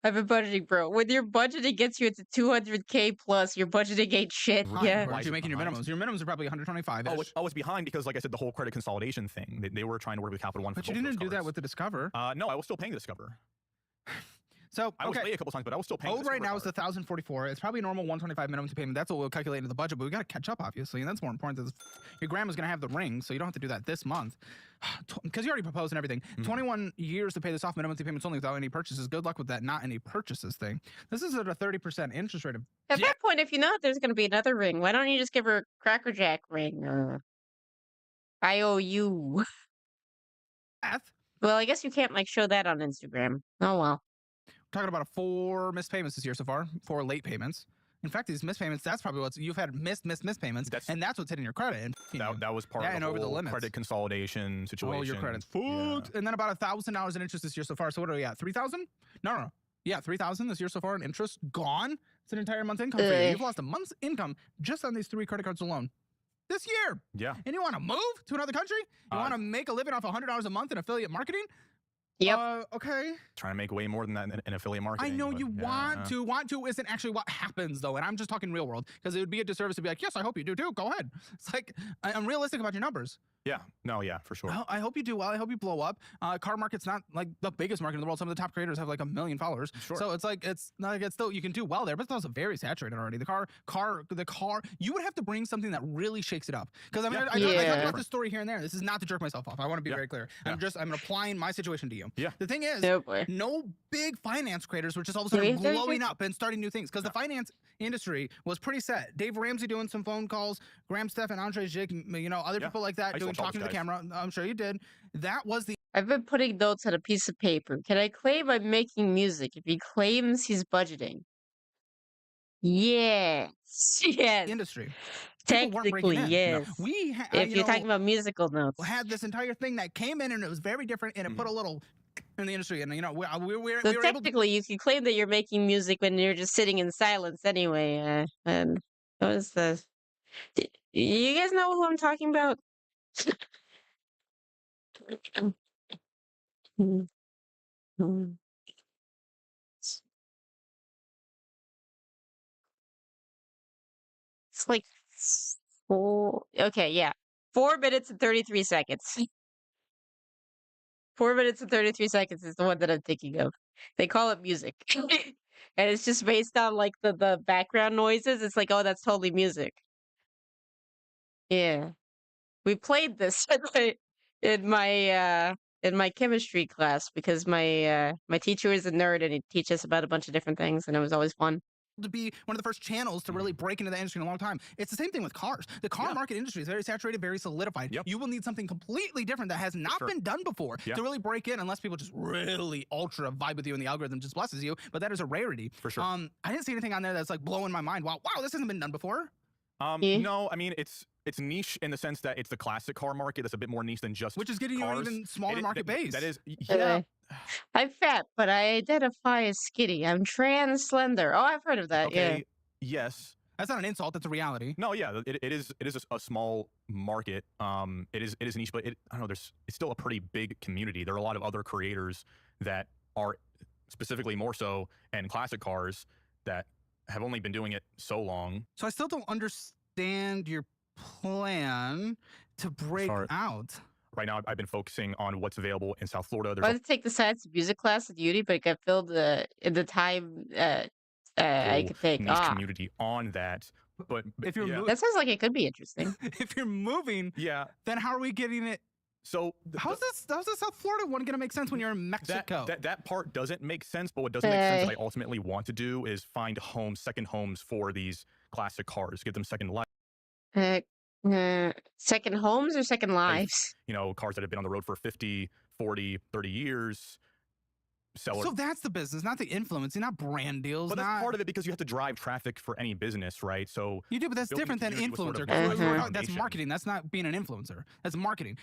I've been budgeting, bro. When your budgeting gets you into 200K plus, your budgeting ain't shit. Yeah. Why aren't you making your minimums? Your minimums are probably 125. I was behind because, like I said, the whole credit consolidation thing. They were trying to work with Capital One. But you didn't do that with the Discover. No, I was still paying the Discover. So I was late a couple times, but I was still paying. Oh, right now it's 1,044. It's probably normal 125 minimum to payment. That's what we'll calculate into the budget, but we got to catch up, obviously, and that's more important. Your grandma's gonna have the ring, so you don't have to do that this month, because you already proposed and everything. 21 years to pay this off, minimum payments only without any purchases. Good luck with that. Not any purchases thing. This is at a 30% interest rate. At that point, if you know there's gonna be another ring, why don't you just give her a Cracker Jack ring? IOU. Well, I guess you can't like show that on Instagram. Oh well. Talking about 4 missed payments this year so far, 4 late payments. In fact, these missed payments, that's probably what's you've had missed payments, and that's what's hitting your credit. And that was part of the over the whole limits. credit consolidation situation. All your credits fucked. And then about $1,000 in interest this year so far. So what are we at? 3,000? No. Yeah, 3,000 this year so far in interest gone. It's an entire month's income for you. You've lost a month's income just on these 3 credit cards alone. This year. Yeah. And you want to move to another country? You want to make a living off $100 a month in affiliate marketing? Yep. Okay. Trying to make way more than that in affiliate marketing. I know you want to. Want to isn't actually what happens, though. And I'm just talking real world, because it would be a disservice to be like, yes, I hope you do too. Go ahead. It's like, I'm realistic about your numbers. Yeah. No, yeah, for sure. I hope you do well. I hope you blow up. Car market's not like the biggest market in the world. Some of the top creators have like 1 million followers. Sure. So it's like, it's not like it's still, you can do well there, but it's also very saturated already. The car, you would have to bring something that really shakes it up. Because I mean, I talk about this story here and there. This is not to jerk myself off. I want to be very clear. I'm applying my situation to you. Yeah. The thing is, no big finance creators were just all of a sudden blowing up and starting new things, because the finance industry was pretty set. Dave Ramsey doing some phone calls, Graham Steph and Andre Jake, other people like that talking to the camera. I'm sure you did. That was the. I've been putting notes on a piece of paper. Can I claim I'm making music if he claims he's budgeting? Yes. Yes. Industry. Technically, yes. No. We if you're talking about musical notes, had this entire thing that came in and it was very different, and it put a little in the industry, and we're so technically you can claim that you're making music when you're just sitting in silence anyway. And what was the? You guys know who I'm talking about? It's like 4 minutes and 33 seconds. 4 minutes and 33 seconds is the one that I'm thinking of. They call it music. And it's just based on like the background noises. It's like, oh, that's totally music. Yeah. We played this in my chemistry class because my teacher was a nerd and he'd teach us about a bunch of different things and it was always fun. To be one of the first channels to really break into the industry in a long time. It's the same thing with cars. The car market industry is very saturated, very solidified. You will need something completely different that has not been done before to really break in, unless people just really ultra vibe with you and the algorithm just blesses you. But that is a rarity. For sure. I didn't see anything on there that's like blowing my mind. Wow, this hasn't been done before. No, I mean it's niche in the sense that it's the classic car market that's a bit more niche than just which is getting cars. you an even smaller market base. That is, yeah. I'm fat, but I identify as skinny. I'm trans slender. Oh, I've heard of that. Okay. Yeah. Yes. That's not an insult. That's a reality. No, yeah, it is a small market. It is niche, but I don't know. It's still a pretty big community. There are a lot of other creators that are specifically more so in classic cars that have only been doing it so long. So I still don't understand your plan to break out. Right now, I've been focusing on what's available in South Florida. I wanted to take the science and music class at uni, but it got filled in the time I could take niche community on that. But if you're that sounds like it could be interesting. If you're moving, then how are we getting it? So how's the South Florida one gonna make sense when you're in Mexico? That part doesn't make sense, but what doesn't make sense that I ultimately want to do is find second homes for these classic cars, give them second life. Second homes or second lives? You know, cars that have been on the road for 50, 40, 30 years. So that's the business, not the influencing, not brand deals. But that's part of it because you have to drive traffic for any business, right? So you do, but that's different than influencer. That's marketing. That's not being an influencer. That's marketing.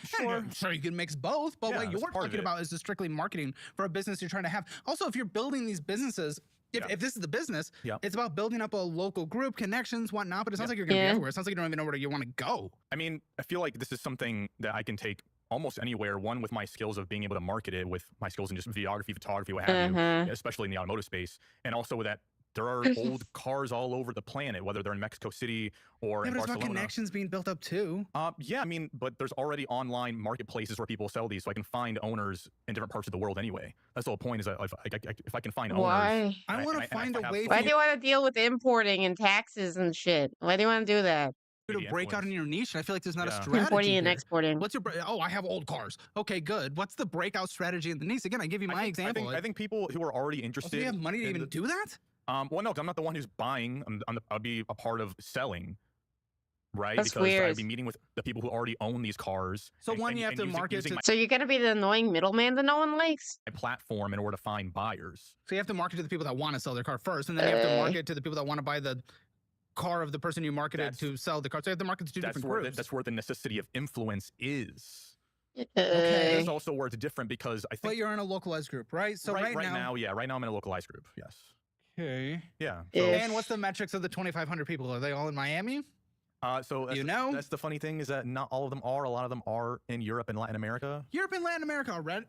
Sure, you can mix both, but what you're talking about is just strictly marketing for a business you're trying to have. Also, if you're building these businesses, if this is the business, it's about building up a local group, connections, whatnot. But it sounds like you're going to be everywhere. It sounds like you don't even know where you want to go. I mean, I feel like this is something that I can take almost anywhere. One, with my skills of being able to market it, with my skills in just videography, photography, what have you, especially in the automotive space, and also with that there are old cars all over the planet, whether they're in Mexico City or in there's Barcelona. About connections being built up too. Yeah, I mean, but there's already online marketplaces where people sell these, so I can find owners in different parts of the world anyway. That's the whole point. Is that if I can find owners, why? I want to find a way. Why do you want to deal with importing and taxes and shit? Why do you want to do that? To break out in your niche, and I feel like there's not a strategy. Importing and here. exporting. What's your? Oh, I have old cars. Okay, good. What's the breakout strategy in the niche? Again, I give you my example. I think people who are already interested. Do you have money to even do that? Well, no, because I'm not the one who's buying. I'll be a part of selling, right? That's because weird. I'd be meeting with the people who already own these cars. So you have to market. So you're gonna be the annoying middleman that no one likes. My platform in order to find buyers. So you have to market to the people that want to sell their car first, and then you have to market to the people that want to buy the car of the person you marketed to sell the car. So you have to market to two different groups. That's where the necessity of influence is. Okay. That's also where it's different because I think. But you're in a localized group, right? So right now, right now I'm in a localized group. Yes. Okay. Yeah. So, and what's the metrics of the 2,500 people? Are they all in Miami? So that's the funny thing is that not all of them are. A lot of them are in Europe and Latin America. Europe and Latin America already.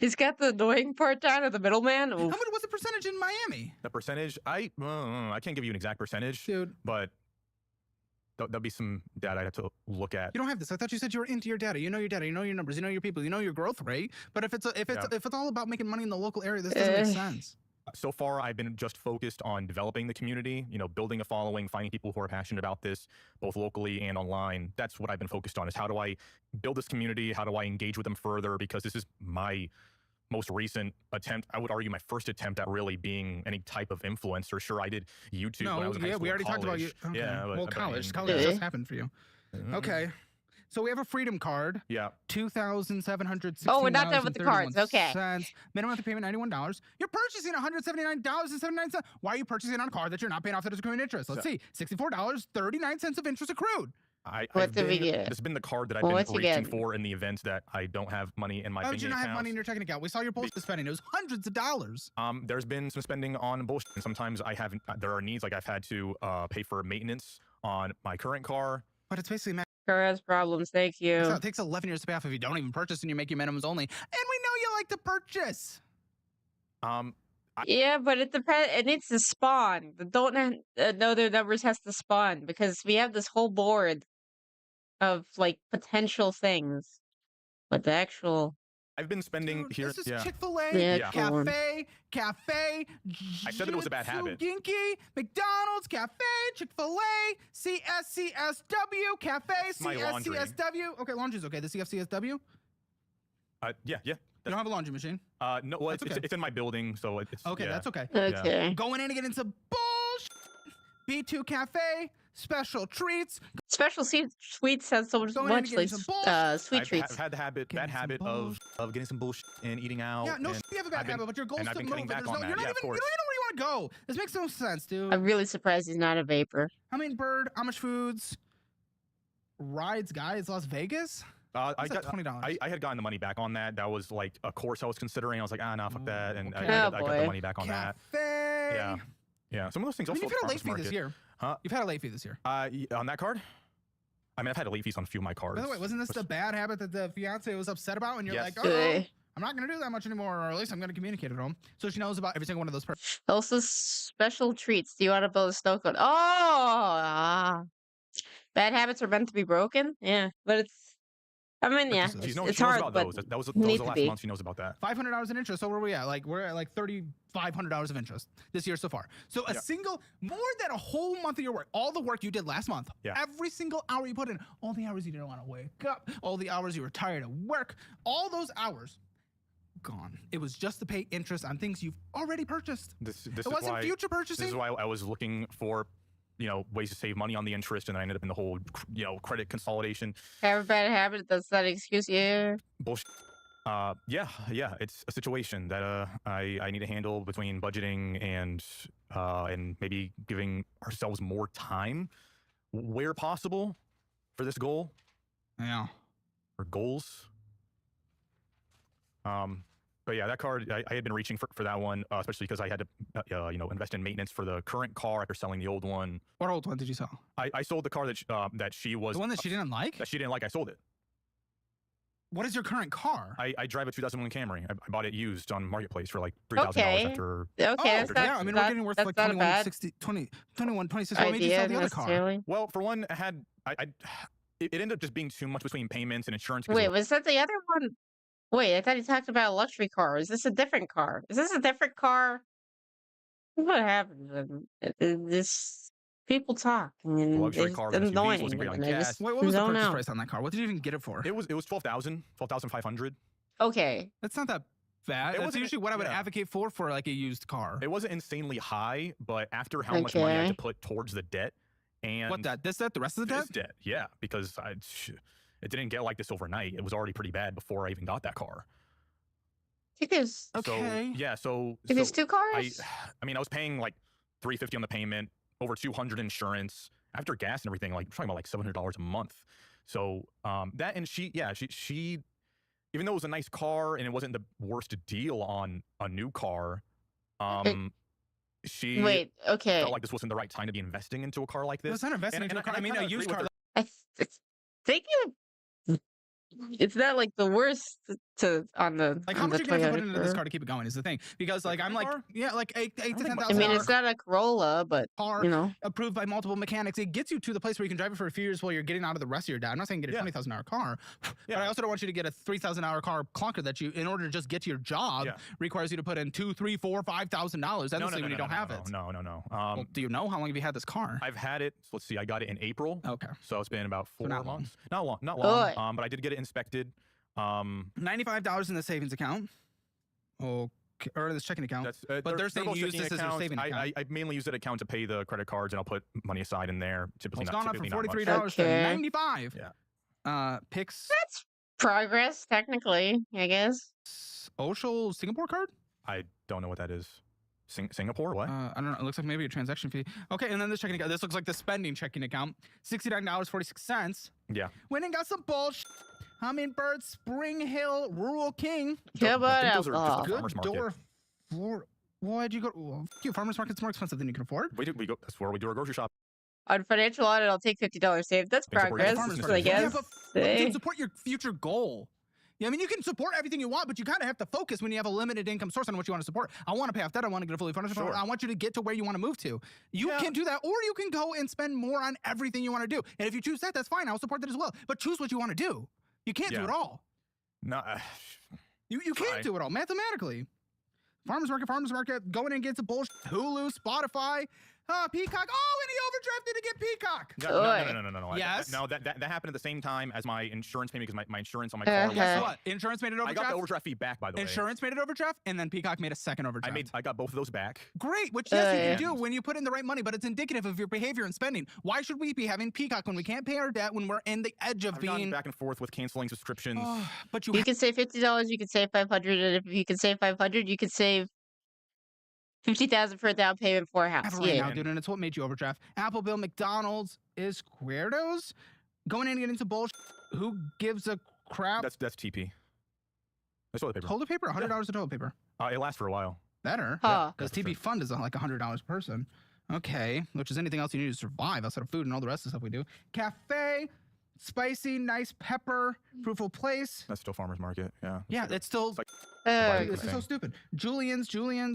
He's got the annoying part down of the middleman. What's the percentage in Miami? The percentage, I can't give you an exact percentage, dude. But there'll be some data I'd have to look at. You don't have this. I thought you said you were into your data. You know your data. You know your numbers. You know your people. You know your growth rate. But if it's all about making money in the local area, this doesn't make sense. So far, I've been just focused on developing the community, building a following, finding people who are passionate about this, both locally and online. That's what I've been focused on, is how do I build this community? How do I engage with them further? Because this is my most recent attempt. I would argue my first attempt at really being any type of influencer. Sure, I did YouTube when I was in high school. We already talked about you. Okay. Yeah, well, college just happened for you. Okay. So we have a freedom card. Yeah. $2,716. Oh, we're not done with the cards. Okay. Minimum monthly payment $91. You're purchasing $179.79. Why are you purchasing on a card that you're not paying off that is accruing interest? Let's see. $64.39 of interest accrued. It's been the card that I've been reaching for in the event that I don't have money in my banking account. How did you not have money in your checking account? We saw your bullshit spending. It was hundreds of dollars. There's been some spending on bullshit. And sometimes there are needs, like I've had to pay for maintenance on my current car. But it's basically car has problems. Thank you. So it takes 11 years to pay off if you don't even purchase and you make your minimums only. And we know you like to purchase. Yeah, but it depends. It needs to spawn. The don't know their numbers has to spawn because we have this whole board of like potential things, but the actual I've been spending here. This is yeah. Chick-fil-A, Yeah, cafe. I said that it was a bad habit. Ginky, McDonald's, cafe, Chick-fil-A, CSCSW, cafe, my laundry. CSCSW. Okay, laundry's okay. The CFCSW? Yeah. You don't have a laundry machine? No, well, it's in my building, so it's okay. Yeah. That's okay. Okay. Going in to get into bullshit. B2 Cafe, special treats. Special sweets has so much like sweet treats. I've had the bad habit of getting some bullshit and eating out. Yeah, no, you have a bad habit, but your goal is to move. Cutting back on that. You don't even know where you want to go. This makes no sense, dude. I'm really surprised he's not a vapor. Hummingbird, Amish Foods, Rides Guys, Las Vegas. I got $20. I had gotten the money back on that. That was like a course I was considering. I was like, nah, fuck that, and okay. I got the money back on that. Cafe. Yeah. Some of those things also. You've had a late fee this year. Huh? You've had a late fee this year. On that card. I mean, I've had a late fees on a few of my cards. By the way, wasn't this the bad habit that the fiance was upset about? And you're like, oh, I'm not going to do that much anymore, or at least I'm going to communicate at home. So she knows about every single one of those perks. Also, special treats. Do you want to build a snow cone? Oh, bad habits are meant to be broken. Yeah, but it's. I mean, yeah, she it's knows hard, about but those. That was the last month she knows about that. $500 in interest. So where are we at? Like we're at like $3,500 of interest this year so far. So a single, more than a whole month of your work, all the work you did last month, every single hour you put in, all the hours you didn't want to wake up, all the hours you were tired of work, all those hours gone. It was just to pay interest on things you've already purchased. It wasn't future purchasing. This is why I was looking for, ways to save money on the interest, and I ended up in the whole, credit consolidation. Have a bad habit. That's not an excuse. Yeah. Bullshit. Yeah. It's a situation that I need to handle between budgeting and maybe giving ourselves more time where possible for this goal. Yeah. Or goals. But yeah, that card, I had been reaching for that one, especially because I had to, invest in maintenance for the current car after selling the old one. What old one did you sell? I sold the car that she was... The one that she didn't like? That she didn't like, I sold it. What is your current car? I drive a 2001 Camry. I bought it used on Marketplace for like $3,000 after... Okay, yeah, I mean, we're getting worth like $21.26. What made you sell the other car? Well, for one, it ended up just being too much between payments and insurance. Wait, was that the other one? Wait, I thought you talked about a luxury car. Is this a different car? Is this a different car? What happens? This people talk. I mean, luxury car it's annoying. Wait, what was the purchase price on that car? What did you even get it for? It was $12,500. Okay, that's not that bad. That's usually what I would advocate for like a used car. It wasn't insanely high, but after how much money I had to put towards the debt and what debt? This debt? The rest of the debt? This debt, yeah, because it didn't get like this overnight. It was already pretty bad before I even got that car. I think there's So there's two cars. I mean, I was paying like $350 on the payment, over $200 insurance, after gas and everything. Like, we're talking about like $700 a month. So that, and she, even though it was a nice car and it wasn't the worst deal on a new car, she felt like this wasn't the right time to be investing into a car like this. It's not investing into a car. I mean, a used car. I think it's not like the worst on the like how much are you gonna put into this car to keep it going is the thing, because like I'm like like $8,000 to $10,000. I mean, it's not a Corolla, but car approved by multiple mechanics. It gets you to the place where you can drive it for a few years while you're getting out of the rest of your debt. I'm not saying get a $20,000 car, but I also don't want you to get a $3,000 car clunker that you, in order to just get to your job, requires you to put in $2,000, $3,000, $4,000, $5,000. That's when you don't have it. No. Well, do you know how long have you had this car? I've had it. So let's see. I got it in April. Okay. So it's been about 4 months. Not long. But I did get it inspected. $95 in the savings account. Okay, or this checking account. But they're saying you use this as your savings account. I mainly use that account to pay the credit cards, and I'll put money aside in there. Typically, it's gone up from $43 to $95. Yeah. Pix. That's progress, technically, I guess. Social Singapore card? I don't know what that is. Singapore? What? I don't know. It looks like maybe a transaction fee. Okay, and then this checking account. This looks like the spending checking account. $69.46. Yeah. Went and got some bullshit. Hummingbird, Spring Hill, Rural King. Yeah, but those are just the farmer's market. Why'd you go? Farmer's market's more expensive than you can afford. We go. That's where we do our grocery shop. On financial audit, I'll take $50 saved. That's progress, I guess. Yeah, but dude, support your future goal. Yeah, I mean, you can support everything you want, but you kind of have to focus when you have a limited income source on what you want to support. I want to pay off debt. I want to get a fully furnished home. I want you to get to where you want to move to. You can do that, or you can go and spend more on everything you want to do. And if you choose that, that's fine. I'll support that as well. But choose what you want to do. You can't do it all. No, You can't do it all mathematically. Farmers market, going in and get some bullshit. Hulu, Spotify, Peacock. Oh, and he overdrafted to get Peacock. No. Yes. No, that happened at the same time as my insurance payment because my insurance on my car. Guess what? Insurance made it overdraft. I got the overdraft fee back, by the way. Insurance made it overdraft, and then Peacock made a second overdraft. I got both of those back. Great, which yes, you can do when you put in the right money, but it's indicative of your behavior and spending. Why should we be having Peacock when we can't pay our debt, when we're in the edge of I've being gone back and forth with canceling subscriptions? But you can save $50, you can save $500, and if you can save $500, you can save $50,000 for a down payment for a house. Right now, dude, and it's what made you overdraft. Apple Bill, McDonald's, is Squaredos going in and getting some bullshit. Who gives a crap? That's TP. That's toilet paper. Toilet paper, $100 of toilet paper. It lasts for a while. Better, because TP Fund is like $100 a person. Okay, which is anything else you need to survive outside of food and all the rest of the stuff we do. Cafe, spicy, nice pepper, fruitful place. That's still farmers market. Yeah. Yeah, it's still. This is so stupid. Julian's,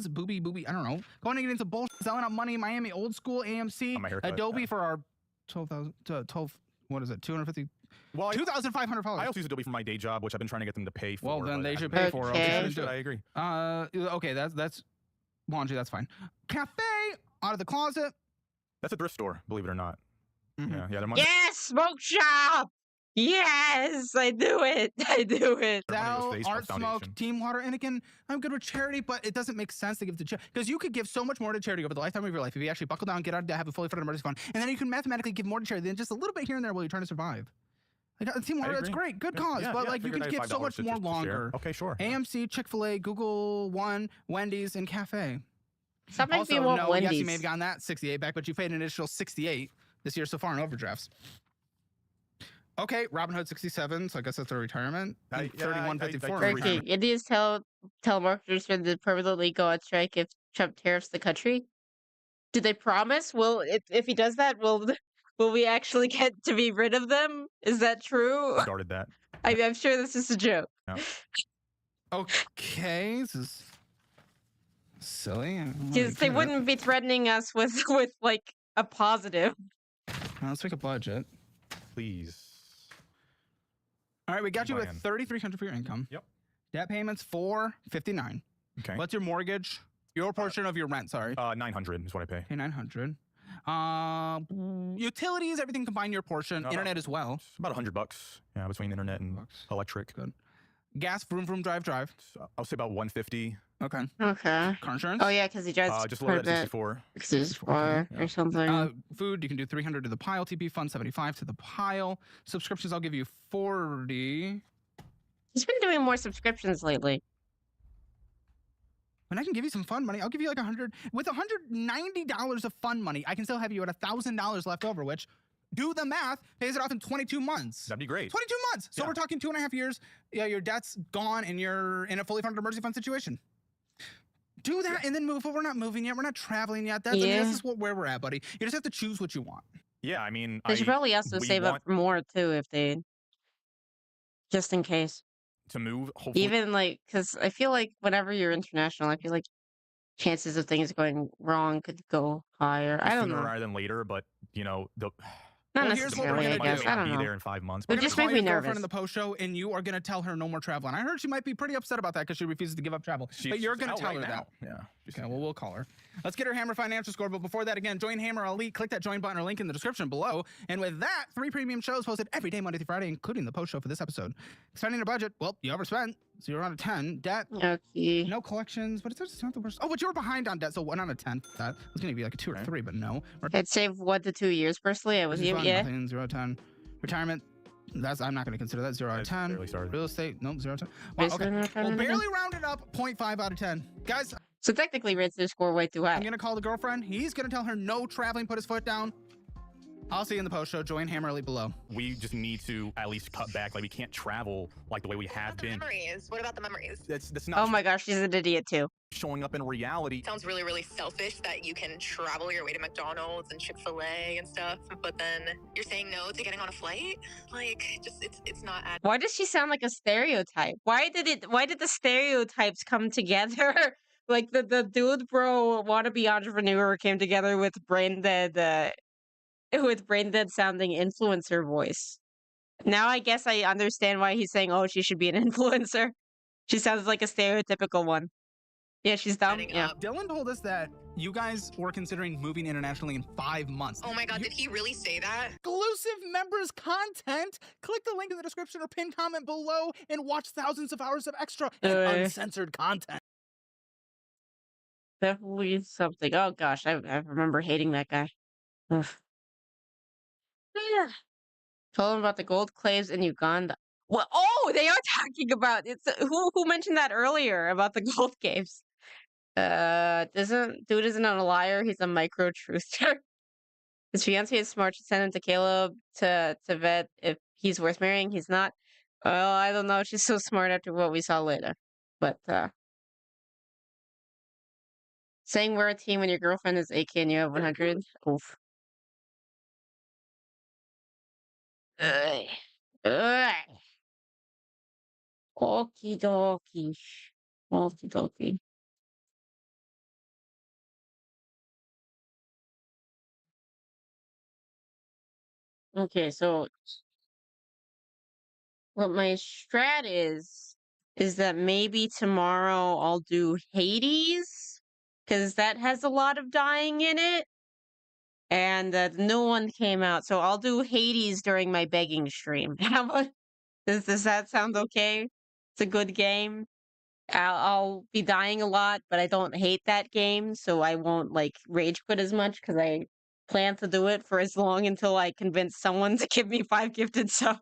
booby. I don't know. Going to get into bullshit, selling out money, Miami, old school, AMC, Adobe for our 12. What is it? 250. Well, 2,500 followers. I also use Adobe for my day job, which I've been trying to get them to pay for. Well, then they should pay for it. I agree. Okay, that's laundry. That's fine. Cafe, out of the closet. That's a thrift store, believe it or not. Mm-hmm. Yeah. Yes, smoke shop. Yes, I do it. Sal, Art Smoke, Team Water, and again, I'm good with charity, but it doesn't make sense to give to charity because you could give so much more to charity over the lifetime of your life if you actually buckle down, get out of debt, have a fully funded emergency fund, and then you can mathematically give more to charity than just a little bit here and there while you're trying to survive. Like Team Water, that's great, good cause, but like you could give so much more longer. Okay, sure. AMC, Chick-fil-A, Google One, Wendy's, and Cafe. Some makes me want Wendy's. Yes, you may have gotten that 68 back, but you paid an additional 68 this year so far in overdrafts. Okay, Robinhood 67, so I guess that's a retirement. 3154. Okay, India's telemarketers to permanently go on strike if Trump tariffs the country. Do they promise? If he does that, will we actually get to be rid of them? Is that true? Started that. I'm sure this is a joke. Yeah. Okay, this is silly. They wouldn't be threatening us with like a positive. Let's make a budget, please. All right, we got you at $3,300 for your income. Yep. Debt payments $459. Okay. What's your mortgage? Your portion of your rent, sorry. $900 is what I pay. Okay, $900. Utilities, everything combined, your portion. Internet as well. It's about $100. Yeah, between internet and electric. Good. Gas, vroom, drive. I'll say about $150. Okay. Okay. Car insurance? Oh yeah, because he drives just a little bit. 64. 64 or something. Food, you can do $300 to the pile. TP Fund 75 to the pile. Subscriptions, I'll give you 40. He's been doing more subscriptions lately. And I can give you some fun money. I'll give you like $100. With $190 of fun money, I can still have you at $1,000 left over, which, do the math, pays it off in 22 months. That'd be great. 22 months. So we're talking 2.5 years. Yeah, your debt's gone and you're in a fully funded emergency fund situation. Do that and then move. But we're not moving yet. We're not traveling yet. I mean, this is where we're at, buddy. You just have to choose what you want. Yeah, I mean, they should probably also save up for more too, if they, just in case. To move, hopefully. Even like, because I feel like whenever you're international, I feel like chances of things going wrong could go higher. I don't know. Sooner rather than later, but you know the. Not necessarily, I guess. I don't know. Be there in 5 months. It just makes me nervous. In the post show, and you are going to tell her no more traveling. I heard she might be pretty upset about that because she refuses to give up travel. But you're going to tell her that. Yeah. Okay, well, we'll call her. Let's get her Hammer financial score. But before that, again, join Hammer Elite. Click that join button or link in the description below. And with that, 3 premium shows posted every day, Monday through Friday, including the post show for this episode. Spending a budget, well, you overspent. 0 out of 10. Debt. Okay. No collections. But it's not the worst. Oh, but you were behind on debt, so 1 out of 10. That was going to be like a 2 or 3, but no. I'd save 1 to 2 years personally. I was yeah. Nothing, 0 out of 10. Retirement. I'm not going to consider that 0 out of 10. Real estate. Nope, 0 out of 10. Wow, okay. We'll barely round it up. 0.5 out of 10. Guys. So technically, rates their score way too high. I'm going to call the girlfriend. He's going to tell her no traveling. Put his foot down. I'll see you in the post show. Join Hammer Elite below. We just need to at least cut back. Like we can't travel like the way we have been. Memories. What about the memories? That's not. Oh my gosh, she's an idiot too. Showing up in reality. Sounds really, really selfish that you can travel your way to McDonald's and Chick-fil-A and stuff, but then you're saying no to getting on a flight. Like, just it's not. Why does she sound like a stereotype? Why did the stereotypes come together? Like the dude bro wannabe entrepreneur came together with brain dead sounding influencer voice. Now I guess I understand why he's saying, oh, she should be an influencer. She sounds like a stereotypical one. Yeah, she's dumb. Setting Yeah. up. Dylan told us that you guys were considering moving internationally in 5 months. Oh my god, did he really say that? Exclusive members content. Click the link in the description or pinned comment below and watch thousands of hours of extra and uncensored content. Definitely something. Oh gosh, I remember hating that guy. Ugh. Yeah. Told him about the gold claves in Uganda. Well, oh, they are talking about it's who mentioned that earlier about the gold caves. Dude isn't a liar. He's a micro truther. His fiance is smart. She sent him to Caleb to vet if he's worth marrying. He's not. Well, I don't know. She's so smart after what we saw later. But saying we're a team when your girlfriend is AK and you have 100. Oof. Ugh. Ugh. Okie dokie. Okie dokie. Okay, so what my strat is that maybe tomorrow I'll do Hades because that has a lot of dying in it, and the new one came out, so I'll do Hades during my begging stream. How about does that sound okay? It's a good game. I'll be dying a lot, but I don't hate that game, so I won't like rage quit as much because I plan to do it for as long until I convince someone to give me 5 gifted subs.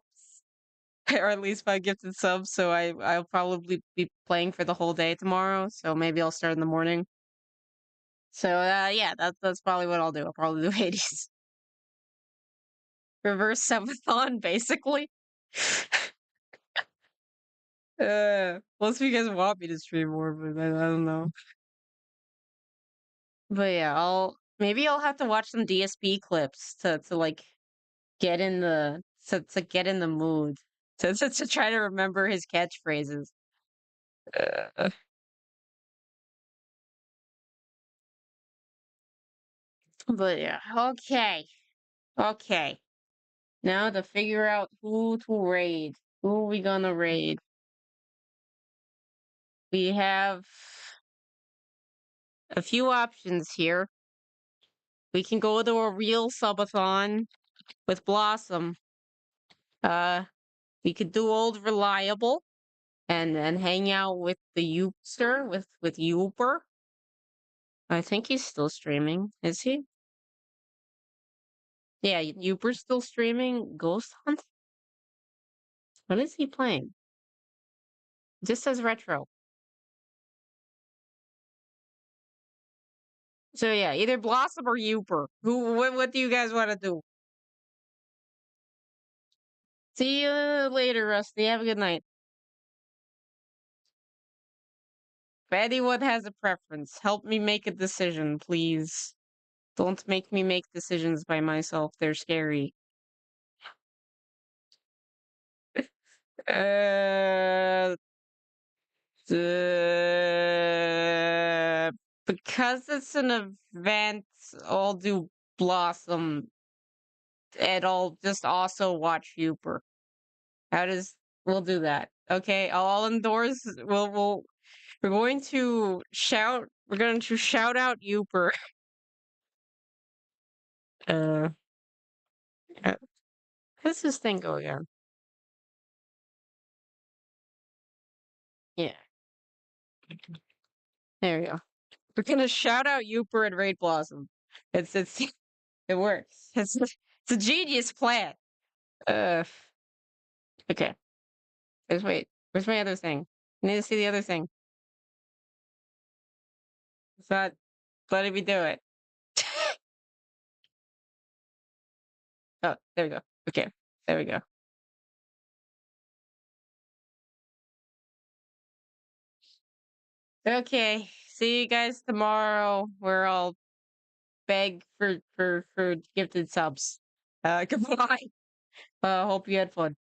Or at least 5 gifted subs, so I'll probably be playing for the whole day tomorrow, so maybe I'll start in the morning. So yeah, that's probably what I'll do. I'll probably do Hades. Reverse subathon, basically. Unless you guys want me to stream more, but I don't know. But yeah, maybe I'll have to watch some DSP clips to like get in the to get in the mood to try to remember his catchphrases. But yeah, okay. Now to figure out who to raid. Who are we gonna raid? We have a few options here. We can go to a real subathon with Blossom. We could do old reliable and hang out with the Youpster with Youper. I think he's still streaming. Is he? Yeah, Youper's still streaming Ghost Hunt. What is he playing? It just says retro. So yeah, either Blossom or Youper. What do you guys want to do? See you later, Rusty. Have a good night. If anyone has a preference, help me make a decision, please. Don't make me make decisions by myself. They're scary. Because it's an event, I'll do Blossom, and I'll just also watch Youper. We'll do that. Okay, I'll endorse. We're going to shout. We're going to shout out Youper. How does this thing go again? Yeah. There we go. We're gonna shout out Youper and Raid Blossom. It's it works. It's a genius plan. Okay. Wait. Where's my other thing? I need to see the other thing. It's not letting me do it. Oh, there we go. Okay. There we go. Okay. See you guys tomorrow where I'll beg for gifted subs. Goodbye. Hope you had fun.